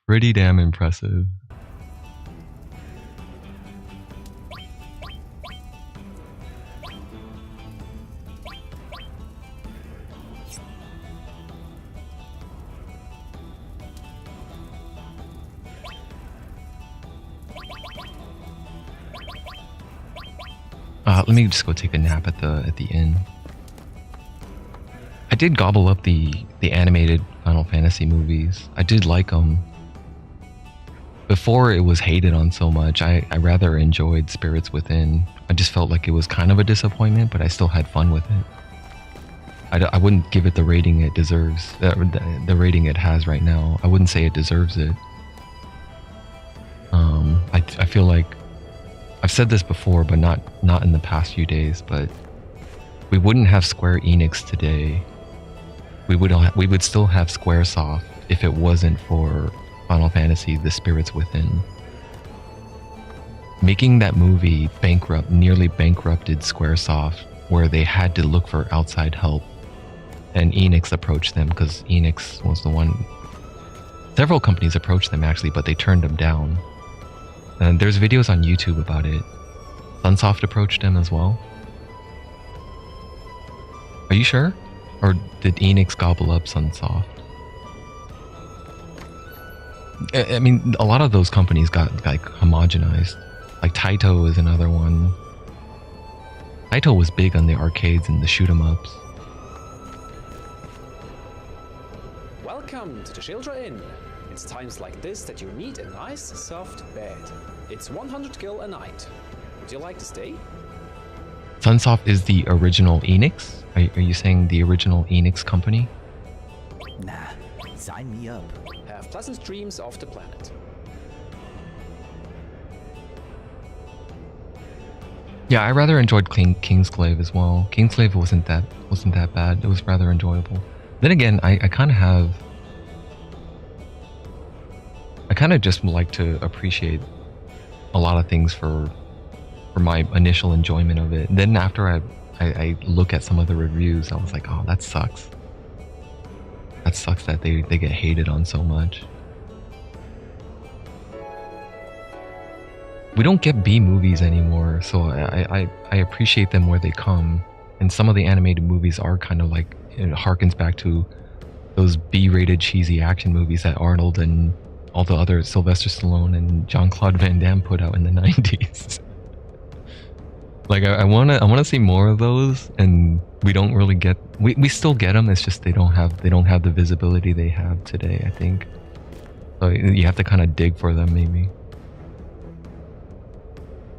Pretty damn impressive. Let me just go take a nap at the inn. I did gobble up the animated Final Fantasy movies. I did like them. Before it was hated on so much, I rather enjoyed Spirits Within. I just felt like it was kind of a disappointment, but I still had fun with it. I wouldn't give it the rating it deserves, the rating it has right now. I wouldn't say it deserves it. I feel like I've said this before, but not in the past few days. But we wouldn't have Square Enix today. We would still have SquareSoft if it wasn't for Final Fantasy: The Spirits Within. Making that movie nearly bankrupted SquareSoft, where they had to look for outside help. And Enix approached them because Enix was the one. Several companies approached them actually, but they turned them down. And there's videos on YouTube about it. Sunsoft approached them as well. Are you sure? Or did Enix gobble up Sunsoft? I mean, a lot of those companies got like homogenized. Like Taito is another one. Taito was big on the arcades and the shoot 'em ups. Welcome to the Children Inn. It's times like this that you need a nice, soft bed. It's 100 gil a night. Would you like to stay? Sunsoft is the original Enix? Are you saying the original Enix company? Nah, sign me up. Have pleasant dreams of the planet. Yeah, I rather enjoyed Kingsglaive as well. Kingsglaive wasn't that bad. It was rather enjoyable. Then again, I kind of just like to appreciate a lot of things for my initial enjoyment of it. Then after I look at some of the reviews, I was like, oh, that sucks. That sucks that they get hated on so much. We don't get B movies anymore, so I appreciate them where they come. And some of the animated movies are kind of like, it harkens back to those B-rated cheesy action movies that Arnold and all the other Sylvester Stallone and Jean-Claude Van Damme put out in the 90s. Like I wanna see more of those, and we don't really get. We still get them. It's just they don't have the visibility they have today, I think. So you have to kind of dig for them, maybe.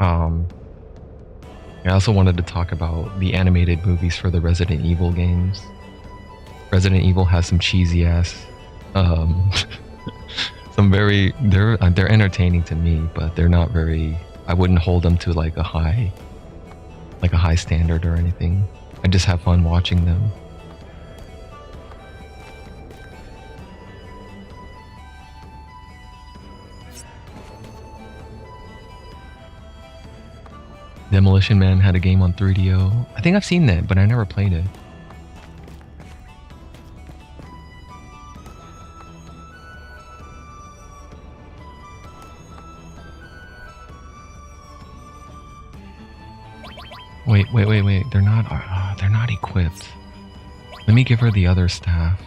I also wanted to talk about the animated movies for the Resident Evil games. Resident Evil has some cheesy ass, some very they're entertaining to me, but they're not very. I wouldn't hold them to like a high standard or anything. I just have fun watching them. Demolition Man had a game on 3DO. I think I've seen that, but I never played it. Wait. They're not equipped. Let me give her the other staff.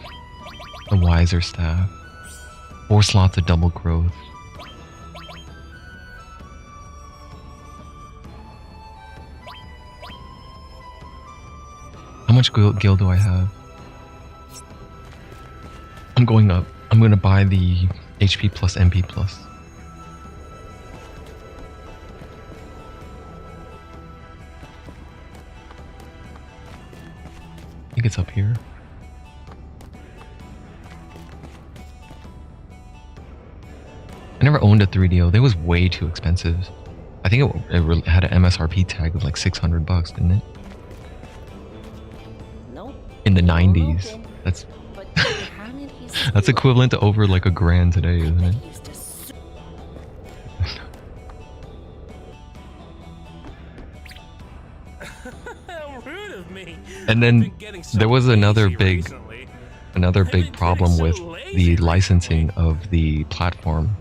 The wiser staff. 4 slots of double growth. How much gil do I have? I'm going up. I'm gonna buy the HP plus MP plus. I think it's up here. I never owned a 3DO. They was way too expensive. I think it had an MSRP tag of like $600, didn't it? In the 90s. That's equivalent to over like $1,000 today, isn't it? And then there was another big problem with the licensing of the platform,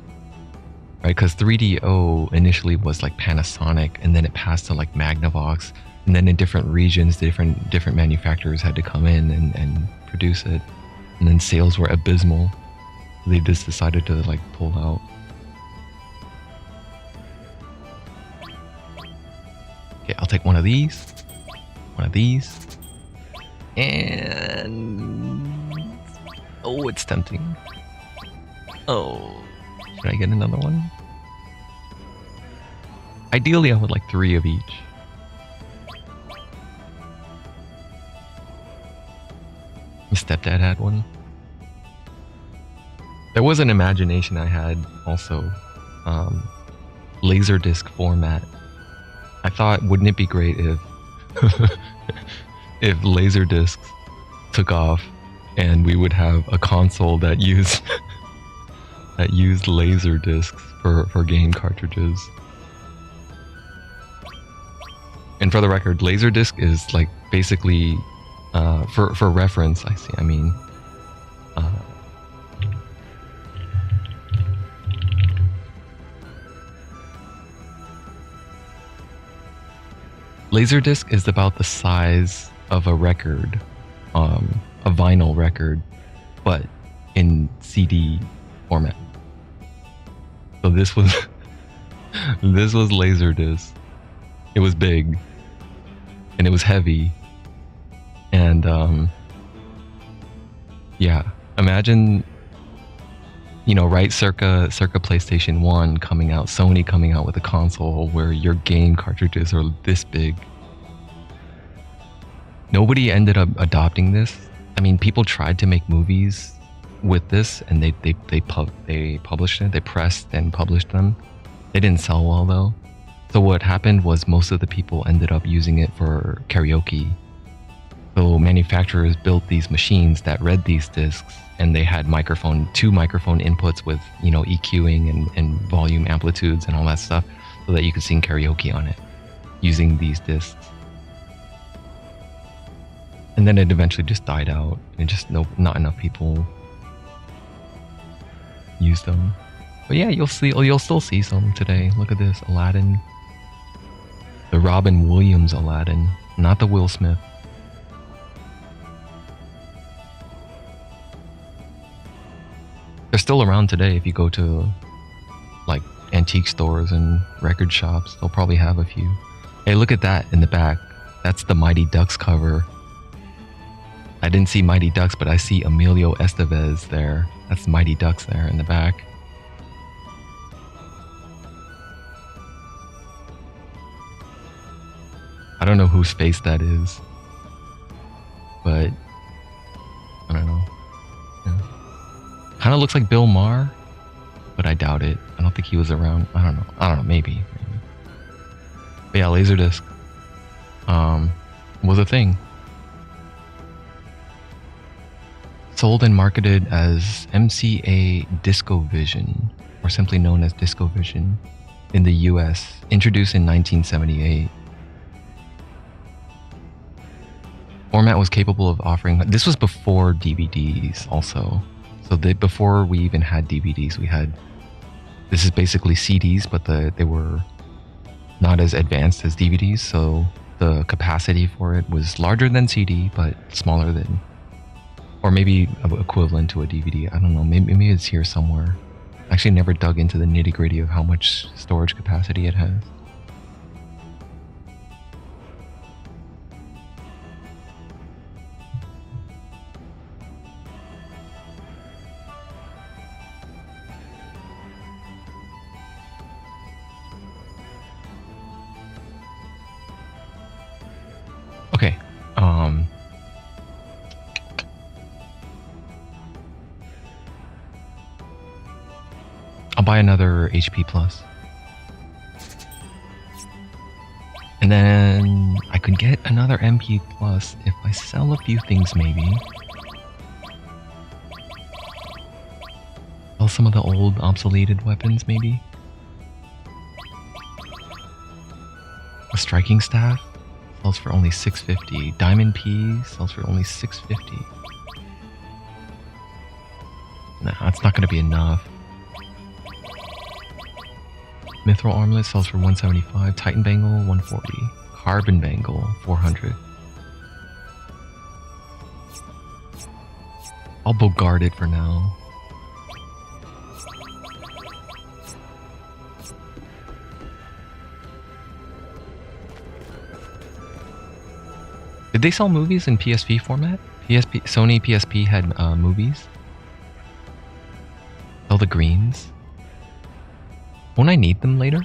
right? Because 3DO initially was like Panasonic, and then it passed to like Magnavox, and then in different regions, different manufacturers had to come in and produce it, and then sales were abysmal. They just decided to like pull out. Okay, I'll take one of these. One of these. And... oh, it's tempting. Oh. Should I get another one? Ideally, I would like 3 of each. My stepdad had one. There was an imagination I had also. Laserdisc format. I thought, wouldn't it be great if if Laserdiscs took off and we would have a console that used that used Laserdiscs for game cartridges. And for the record, Laserdisc is like basically for reference. I mean. Laserdisc is about the size of a record, a vinyl record, but in CD format. So this was Laserdisc. It was big, and it was heavy, and yeah. Imagine, right, circa PlayStation 1 coming out, Sony coming out with a console where your game cartridges are this big. Nobody ended up adopting this. I mean, people tried to make movies with this, and they published it. They pressed and published them. They didn't sell well though. So what happened was most of the people ended up using it for karaoke. So manufacturers built these machines that read these discs, and they had two microphone inputs with, EQing and volume amplitudes and all that stuff, so that you could sing karaoke on it using these discs. And then it eventually just died out, and just not enough people used them. But yeah, you'll still see some today. Look at this, Aladdin. The Robin Williams Aladdin, not the Will Smith. They're still around today. If you go to like antique stores and record shops, they'll probably have a few. Hey, look at that in the back. That's the Mighty Ducks cover. I didn't see Mighty Ducks, but I see Emilio Estevez there. That's Mighty Ducks there in the back. I don't know whose face that is, but I don't know. Yeah. Kind of looks like Bill Maher, but I doubt it. I don't think he was around. I don't know. Maybe. But yeah, Laserdisc was a thing. Sold and marketed as MCA DiscoVision, or simply known as DiscoVision, in the US, introduced in 1978. Format was capable of offering. This was before DVDs, also. So before we even had DVDs, we had. This is basically CDs, but they were not as advanced as DVDs. So the capacity for it was larger than CD, but smaller than. Or maybe equivalent to a DVD. I don't know. Maybe it's here somewhere. I actually never dug into the nitty-gritty of how much storage capacity it has. Okay. I'll buy another HP Plus. And then I could get another MP Plus if I sell a few things, maybe. Sell some of the old obsoleted weapons, maybe. A striking staff sells for only $650. Diamond P sells for only $650. Nah, that's not gonna be enough. Mithril Armlet sells for $175. Titan Bangle, $140. Carbon Bangle, $400. I'll Bogart it for now. they sell movies in PSP format? Sony PSP had movies. Sell the greens. Won't I need them later?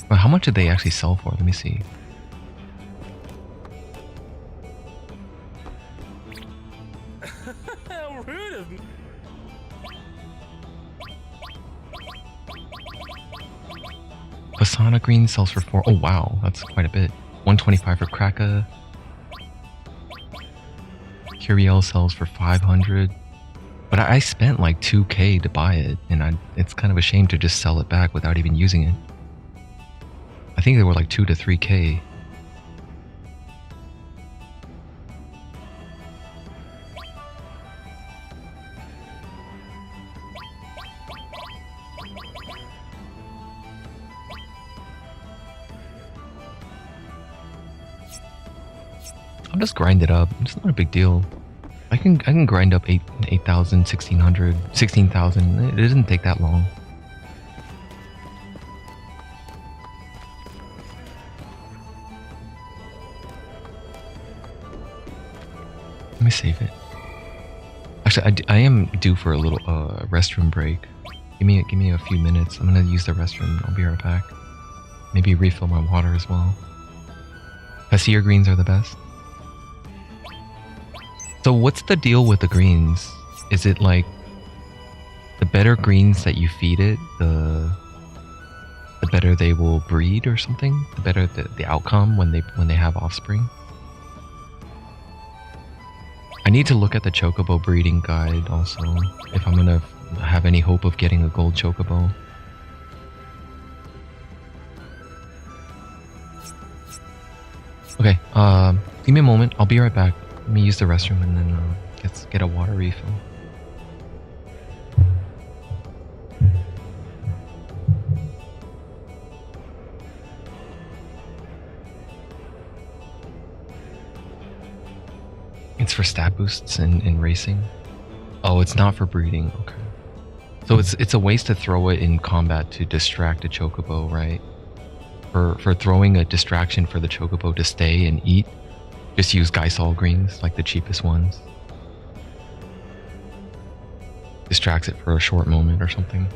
Well, how much did they actually sell for? Let me see. How rude of me. Pasana green sells for 4. Oh wow, that's quite a bit. 125 for Kraka. Curiel sells for 500. But I spent like 2k to buy it, and it's kind of a shame to just sell it back without even using it. I think they were like 2 to 3k. I'll just grind it up. It's not a big deal. I can grind up 8,000, 1,600, 16,000. It doesn't take that long. Let me save it. Actually, I am due for a little restroom break. Give me a few minutes. I'm gonna use the restroom. I'll be right back. Maybe refill my water as well. Passier greens are the best. So what's the deal with the greens? Is it like the better greens that you feed it, the better they will breed or something? The better the outcome when they have offspring? I need to look at the chocobo breeding guide also if I'm gonna have any hope of getting a gold chocobo. Okay, give me a moment. I'll be right back. Let me use the restroom and then get a water refill. It's for stat boosts in racing. Oh, it's not for breeding. Okay. So it's a waste to throw it in combat to distract a chocobo, right? For throwing a distraction for the chocobo to stay and eat, just use Geisol greens, like the cheapest ones. Distracts it for a short moment or something.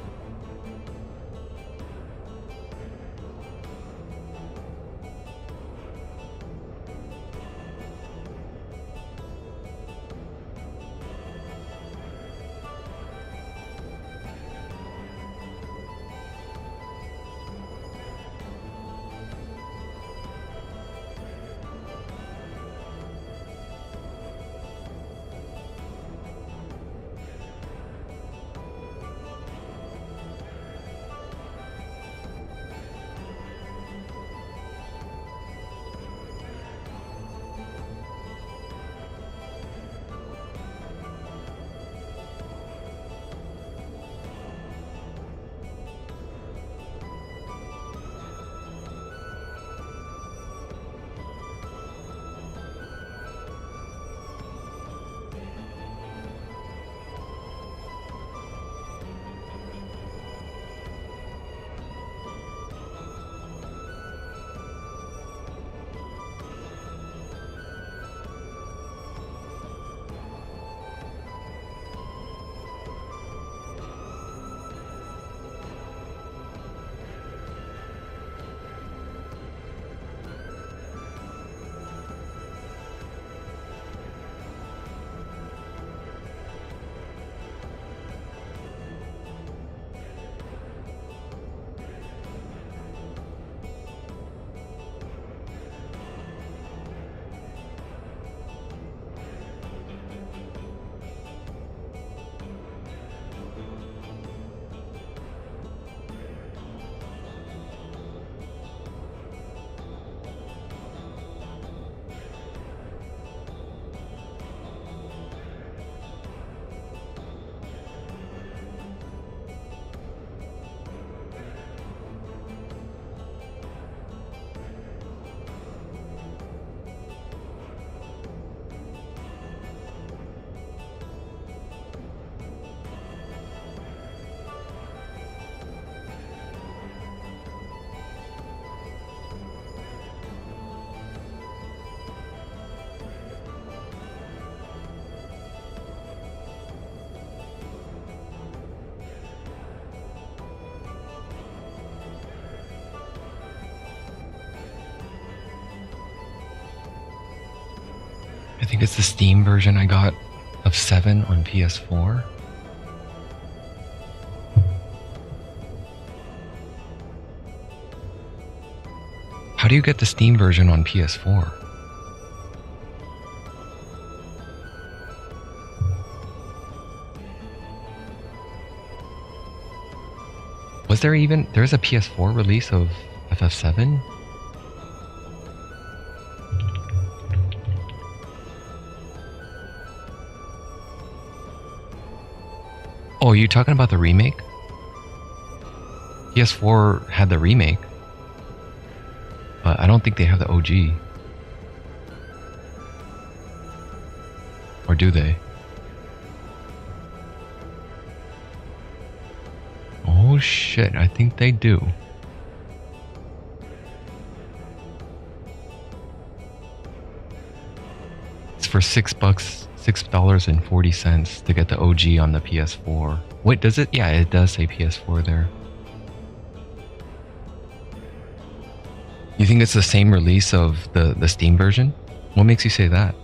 I think it's the Steam version I got of 7 on PS4. How do you get the Steam version on PS4? Was there even... There's a PS4 release of FF7? Oh, are you talking about the remake? PS4 had the remake. But I don't think they have the OG. Or do they? Oh shit, I think they do. It's for $6, $6.40 to get the OG on the PS4. Wait, does it? Yeah, it does say PS4 there. You think it's the same release of the Steam version? What makes you say that?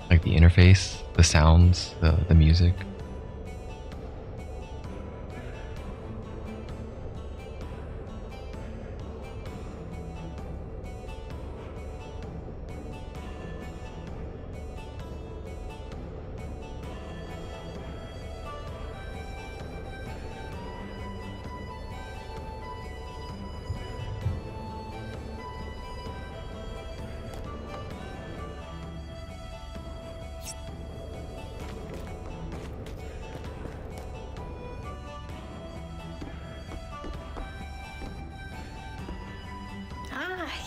Like the interface, the sounds, the music?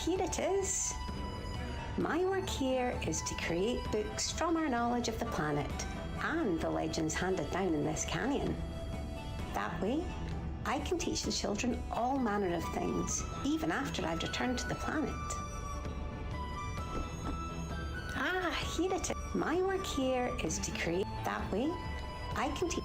Here it is. My work here is to create books from our knowledge of the planet and the legends handed down in this canyon. That way, I can teach the children all manner of things, even after I've returned to the planet. Here it is. My work here is to create. That way, I can teach.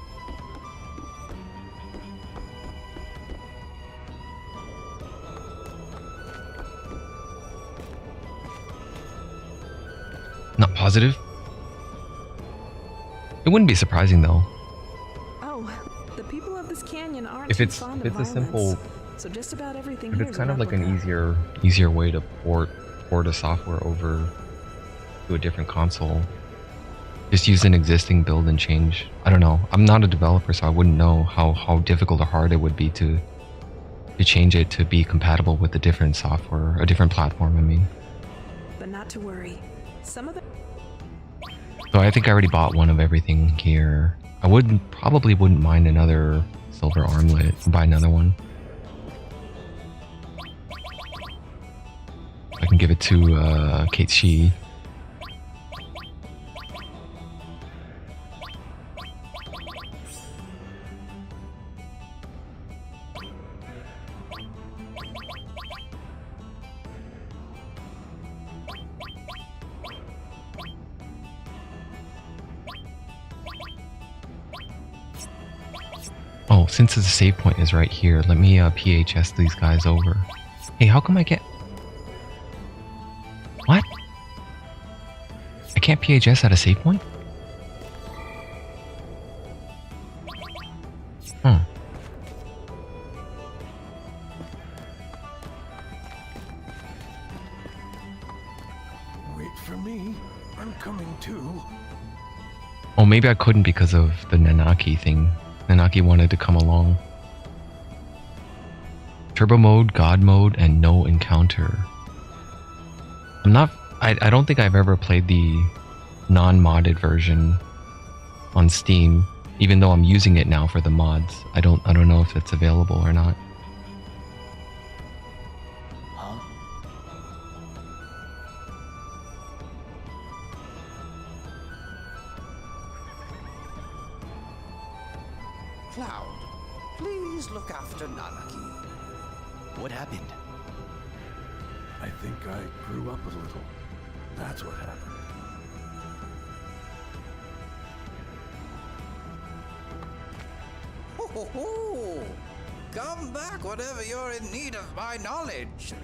Not positive? It wouldn't be surprising though. Oh, the people of this canyon aren't If too it's fond a of simple, violence, so just about everything if here it's is kind a of like an replica. easier way to port a software over to a different console. Just use an existing build and change. I don't know. I'm not a developer, so I wouldn't know how difficult or hard it would be to change it to be compatible with a different software, a different platform. I mean. But not to worry. Some of the So I think I already bought one of everything here. I probably wouldn't mind another silver armlet. Buy another one. I can give it to Kate Shee. Oh, since the save point is right here, let me PHS these guys over. Hey, how come I get... What? I can't PHS at a save point? Hmm. Wait for me. I'm coming too. Oh, maybe I couldn't because of the Nanaki thing. Nanaki wanted to come along. Turbo mode, God mode, and no encounter. I don't think I've ever played the non-modded version on Steam, even though I'm using it now for the mods. I don't know if it's available or not. Cloud, please look after Nanaki. What happened? I think I grew up a little. That's what happened. Ho, ho, ho. Come back whenever you're in need of my knowledge.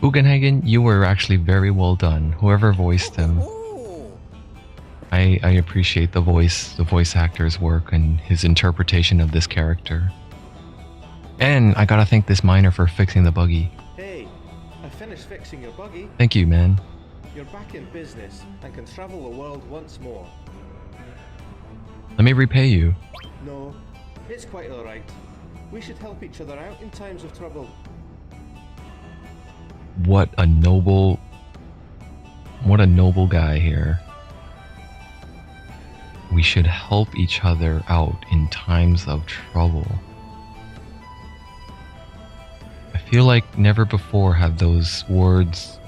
Bugenhagen, you were actually very well done. Whoever voiced him. I appreciate the voice actor's work and his interpretation of this character. And I gotta thank this miner for fixing the buggy. Hey, I finished fixing your buggy. Thank you, man. You're back in business and can travel the world once more. Let me repay you. No, it's quite alright. We should help each other out in times of trouble. What a noble guy here. We should help each other out in times of trouble. I feel like never before have those words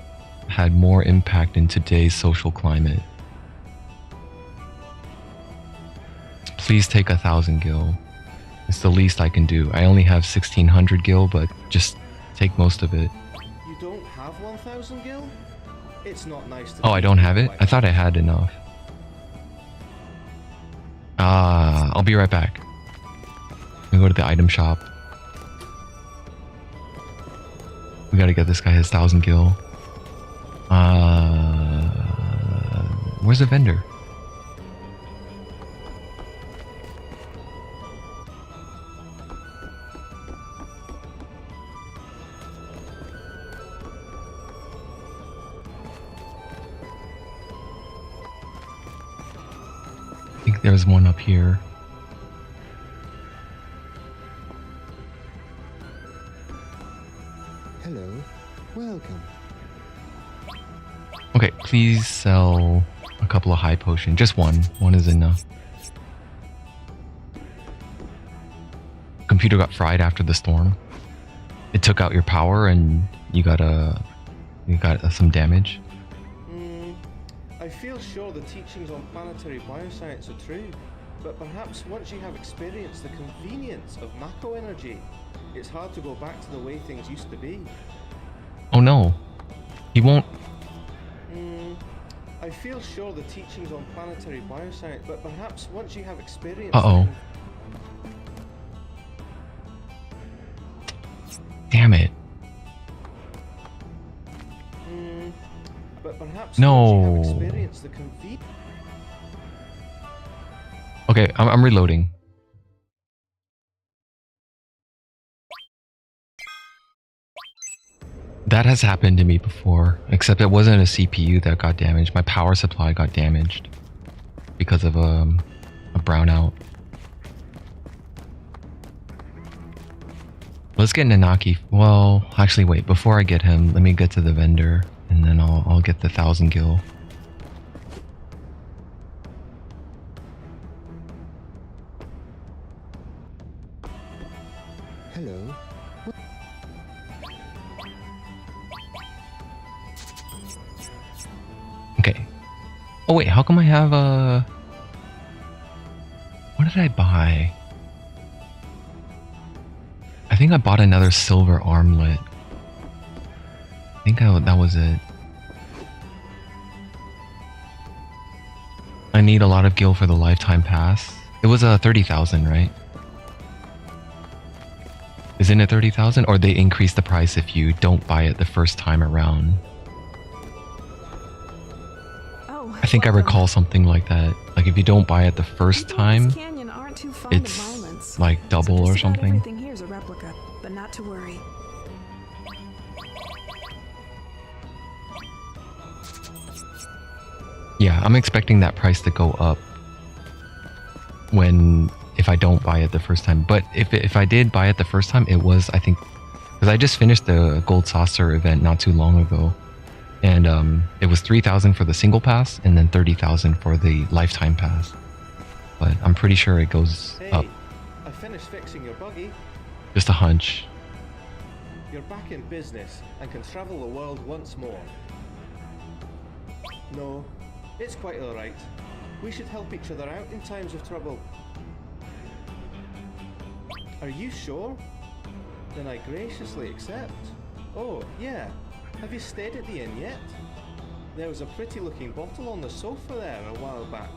had more impact in today's social climate. Please take 1,000 gil. It's the least I can do. I only have 1,600 gil, but just take most of it. You don't have 1,000 gil? It's not nice to... Oh, I don't have it? I thought I had enough. I'll be right back. We go to the item shop. We gotta get this guy his 1,000 gil. Where's the vendor? I think there's one up here. Hello, welcome. Okay, please sell a couple of high potions. Just one. One is enough. Computer got fried after the storm. It took out your power and you got some damage. I feel sure the teachings on planetary bioscience are true, but perhaps once you have experienced the convenience of Mako energy, it's hard to go back to the way things used to be. Oh no. He won't. I feel sure the teachings on planetary bioscience, but perhaps once you have experienced... Uh-oh. Damn it. But perhaps no. once you have experienced the Okay, I'm reloading. That has happened to me before, except it wasn't a CPU that got damaged. My power supply got damaged because of a brownout. Let's get Nanaki. Well, actually, wait. Before I get him, let me get to the vendor, and then I'll get the 1,000 gil. Hello. Okay. Oh wait, how come I have a... What did I buy? I think I bought another silver armlet. I think that was it. I need a lot of gil for the lifetime pass. It was 30,000, right? Isn't it 30,000? Or they increase the price if you don't buy it the first time around? I think I recall something like that. Like if you don't buy it the first time, it's like double or something. Everything here's a replica, but not to worry. Yeah, I'm expecting that price to go up if I don't buy it the first time. But if I did buy it the first time, it was, I think, because I just finished the Gold Saucer event not too long ago. And it was 3,000 for the single pass and then 30,000 for the lifetime pass. But I'm pretty sure it goes up. I finished fixing your buggy. Just a hunch. You're back in business and can travel the world once more. No, it's quite alright. We should help each other out in times of trouble. Are you sure? Then I graciously accept. Oh, yeah. Have you stayed at the inn yet? There was a pretty looking bottle on the sofa there a while back.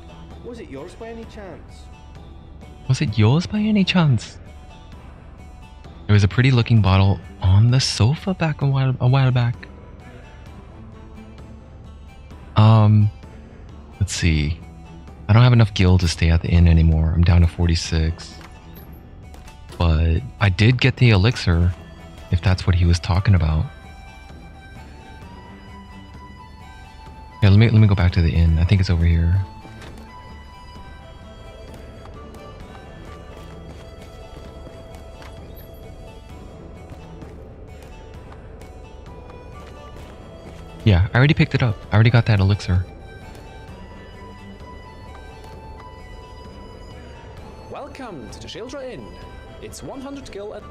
Was it yours by any chance? Was it yours by any chance? There was a pretty looking bottle on the sofa back a while back. see. I don't have enough gil to stay at the inn anymore. I'm down to 46. But I did get the elixir, if that's what he was talking about. Yeah, let me go back to the inn. I think it's over here. Yeah, I already picked it up. I already got that elixir. Welcome to the Shildra Inn. It's 100 gil at...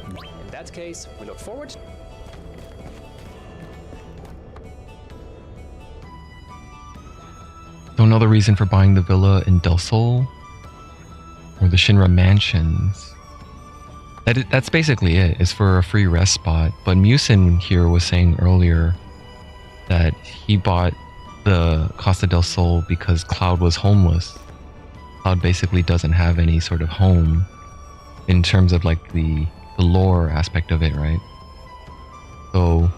In that case, we look forward... Don't know the reason for buying the villa in Del Sol or the Shinra mansions. That's basically it. It's for a free rest spot. But Musin here was saying earlier that he bought the Costa del Sol because Cloud was homeless. Cloud basically doesn't have any sort of home in terms of like the lore aspect of it, right? So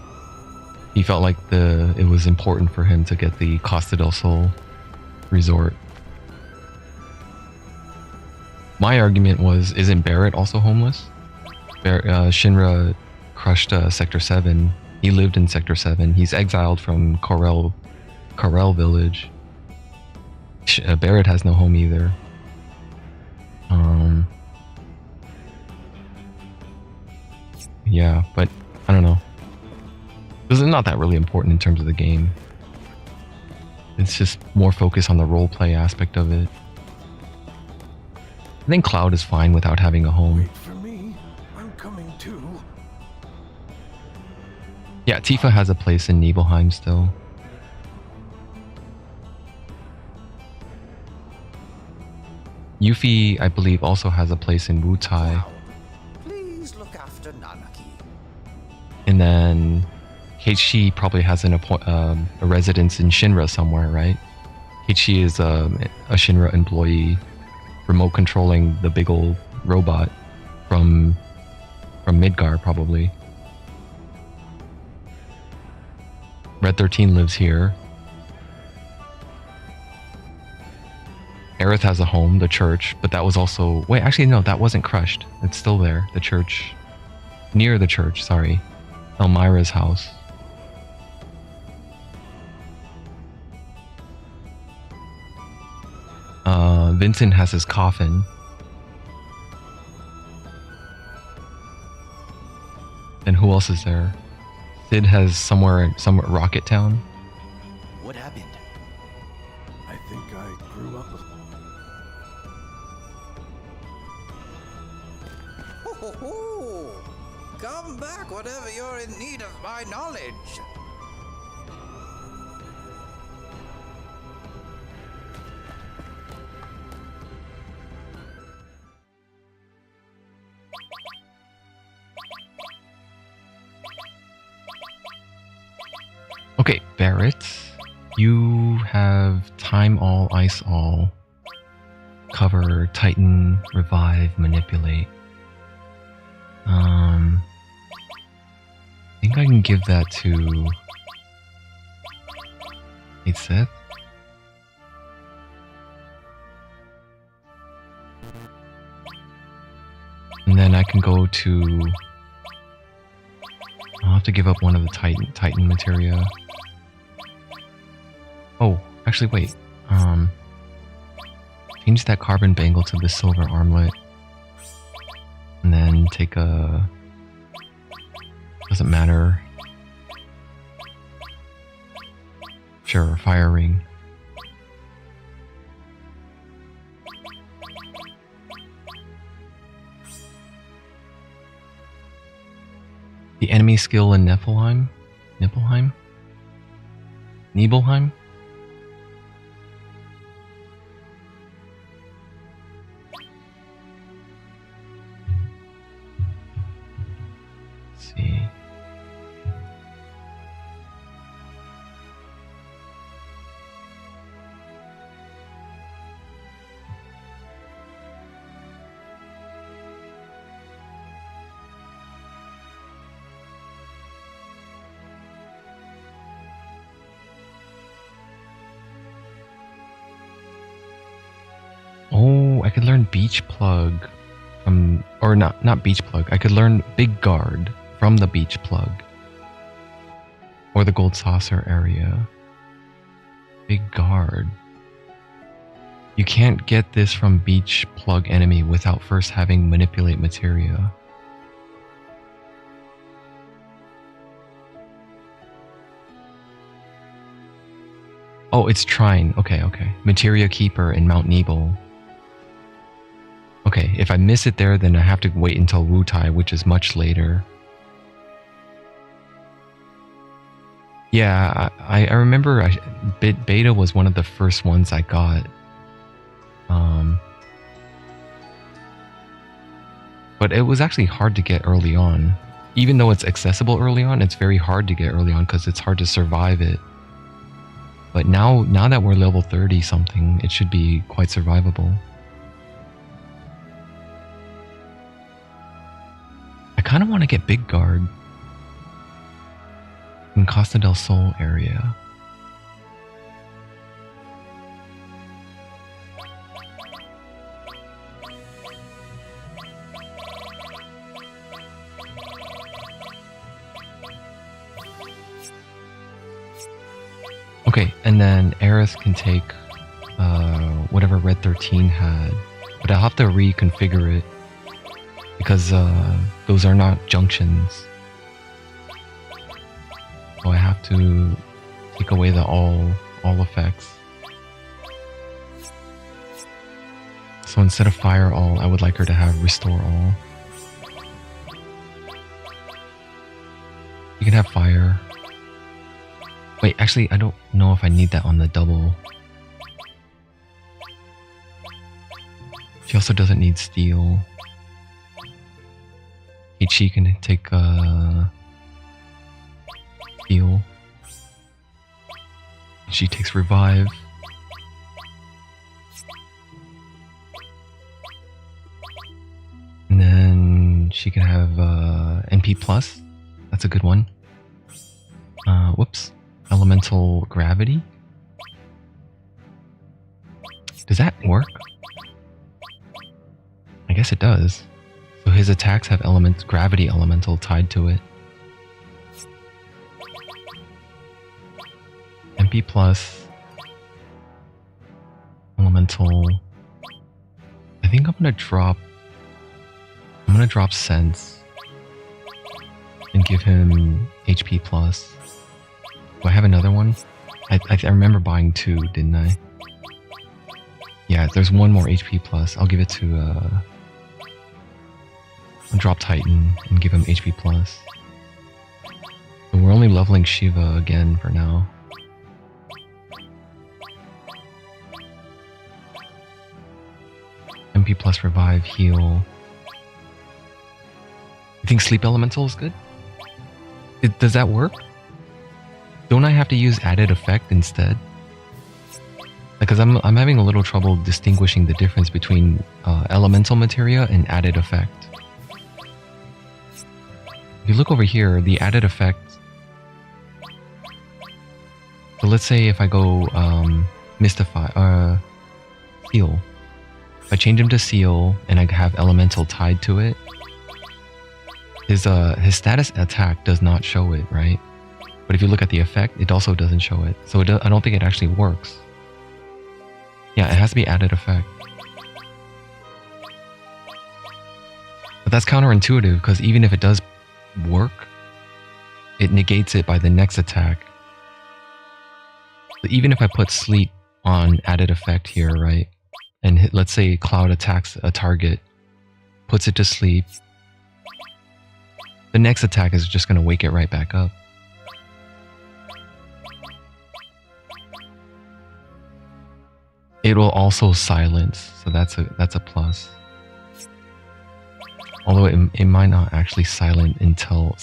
he felt like it was important for him to get the Costa del Sol resort. My argument was, isn't Barrett also homeless? Shinra crushed Sector 7. He lived in Sector 7. He's exiled from Corel village. Barrett has no home either. Yeah, but I don't know. This is not that really important in terms of the game. It's just more focused on the roleplay aspect of it. I think Cloud is fine without having a home. Wait for me. I'm coming too. Yeah, Tifa has a place in Nibelheim still. Yuffie, I believe, also has a place in Wutai. Please look after Nanaki. And then Heishi probably has a residence in Shinra somewhere, right? Heishi is a Shinra employee, remote controlling the big old robot from Midgar, probably. Red 13 lives here. Aerith has a home, the church, but that was also... Wait, actually, no, that wasn't crushed. It's still there, the church. Near the church, sorry. Elmira's house. Vincent has his coffin. And who else is there? Sid has somewhere Rocket Town. What happened? I think I grew up. Come back whenever you're in need of my knowledge. Okay, Barrett, you have Time All, Ice All, Cover, Titan, Revive, Manipulate. I think I can give that to... Hey, Seth? And then I can go to... I'll have to give up one of the Titan materia. Oh, actually wait. Change that carbon bangle to the silver armlet. And then take a... Doesn't matter. Sure, fire ring. The enemy skill in Nibelheim? Nibelheim? Let's see. could learn Beach Plug from, or not Beach Plug. I could learn Big Guard from the Beach Plug. Or the Gold Saucer area. Big Guard. You can't get this from Beach Plug enemy without first having Manipulate Materia. Oh, it's Trine. Okay. Materia Keeper in Mount Nebel. Okay, if I miss it there, then I have to wait until Wutai, which is much later. Yeah, I remember Beta was one of the first ones I got. But it was actually hard to get early on. Even though it's accessible early on, it's very hard to get early on because it's hard to survive it. But now that we're level 30 something, it should be quite survivable. I kind of want to get Big Guard in Costa del Sol area. Okay, and then Aerith can take whatever Red 13 had, but I'll have to reconfigure it because those are not junctions. So I have to take away the all effects. So instead of Fire All, I would like her to have Restore All. You can have Fire. Wait, actually, I don't know if I need that on the double. She also doesn't need Steel. She can take Steel. She takes Revive. And then she can have NP Plus. That's a good one. Whoops. Elemental Gravity? Does that work? I guess it does. So his attacks have Gravity Elemental tied to it. MP Plus. Elemental. I think I'm gonna drop Sense and give him HP Plus. Do I have another one? I remember buying 2, didn't I? Yeah, there's one more HP plus. I'll give it to I'll drop Titan and give him HP plus. So we're only leveling Shiva again for now. MP plus Revive, Heal. You think Sleep Elemental is good? Does that work? Don't I have to use Added Effect instead? Because I'm having a little trouble distinguishing the difference between Elemental Materia and Added Effect. If you look over here, the Added Effect... So let's say if I go Mystify... Seal. If I change him to Seal and I have Elemental tied to it, his status attack does not show it, right? But if you look at the effect, it also doesn't show it. So I don't think it actually works. Yeah, it has to be Added Effect. But that's counterintuitive, because even if it does work, it negates it by the next attack. But even if I put Sleep on Added Effect here, right? And let's say Cloud attacks a target, puts it to sleep, the next attack is just going to wake it right back up. It will also silence, so that's a plus. Although it might not actually silence until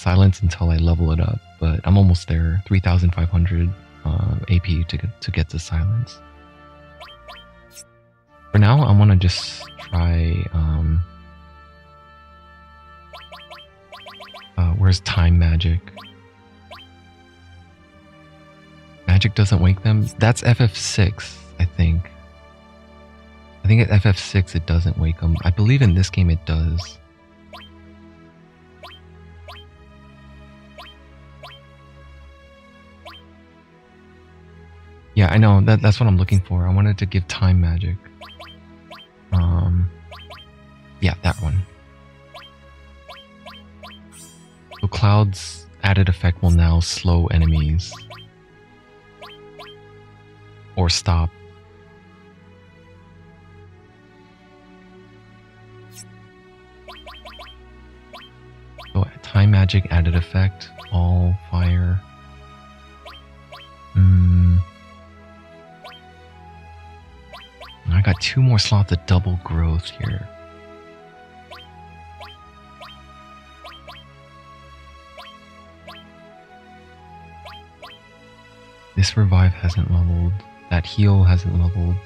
I level it up, but I'm almost there. 3,500 AP to get to silence. For now, I want to just try. Where's Time Magic? Magic doesn't wake them. That's FF6, I think think at FF6 it doesn't wake them. I believe in this game it does. Yeah, I know. That's what I'm looking for. I wanted to give time magic. Yeah, that one. So Cloud's added effect will now slow enemies. Or stop. So time magic added effect, all fire. I got 2 more slots of double growth here. This revive hasn't leveled. That heal hasn't leveled.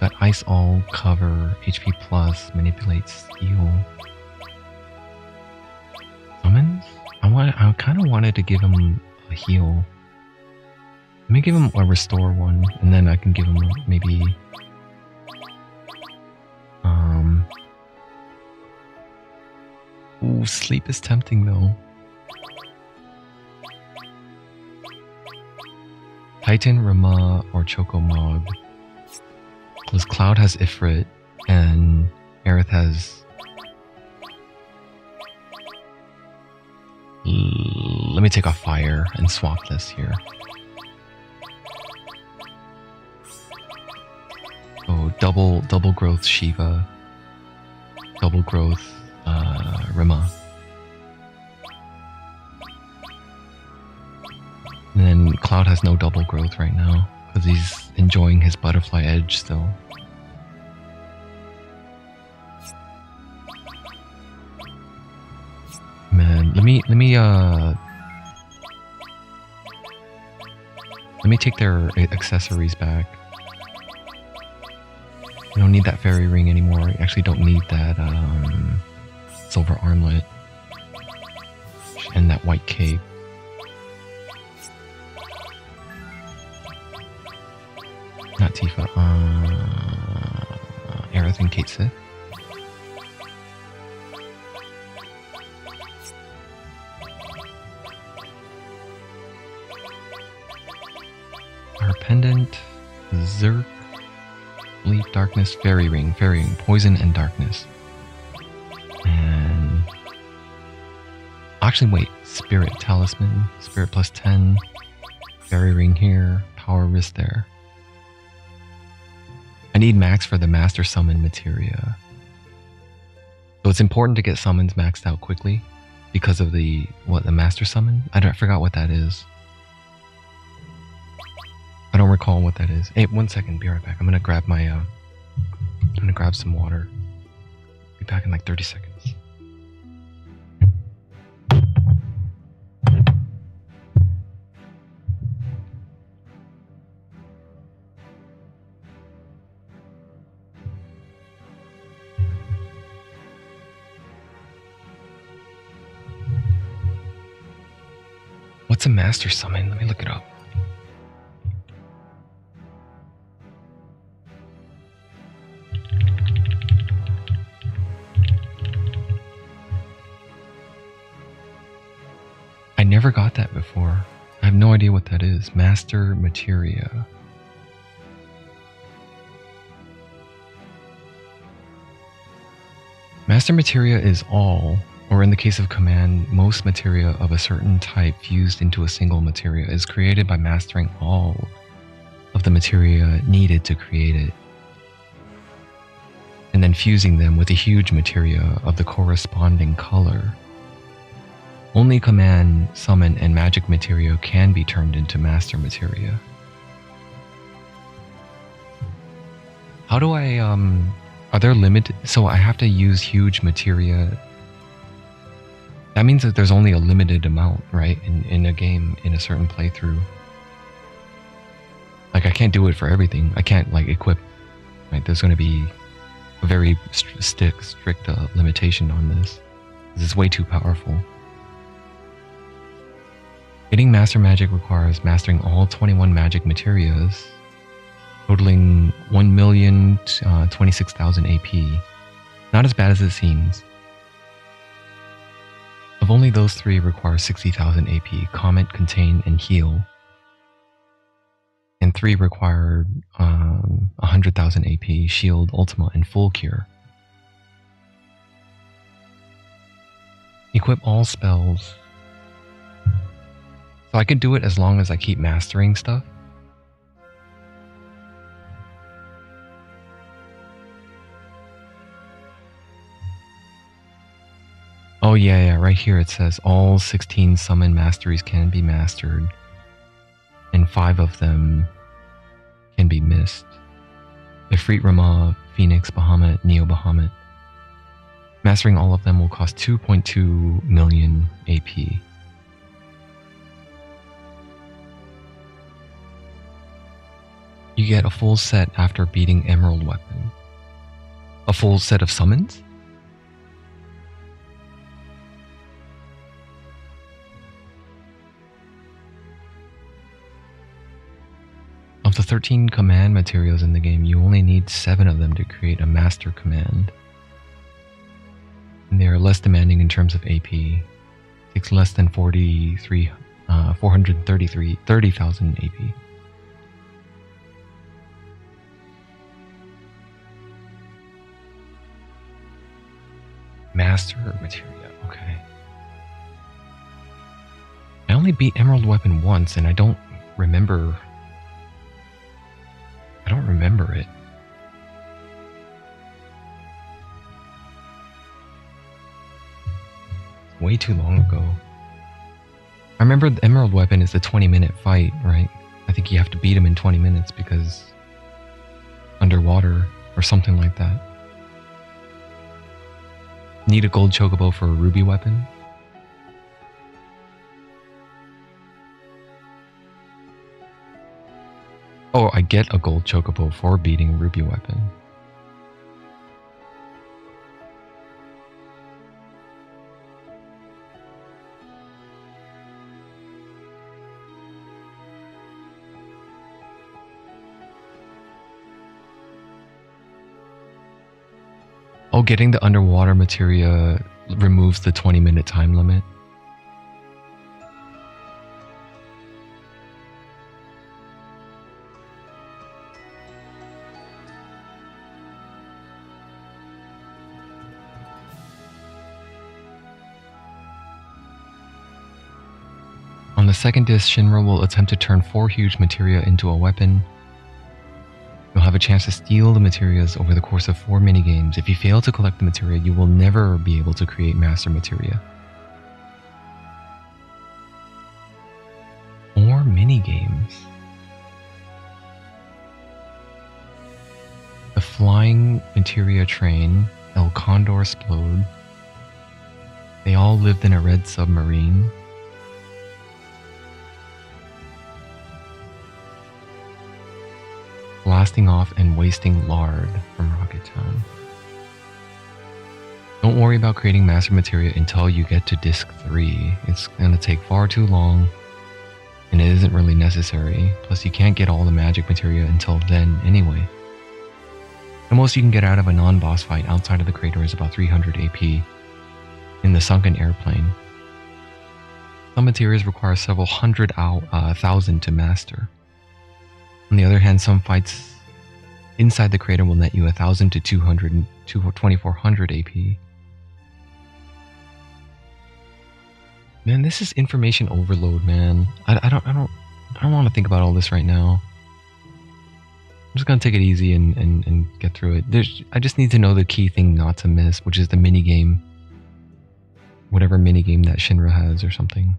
Got ice all, cover, HP plus, manipulate, steal. Summons? I kind of wanted to give him a heal. Let me give him a restore one, and then I can give him maybe ooh, sleep is tempting though. Titan, Rama, or Chocomog. Because Cloud has Ifrit, and Aerith has... Let me take off fire and swap this here. Oh, double growth Shiva. Double growth Rima. And then Cloud has no double growth right now because he's enjoying his butterfly edge still. Man, let me take their accessories back. We don't need that fairy ring anymore. We actually don't need that silver armlet and that white cape. Not Tifa. Aerith and Kate Sith. Our pendant, Zerk, Leaf, Darkness, Fairy Ring, Poison, and Darkness. And actually, wait, Spirit Talisman, Spirit plus 10, Fairy Ring here, Power Wrist there. I need max for the Master Summon materia. So it's important to get summons maxed out quickly because of the Master Summon? I forgot what that is. I don't recall what that is. Hey, 1 second, be right back. I'm gonna grab my I'm gonna grab some water. Be back in like 30 seconds. What's a Master Summon? Let me look it up. I never got that before. I have no idea what that is. Master Materia. Master Materia is all, or in the case of command, most materia of a certain type fused into a single materia is created by mastering all of the materia needed to create it, and then fusing them with a huge materia of the corresponding color. Only command, summon, and magic materia can be turned into master materia. How do I, are there limited, so I have to use huge materia? That means that there's only a limited amount, right, in a game, in a certain playthrough. Like, I can't do it for everything. I can't, like, equip, right? There's going to be a very strict limitation on this. This is way too powerful. Getting Master Magic requires mastering all 21 magic materias totaling 1,026,000 AP. Not as bad as it seems. Of only those 3 require 60,000 AP, Comet, Contain, and Heal. And 3 require 100,000 AP, Shield, Ultima, and Full Cure. Equip all spells. So I can do it as long as I keep mastering stuff. Oh yeah, right here it says all 16 summon masteries can be mastered, and 5 of them can be missed. Ifrit, Ramah, Phoenix, Bahamut, Neo Bahamut. Mastering all of them will cost 2.2 million AP. You get a full set after beating Emerald Weapon. A full set of summons? Of the 13 command materials in the game, you only need 7 of them to create a master command. And they are less demanding in terms of AP. Takes less than 430,000 AP. Master materia, okay. I only beat Emerald Weapon once and I don't remember it. Way too long ago. I remember the Emerald Weapon is the 20-minute fight, right? I think you have to beat him in 20 minutes because underwater or something like that. Need a gold chocobo for a ruby weapon? Oh, I get a gold chocobo for beating ruby weapon. Oh, getting the underwater materia removes the 20-minute time limit. On the second disc, Shinra will attempt to turn 4 huge materia into a weapon. You'll have a chance to steal the materias over the course of 4 minigames. If you fail to collect the materia, you will never be able to create master materia. 4 minigames. The Flying Materia Train, El Condor Explode. They all lived in a red submarine. Blasting off and wasting lard from Rocket Town. Don't worry about creating master materia until you get to disc 3. It's gonna take far too long, and it isn't really necessary. Plus you can't get all the magic materia until then anyway. The most you can get out of a non-boss fight outside of the crater is about 300 AP in the sunken airplane. Some materials require several thousand to master. On the other hand, some fights inside the crater will net you 1,000 to 2,400 AP. Man, this is information overload, man. I don't want to think about all this right now. I'm just gonna take it easy and get through it. I just need to know the key thing not to miss, which is the minigame. Whatever minigame that Shinra has or something.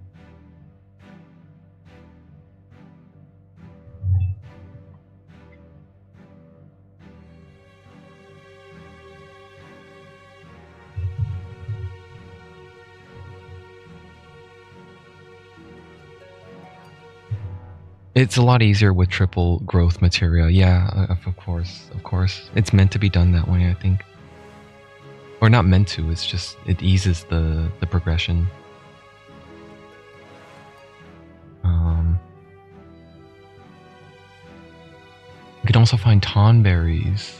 It's a lot easier with triple growth materia. Yeah, of course. It's meant to be done that way, I think. Or not meant to, it's just, it eases the progression. You can also find Tonberries.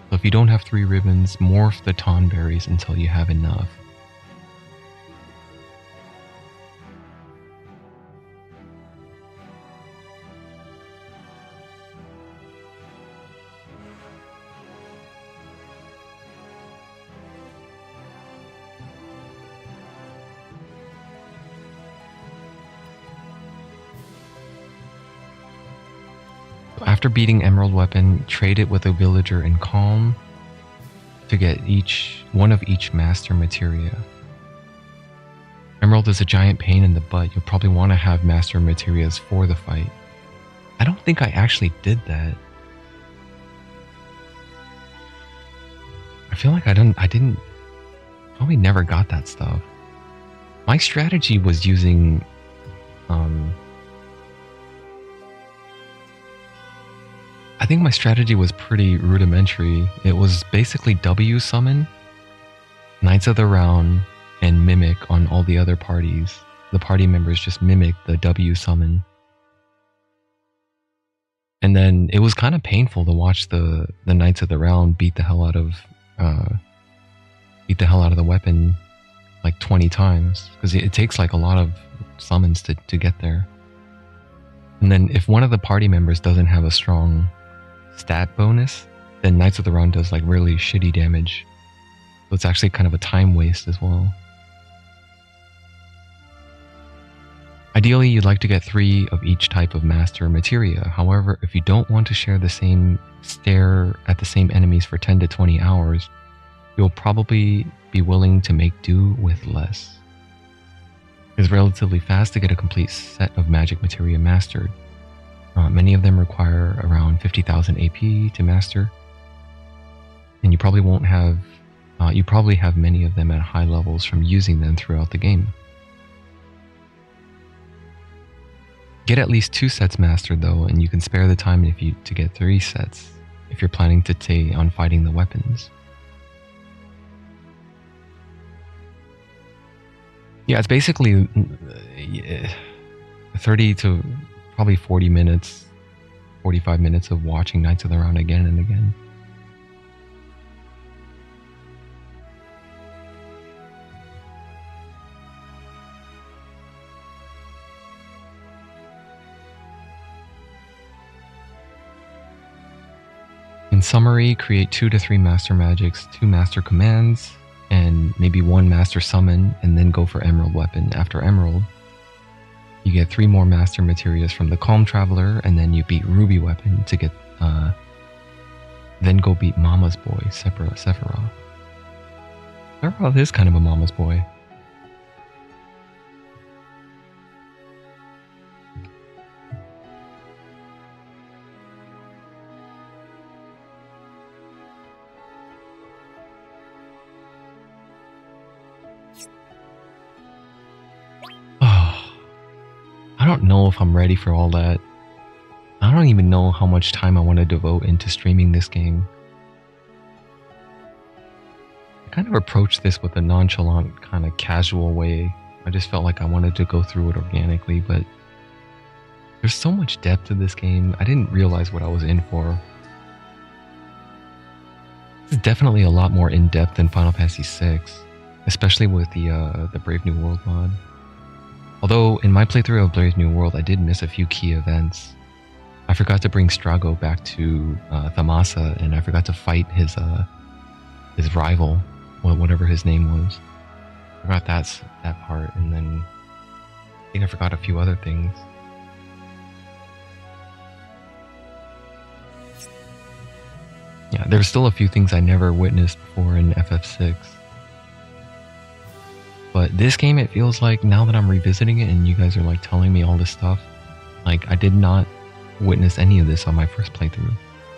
So if you don't have 3 ribbons, morph the Tonberries until you have enough. After beating Emerald Weapon, trade it with a villager in Calm to get one of each Master Materia. Emerald is a giant pain in the butt. You'll probably want to have Master Materias for the fight. I don't think I actually did that. I feel like I didn't, probably never got that stuff. My strategy was using, I think my strategy was pretty rudimentary. It was basically W summon, Knights of the Round, and mimic on all the other parties. The party members just mimic the W summon. And then it was kind of painful to watch the Knights of the Round beat the hell out of the weapon like 20 times, because it takes like a lot of summons to get there. And then if one of the party members doesn't have a strong stat bonus, then Knights of the Round does like really shitty damage. So it's actually kind of a time waste as well. Ideally, you'd like to get 3 of each type of Master Materia. However, if you don't want to share the same stare at the same enemies for 10 to 20 hours, you'll probably be willing to make do with less. It's relatively fast to get a complete set of magic materia mastered. Many of them require around 50,000 AP to master, and you probably won't have. You probably have many of them at high levels from using them throughout the game. Get at least 2 sets mastered though, and you can spare the time to get 3 sets if you're planning to stay on fighting the weapons. Yeah, it's basically 30 to probably 40 minutes, 45 minutes of watching Knights of the Round again and again. In summary, create 2 to 3 Master Magics, 2 Master Commands, and maybe 1 Master Summon, and then go for Emerald Weapon. After Emerald, you get 3 more Master Materias from the Calm Traveler, and then you beat Ruby Weapon to get, then go beat Mama's Boy, Sephiroth. Sephiroth is kind of a Mama's Boy. I don't know if I'm ready for all that. I don't even know how much time I want to devote into streaming this game. I kind of approached this with a nonchalant, kind of casual way. I just felt like I wanted to go through it organically, but there's so much depth to this game. I didn't realize what I was in for. This is definitely a lot more in-depth than Final Fantasy VI, especially with the Brave New World mod. Although, in my playthrough of Brave New World, I did miss a few key events. I forgot to bring Strago back to Thamasa, and I forgot to fight his rival, whatever his name was. I forgot that part, and then I think I forgot a few other things. Yeah, there's still a few things I never witnessed before in FF6. But this game, it feels like, now that I'm revisiting it and you guys are like telling me all this stuff, like I did not witness any of this on my first playthrough.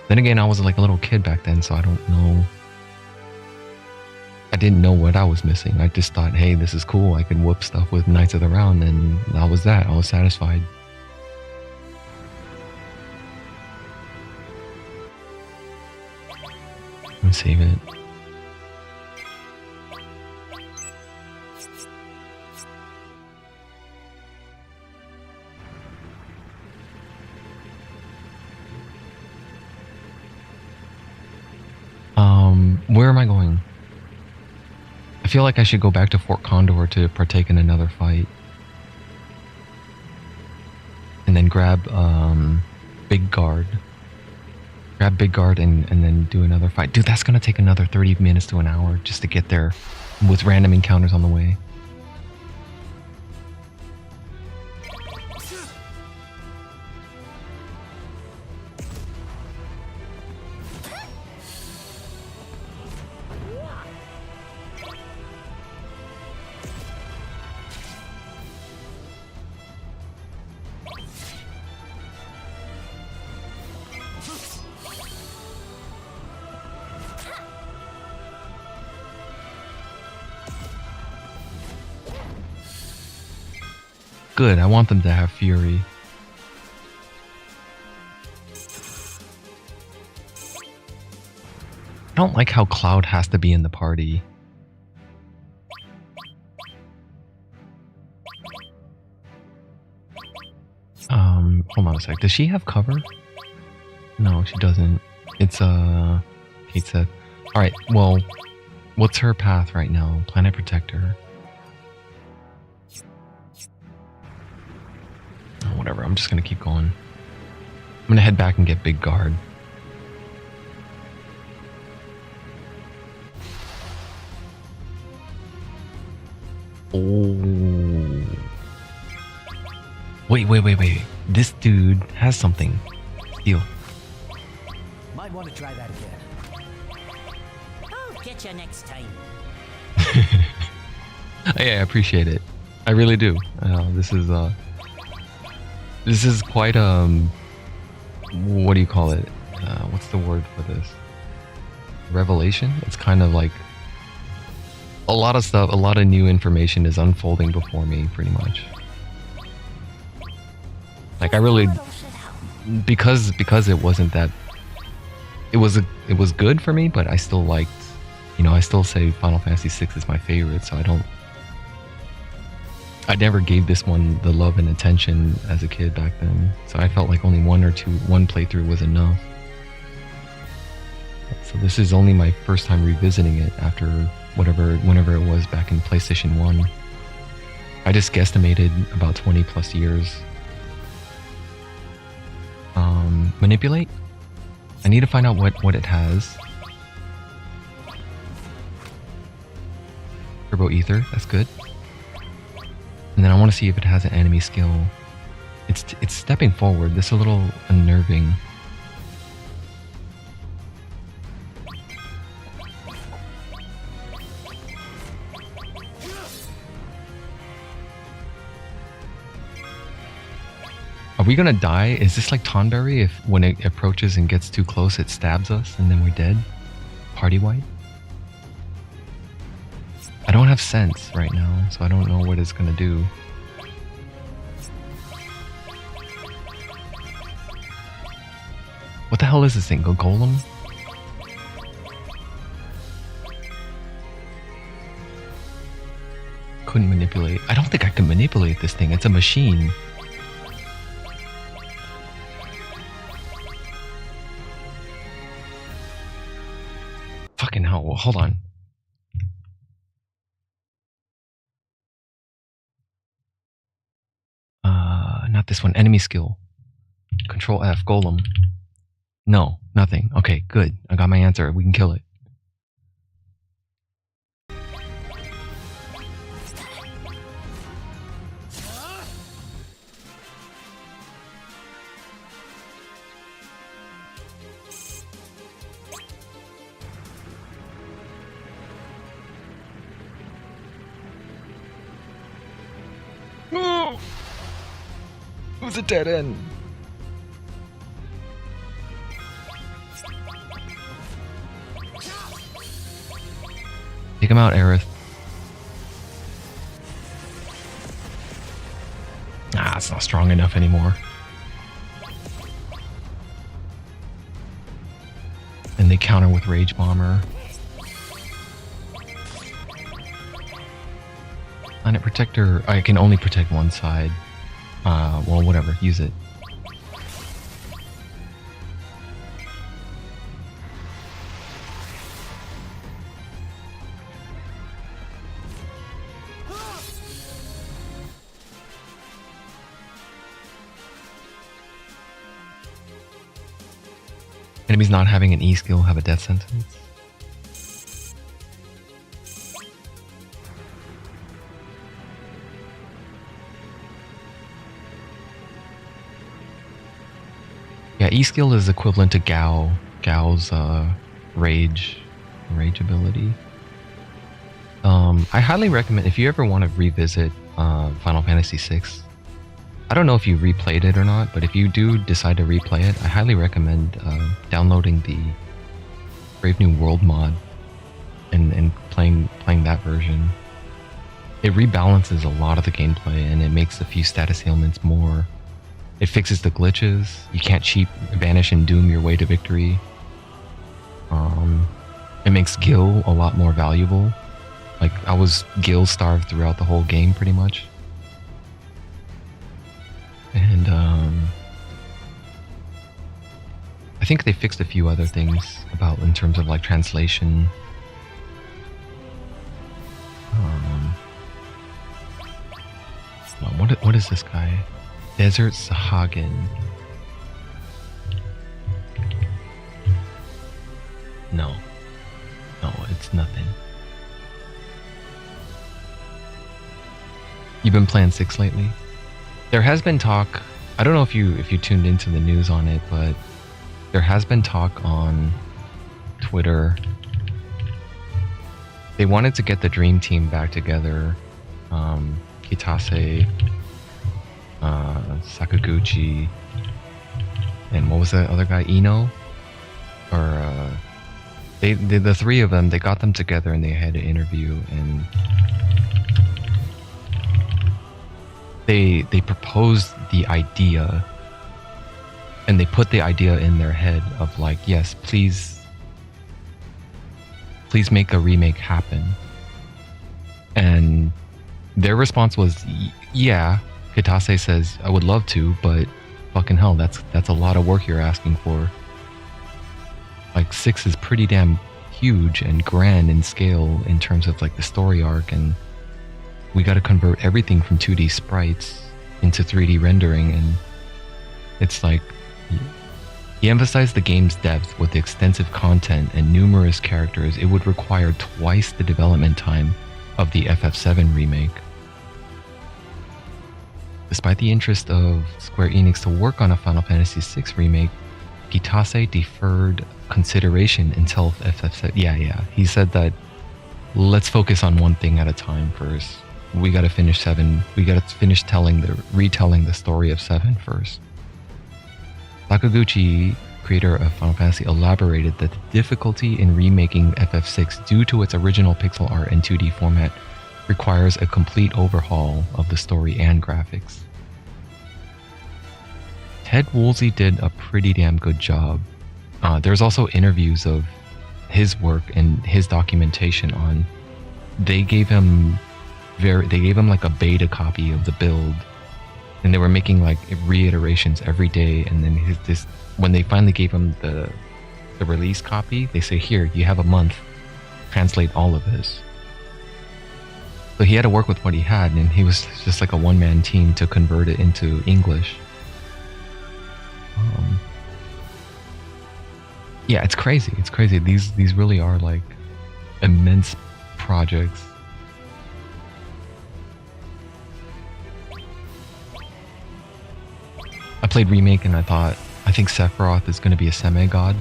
Then again, I was like a little kid back then, so I don't know. I didn't know what I was missing. I just thought, hey, this is cool. I can whoop stuff with Knights of the Round, and that was that. I was satisfied. Let me save it. Where am I going? I feel like I should go back to Fort Condor to partake in another fight. And then grab Big Guard. Grab Big Guard and then do another fight. Dude, that's gonna take another 30 minutes to an hour just to get there with random encounters on the way. Good, I want them to have fury. I don't like how Cloud has to be in the party. Hold on a sec. Does she have cover? No, she doesn't. It's Kate said. Alright, well, what's her path right now? Planet Protector. Whatever, I'm just gonna keep going. I'm gonna head back and get Big Guard. Oh. Wait. This dude has something. Steel. Might want to try that again. I'll get you next time. Yeah, I appreciate it. I really do. This is quite what do you call it? What's the word for this? Revelation? It's kind of like a lot of stuff, a lot of new information is unfolding before me, pretty much. Like I really, because it wasn't that, it was good for me, but I still liked, I still say Final Fantasy VI is my favorite, so I never gave this one the love and attention as a kid back then, so I felt like only one playthrough was enough. So this is only my first time revisiting it after whenever it was back in PlayStation 1. I just guesstimated about 20 plus years. Manipulate? I need to find out what it has. Turbo Ether, that's good. And then I want to see if it has an enemy skill. It's stepping forward. This is a little unnerving. Are we gonna die? Is this like Tonberry? If when it approaches and gets too close, it stabs us and then we're dead? Party wipe? I don't have sense right now, so I don't know what it's gonna do. What the hell is this thing? Go Golem? Couldn't manipulate. I don't think I can manipulate this thing. It's a machine. Fucking hell. Well, hold on. Not this one. Enemy skill. Control F. Golem. No, nothing. Okay, good. I got my answer. We can kill it. No! It was a dead end. Take him out, Aerith. Ah, it's not strong enough anymore. And they counter with Rage Bomber. Planet Protector, I can only protect one side. Well, whatever, use it. Enemies not having an E skill have a death sentence. Yeah, E skill is equivalent to Gao's rage ability. I highly recommend if you ever want to revisit Final Fantasy VI. I don't know if you replayed it or not, but if you do decide to replay it, I highly recommend downloading the Brave New World mod and playing that version. It rebalances a lot of the gameplay and it makes a few status ailments more. It fixes the glitches. You can't cheat, banish, and doom your way to victory. It makes Gil a lot more valuable. Like, I was Gil starved throughout the whole game, pretty much. And, I think they fixed a few other things in terms of, like, translation. What is this guy? Desert Sahagin. No, it's nothing. You've been playing 6 lately? There has been talk. I don't know if you tuned into the news on it, but there has been talk on Twitter. They wanted to get the Dream Team back together. Kitase, Sakaguchi, and what was the other guy? Ino? Or the three of them, they got them together and they had an interview, and they proposed the idea, and they put the idea in their head of like, yes, please make a remake happen. And their response was, yeah. Kitase says, I would love to, but fucking hell, that's a lot of work you're asking for. Like, 6 is pretty damn huge and grand in scale in terms of like the story arc, and we got to convert everything from 2D sprites into 3D rendering, and it's like he emphasized the game's depth with extensive content and numerous characters. It would require twice the development time of the FF7 remake. Despite the interest of Square Enix to work on a Final Fantasy VI remake, Kitase deferred consideration until FF7. Yeah. He said that let's focus on one thing at a time first. We gotta finish 7. We gotta finish retelling the story of 7 first. Sakaguchi, creator of Final Fantasy, elaborated that the difficulty in remaking FF6 due to its original pixel art and 2D format requires a complete overhaul of the story and graphics. Ted Woolsey did a pretty damn good job. There's also interviews of his work and his documentation on. They gave him like a beta copy of the build, and they were making like reiterations every day. And then when they finally gave him the release copy, they say, here, you have a month, translate all of this. So he had to work with what he had, and he was just like a one-man team to convert it into English. Yeah, it's crazy. It's crazy. These really are like immense projects. I played Remake and I think Sephiroth is going to be a semi-god.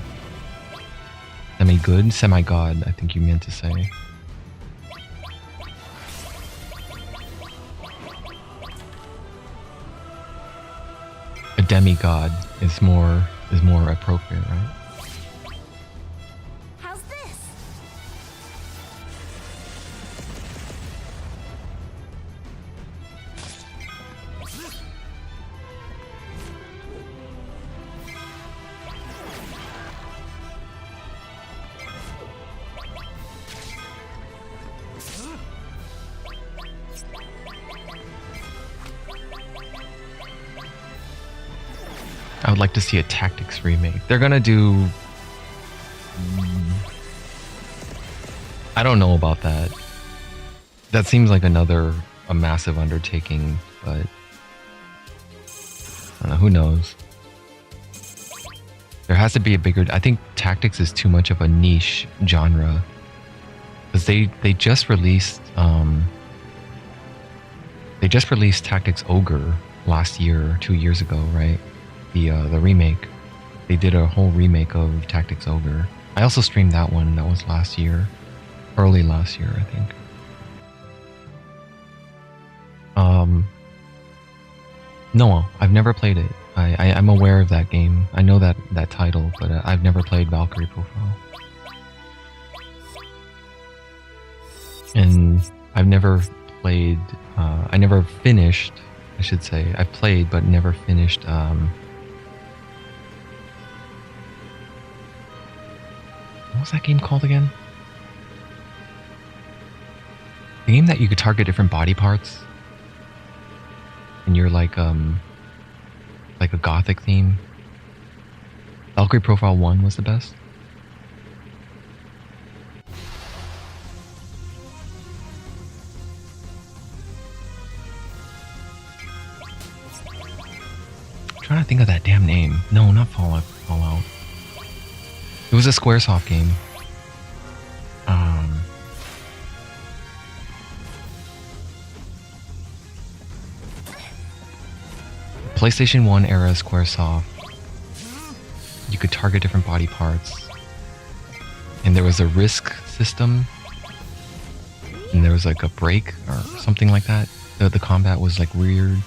Semi-god, I think you meant to say. A demigod is more appropriate, right? How's this? I would like to see a Tactics remake. They're gonna do... I don't know about that. That seems like a massive undertaking, but... I don't know, who knows? There has to be a bigger. I think tactics is too much of a niche genre. Because they just released Tactics Ogre last year, 2 years ago, right? The remake. They did a whole remake of Tactics Ogre. I also streamed that one. That was last year, early last year, I think. No, I've never played it. I'm aware of that game. I know that title, but I've never played Valkyrie Profile. And I've never played, I never finished, I should say. I've played, but never finished, what was that game called again? The game that you could target different body parts. And you're like a gothic theme. Valkyrie Profile 1 was the best. I'm trying to think of that damn name. No, not Fallout. It was a Squaresoft game. PlayStation 1 era Squaresoft. You could target different body parts. And there was a risk system. And there was like a break or something like that. The combat was like weird.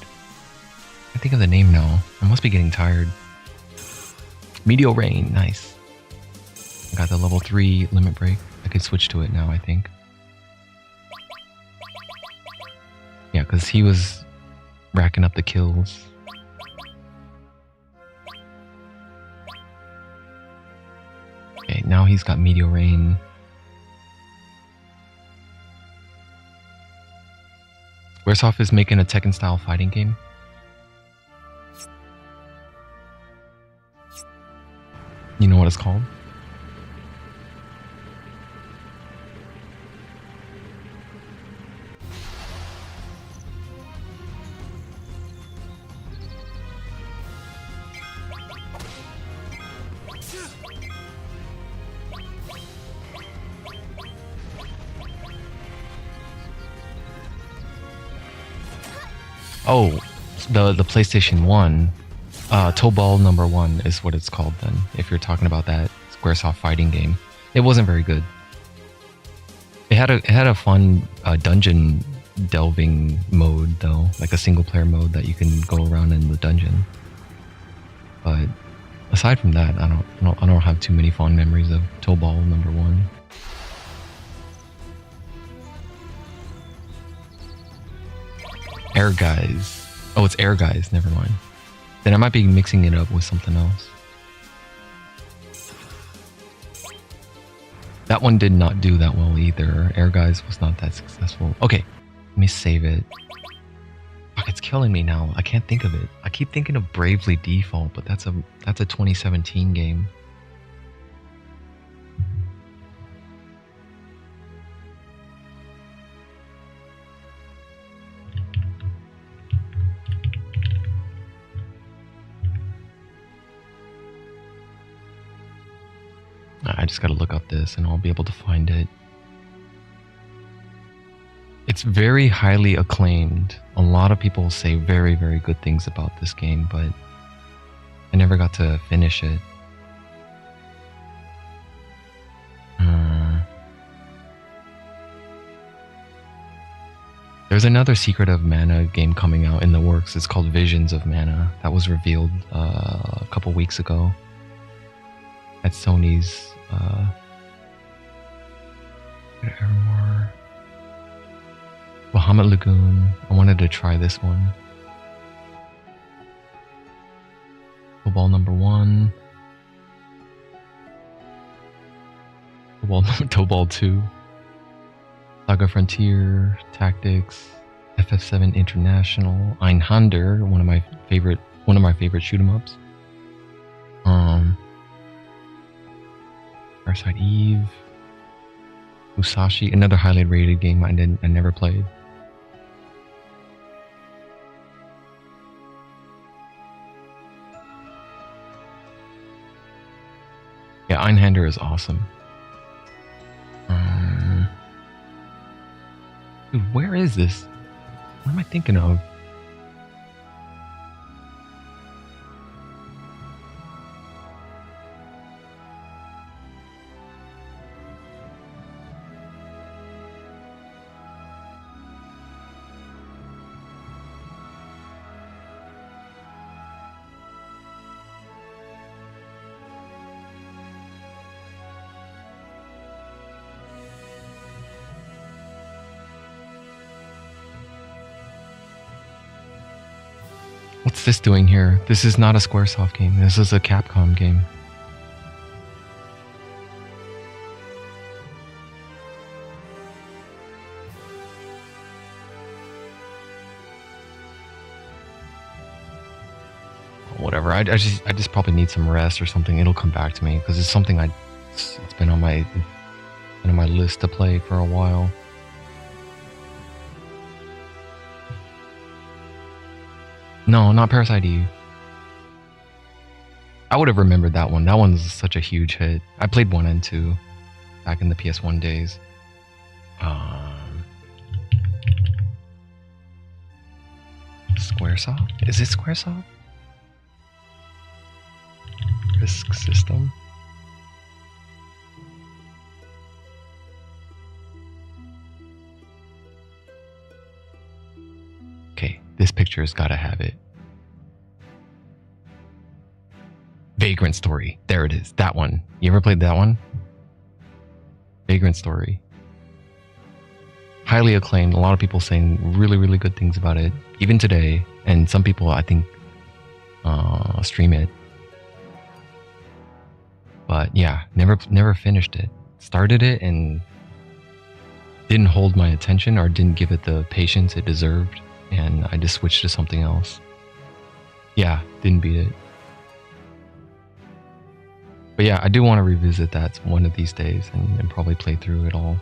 I think of the name now. I must be getting tired. Meteor Rain, nice. I got the level 3 limit break. I could switch to it now, I think. Yeah, because he was racking up the kills. Okay, now he's got Meteor Rain. Squaresoft is making a Tekken-style fighting game. You know what it's called? Oh, the PlayStation 1, Tobal number 1 is what it's called then, if you're talking about that Squaresoft fighting game. It wasn't very good. It had a fun dungeon delving mode though, like a single player mode that you can go around in the dungeon. But aside from that, I don't have too many fond memories of Tobal number 1. Air Guys. Oh, it's Air Guys, never mind. Then I might be mixing it up with something else. That one did not do that well either. Air Guys was not that successful. Okay, let me save it. Fuck, it's killing me now. I can't think of it. I keep thinking of Bravely Default, but that's a 2017 game. I just gotta look up this and I'll be able to find it. It's very highly acclaimed. A lot of people say very, very good things about this game, but I never got to finish it. There's another Secret of Mana game coming out in the works. It's called Visions of Mana. That was revealed a couple weeks ago at Sony's Evermore. Bahamut Lagoon. I wanted to try this one. Tobal number 1. Tobal 2. Saga Frontier, Tactics, FF7 International, Einhander, one of my favorite shoot 'em ups. Farside Eve, Musashi, another highly rated game I never played. Einhander is awesome. Dude, where is this? What am I thinking of? What's this doing here? This is not a Squaresoft game. This is a Capcom game. Whatever. I just probably need some rest or something. It'll come back to me because it's something it's been on my list to play for a while. No, not Parasite Eve. I would have remembered that one. That one's such a huge hit. I played 1 and 2 back in the PS1 days. Squaresoft? Is it Squaresoft? Risk System? Okay, this picture's gotta have it. Vagrant Story. There it is. That one. You ever played that one? Vagrant Story. Highly acclaimed. A lot of people saying really, really good things about it. Even today. And some people, I think, stream it. But yeah, never finished it. Started it and didn't hold my attention or didn't give it the patience it deserved. And I just switched to something else. Yeah, didn't beat it. But yeah, I do want to revisit that one of these days and probably play through it all.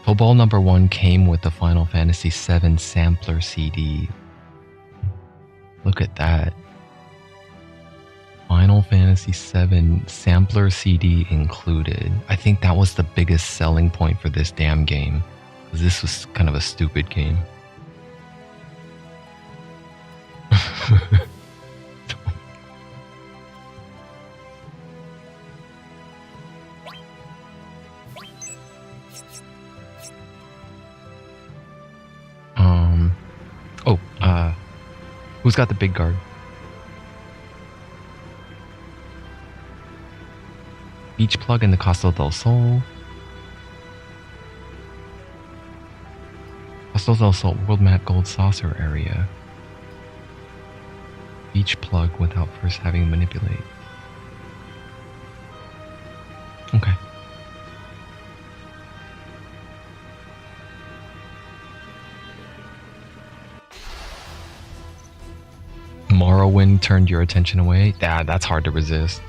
Tobal number 1 came with the Final Fantasy VII sampler CD. Look at that. Final Fantasy VII sampler CD included. I think that was the biggest selling point for this damn game. Because this was kind of a stupid game. Who's got the big guard? Beach Plug in the Costa del Sol. Costa del Sol World Map Gold Saucer area. Beach Plug without first having to manipulate. Okay. Morrowind turned your attention away? Yeah, that's hard to resist.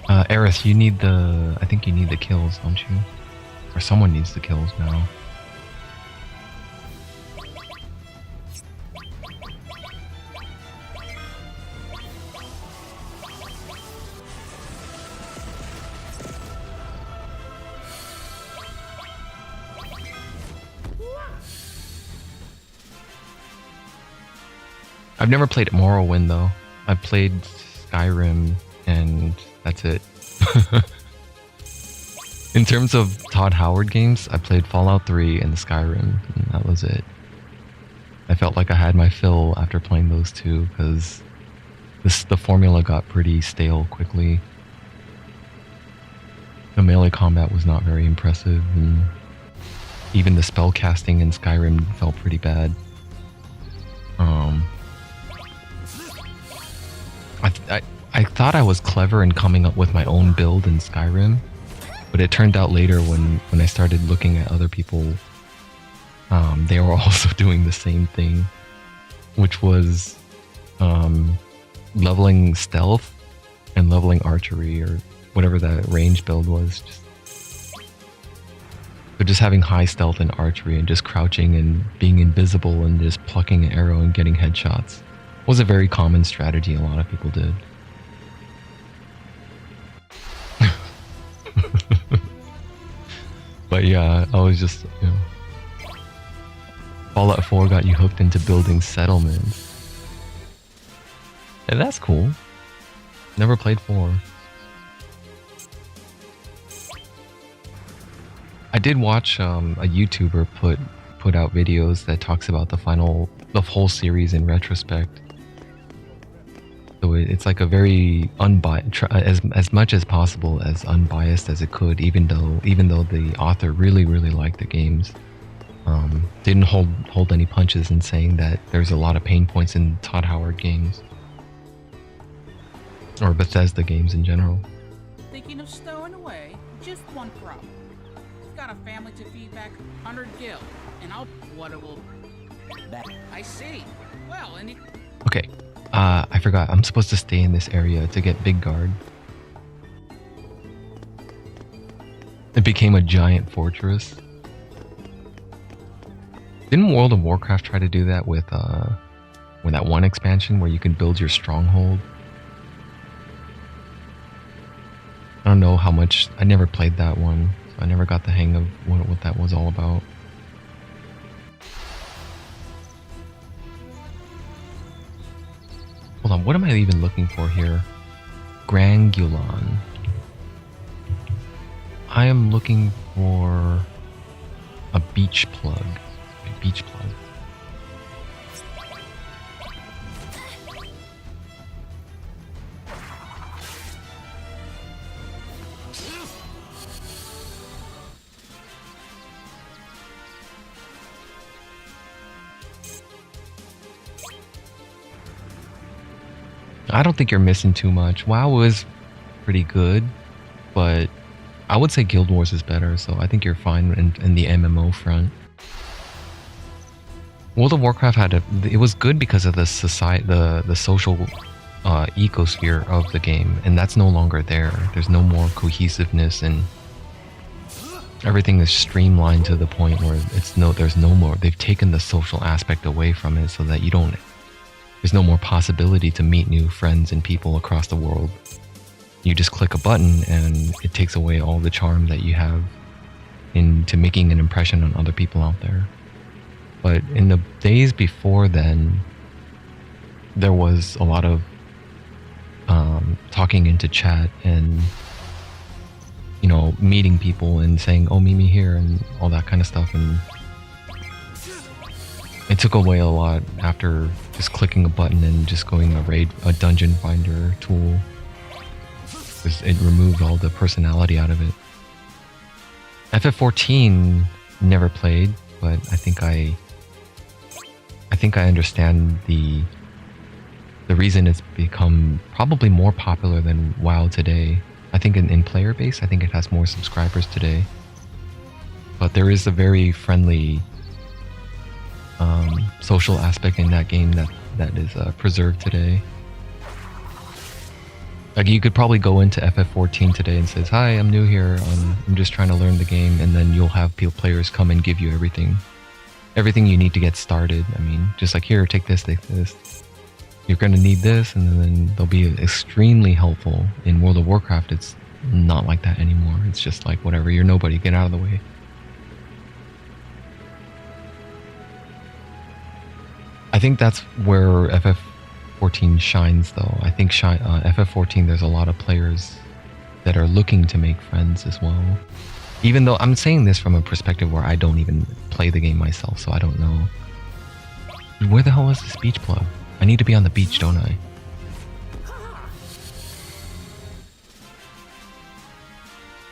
Aerith, you need I think you need the kills, don't you? Or someone needs the kills now. I've never played Morrowind though. I've played Skyrim and that's it. In terms of Todd Howard games, I played Fallout 3 and Skyrim, and that was it. I felt like I had my fill after playing those two because the formula got pretty stale quickly. The melee combat was not very impressive, and even the spell casting in Skyrim felt pretty bad. I thought I was clever in coming up with my own build in Skyrim, but it turned out later when I started looking at other people, they were also doing the same thing, which was leveling stealth and leveling archery or whatever that range build was. Just But just having high stealth and archery and just crouching and being invisible and just plucking an arrow and getting headshots was a very common strategy a lot of people did. But yeah, I was just, you know, Fallout 4 got you hooked into building settlements. And that's cool. Never played 4. I did watch a YouTuber put out videos that talks about the whole series in retrospect. So it's like a very unbiased, as much as possible, as unbiased as it could, even though the author really liked the games. Didn't hold any punches in saying that there's a lot of pain points in Todd Howard games. Or Bethesda games in general. Thinking of stowing away just one crop. Got a family to feed back 100 gil, and I'll what it will. I see. Well, and Okay, I forgot. I'm supposed to stay in this area to get Big Guard. It became a giant fortress. Didn't World of Warcraft try to do that with that one expansion where you can build your stronghold? I don't know how much. I never played that one. I never got the hang of what that was all about. Hold on, what am I even looking for here? Grangulon. I am looking for a beach plug. A beach plug. I don't think you're missing too much. WoW was pretty good, but I would say Guild Wars is better, so I think you're fine in the MMO front. World of Warcraft it was good because of the social ecosphere of the game, and that's no longer there. There's no more cohesiveness, and everything is streamlined to the point where there's no more. They've taken the social aspect away from it so that there's no more possibility to meet new friends and people across the world. You just click a button and it takes away all the charm that you have into making an impression on other people out there. But in the days before then, there was a lot of talking into chat and, you know, meeting people and saying, oh, meet me here and all that kind of stuff. And it took away a lot after just clicking a button and just going a dungeon finder tool. It removed all the personality out of it. FF14 never played, but I think I understand the reason it's become probably more popular than WoW today. I think in player base, I think it has more subscribers today. But there is a very friendly social aspect in that game that is preserved today. Like, you could probably go into FF14 today and says, hi, I'm new here, I'm just trying to learn the game, and then you'll have players come and give you everything you need to get started. I mean, just like, here, take this. You're gonna need this, and then they'll be extremely helpful. In World of Warcraft, it's not like that anymore. It's just like, whatever, you're nobody, get out of the way. I think that's where FF14 shines, though. I think FF14, there's a lot of players that are looking to make friends as well. Even though I'm saying this from a perspective where I don't even play the game myself, so I don't know. Where the hell is this beach plug? I need to be on the beach, don't I?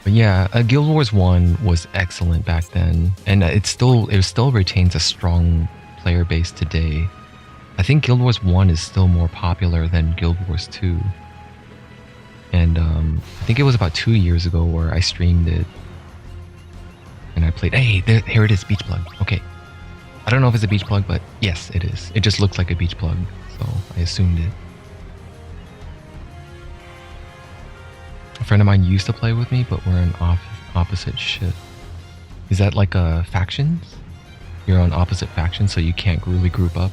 But yeah, Guild Wars 1 was excellent back then, and it still retains a strong player base today. I think Guild Wars 1 is still more popular than Guild Wars 2. And I think it was about 2 years ago where I streamed it. And I played, hey, here it is, beach plug. Okay. I don't know if it's a beach plug, but yes, it is. It just looks like a beach plug, so I assumed it. A friend of mine used to play with me, but we're in opposite shit. Is that like a factions? You're on opposite factions, so you can't really group up?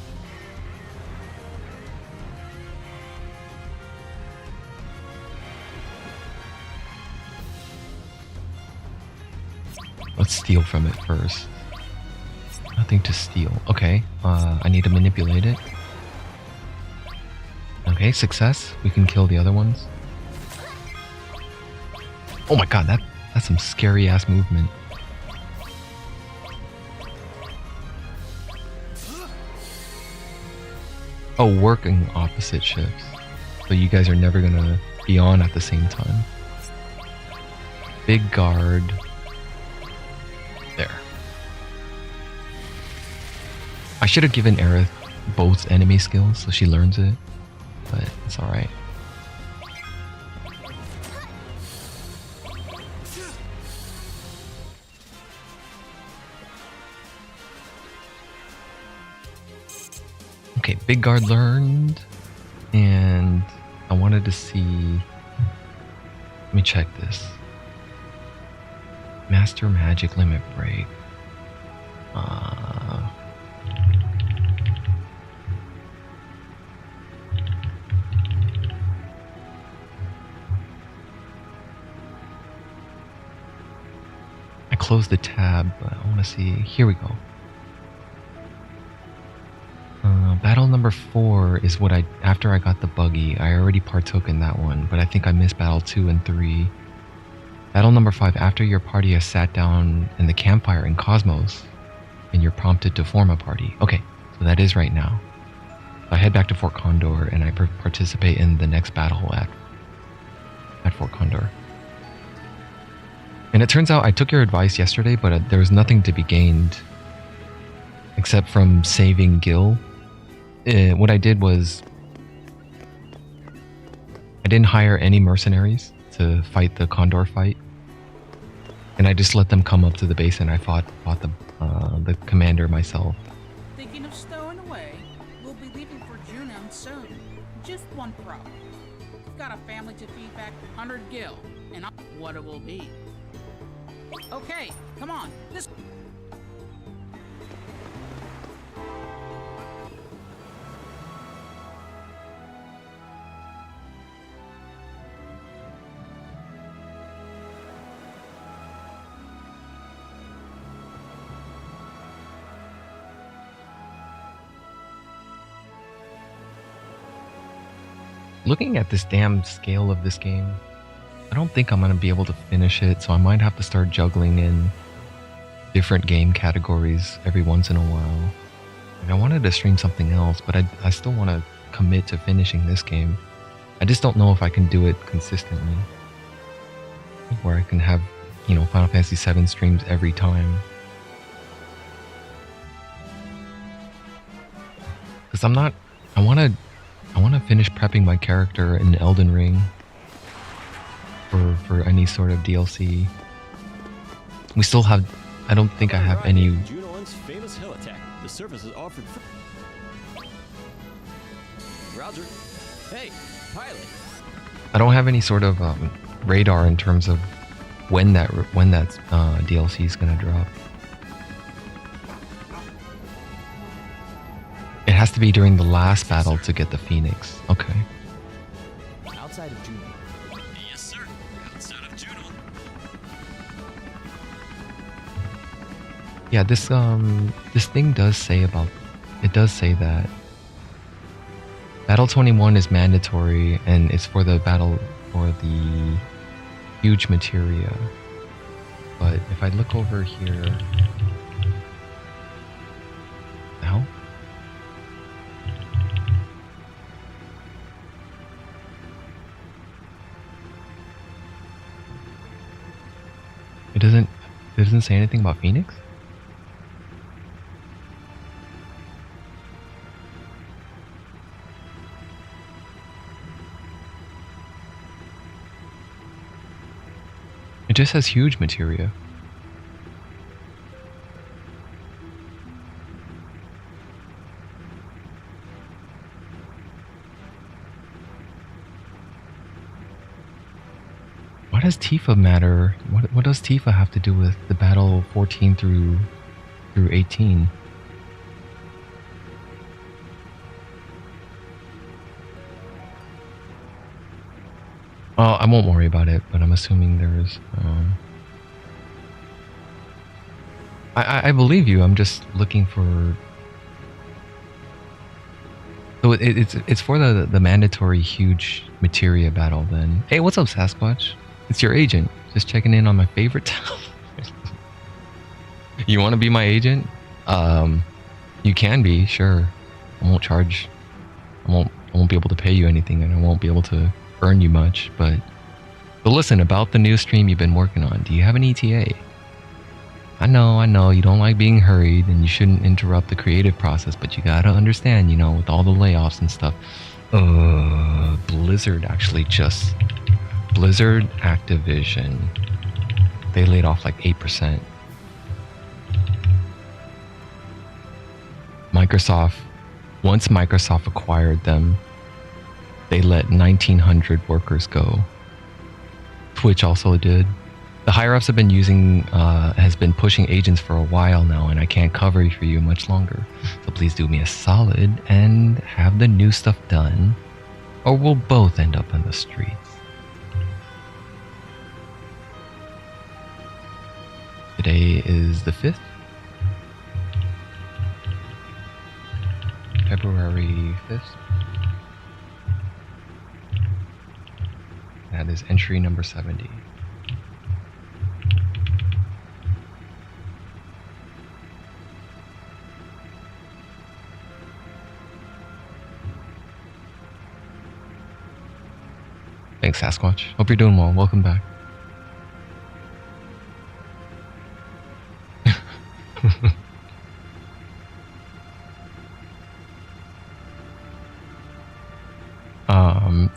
Let's steal from it first. Nothing to steal. Okay, I need to manipulate it. Okay, success. We can kill the other ones. Oh my god, that's some scary ass movement. Oh, working opposite shifts. So you guys are never gonna be on at the same time. Big guard. There. I should have given Aerith both enemy skills so she learns it, but it's alright. Okay, big guard learned, and I wanted to see. Let me check this. Master magic limit break. I closed the tab, but I want to see. Here we go. Battle number 4 is what after I got the buggy. I already partook in that one, but I think I missed battle 2 and 3. Battle number 5, after your party has sat down in the campfire in Cosmos, and you're prompted to form a party. Okay, so that is right now. So I head back to Fort Condor, and I participate in the next battle at Fort Condor. And it turns out I took your advice yesterday, but there was nothing to be gained except from saving Gil. What I did was I didn't hire any mercenaries to fight the Condor fight, and I just let them come up to the base, and I fought the commander myself. Thinking of stowing away? We'll be leaving for Junon soon. Just one pro. We've got a family to feed back 100 gil, and what it will be. Okay, come on. This. Looking at this damn scale of this game, I don't think I'm going to be able to finish it, so I might have to start juggling in different game categories every once in a while. Like, I wanted to stream something else, but I still want to commit to finishing this game. I just don't know if I can do it consistently, where I can have, Final Fantasy VII streams every time. Because I want to finish prepping my character in Elden Ring for any sort of DLC. We still have, I don't think I have any. Junon's famous hill attack. The surface is offered for. Roger. Hey, pilot. I don't have any sort of radar in terms of when that DLC is gonna drop. It has to be during the last battle to get the Phoenix. Okay. Outside of Junon. Yes, sir. Outside of Junon. Yeah, this thing does say that Battle 21 is mandatory, and it's for the battle for the huge materia. But if I look over here now. It doesn't say anything about Phoenix? It just has huge materia. What? does Tifa matter? What does Tifa have to do with the battle 14 through 18? Well, I won't worry about it, but I'm assuming there's. I believe you. I'm just looking for. So it's for the mandatory huge materia battle then. Hey, what's up, Sasquatch? It's your agent. Just checking in on my favorite town. You want to be my agent? You can be, sure. I won't charge. I won't be able to pay you anything, and I won't be able to earn you much. But listen, about the new stream you've been working on. Do you have an ETA? I know, you don't like being hurried and you shouldn't interrupt the creative process, but you gotta understand, you know, with all the layoffs and stuff. Blizzard Activision, they laid off like 8%. Once Microsoft acquired them, they let 1,900 workers go. Twitch also did. The higher-ups have been pushing agents for a while now, and I can't cover for you much longer. So please do me a solid and have the new stuff done, or we'll both end up on the streets. Today is the 5th. February 5th. That is entry number 70. Thanks, Sasquatch. Hope you're doing well. Welcome back.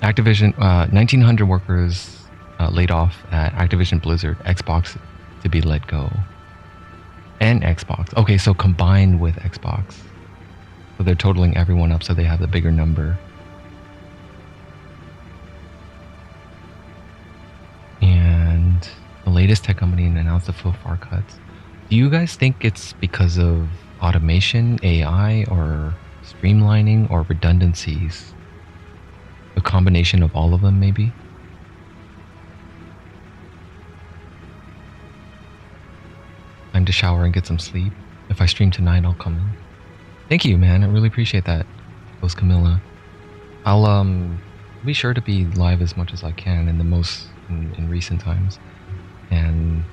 Activision, 1,900 workers laid off at Activision Blizzard. Xbox to be let go. And Xbox. Okay, so combined with Xbox. So they're totaling everyone up so they have the bigger number. And the latest tech company announced the far cuts. Do you guys think it's because of automation, AI, or streamlining, or redundancies? A combination of all of them, maybe? Time to shower and get some sleep. If I stream tonight, I'll come in. Thank you, man. I really appreciate that, Ghost Camilla. I'll be sure to be live as much as I can in recent times. And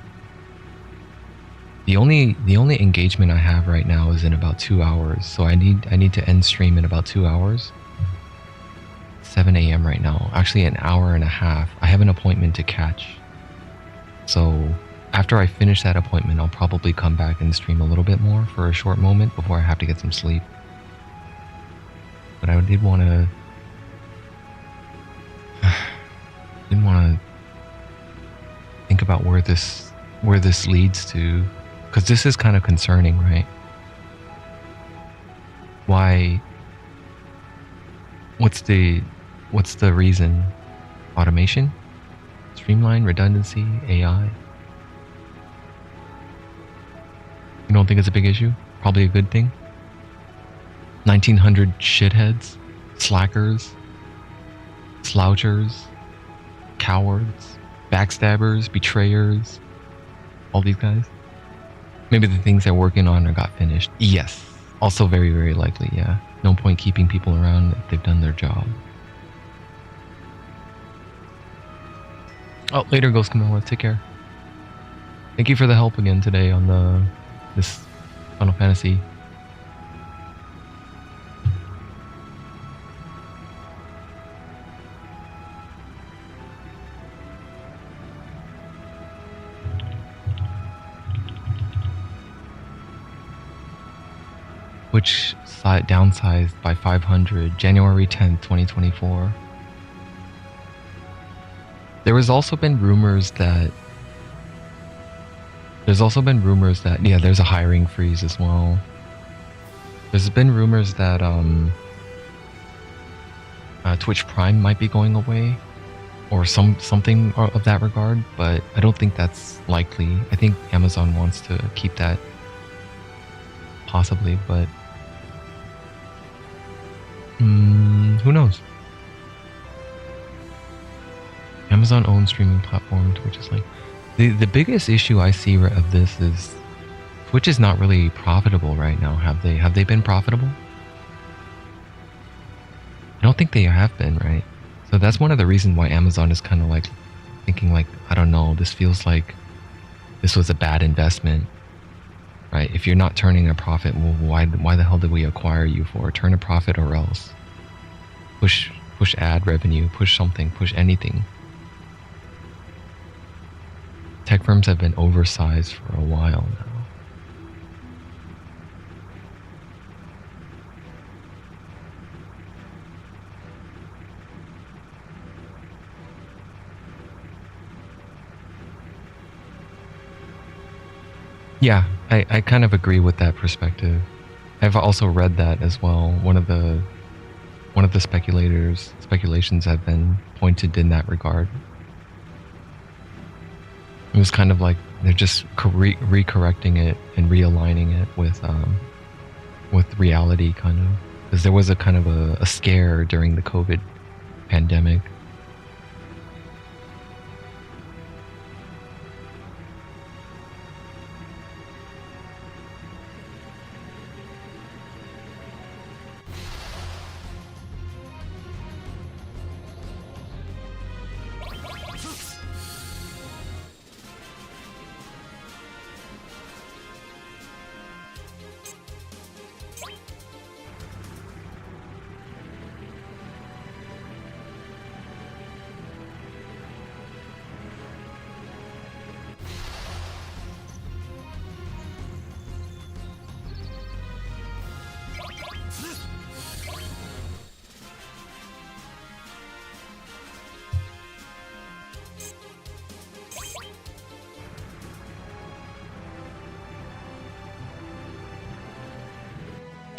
the only engagement I have right now is in about 2 hours. So I need to end stream in about 2 hours. 7 a.m. right now. Actually, an hour and a half. I have an appointment to catch. So after I finish that appointment, I'll probably come back and stream a little bit more for a short moment before I have to get some sleep. But I did want to think about where this leads to, because this is kind of concerning, right? Why? What's the reason? Automation? Streamline? Redundancy? AI? You don't think it's a big issue? Probably a good thing? 1,900 shitheads? Slackers? Slouchers? Cowards? Backstabbers? Betrayers? All these guys? Maybe the things they're working on or got finished. Yes. Also very, very likely, yeah. No point keeping people around if they've done their job. Oh, later, Ghost Camilla. Take care. Thank you for the help again today on this Final Fantasy. Which downsized by 500, January 10th, 2024. There's also been rumors that yeah, there's a hiring freeze as well. There's been rumors that Twitch Prime might be going away, or something of that regard, but I don't think that's likely. I think Amazon wants to keep that, possibly, but who knows? Amazon owns streaming platform. Twitch is like the biggest issue I see of this is Twitch is not really profitable right now. Have they been profitable? I don't think they have been, right? So that's one of the reasons why Amazon is kind of like thinking like, I don't know, this feels like this was a bad investment, right? If you're not turning a profit, well, why the hell did we acquire you for? Turn a profit or else. Push ad revenue, push something, push anything. Tech firms have been oversized for a while now. Yeah, I kind of agree with that perspective. I've also read that as well. One of the speculations have been pointed in that regard. It was kind of like they're just recorrecting it and realigning it with reality, kind of, because there was a kind of a scare during the COVID pandemic.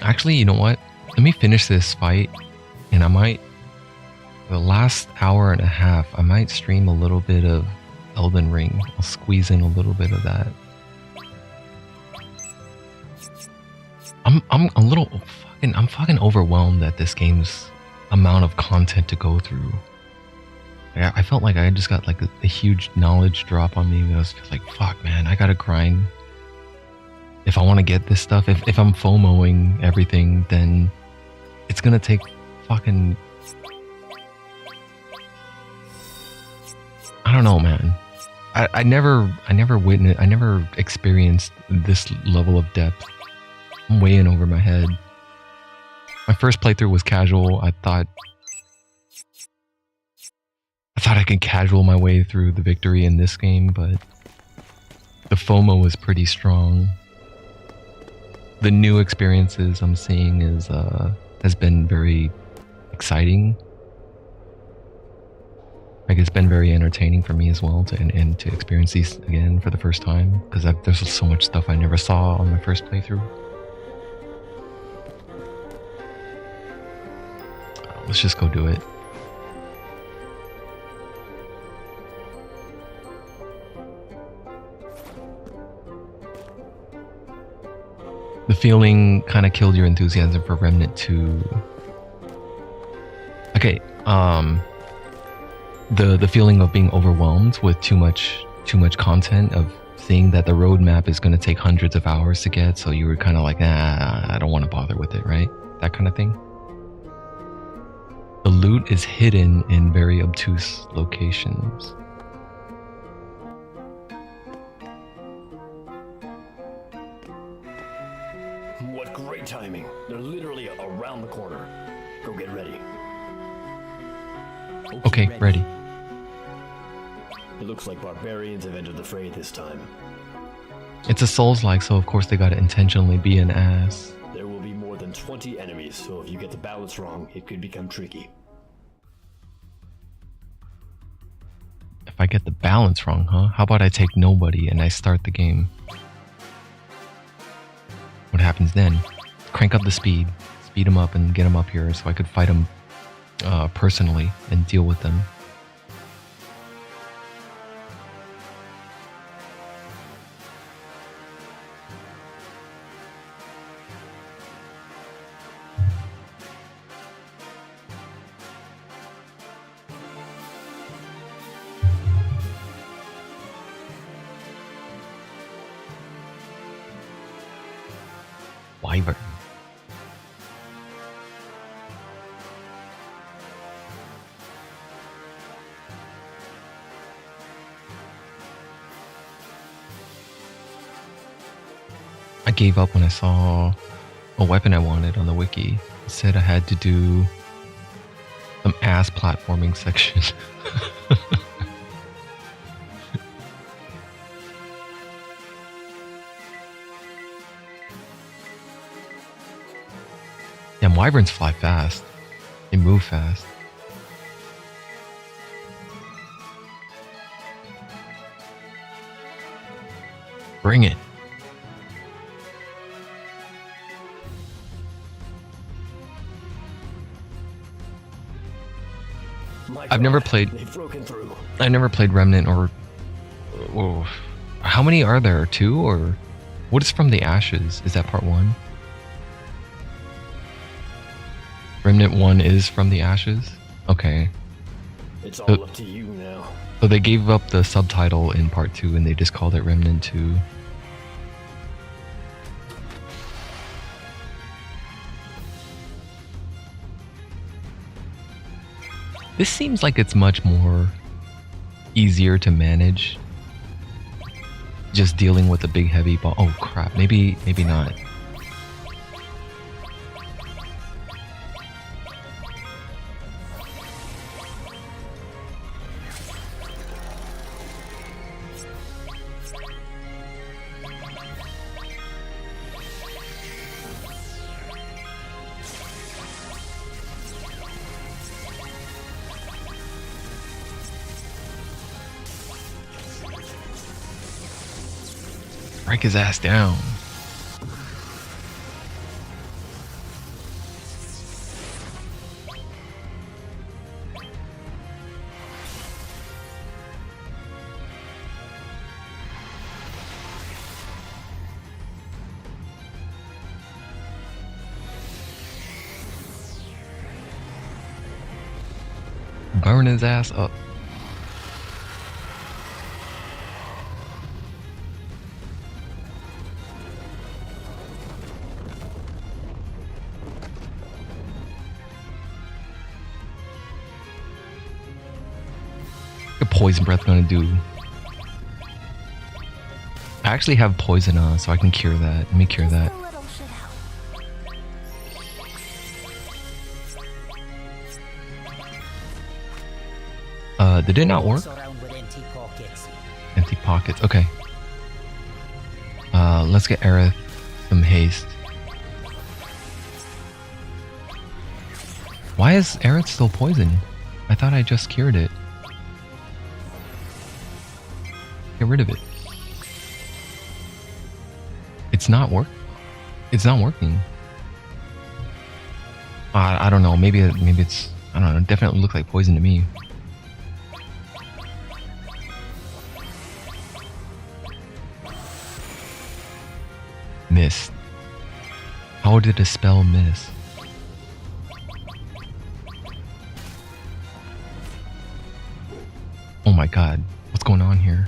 Actually, you know what? Let me finish this fight, and I might, the last hour and a half, I might stream a little bit of Elden Ring. I'll squeeze in a little bit of that. I'm fucking overwhelmed at this game's amount of content to go through. I felt like I just got like a huge knowledge drop on me. I was like, fuck, man, I gotta grind. If I want to get this stuff, if I'm FOMOing everything, then it's gonna take fucking... I don't know, man. I never experienced this level of depth. I'm way in over my head. My first playthrough was casual. I thought I could casual my way through the victory in this game, but the FOMO was pretty strong. The new experiences I'm seeing has been very exciting. Like, it's been very entertaining for me as well to experience these again for the first time, because there's so much stuff I never saw on my first playthrough. Let's just go do it. The feeling kind of killed your enthusiasm for Remnant 2. Okay, the feeling of being overwhelmed with too much content, of seeing that the roadmap is going to take hundreds of hours to get, so you were kind of like, I don't want to bother with it, right? That kind of thing. The loot is hidden in very obtuse locations. What great timing. They're literally around the corner. Go get ready. Okay, ready. It looks like barbarians have entered the fray this time. It's a Souls-like, so of course they gotta intentionally be an ass. There will be more than 20 enemies, so if you get the balance wrong, it could become tricky. If I get the balance wrong, huh? How about I take nobody and I start the game? What happens then? Crank up the speed them up and get them up here so I could fight them personally and deal with them. wyvern. I gave up when I saw a weapon I wanted on the wiki. It said I had to do some ass platforming section. Damn, wyverns fly fast. They move fast. Bring it. I've never played. They've broken through. I never played Remnant or. Oh, how many are there? 2 or what is From the Ashes? Is that part 1? Remnant 1 is From the Ashes. Okay. It's all up to you now. So they gave up the subtitle in part 2 and they just called it Remnant 2. This seems like it's much more easier to manage. Just dealing with a big heavy ball. Oh crap, maybe not. Break his ass down. Burn his ass up. Poison breath gonna do? I actually have poison so I can cure that. Let me cure that. Did it not work? Empty pockets. Okay. Let's get Aerith some haste. Why is Aerith still poisoned? I thought I just cured it. Get rid of it. It's not working. I don't know. Maybe it's. I don't know. It definitely looked like poison to me. Miss. How did a spell miss? Oh my god. What's going on here?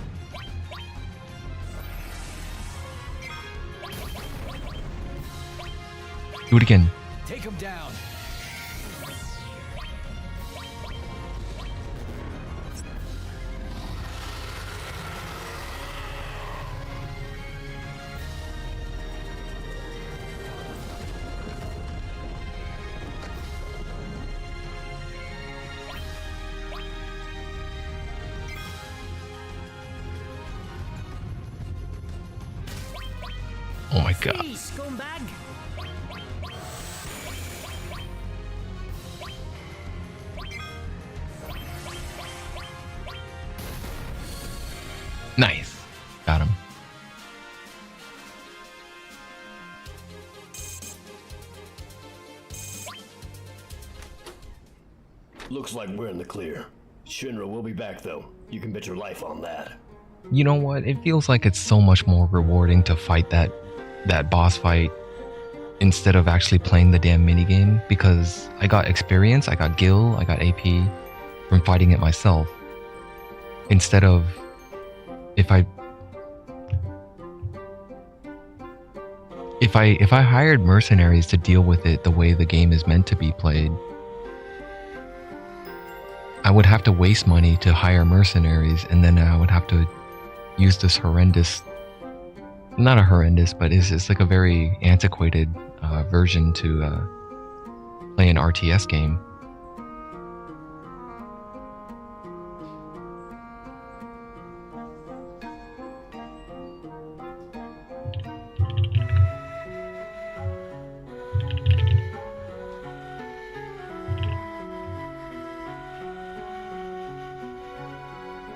Do it again. Take him down. Oh my god. Hey, scumbag. Nice. Got him. Looks like we're in the clear. Shinra will be back though. You can bet your life on that. You know what? It feels like it's so much more rewarding to fight that boss fight instead of actually playing the damn minigame, because I got experience, I got gil, I got AP from fighting it myself. Instead of If I hired mercenaries to deal with it the way the game is meant to be played, I would have to waste money to hire mercenaries, and then I would have to use this horrendous, not a horrendous, but it's like a very antiquated version to play an RTS game.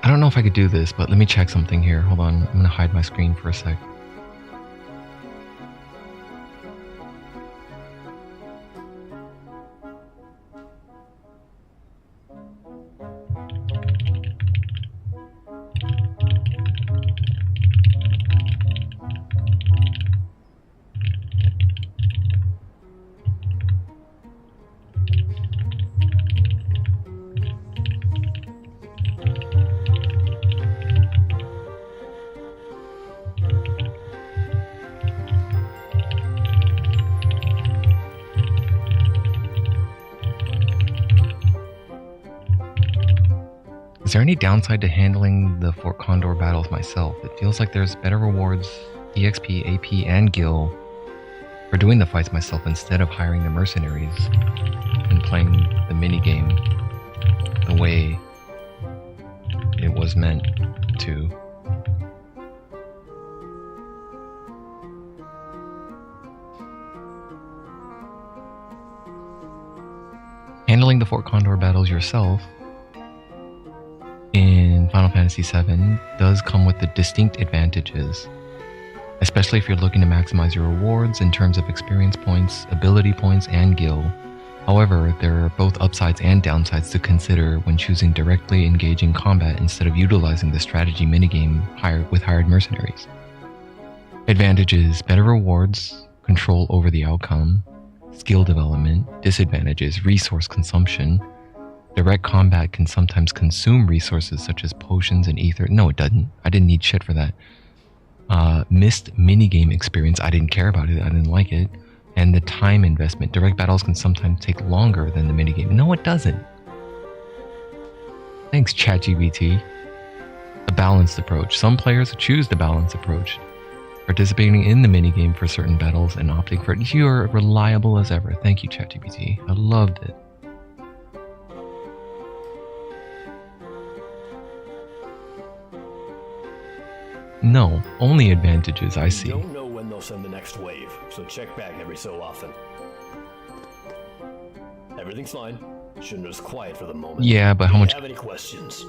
I don't know if I could do this, but let me check something here. Hold on, I'm gonna hide my screen for a sec. Is there any downside to handling the Fort Condor battles myself? It feels like there's better rewards, EXP, AP, and gil for doing the fights myself instead of hiring the mercenaries and playing the minigame the way it was meant to. Handling the Fort Condor battles yourself in Final Fantasy VII does come with the distinct advantages, especially if you're looking to maximize your rewards in terms of experience points, ability points, and gil. However, there are both upsides and downsides to consider when choosing directly engaging combat instead of utilizing the strategy minigame with hired mercenaries. Advantages: better rewards, control over the outcome, skill development. Disadvantages: resource consumption. Direct combat can sometimes consume resources such as potions and ether. No, it doesn't. I didn't need shit for that. Missed minigame experience. I didn't care about it. I didn't like it. And the time investment. Direct battles can sometimes take longer than the minigame. No, it doesn't. Thanks, ChatGPT. The balanced approach. Some players choose the balanced approach, participating in the minigame for certain battles and opting for it. You're reliable as ever. Thank you, ChatGPT. I loved it. No, only advantages I see. Don't know when they'll send the next wave, so check back every so often. Everything's fine. Shinra's quiet for the moment. Yeah, but how much? Do you have any questions?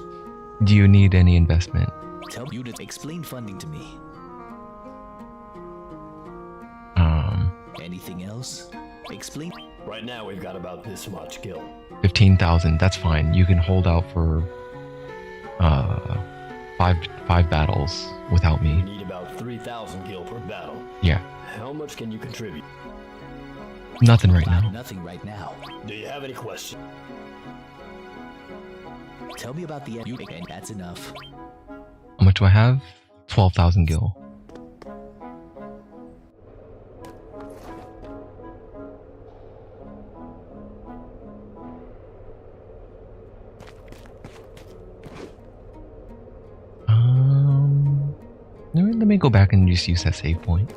Do you need any investment? Tell you to explain funding to me. Anything else? Explain. Right now we've got about this much gil. 15,000. That's fine. You can hold out for five battles without me. We need about 3,000 gil per battle. Yeah. How much can you contribute? Nothing right now. Nothing right now. Do you have any questions? Tell me about the and that's enough. How much do I have? 12,000 gil. Let me go back and just use that save point.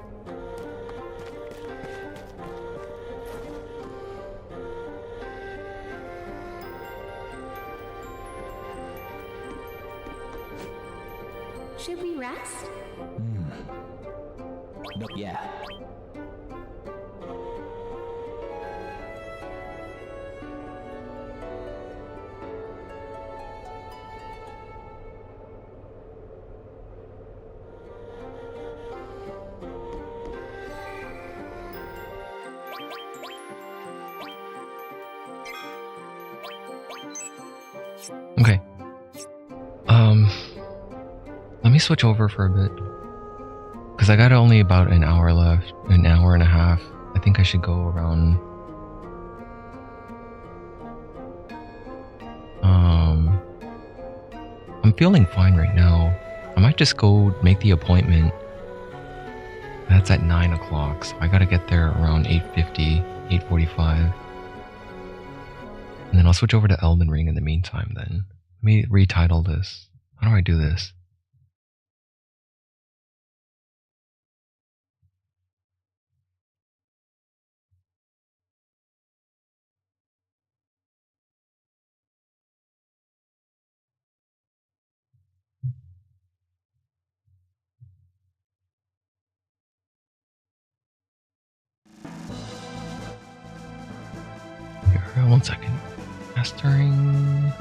Should we rest? No, yeah. Okay. Let me switch over for a bit. Because I got only about an hour left. An hour and a half. I think I should go around... I'm feeling fine right now. I might just go make the appointment That's at 9 o'clock, so I gotta get there around 8:50, 8:45. And then I'll switch over to Elden Ring in the meantime then. Let me retitle this. How do I do this? Here, 1 second. Mastering.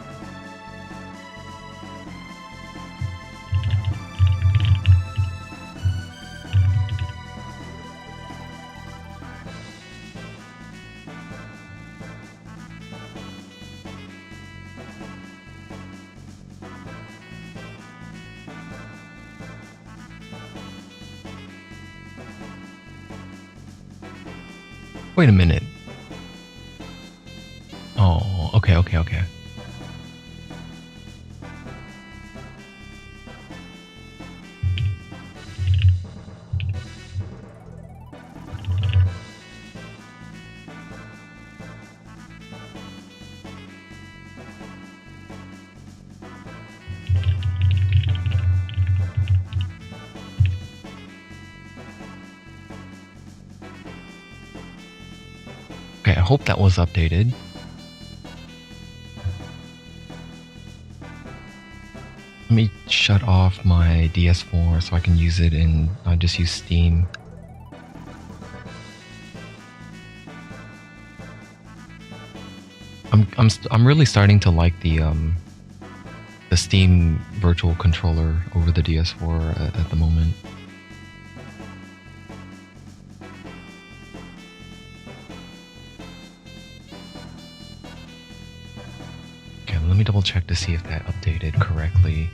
Wait a minute. Oh, okay. Okay, I hope that was updated. Let me shut off my DS4 so I can use it and I just use Steam. I'm really starting to like the Steam Virtual Controller over the DS4 at the moment. Let me double check to see if that updated correctly.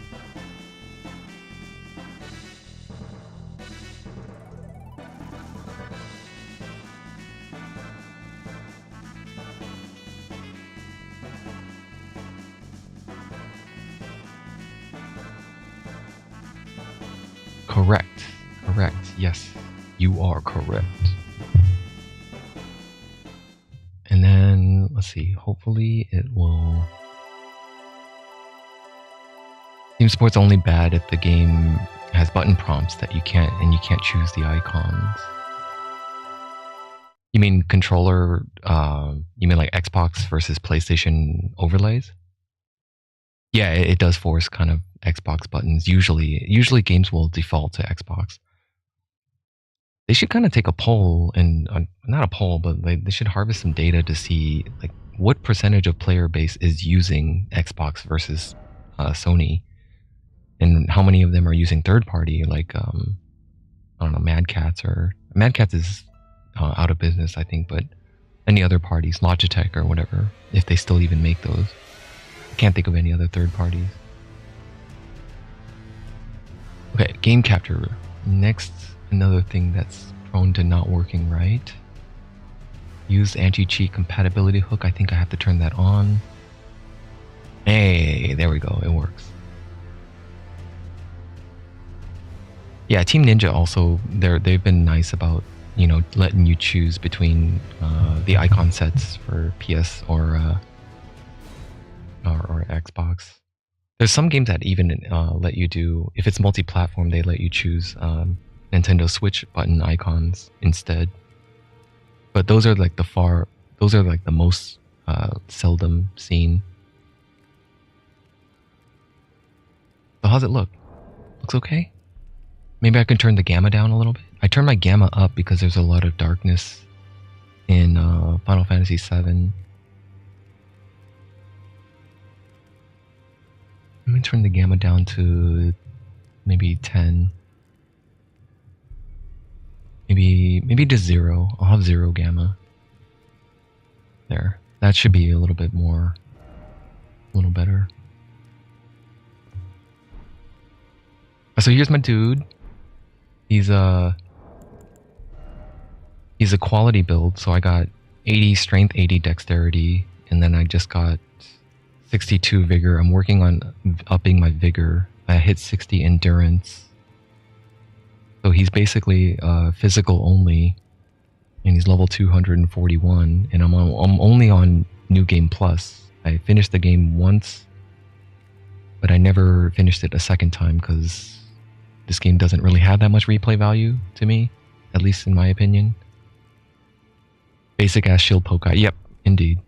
Correct. Yes, you are correct. And then, let's see, hopefully it will... Steam support's only bad if the game has button prompts that you can't choose the icons. You mean controller, you mean like Xbox versus PlayStation overlays? Yeah, it does force kind of Xbox buttons. Usually games will default to Xbox. They should kind of take a poll and, not a poll, but they should harvest some data to see like what percentage of player base is using Xbox versus Sony. And how many of them are using third party, like, I don't know, Mad Catz is out of business, I think, but any other parties, Logitech or whatever, if they still even make those. I can't think of any other third parties. Okay, game capture. Next, another thing that's prone to not working right. Use anti-cheat compatibility hook. I think I have to turn that on. Hey, there we go, it works. Yeah, Team Ninja also, they've been nice about, you know, letting you choose between the icon sets for PS or Xbox. There's some games that even let you do, if it's multi-platform, they let you choose Nintendo Switch button icons instead. But those are like the most seldom seen. So how's it look? Looks okay? Maybe I can turn the gamma down a little bit. I turned my gamma up because there's a lot of darkness in Final Fantasy VII. Let me turn the gamma down to maybe 10. Maybe to 0. I'll have 0 gamma. There. That should be a little bit more, a little better. So here's my dude. He's a quality build, so I got 80 strength, 80 dexterity, and then I just got 62 vigor. I'm working on upping my vigor. I hit 60 endurance. So he's basically physical only, and he's level 241, and I'm only on New Game Plus. I finished the game once, but I never finished it a second time because this game doesn't really have that much replay value to me, at least in my opinion. Basic ass shield poke. Yep, indeed.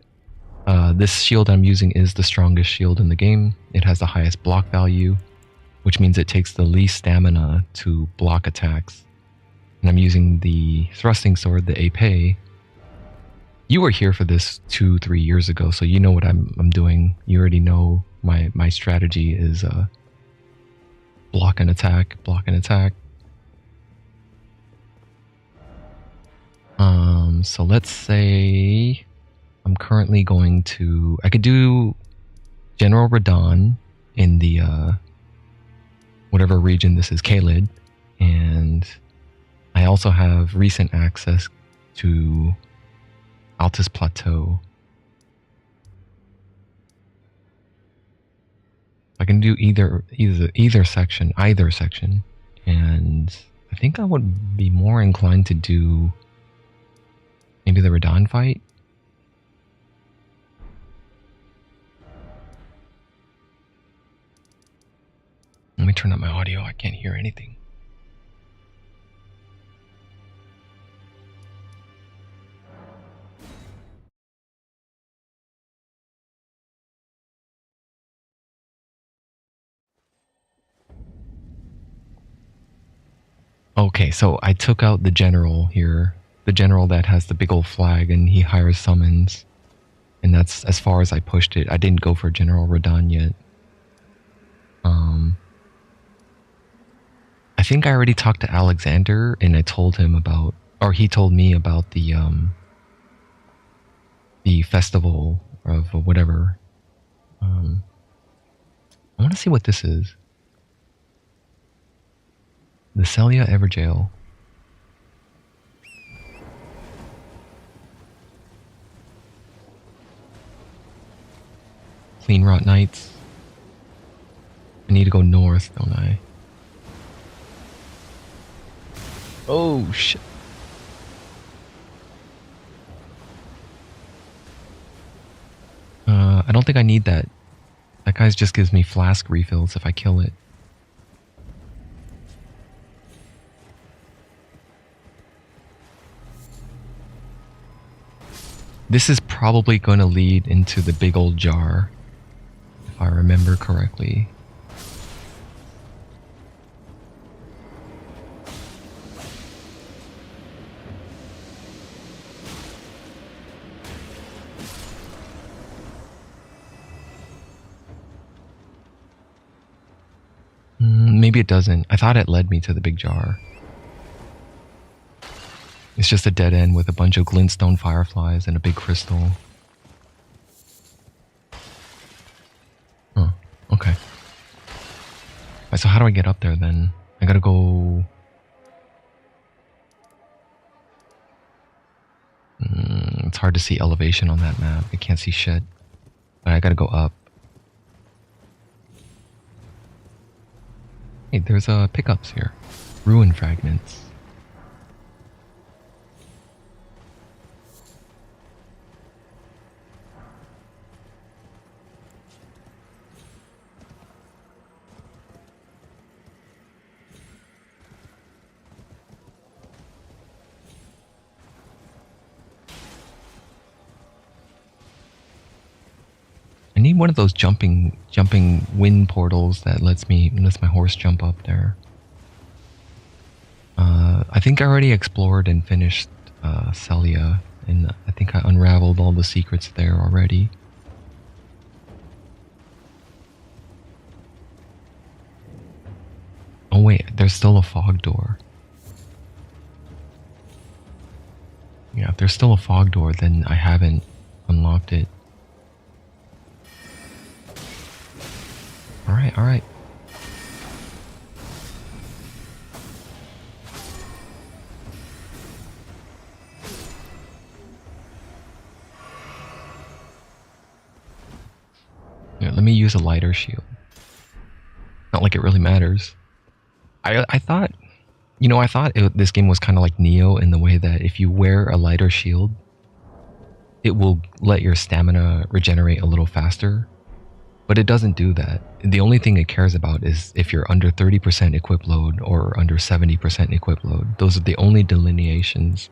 This shield I'm using is the strongest shield in the game. It has the highest block value, which means it takes the least stamina to block attacks. And I'm using the thrusting sword, the Epee. You were here for this 2-3 years ago, so you know what I'm doing. You already know my strategy is block and attack, block and attack. So let's say I'm currently going to... I could do General Radahn in the whatever region this is, Caelid, and I also have recent access to Altus Plateau. I can do either section, and I think I would be more inclined to do maybe the Radahn fight. Let me turn up my audio. I can't hear anything. Okay, so I took out the general here. The general that has the big old flag and he hires summons. And that's as far as I pushed it. I didn't go for General Radahn yet. I think I already talked to Alexander and I told him about, or he told me about the festival of whatever. I want to see what this is. The Celia Evergaol. Clean Rot Knights. I need to go north, don't I? Oh, shit. I don't think I need that. That guy just gives me flask refills if I kill it. This is probably going to lead into the big old jar, if I remember correctly. Maybe it doesn't. I thought it led me to the big jar. It's just a dead end with a bunch of glintstone fireflies and a big crystal. Oh, okay. Right, so how do I get up there then? I gotta go... it's hard to see elevation on that map. I can't see shit. But I gotta go up. Hey, there's pickups here. Ruin fragments. I need one of those jumping wind portals that lets my horse jump up there. I think I already explored and finished Celia, and I think I unraveled all the secrets there already. Oh wait, there's still a fog door. Yeah, if there's still a fog door, then I haven't unlocked it. Alright, alright. Yeah, let me use a lighter shield. Not like it really matters. I thought You know, I thought this game was kind of like Neo in the way that if you wear a lighter shield, it will let your stamina regenerate a little faster. But it doesn't do that. The only thing it cares about is if you're under 30% equip load or under 70% equip load. Those are the only delineations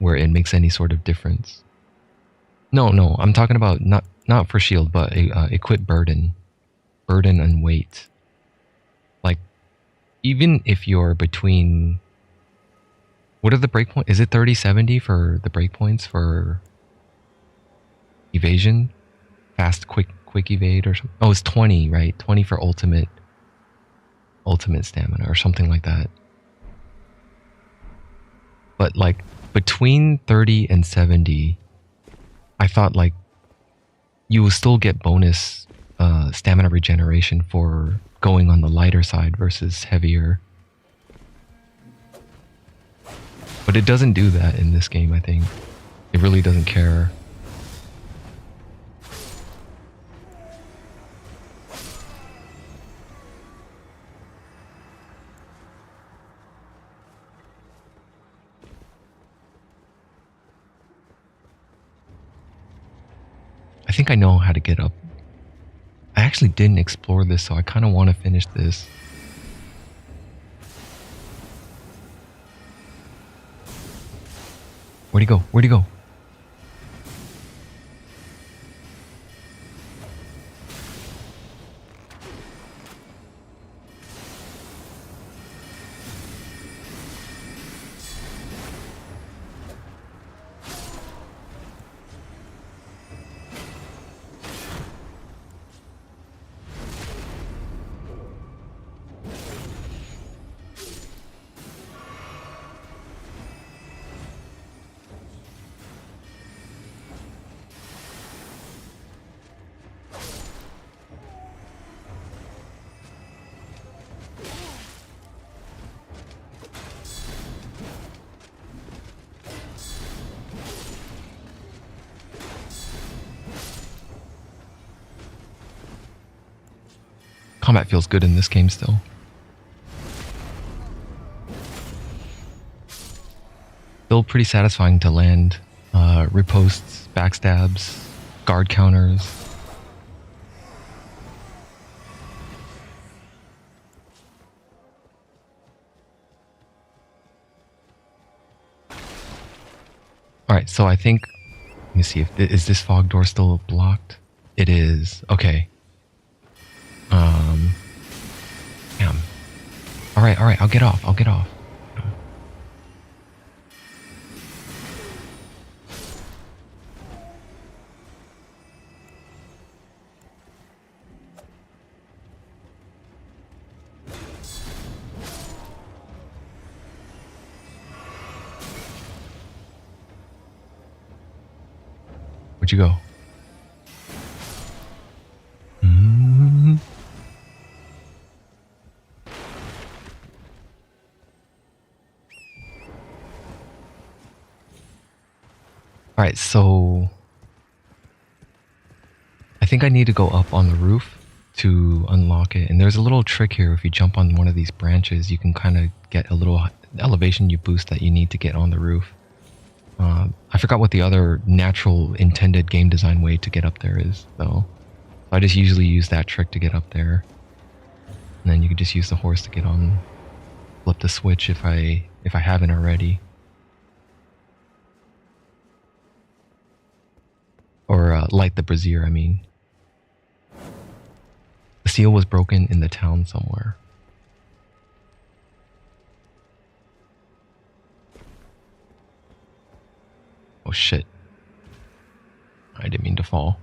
where it makes any sort of difference. No, I'm talking about not for shield, but equip burden and weight. Like, even if you're between, what are the breakpoints? Is it 30-70 for the breakpoints for evasion? Fast, quick evade or something? Oh, it's 20, right? 20 for ultimate stamina or something like that. But like between 30 and 70, I thought like you will still get bonus stamina regeneration for going on the lighter side versus heavier. But it doesn't do that in this game, I think. It really doesn't care. I think I know how to get up. I actually didn't explore this, so I kind of want to finish this. Where'd he go? Where'd he go? Combat feels good in this game still. Still pretty satisfying to land. Riposts, backstabs, guard counters. Alright, so I think, let me see, is this fog door still blocked? It is. Okay. Damn. Alright, I'll get off. Where'd you go? Alright, so I think I need to go up on the roof to unlock it. And there's a little trick here. If you jump on one of these branches, you can kind of get a little elevation you boost that you need to get on the roof. I forgot what the other natural intended game design way to get up there is, though. I just usually use that trick to get up there. And then you can just use the horse to get on, flip the switch if I haven't already. Or light the brazier, I mean. The seal was broken in the town somewhere. Oh shit. I didn't mean to fall.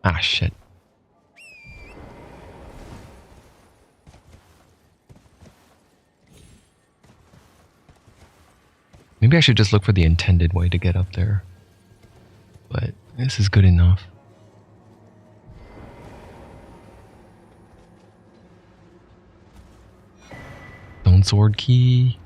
Ah shit. Maybe I should just look for the intended way to get up there. But this is good enough. Stone sword key.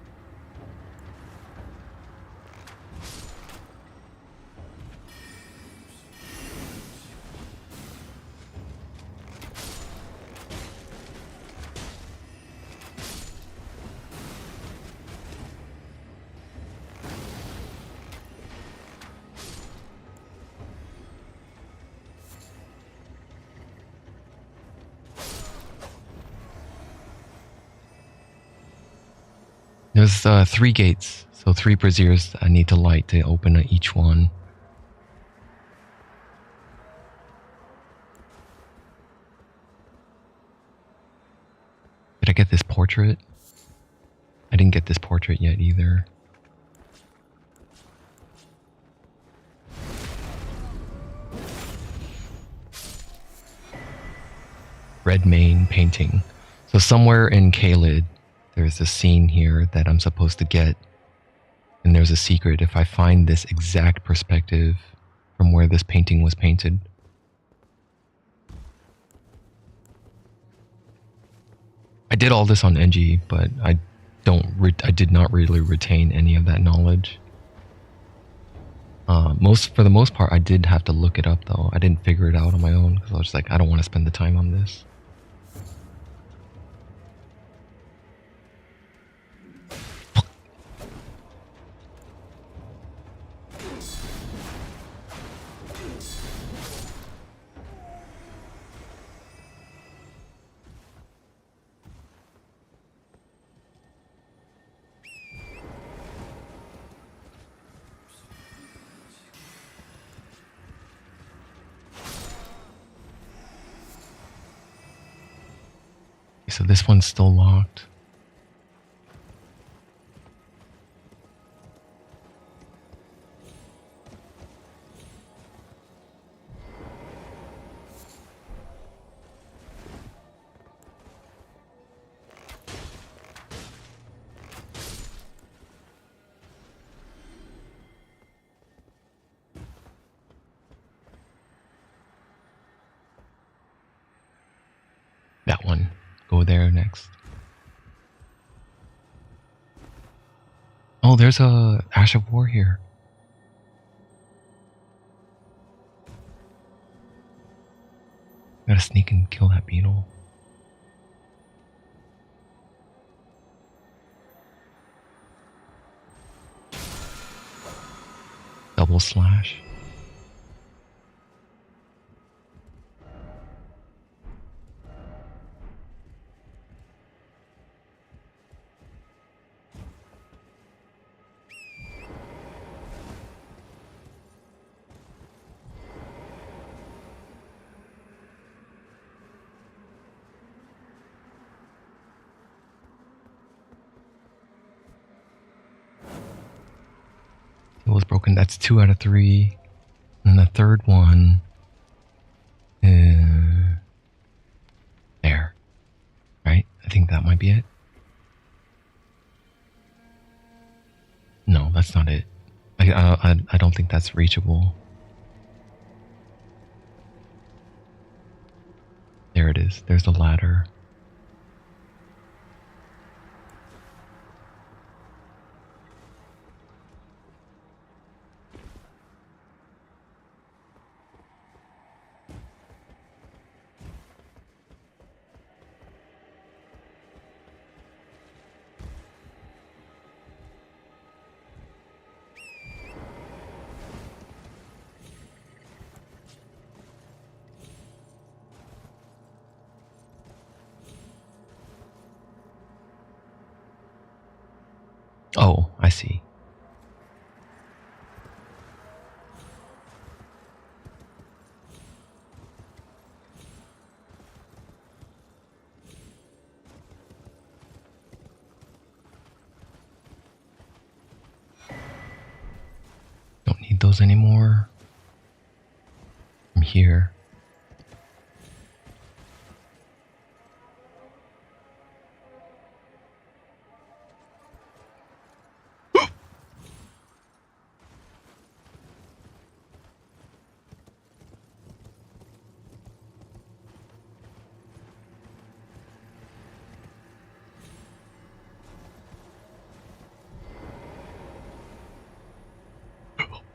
There's 3 gates, so 3 braziers I need to light to open each one. Did I get this portrait? I didn't get this portrait yet either. Redmayne painting. So somewhere in Caelid, there's a scene here that I'm supposed to get. And there's a secret. If I find this exact perspective from where this painting was painted. I did all this on NG, but I did not really retain any of that knowledge. For the most part, I did have to look it up though. I didn't figure it out on my own because I was just like, I don't want to spend the time on this. So this one's still locked. That one. Go there next. Oh, there's a Ash of War here. Gotta sneak and kill that beetle. Double slash. Was broken. That's 2 out of 3. And the third one there. Right? I think that might be it. No, that's not it. I don't think that's reachable. There it is. There's the ladder. Oh, I see. Don't need those anymore. I'm here.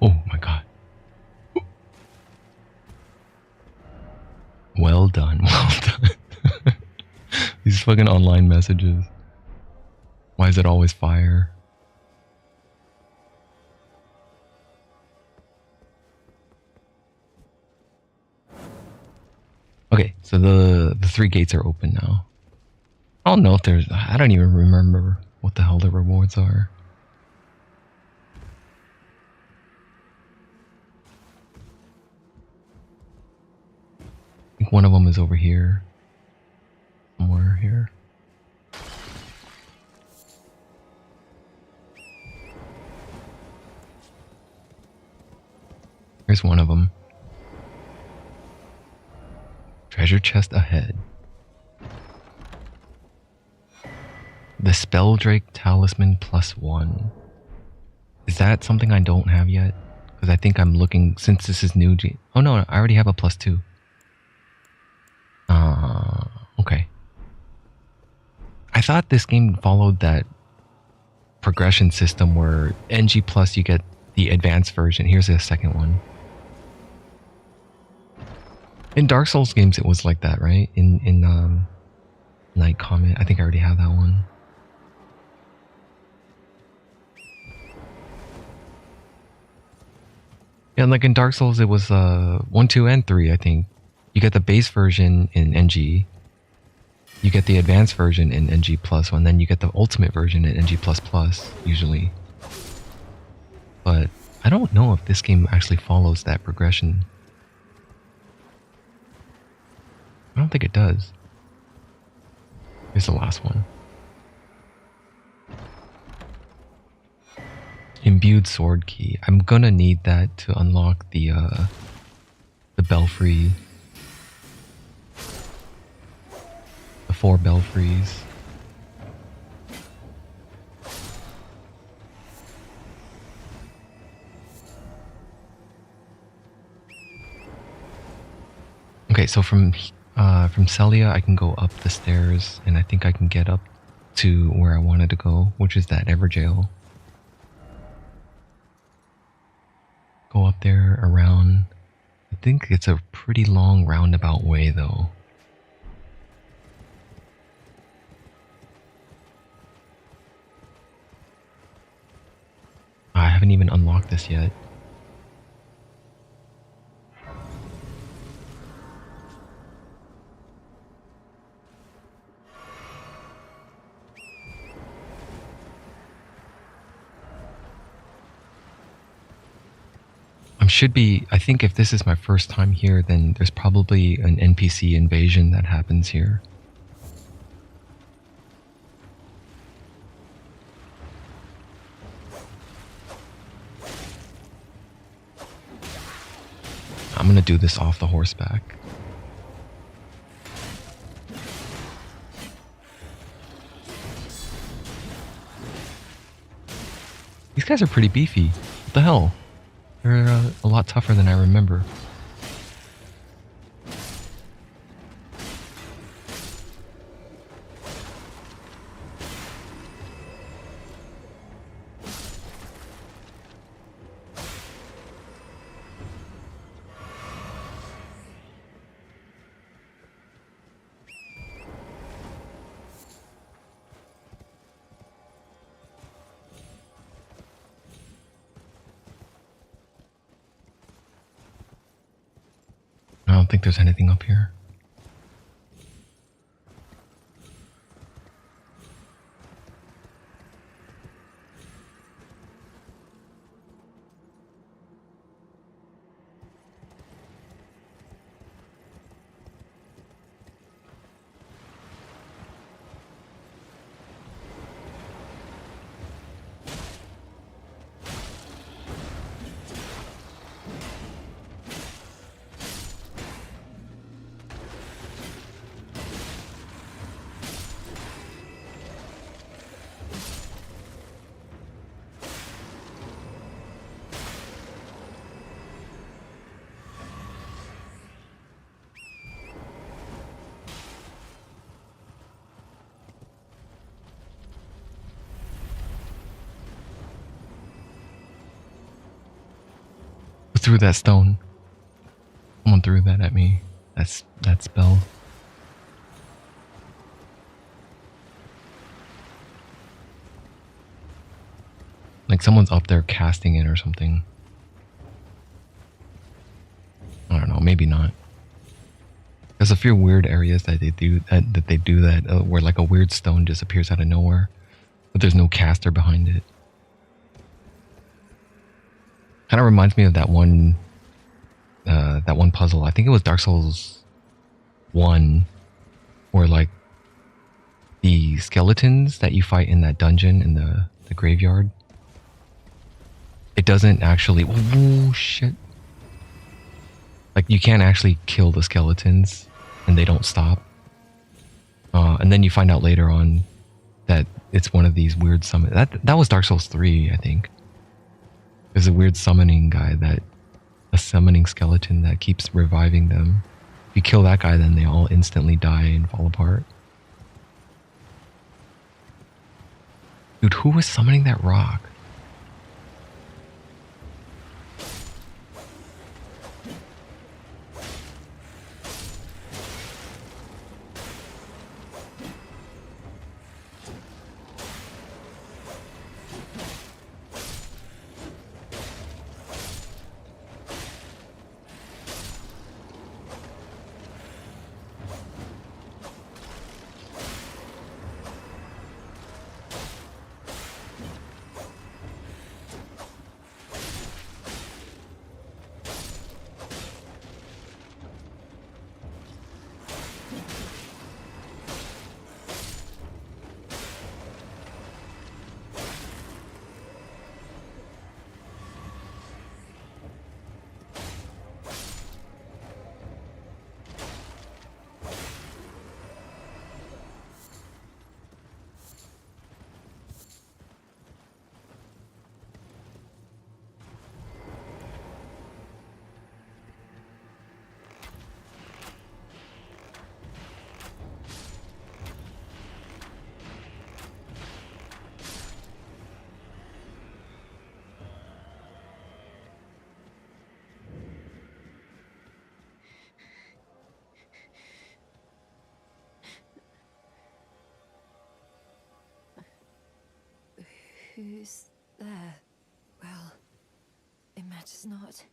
Oh my god. Well done, well done. These fucking online messages. Why is it always fire? Okay, so the 3 gates are open now. I don't know if there's... I don't even remember what the hell the rewards are. I think one of them is over here. Somewhere here. Here's one of them. Treasure chest ahead. The Spelldrake Talisman +1. Is that something I don't have yet? Because I think I'm looking, since this is new. Oh no, I already have a +2. Okay. I thought this game followed that progression system where NG plus you get the advanced version. Here's the second one. In Dark Souls games, it was like that, right? In Night Comet, I think I already have that one. Yeah, like in Dark Souls, it was 1, 2, and 3. I think you get the base version in NG, you get the advanced version in NG plus, and then you get the ultimate version in NG plus plus usually. But I don't know if this game actually follows that progression. I don't think it does. Here's the last one. Imbued sword key. I'm gonna need that to unlock the belfry. The 4 belfries. Okay, so from Celia, I can go up the stairs, and I think I can get up to where I wanted to go, which is that Everjail. Go up there, around. I think it's a pretty long roundabout way, though. I haven't even unlocked this yet. I think if this is my first time here, then there's probably an NPC invasion that happens here. I'm gonna do this off the horseback. These guys are pretty beefy. What the hell? They're a lot tougher than I remember. I don't think there's anything up here. Who threw that stone? Someone threw that at me. That spell. Like someone's up there casting it or something. I don't know, maybe not. There's a few weird areas that they do that, where like a weird stone just appears out of nowhere. but there's no caster behind it. Kind of reminds me of that one puzzle. I think it was Dark Souls 1, where like the skeletons that you fight in that dungeon in the graveyard, it doesn't actually. Oh shit! Like you can't actually kill the skeletons, and they don't stop. And then you find out later on that it's one of these weird summon. That was Dark Souls 3, I think. There's a weird summoning guy a summoning skeleton that keeps reviving them. If you kill that guy, then they all instantly die and fall apart. Dude, who was summoning that rock? Who's there? Well, it matters not.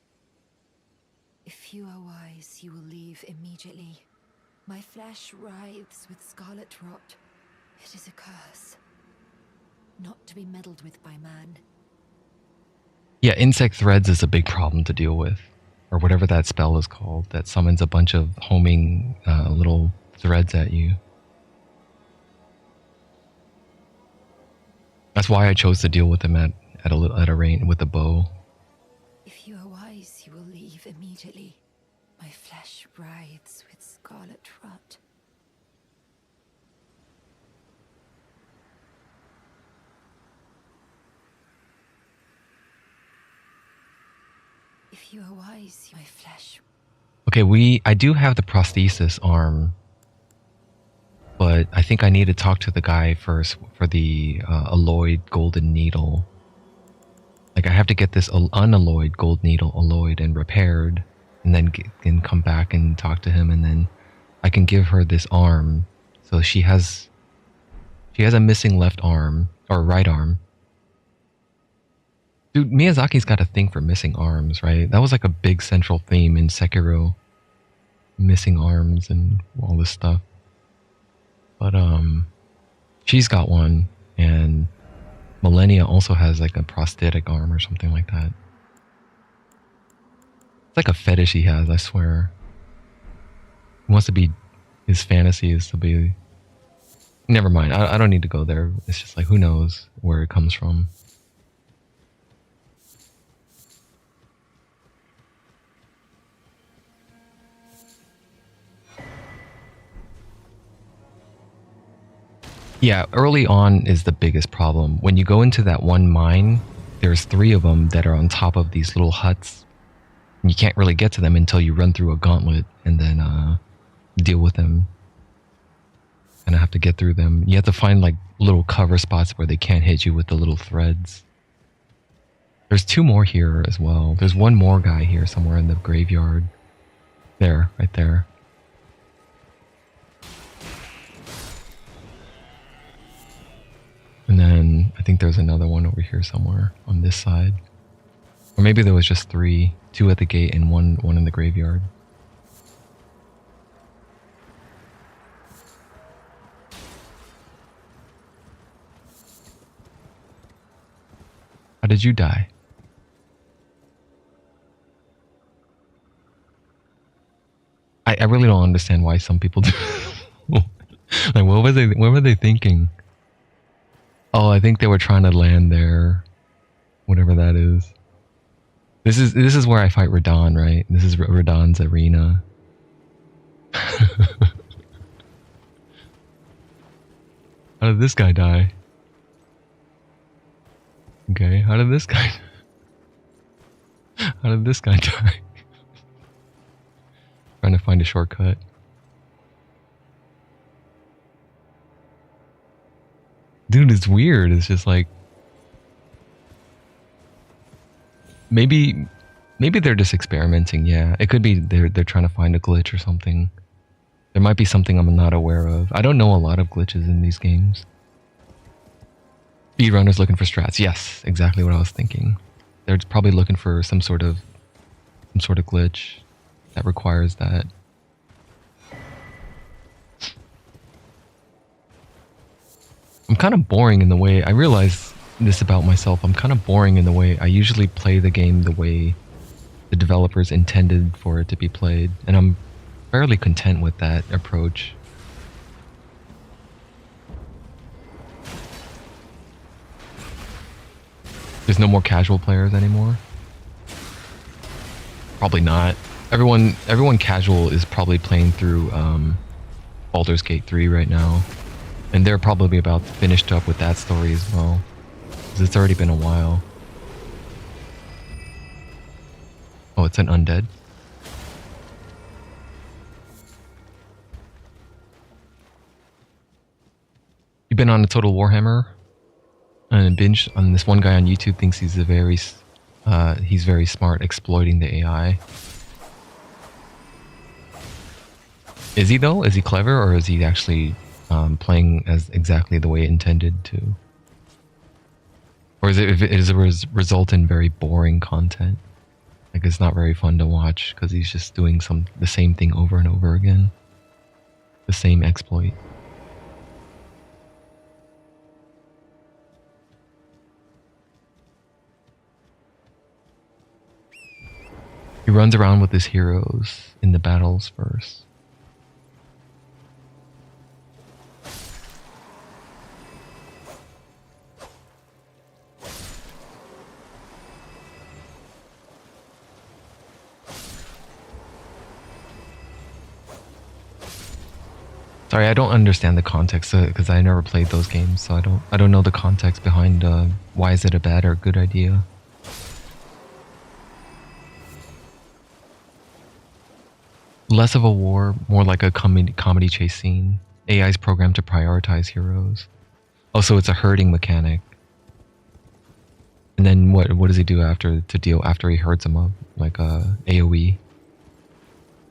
If you are wise, you will leave immediately. My flesh writhes with scarlet rot. It is a curse, not to be meddled with by man. Yeah, insect threads is a big problem to deal with, or whatever that spell is called that summons a bunch of homing little threads at you. That's why I chose to deal with them at a range with a bow. If you are wise, you will leave immediately. My flesh writhes with scarlet rot. If you are wise, my flesh. Okay, I do have the prosthesis arm, but I think I need to talk to the guy first for the alloyed golden needle. Like I have to get this unalloyed gold needle alloyed and repaired, and then come back and talk to him, and then I can give her this arm. So she has a missing left arm or right arm. Dude, Miyazaki's got a thing for missing arms, right? That was like a big central theme in Sekiro. Missing arms and all this stuff. But she's got one, and Millennia also has like a prosthetic arm or something like that. It's like a fetish he has, I swear. He wants to be, his fantasy is to be. Never mind, I don't need to go there. It's just like, who knows where it comes from. Yeah, early on is the biggest problem. When you go into that one mine, there's 3 of them that are on top of these little huts. And you can't really get to them until you run through a gauntlet and then deal with them. And I have to get through them. You have to find like little cover spots where they can't hit you with the little threads. There's 2 more here as well. There's one more guy here somewhere in the graveyard. There, right there. And then I think there's another one over here somewhere on this side. Or maybe there was just 3, 2 at the gate and one in the graveyard. did you die? I really don't understand why some people do. Like, what were they thinking? Oh, I think they were trying to land there. Whatever that is. This is where I fight Radon, right? This is Radon's arena. How did this guy die? Okay, how did this guy die? Trying to find a shortcut. Dude, it's weird. It's just like maybe they're just experimenting. Yeah, it could be they're trying to find a glitch or something. There might be something I'm not aware of. I don't know a lot of glitches in these games. Speedrunners looking for strats. Yes, exactly what I was thinking. They're probably looking for some sort of glitch that requires that. I'm kind of boring in the way I realize this about myself. I'm kind of boring in the way I usually play the game the way the developers intended for it to be played, and I'm fairly content with that approach. There's no more casual players anymore? Probably not. Everyone casual is probably playing through Baldur's Gate 3 right now. And they're probably about finished up with that story as well. Because it's already been a while. Oh, it's an undead. You've been on a Total Warhammer and binge on this one guy on YouTube thinks he's very smart exploiting the AI. Is he though? Is he clever, or is he actually playing as exactly the way intended to? Or is it result in very boring content? Like it's not very fun to watch because he's just doing the same thing over and over again. The same exploit. He runs around with his heroes in the battles first. Sorry, I don't understand the context because I never played those games, so I don't know the context behind why is it a bad or good idea. Less of a war, more like a comedy chase scene. AI's programmed to prioritize heroes. Also, it's a herding mechanic. And then what does he do after he herds them up? Like AoE.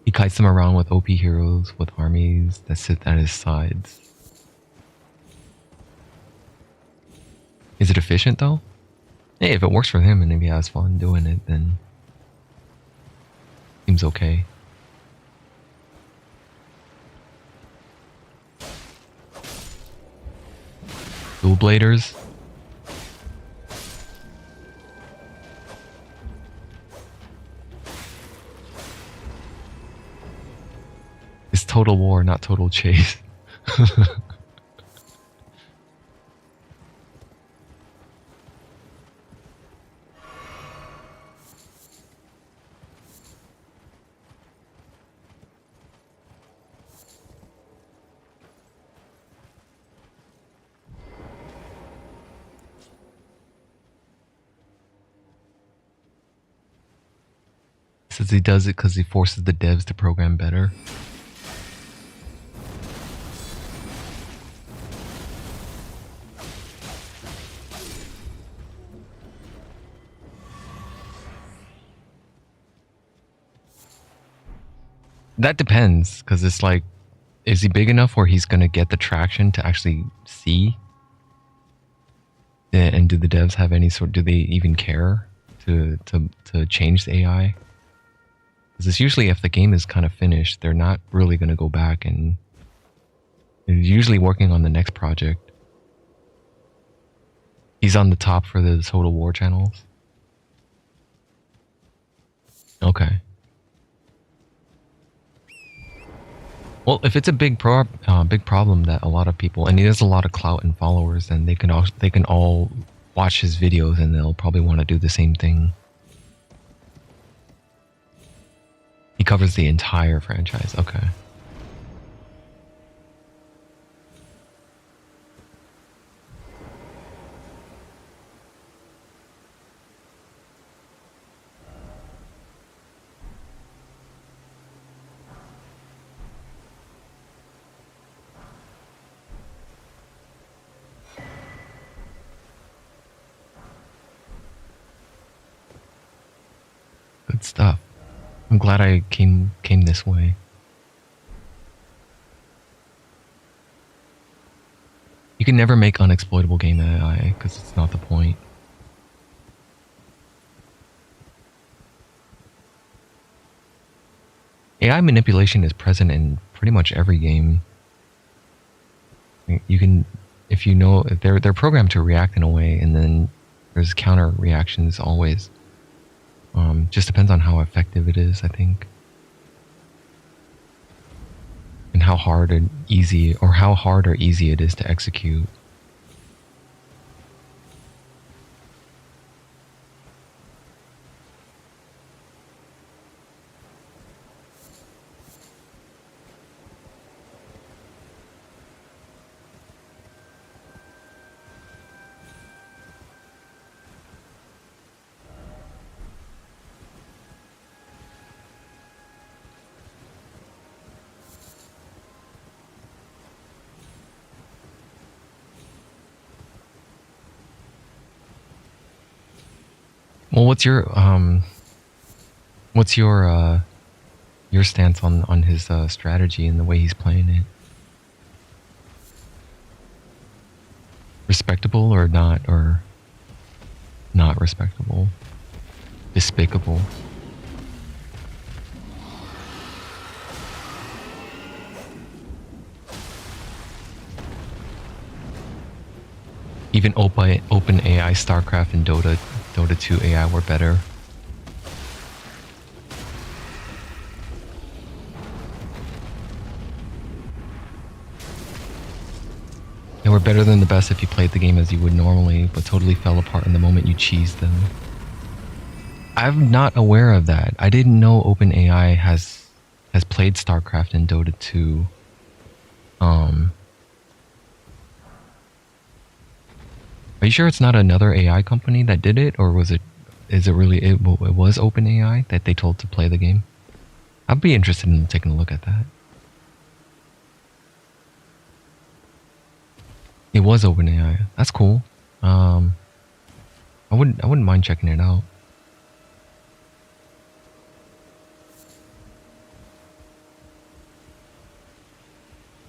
He kites them around with OP heroes with armies that sit at his sides. Is it efficient though? Hey, if it works for him and if he has fun doing it, then seems okay. Dual Bladers. It's Total War, not Total Chase. Says he does it because he forces the devs to program better. That depends, because it's like, is he big enough where he's gonna get the traction to actually see? And do the devs have any sort? Do they even care to change the AI? Because it's usually if the game is kind of finished, they're not really gonna go back, and they're usually working on the next project. He's on the top for the Total War channels. Okay. Well, if it's a big problem that a lot of people, and he has a lot of clout and followers, then they can all watch his videos and they'll probably want to do the same thing. He covers the entire franchise. Okay. Good stuff. I'm glad I came this way. You can never make unexploitable game AI because it's not the point. AI manipulation is present in pretty much every game. You can, if you know, if they're programmed to react in a way, and then there's counter reactions always. Just depends on how effective it is, I think. And how hard or easy it is to execute. Well, what's your stance on his strategy and the way he's playing it? Respectable or not respectable? Despicable? Even OpenAI, StarCraft, and Dota 2 AI were better. They were better than the best if you played the game as you would normally, but totally fell apart in the moment you cheesed them. I'm not aware of that. I didn't know OpenAI has played StarCraft and Dota 2. Are you sure it's not another AI company that did it, or was it was OpenAI that they told to play the game? I'd be interested in taking a look at that. It was OpenAI. That's cool. I wouldn't mind checking it out.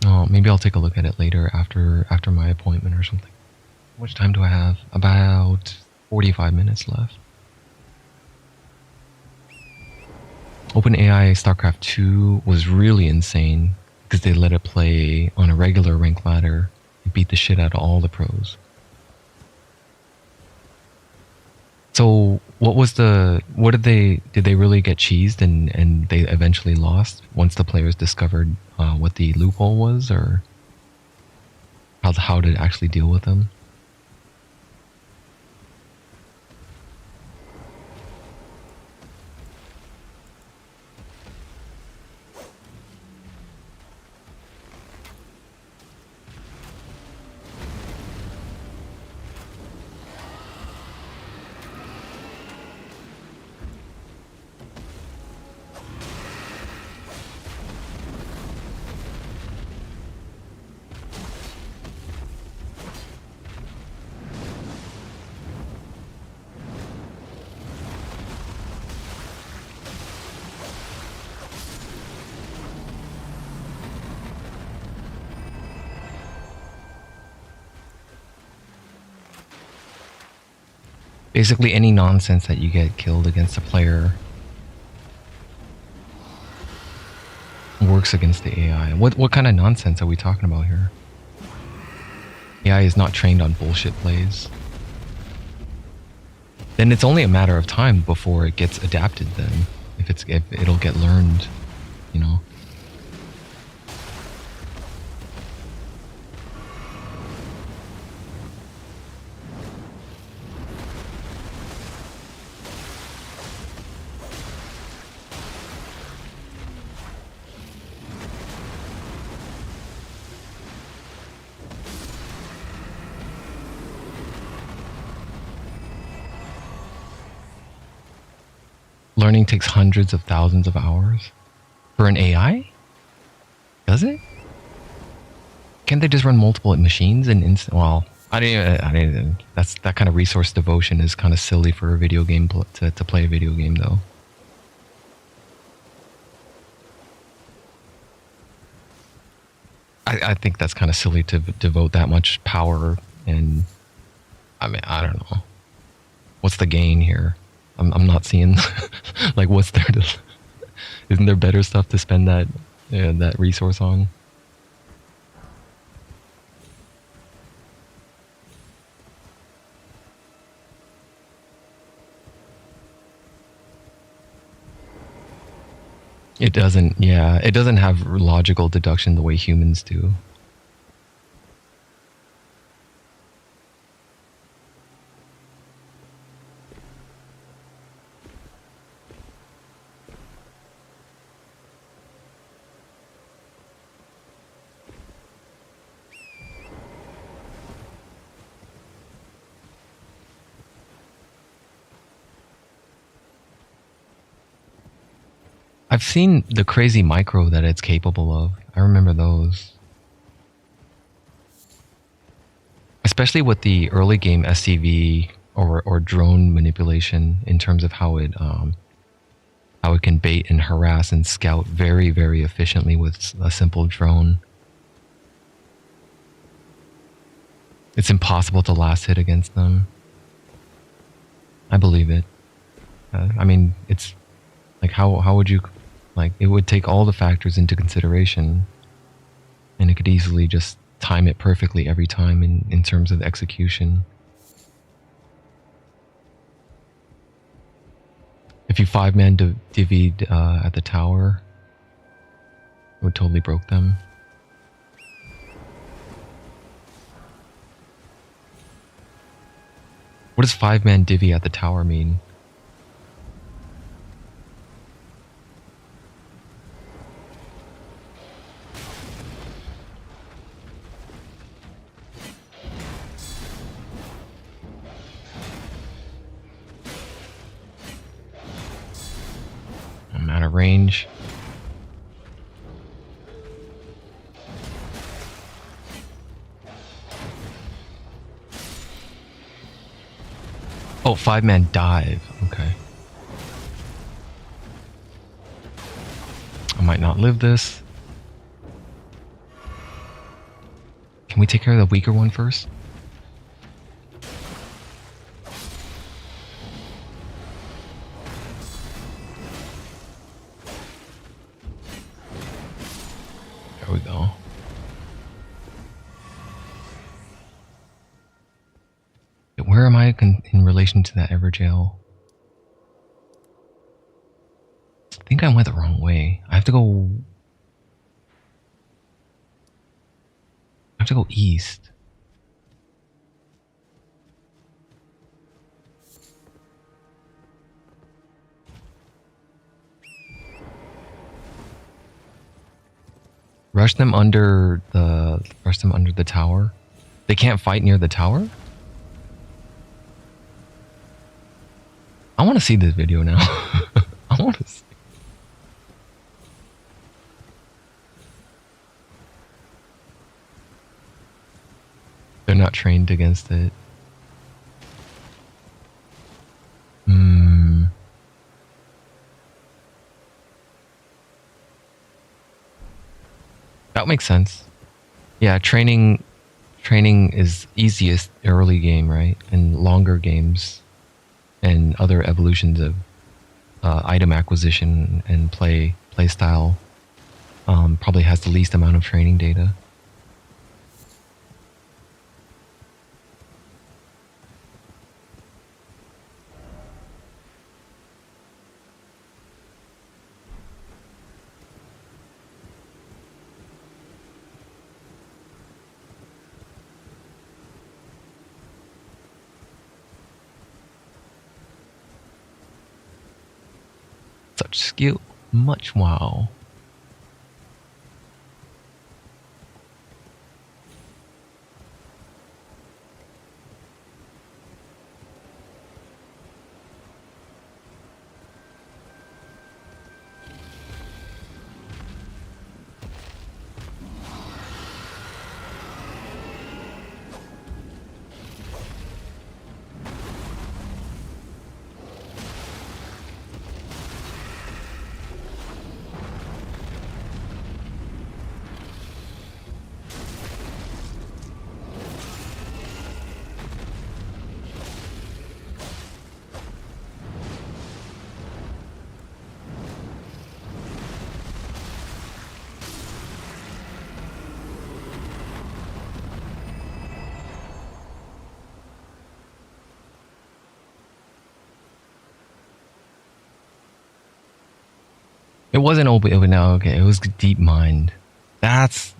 Oh, maybe I'll take a look at it later after my appointment or something. How much time do I have? About 45 minutes left. OpenAI StarCraft 2 was really insane because they let it play on a regular rank ladder. It beat the shit out of all the pros. So did they really get cheesed and they eventually lost once the players discovered what the loophole was, or how to actually deal with them? Basically, any nonsense that you get killed against a player works against the AI. What kind of nonsense are we talking about here? AI is not trained on bullshit plays. then it's only a matter of time before it gets adapted. Then, if it'll get learned, you know. Learning takes hundreds of thousands of hours for an AI? Does it? Can't they just run multiple machines and well, I didn't. That kind of resource devotion is kind of silly for a video game to play a video game though. I think that's kind of silly to devote that much power, and I mean, I don't know. What's the gain here? I'm not seeing like what's there to. Isn't there better stuff to spend that resource on? It doesn't. Yeah, it doesn't have logical deduction the way humans do. I've seen the crazy micro that it's capable of. I remember those. Especially with the early game SCV or drone manipulation in terms of how it can bait and harass and scout very, very efficiently with a simple drone. It's impossible to last hit against them. I believe it. I mean, it's like how would you... Like, it would take all the factors into consideration, and it could easily just time it perfectly every time in terms of execution. If you 5-man divvied at the tower, it would totally broke them. What does 5-man divvy at the tower mean? I'm out of range. Oh, 5-man dive. Okay. I might not live this. Can we take care of the weaker one first? There we go. Where am I in relation to that Everjail? I think I went the wrong way. I have to go east. Rush them under the tower. They can't fight near the tower? I want to see this video now. I want to see. They're not trained against it. That makes sense. Yeah, training is easiest early game, right? And longer games and other evolutions of item acquisition and play style probably has the least amount of training data. Such skill, much wow. It wasn't open now. Okay, it was Deep Mind. That's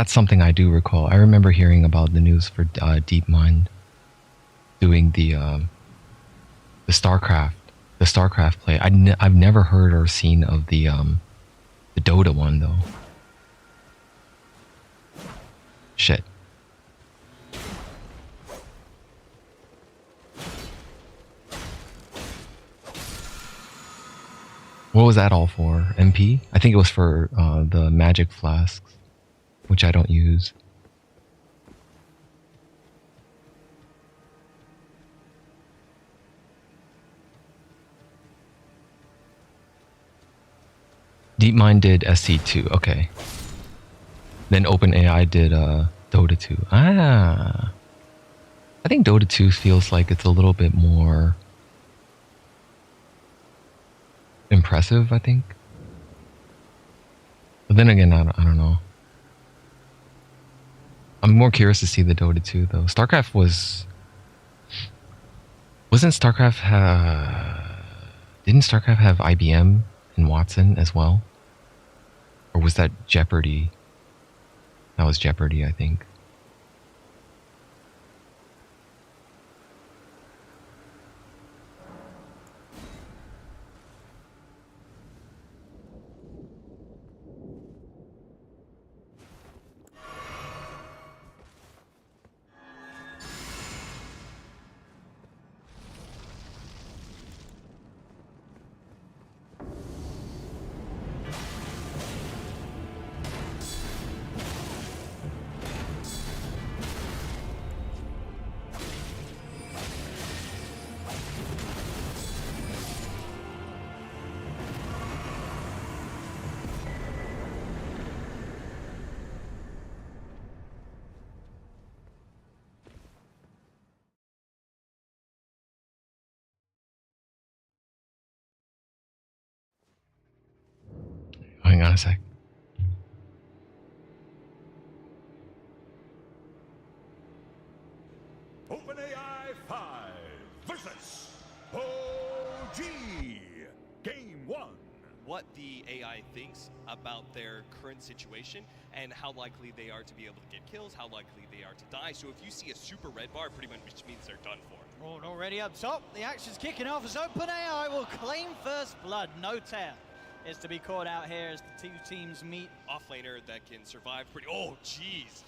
something I do recall. I remember hearing about the news for Deep Mind doing the StarCraft play. I've never heard or seen of the Dota one though. Shit. What was that all for? MP? I think it was for the magic flasks, which I don't use. DeepMind did SC2, okay. Then OpenAI did Dota 2. Ah. I think Dota 2 feels like it's a little bit more impressive, I think. But then again, I don't know. I'm more curious to see the Dota 2 though. StarCraft wasn't StarCraft didn't StarCraft have IBM and Watson as well? Or was that Jeopardy? That was Jeopardy, I think. Hang on a sec. OpenAI 5 versus OG. Game 1. What the AI thinks about their current situation and how likely they are to be able to get kills, how likely they are to die. So if you see a super red bar, pretty much means they're done for. Right, already up top, the action's kicking off as OpenAI will claim first blood. No tail is to be caught out here as the two teams meet. Offlaner that can survive pretty. Oh, jeez.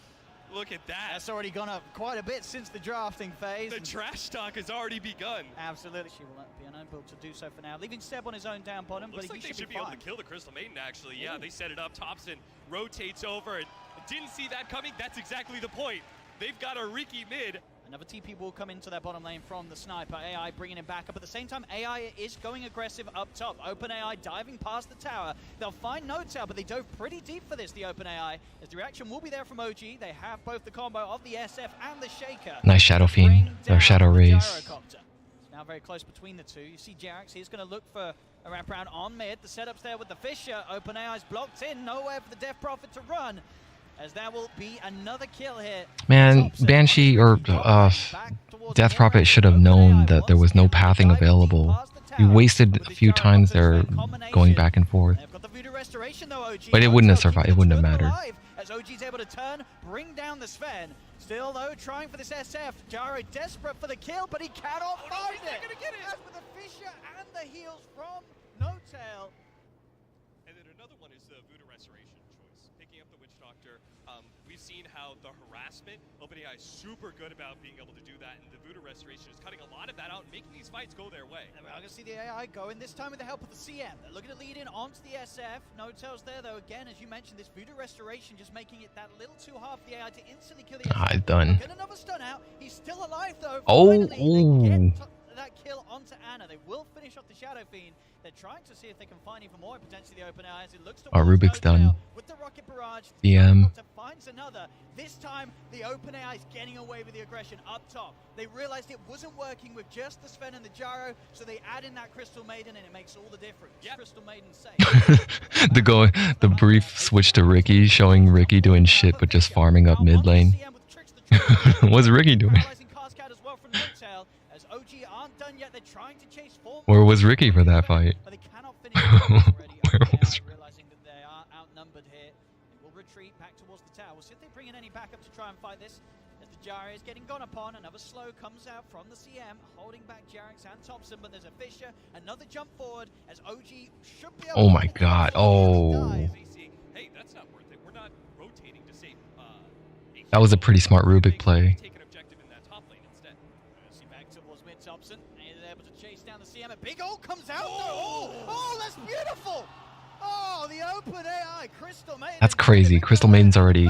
Look at that. That's already gone up quite a bit since the drafting phase. The trash talk has already begun. Absolutely. She will be unable to do so for now, leaving Seb on his own down bottom. Looks but like he they should be fine. able to kill the Crystal Maiden, actually. Yeah, they set it up. Thompson rotates over and didn't see that coming. That's exactly the point. They've got a Riki mid. Another TP will come into their bottom lane from the sniper. AI bringing him back up. At the same time, AI is going aggressive up top. OpenAI diving past the tower. They'll find no tower, but they dove pretty deep for this, the OpenAI, as the reaction will be there from OG. They have both the combo of the SF and the Shaker. Nice Shadow Fiend, or Shadow Rays. It's now very close between the two. You see Jerax, he's going to look for a wraparound on mid. The setup's there with the Fisher. OpenAI's blocked in. Nowhere for the Death Prophet to run, as there will be another kill here. Man, Banshee or Death Prophet should have known that there was no pathing available. You wasted a few times there going back and forth. But it wouldn't have survived. It wouldn't have mattered. As OG's able to turn, bring down the Sven. Still though, trying for this SF. Jaro desperate for the kill, but he cannot find it. As with the Fisher and the heals from No-Tail. And then another one is the Voodoo Restoration choice. Picking up the Witch Doctor. We've seen how the harassment, OpenAI is super good about being able to do that, and the Voodoo Restoration is cutting a lot of that out and making these fights go their way. And we're going to see the AI going, this time with the help of the CM. They're looking to lead in onto the SF. No-Tail's there, though. Again, as you mentioned, this Voodoo Restoration just making it that little too hard for the AI to instantly kill the SF. I've done. Get another stun out. He's still alive, though. Oh, Finally, they get that kill onto Ana. They will finish off the Shadow Fiend. They're trying to see if they can find even more, potentially the open eyes. It looks to Rubik's done. with the rocket barrage. CM. Finds another. This time, the open AI is getting away with the aggression up top. They realized it wasn't working with just the Sven and the Gyro, so they add in that Crystal Maiden, and it makes all the difference. Yep. Crystal Maiden safe. The brief switch to Ricky, showing Ricky doing shit but just farming up mid lane. What's Ricky doing? Where was Ricky for that fight? Where was Realizing that they are outnumbered here, they will retreat back towards the tower. We'll see if they bring in any backup to try and fight this. As the Gyro is getting gone upon, another slow comes out from the CM, holding back Jarex and Thompson, but there's a Fisher, another jump forward as OG should be able Oh my god, oh. Hey, that's not worth it. We're not rotating to save That was a pretty smart Rubik play. take an objective in that top lane instead. See back towards mid Thompson, and they're able to chase down the CM. A big ult comes out. Oh, that's beautiful. Oh, the open AI Crystal Maiden. That's crazy. Crystal Maiden's already.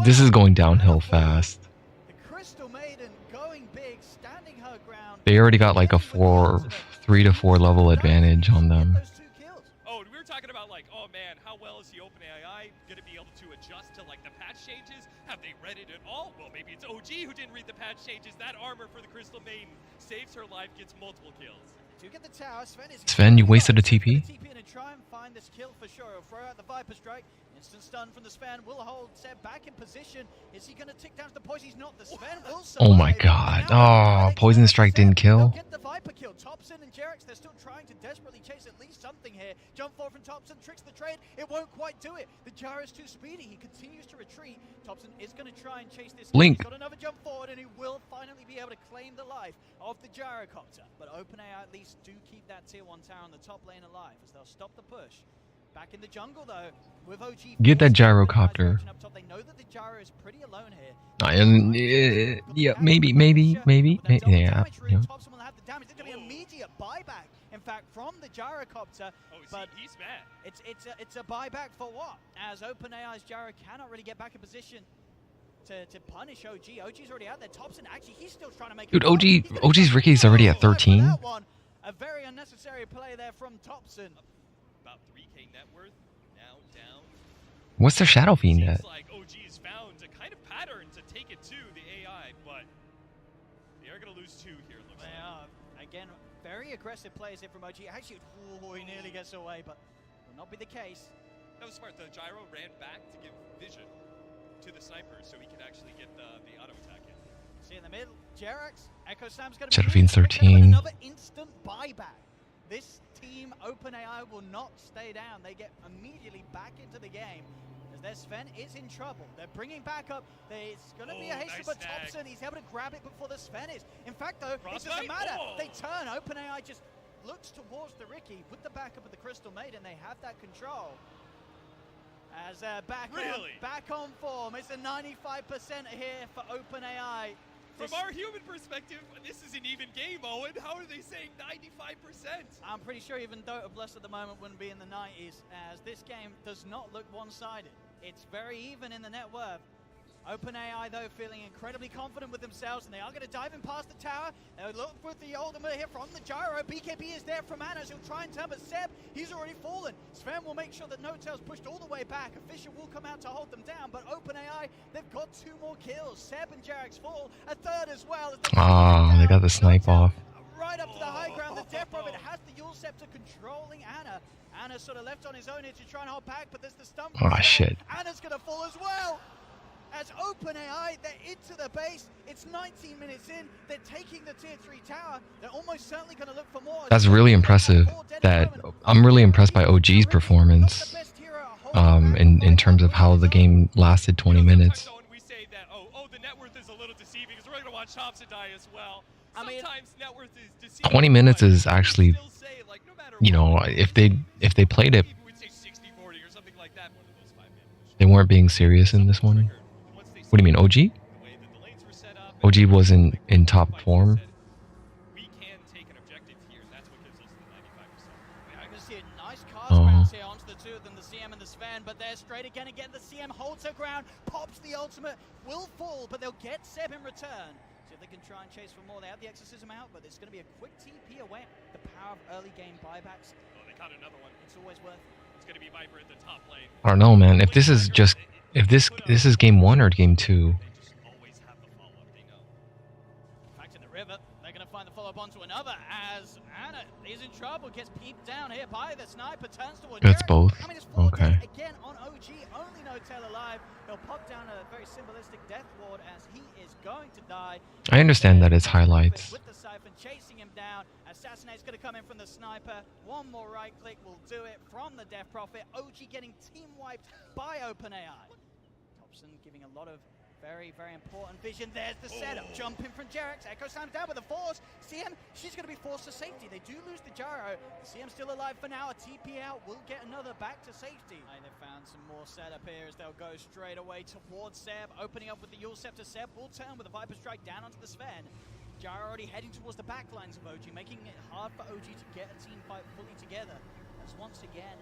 This is going downhill fast. The Crystal Maiden going big, standing her ground. They already got like a 3 to 4 level advantage on them. Oh, we were talking about like, oh man, how well is the OpenAI going to be able to adjust to like the patch changes? Have they read it at all? Well, maybe it's OG who didn't read the patch changes. That armor for the Crystal Maiden saves her life, gets multiple kills. To get the tower, Sven, you wasted a TP? And try and find this kill for sure. He'll throw out the Viper Strike. Instant stun from the Sven. Will hold Seb back in position. Is he going to tick down to the poison? He's not. The Sven will survive. Oh my god. Oh, Poison Strike didn't kill. Get the Viper kill. Thompson and Jarex, they're still trying to desperately chase at least something here. Jump forward from Thompson, tricks the trade. It won't quite do it. The Gyro's too speedy. He continues to retreat. Thompson is going to try and chase this. Link. He's got another jump forward, and he will finally be able to claim the life of the Gyrocopter. But OpenAI at least do keep that tier 1 tower on the top lane alive as they'll stop the push. Back in the jungle though, with OG. Get that gyrocopter. They know that the Gyro is pretty alone here. And yeah, maybe. Yeah. Thompson will have the damage. There's going to be immediate buyback. In fact, from the Gyrocopter. But he's mad. It's a buyback for what? As OpenAI's Gyro cannot really get back in position to punish OG. OG's already out there. Thompson actually, he's still trying to make. Dude, OG's Ricky's already at 13. A very unnecessary play there from Thompson. About 3k net worth, now down. What's their Shadow Fiend at? Seems like OG has found a kind of pattern to take it to the AI, but they are going to lose 2 here, it looks like. Again, very aggressive plays here from OG. Actually, he nearly gets away, but will not be the case. That was smart. The Gyro ran back to give vision to the sniper so he could actually get the auto attack in. See in the middle, Jarex, Echo Sam's going to Shadow Fiend's 13. Another instant buyback. This team, OpenAI, will not stay down. They get immediately back into the game. As their Sven is in trouble. They're bringing back up. There's going to be a haste, but Thompson, he's able to grab it before the Sven is. In fact, though, it doesn't matter. They turn. OpenAI just looks towards the Ricky with the backup of the Crystal Maiden. They have that control. As back on form. It's a 95% here for OpenAI. From our human perspective, this is an even game, Owen. How are they saying 95%? I'm pretty sure even Dota Plus at the moment wouldn't be in the 90s, as this game does not look one-sided. It's very even in the net worth. OpenAI, though, feeling incredibly confident with themselves, and they are going to dive in past the tower. They look with the ultimate here from the Gyro. BKB is there from Ana. He'll try and turn, but Seb, he's already fallen. Sven will make sure that No-Tail's pushed all the way back. A Fisher will come out to hold them down, but OpenAI, they've got 2 more kills. Seb and Jarex fall. A third as well. They got the snipe off. Right up to the high ground. The Death Prophet has the Yule Scepter controlling Ana. Ana's sort of left on his own here to try and hold back, but there's the stump. Shit. Ana's going to fall as well. As OpenAI, they're into the base. It's 19 minutes in. They're taking the tier 3 tower. They're almost certainly going to look for more. That's really impressive. I'm really impressed by OG's performance. In terms of how the game lasted 20 minutes. We say that, the net worth is a little deceiving because we're going to watch Thompson die as well. Sometimes net worth is deceiving. 20 minutes is actually, you know, if they played it, they weren't being serious in this one. What do you mean, OG? OG wasn't in top form. Here onto the two of them, the CM and the Sven, but they're straight again. The CM holds her ground, pops the ultimate, will fall, but they'll get Seb in return. See if they can try and chase for more. They have the exorcism out, but it's going to be a quick TP away. The power of early game buybacks. Oh, they caught another one. It's always worth it. It's going to be Viper at the top lane. I don't know, man. If this is just, if this is game 1 or game 2. Back to the river. They're going to find the follow-up onto another as Anna is in trouble. Gets peeped down here by the sniper. Turns towards It's Jared. both. I mean, it's Okay. again on OG. Only no tail alive. They'll pop down a very symbolistic death ward as he is going to die. I understand that it's highlights. With the siphon chasing him down. Assassinate's going to come in from the sniper. One more right click will do it from the Death Prophet. OG getting team wiped by OpenAI. Thompson giving a lot of very, very important vision. There's the setup. Jumping from Jerax. Echo Slam down with the force. CM, she's going to be forced to safety. They do lose the gyro. CM still alive for now. A TP out will get another back to safety. And they found some more setup here as they'll go straight away towards Seb. Opening up with the Yule Scepter. Seb will turn with a Viper Strike down onto the Sven. Gyro already heading towards the back lines of OG, making it hard for OG to get a team fight fully together. As once again,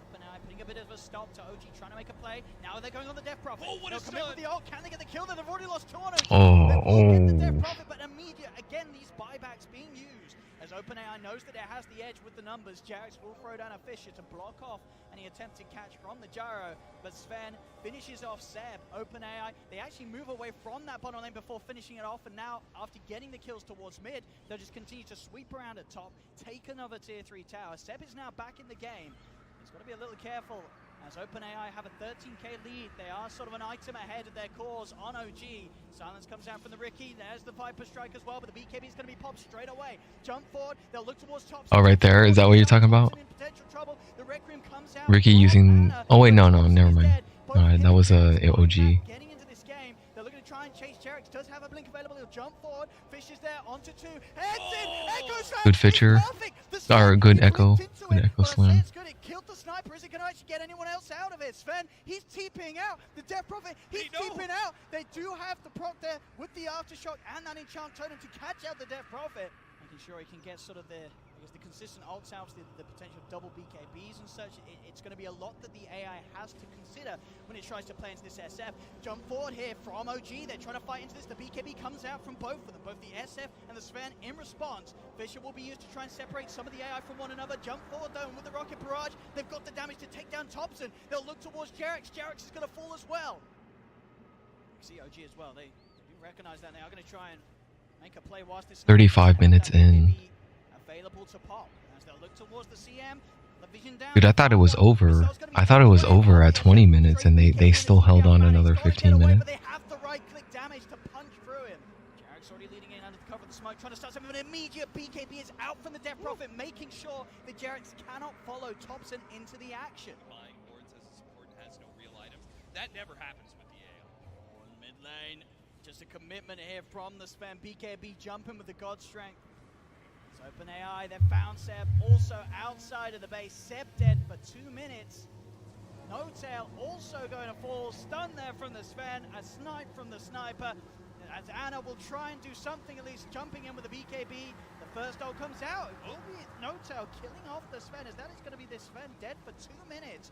OpenAI putting a bit of a stop to OG, trying to make a play. Now they're going on the Death Prophet. Oh, what They'll a come in with the ult. Can they get the kill? They've already lost 2 on OG. Oh, They will get the Death Prophet, but immediate, again, these buybacks being used. As OpenAI knows that it has the edge with the numbers, Jarex will throw down a Fissure to block off any attempted catch from the gyro, but Sven finishes off Seb. OpenAI, they actually move away from that bottom lane before finishing it off, and now, after getting the kills towards mid, they'll just continue to sweep around at top, take another tier 3 tower. Seb is now back in the game. He's got to be a little careful. As OpenAI have a 13k lead, they are sort of an item ahead of their cause on OG. Silence comes down from the Riki. There's the Viper Strike as well, but the BKB is going to be popped straight away. Jump forward. They'll look towards top. Oh, right there. Is that what you're talking about? Ricky using... Oh, wait, no, never mind. That was a OG. Getting into this game, they're looking to try and chase Jerax. Does have a blink available. He'll jump forward. Fish is there onto 2. Heads in. Echo Slam. Good Fitcher. Or good Echo. Good Echo Slam. It's good. It killed the sniper. Is it going to actually get anyone else out of it? Sven, he's TPing out. The Death Prophet, he's TPing out. They do have the proc there with the Aftershock and that Enchant Totem to catch out the Death Prophet. Making sure he can get sort of the consistent ults out, the potential double BKBs and such. It's going to be a lot that the AI has to consider when it tries to play into this SF. Jump forward here from OG. They're trying to fight into this. The BKB comes out from both of them, both the SF and the Sven in response. Fissure will be used to try and separate some of the AI from one another. Jump forward though, and with the Rocket Barrage, they've got the damage to take down Thompson. They'll look towards Jerax. Jerax is going to fall as well. You see OG as well. They do recognize that. They are going to try and make a play whilst this 35 minutes in. Available to pop as they'll look towards the CM. The vision down. Dude, I thought it was over. I thought it was over at 20 minutes, and they still held on another 15 minutes. But they have the right click damage to punch through him. Jerax already leading in under the cover of the smoke, trying to start something. An immediate BKB is out from the Death Prophet, making sure that Jerax cannot follow Thompson into the action. Buying wards as a support and has no real items. That never happens with the AI. On mid lane, just a commitment here from the Sven. BKB jumping with the God Strength. OpenAI, they've found Seb also outside of the base. Seb dead for 2 minutes. No tail also going to fall. Stun there from the Sven. A snipe from the sniper. As Anna will try and do something, at least jumping in with the BKB. The first ult comes out. It will be No tail killing off the Sven, as that is going to be the Sven dead for 2 minutes.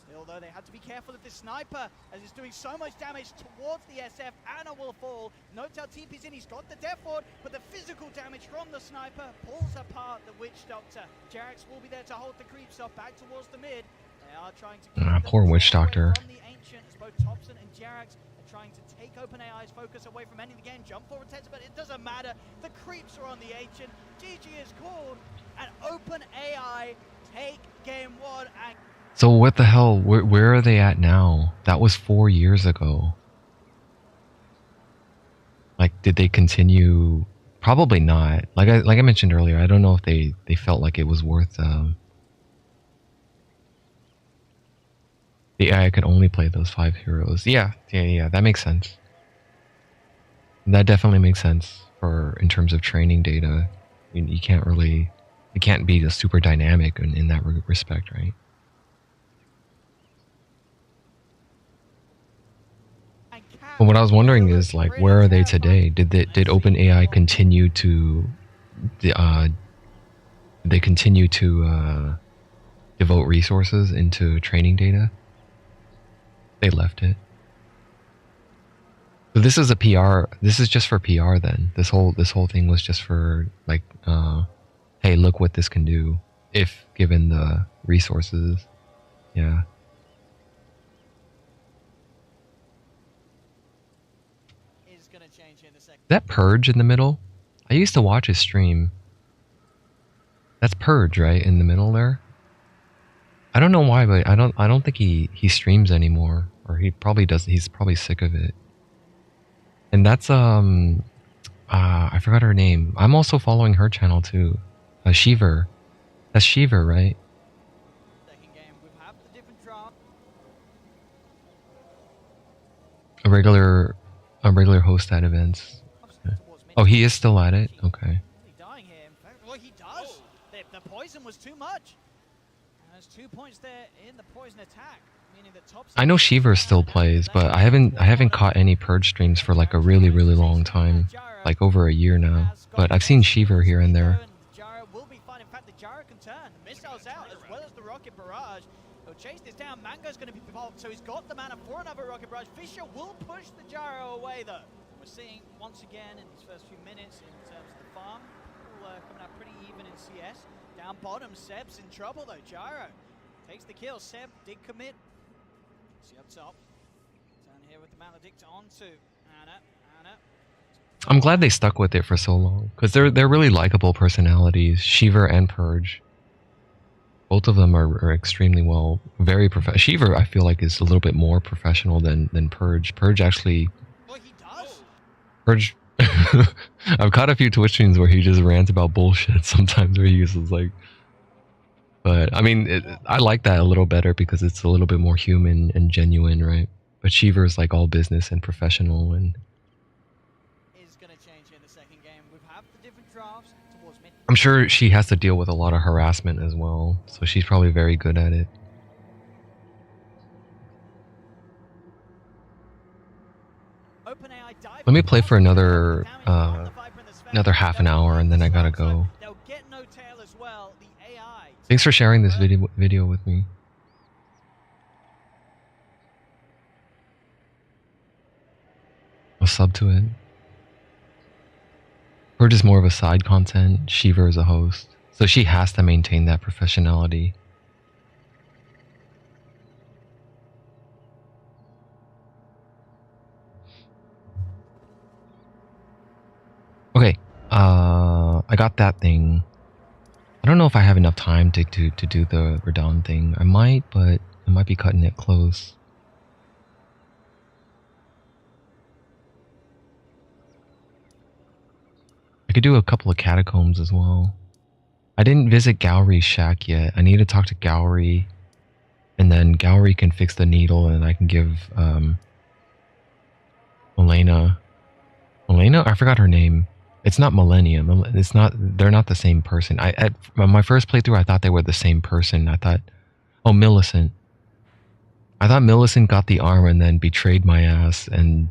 Still, though, they have to be careful of this sniper, as it's doing so much damage towards the SF. Anna will fall. No-Tail TP's in. He's got the Death Ward, but the physical damage from the sniper pulls apart the Witch Doctor. Jerax will be there to hold the creeps off back towards the mid. They are trying to poor Witch Doctor. From the Ancient, as both Thompson and Jerax are trying to take OpenAI's focus away from ending the game. Jump forward, Tetsu, but it doesn't matter. The creeps are on the Ancient. GG is called, and OpenAI take game 1 and So what the hell? Where are they at now? That was 4 years ago. Like, did they continue? Probably not. Like I mentioned earlier, I don't know if they felt like it was worth. The AI could only play those 5 heroes. Yeah. That makes sense. That definitely makes sense. for in terms of training data. You can't really, it can't be a super dynamic in that respect, right? But what I was wondering is like, where are they today? Did OpenAI continue to they continue to devote resources into training data? They left it. So this is a PR. This is just for PR then. This whole thing was just for like, hey, look what this can do if given the resources. Yeah. That Purge in the middle? I used to watch his stream. That's Purge, right? In the middle there? I don't know why, but I don't think he streams anymore. Or he probably doesn't. He's probably sick of it. And that's I forgot her name. I'm also following her channel too. Shiver. That's Shiver, right? A regular host at events. Oh, he is still at it? Okay. Well, he does. The poison was too much. There's 2 points there in the poison attack, meaning the top. I know Shiver still plays, but I haven't caught any Purge streams for like a really long time, like over a year now. But I've seen Shiver here and there. Gyro will be fine. In fact, the Gyro can turn. Missiles out as well as the rocket barrage. He'll chase this down. Mango's going to be involved, so he's got the mana for another rocket barrage. Fisher will push the Gyro away though. We're seeing once again in these first few minutes in terms of the farm, all coming out pretty even in CS. Down bottom, Seb's in trouble though. Gyro takes the kill. Seb did commit. See up top. Turn here with the Maledict onto Anna. I'm glad they stuck with it for so long, because they're really likable personalities, Shiver and Purge. Both of them are extremely well, very professional. Shiver, I feel like, is a little bit more professional than Purge. Purge actually. Purge. I've caught a few Twitch streams where he just rants about bullshit sometimes, where he uses like. But I mean, I like that a little better because it's a little bit more human and genuine, right? But Shiver is like all business and professional and. I'm sure she has to deal with a lot of harassment as well, so she's probably very good at it. Let me play for another half an hour and then I gotta go. Thanks for sharing this video with me. I'll sub to it. Purge is more of a side content, Shiver is a host, so she has to maintain that professionality. Okay, I got that thing. I don't know if I have enough time to do the Radahn thing. I might, but I might be cutting it close. I could do a couple of catacombs as well. I didn't visit Gowry's shack yet. I need to talk to Gowry, and then Gowry can fix the needle, and I can give Elena. I forgot her name. It's not Millennium. It's not. They're not the same person. At my first playthrough, I thought they were the same person. I thought, oh, Millicent. I thought Millicent got the arm and then betrayed my ass and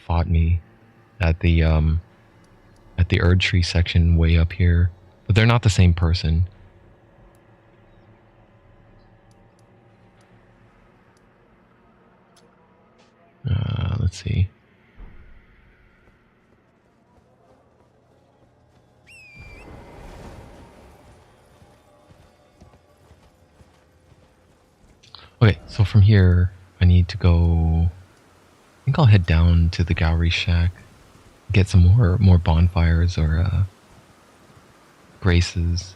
fought me at the Erd Tree section way up here, but they're not the same person. Let's see. Okay, so from here, I need to go. I think I'll head down to the Gowry shack. Get some more bonfires or graces.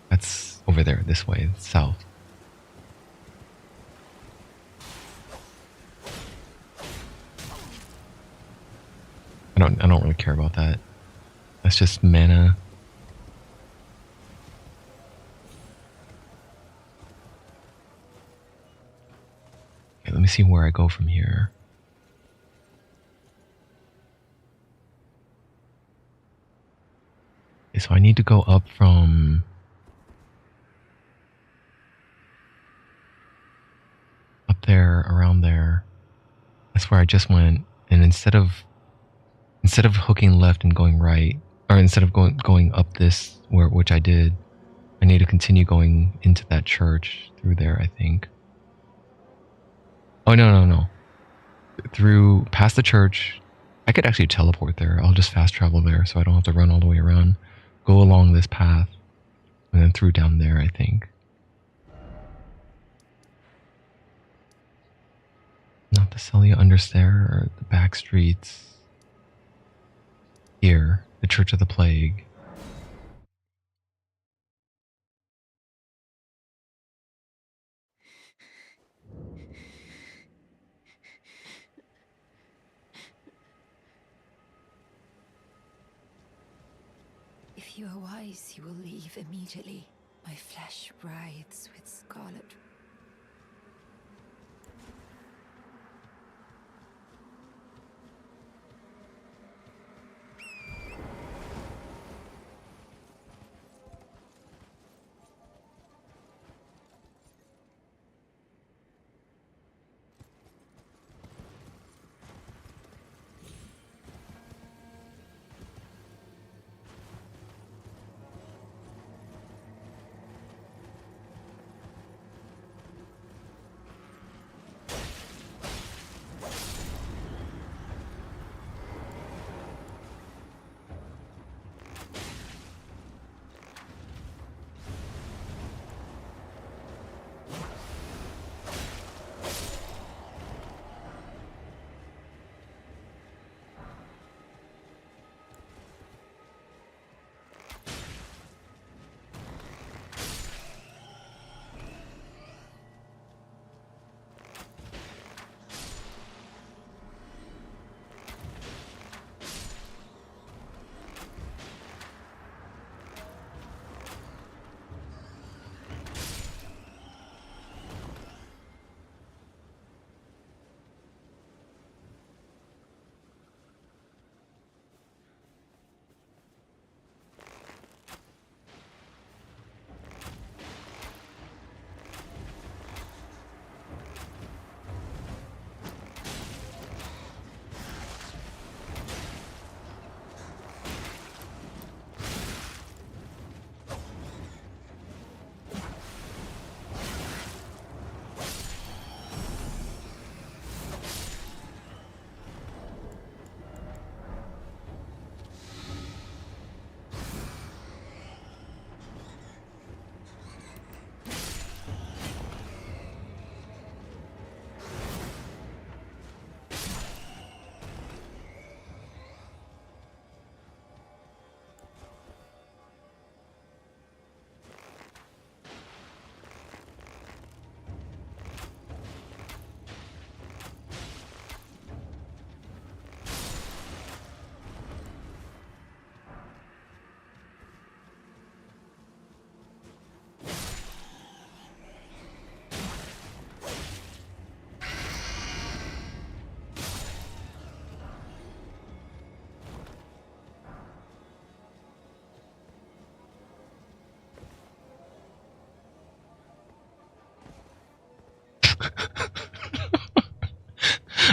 That's over there, this way, south. I don't really care about that. That's just mana. Okay, let me see where I go from here. so I need to go up from up there, around there. That's where I just went. And instead of hooking left and going right, or instead of going up this, which I did, I need to continue going into that church through there, I think. Oh, no. Through, past the church, I could actually teleport there. I'll just fast travel there so I don't have to run all the way around. Go along this path, and then through down there, I think. Not the Celia Understair, or the back streets. Here, the Church of the Plague. If you are wise, you will leave immediately. My flesh writhes with scarlet.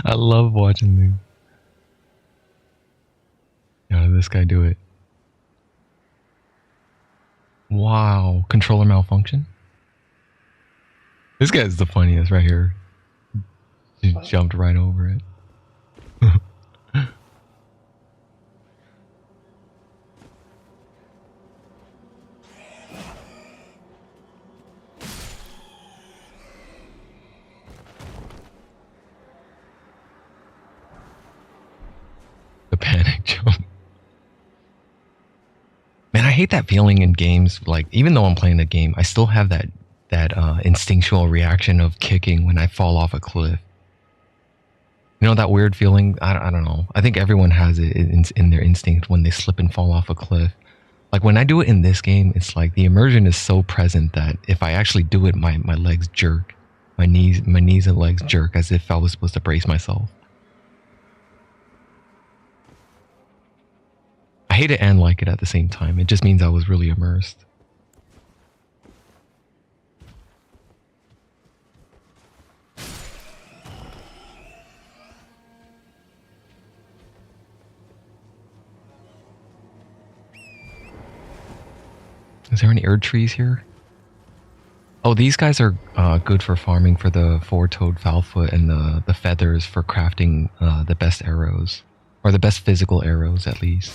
I love watching these. How did this guy do it? Wow. Controller malfunction? This guy's the funniest right here. He jumped right over it. The panic jump. Man, I hate that feeling in games. Like, even though I'm playing the game, I still have that instinctual reaction of kicking when I fall off a cliff. You know that weird feeling? I don't know. I think everyone has it in their instinct when they slip and fall off a cliff. Like when I do it in this game, it's like the immersion is so present that if I actually do it, my legs jerk. My knees and legs jerk as if I was supposed to brace myself. I hate it and like it at the same time. It just means I was really immersed. Is there any Erd trees here? Oh, these guys are good for farming for the four-toed Foulfoot and the feathers for crafting the best arrows. Or the best physical arrows, at least.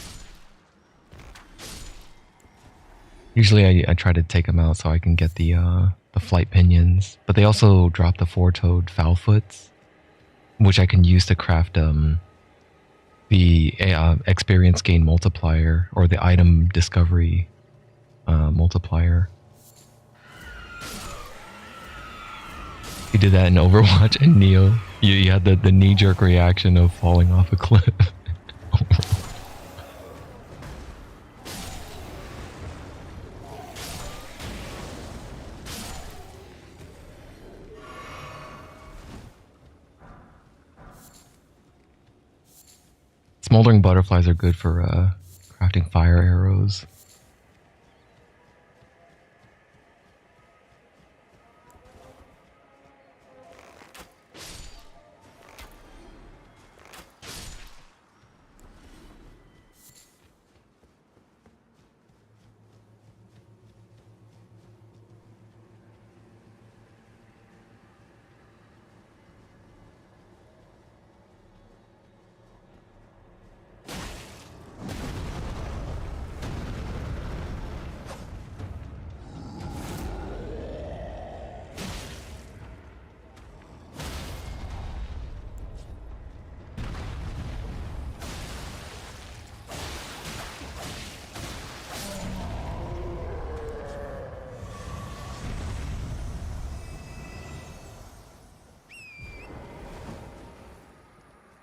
Usually I try to take them out so I can get the flight pinions. But they also drop the four-toed Foulfoots, which I can use to craft the experience gain multiplier, or the item discovery multiplier. You did that in Overwatch and Neo. You had the knee-jerk reaction of falling off a cliff. Smoldering butterflies are good for crafting fire arrows.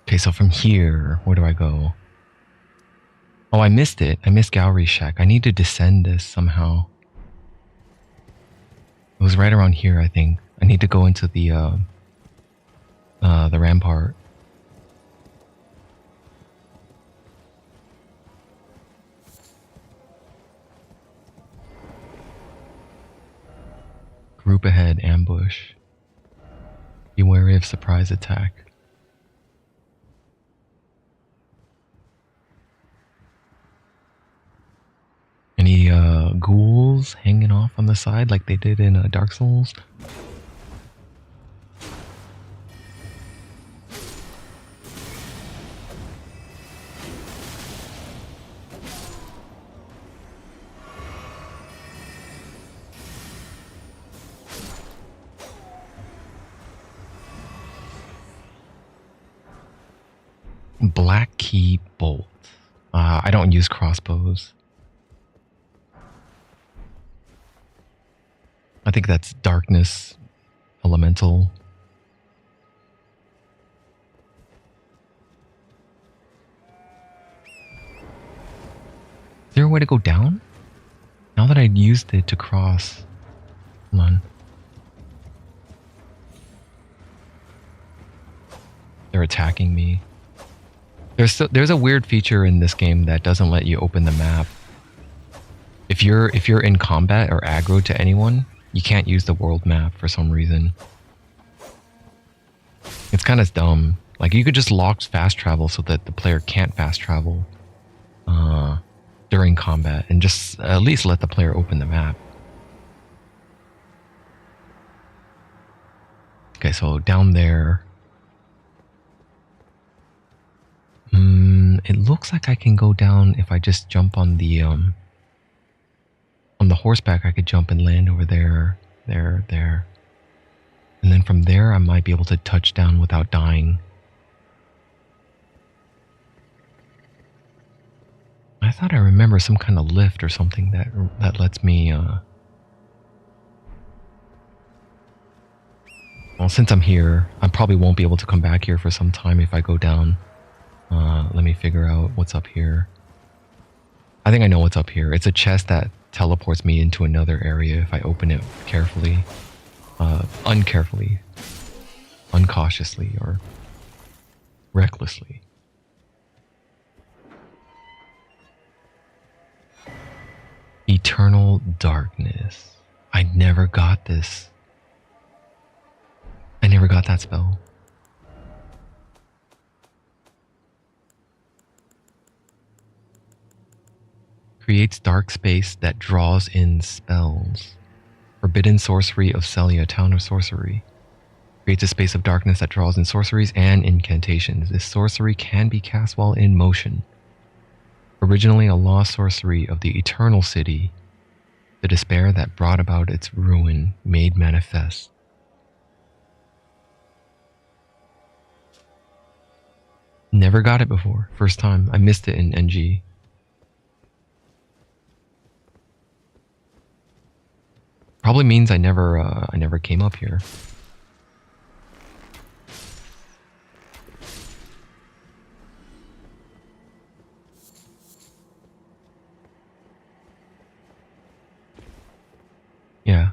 Okay, so from here, where do I go? Oh, I missed it. I missed Gallery Shack. I need to descend this somehow. It was right around here, I think. I need to go into the rampart. Group ahead, ambush. Be wary of surprise attack. Any ghouls hanging off on the side like they did in Dark Souls? Black Key Bolt. I don't use crossbows. I think that's Darkness Elemental. Is there a way to go down? Now that I used it to cross. Hold on. They're attacking me. There's a weird feature in this game that doesn't let you open the map. If you're in combat or aggro to anyone, you can't use the world map for some reason. It's kind of dumb. Like, you could just lock fast travel so that the player can't fast travel during combat, and just at least let the player open the map. Okay, so down there. It looks like I can go down if I just jump on the horseback. I could jump and land over there, there. And then from there, I might be able to touch down without dying. I thought I remember some kind of lift or something that lets me, well, since I'm here, I probably won't be able to come back here for some time if I go down. Let me figure out what's up here. I think I know what's up here. It's a chest that teleports me into another area if I open it carefully. Uncarefully. Uncautiously or recklessly. Eternal Darkness. I never got this. I never got that spell. Creates dark space that draws in spells. Forbidden sorcery of Celia, town of sorcery. Creates a space of darkness that draws in sorceries and incantations. This sorcery can be cast while in motion. Originally a lost sorcery of the Eternal City, the despair that brought about its ruin made manifest. Never got it before. First time. I missed it in NG. Probably means I never came up here. Yeah.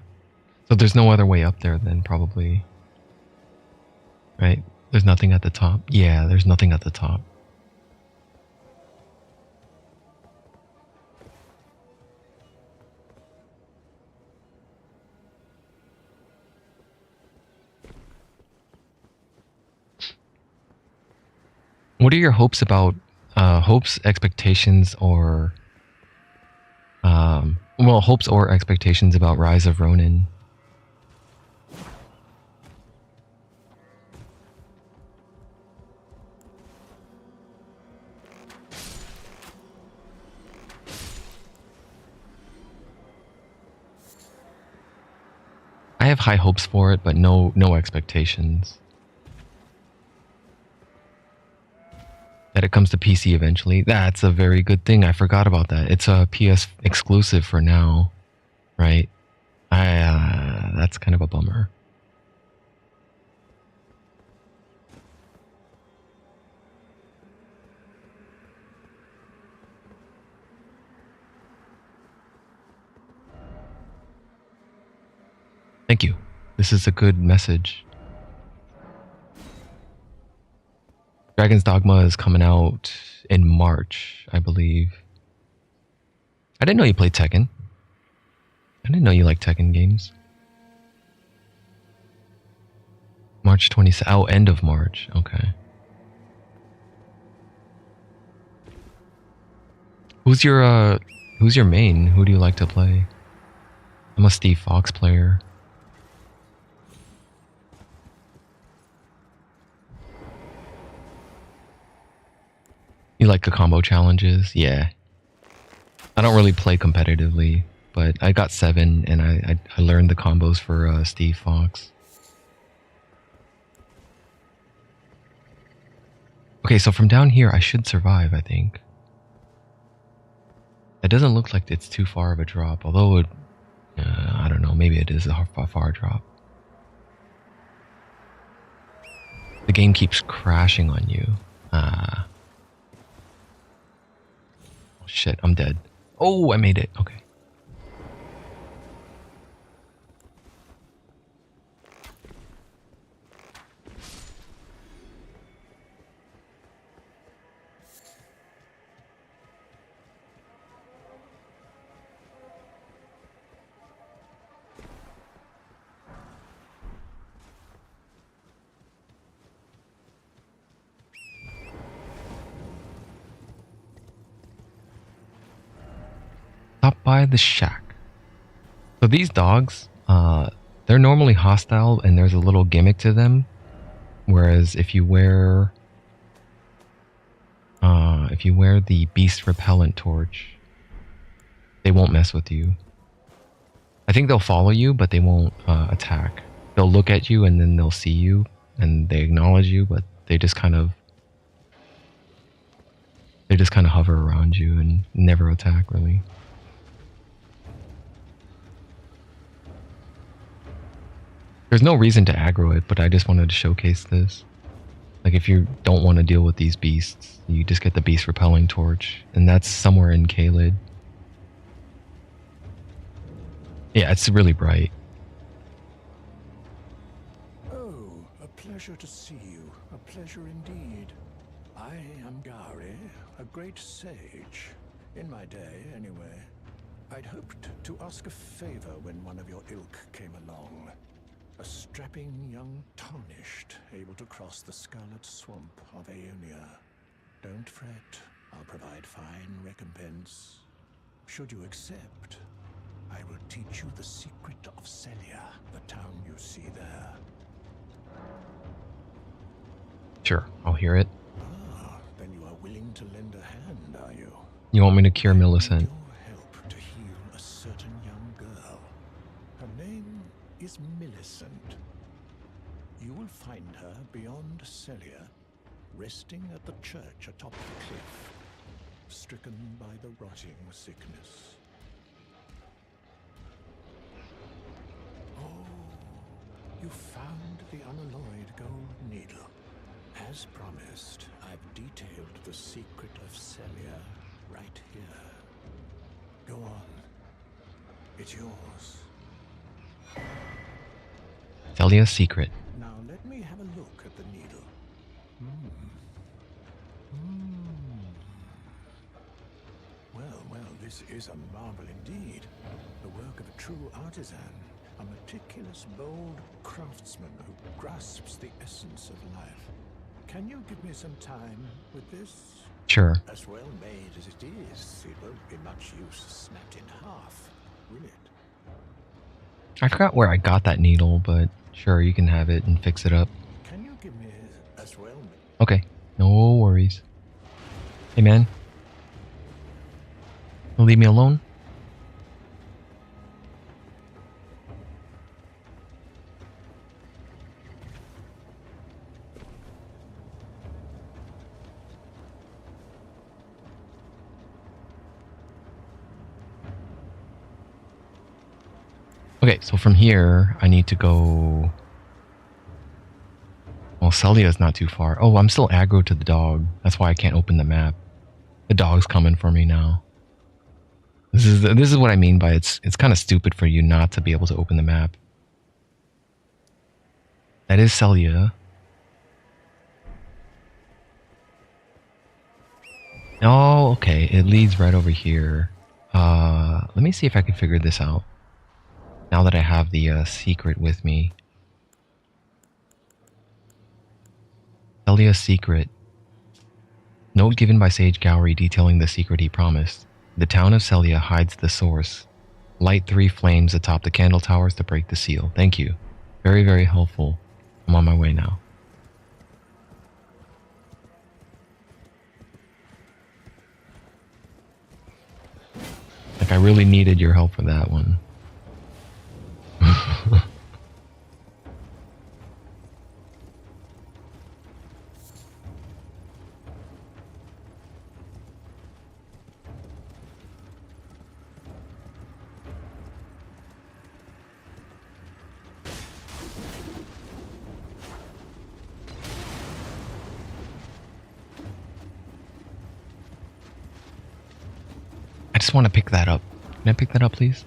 So there's no other way up there then, probably. Right? There's nothing at the top. Yeah, there's nothing at the top. What are your hopes about, expectations, or, well, hopes or expectations about Rise of Ronin? I have high hopes for it, but no expectations. That it comes to PC eventually. That's a very good thing. I forgot about that. It's a PS exclusive for now, right? That's kind of a bummer. Thank you. This is a good message. Dragon's Dogma is coming out in March, I believe. I didn't know you played Tekken. I didn't know you liked Tekken games. March 27th. Oh, end of March. Okay. Who's your main? Who do you like to play? I'm a Steve Fox player. You like the combo challenges? Yeah. I don't really play competitively, but I got 7 and I learned the combos for Steve Fox. Okay, so from down here I should survive, I think. It doesn't look like it's too far of a drop, although it, I don't know, maybe it is a far drop. The game keeps crashing on you. Shit, I'm dead. Oh, I made it. Okay. Stop by the shack. So these dogs, they're normally hostile and there's a little gimmick to them. Whereas if you wear the beast repellent torch, they won't mess with you. I think they'll follow you, but they won't attack. They'll look at you and then they'll see you and they acknowledge you, but they just kind of hover around you and never attack, really. There's no reason to aggro it, but I just wanted to showcase this. Like, if you don't want to deal with these beasts, you just get the beast repelling torch, and that's somewhere in Caelid. Yeah, it's really bright. Oh, a pleasure to see you. A pleasure indeed. I am Gari, a great sage. In my day, anyway. I'd hoped to ask a favor when one of your ilk came along. A strapping young tarnished, able to cross the scarlet swamp of Aeonia. Don't fret, I'll provide fine recompense. Should you accept, I will teach you the secret of Celia, the town you see there. Sure, I'll hear it. Ah, then you are willing to lend a hand, are you? You want me to cure Millicent? Help to heal a certain young girl. Her name is Millicent. You will find her beyond Celia, resting at the church atop the cliff, stricken by the rotting sickness. Oh, you found the unalloyed gold needle. As promised, I've detailed the secret of Celia right here. Go on. It's yours. Celia's secret. Now let me have a look at the needle. Well, this is a marvel indeed. The work of a true artisan, a meticulous, bold craftsman who grasps the essence of life. Can you give me some time with this? Sure. As well made as it is, it won't be much use snapped in half, will it? I forgot where I got that needle, but sure, you can have it and fix it up. Can you give me as well? Okay, no worries. Hey man. You'll leave me alone? Okay, so from here, I need to go... Well, Celia's not too far. Oh, I'm still aggro to the dog. That's why I can't open the map. The dog's coming for me now. This is what I mean by it's kind of stupid for you not to be able to open the map. That is Celia. Oh, okay. It leads right over here. Let me see if I can figure this out. Now that I have the secret with me. Celia's secret. Note given by Sage Gowry detailing the secret he promised. The town of Celia hides the source. Light 3 flames atop the candle towers to break the seal. Thank you. Very, very helpful. I'm on my way now. Like, I really needed your help for that one. I just want to pick that up. Can I pick that up, please?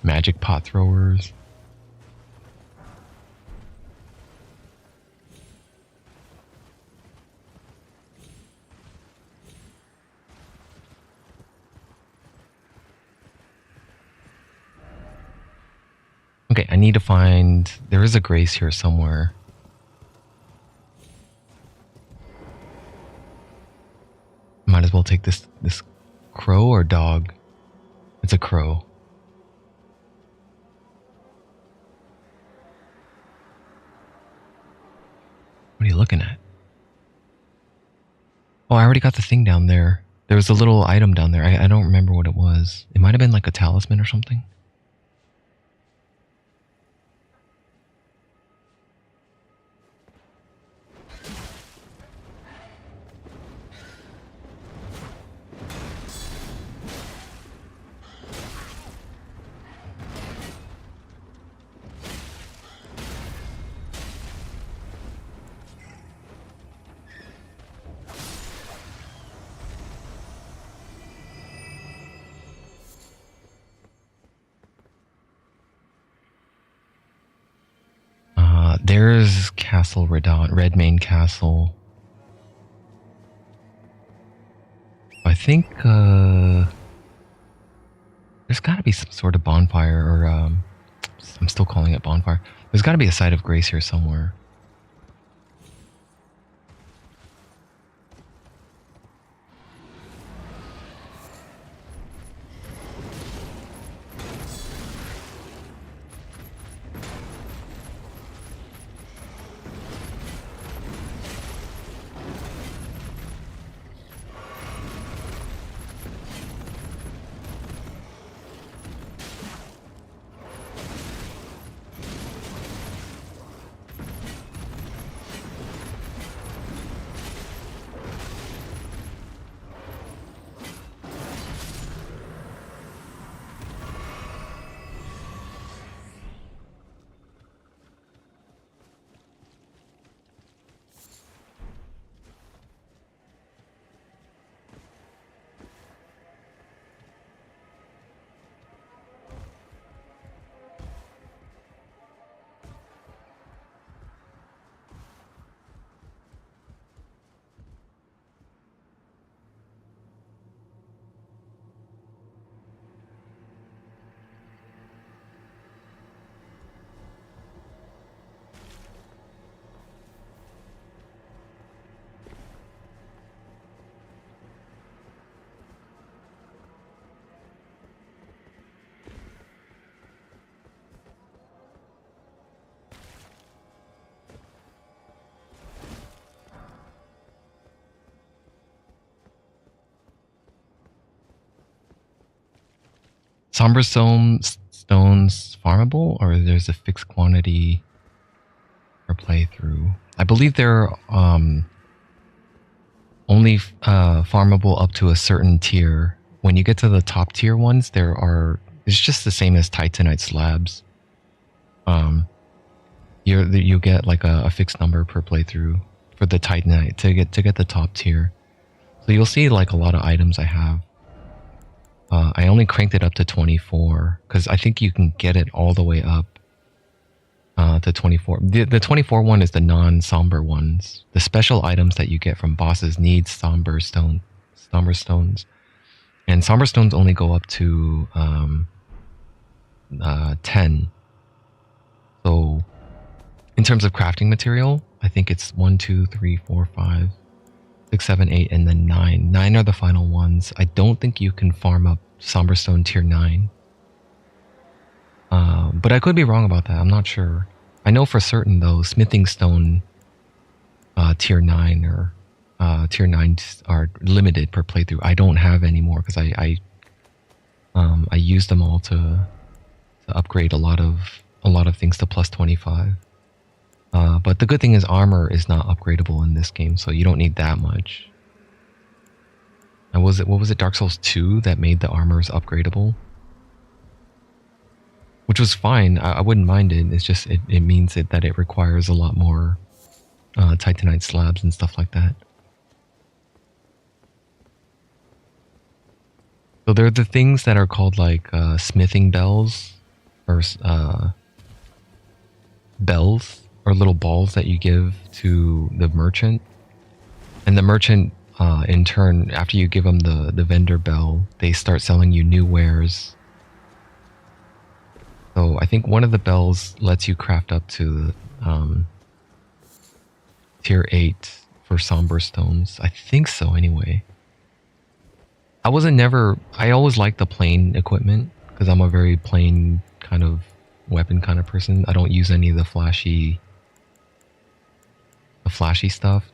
Magic pot throwers. Okay, I need to find... There is a Grace here somewhere. Might as well take this crow or dog. It's a crow. What are you looking at? Oh, I already got the thing down there. There was a little item down there. I don't remember what it was. It might have been like a talisman or something. There's Castle Redmane Castle. I think there's got to be some sort of bonfire, or I'm still calling it bonfire. There's got to be a site of grace here somewhere. Somber stones farmable, or there's a fixed quantity per playthrough? I believe they're only farmable up to a certain tier. When you get to the top tier ones, it's just the same as Titanite slabs. You get like a fixed number per playthrough for the Titanite to get the top tier. So you'll see like a lot of items I have. I only cranked it up to 24 because I think you can get it all the way up to 24. The 24 one is the non-somber ones. The special items that you get from bosses need somber stones. And somber stones only go up to 10. So in terms of crafting material, I think it's 1, 2, 3, 4, 5, 6, 7, 8, and then 9. 9 are the final ones. I don't think you can farm up Somber Stone tier 9. But I could be wrong about that. I'm not sure. I know for certain though, Smithing Stone tier 9 or tier 9 are limited per playthrough. I don't have any more because I used them all to upgrade a lot of things to plus 25. But the good thing is armor is not upgradable in this game, so you don't need that much. And what was it, Dark Souls 2 that made the armors upgradable? Which was fine, I wouldn't mind it, it's just, it means that it requires a lot more Titanite slabs and stuff like that. So there are the things that are called like smithing bells, or bells, or little balls that you give to the merchant. And the merchant, in turn, after you give them the vendor bell, they start selling you new wares. So I think one of the bells lets you craft up to tier 8 for somber stones. I think so anyway. I always liked the plain equipment because I'm a very plain kind of weapon kind of person. I don't use any of the flashy stuff.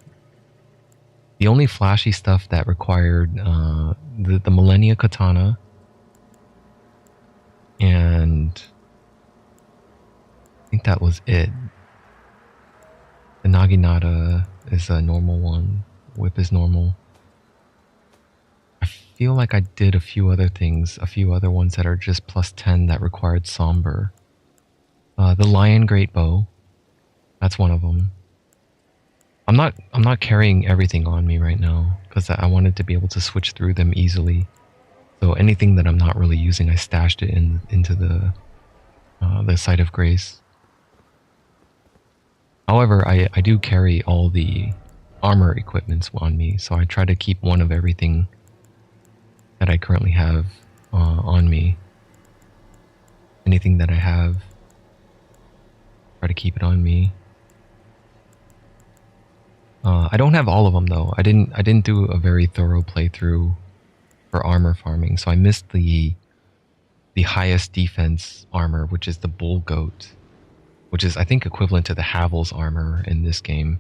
The only flashy stuff that required the Millennia Katana and I think that was it. The Naginata is a normal one. Whip is normal. I feel like I did a few other things, a few other ones that are just plus 10 that required somber. The Lion Great Bow, that's one of them. I'm not carrying everything on me right now because I wanted to be able to switch through them easily. So anything that I'm not really using, I stashed it into the site of grace. However, I do carry all the armor equipments on me, so I try to keep one of everything that I currently have on me. Anything that I have, try to keep it on me. I don't have all of them though. I didn't do a very thorough playthrough for armor farming, so I missed the highest defense armor, which is the Bull Goat, which is I think equivalent to the Havel's armor in this game.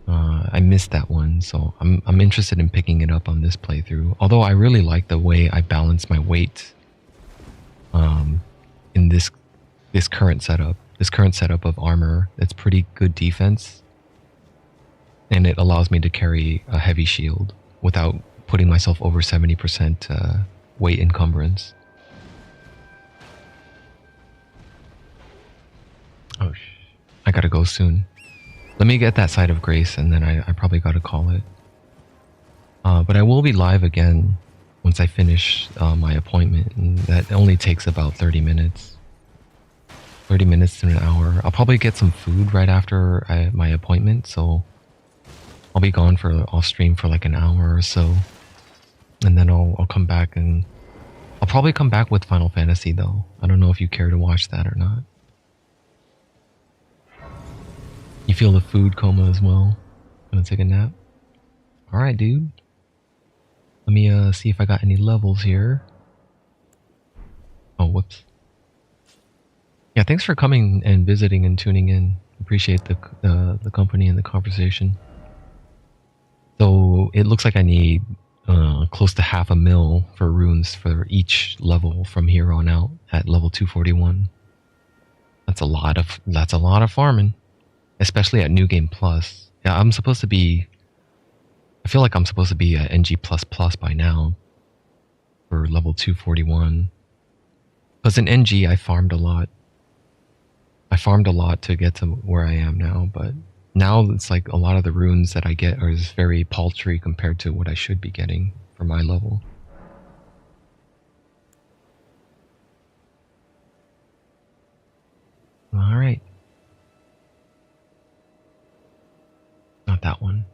I missed that one, so I'm interested in picking it up on this playthrough. Although I really like the way I balance my weight in this current setup. This current setup of armor, it's pretty good defense, and it allows me to carry a heavy shield without putting myself over 70% weight encumbrance. Oh, I gotta go soon. Let me get that side of grace, and then I probably gotta call it. But I will be live again once I finish my appointment, and that only takes about 30 minutes. 30 minutes to an hour. I'll probably get some food right after my appointment, so I'll be gone off stream for like an hour or so. And then I'll come back, and I'll probably come back with Final Fantasy though. I don't know if you care to watch that or not. You feel the food coma as well? Gonna take a nap? Alright, dude. Let me see if I got any levels here. Oh, whoops. Yeah, thanks for coming and visiting and tuning in. Appreciate the company and the conversation. So it looks like I need close to 500,000 for runes for each level from here on out at level 241. That's a lot of farming, especially at New Game Plus. Yeah, I feel like I'm supposed to be at NG++ by now for level 241. Because in NG I farmed a lot. I farmed a lot to get to where I am now, but now it's like a lot of the runes that I get are just very paltry compared to what I should be getting for my level. Alright. Not that one.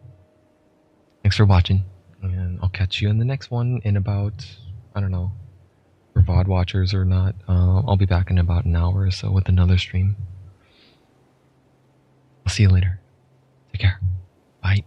Thanks for watching, and I'll catch you in the next one in about, I don't know, for VOD watchers or not. I'll be back in about an hour or so with another stream. I'll see you later. Take care. Bye.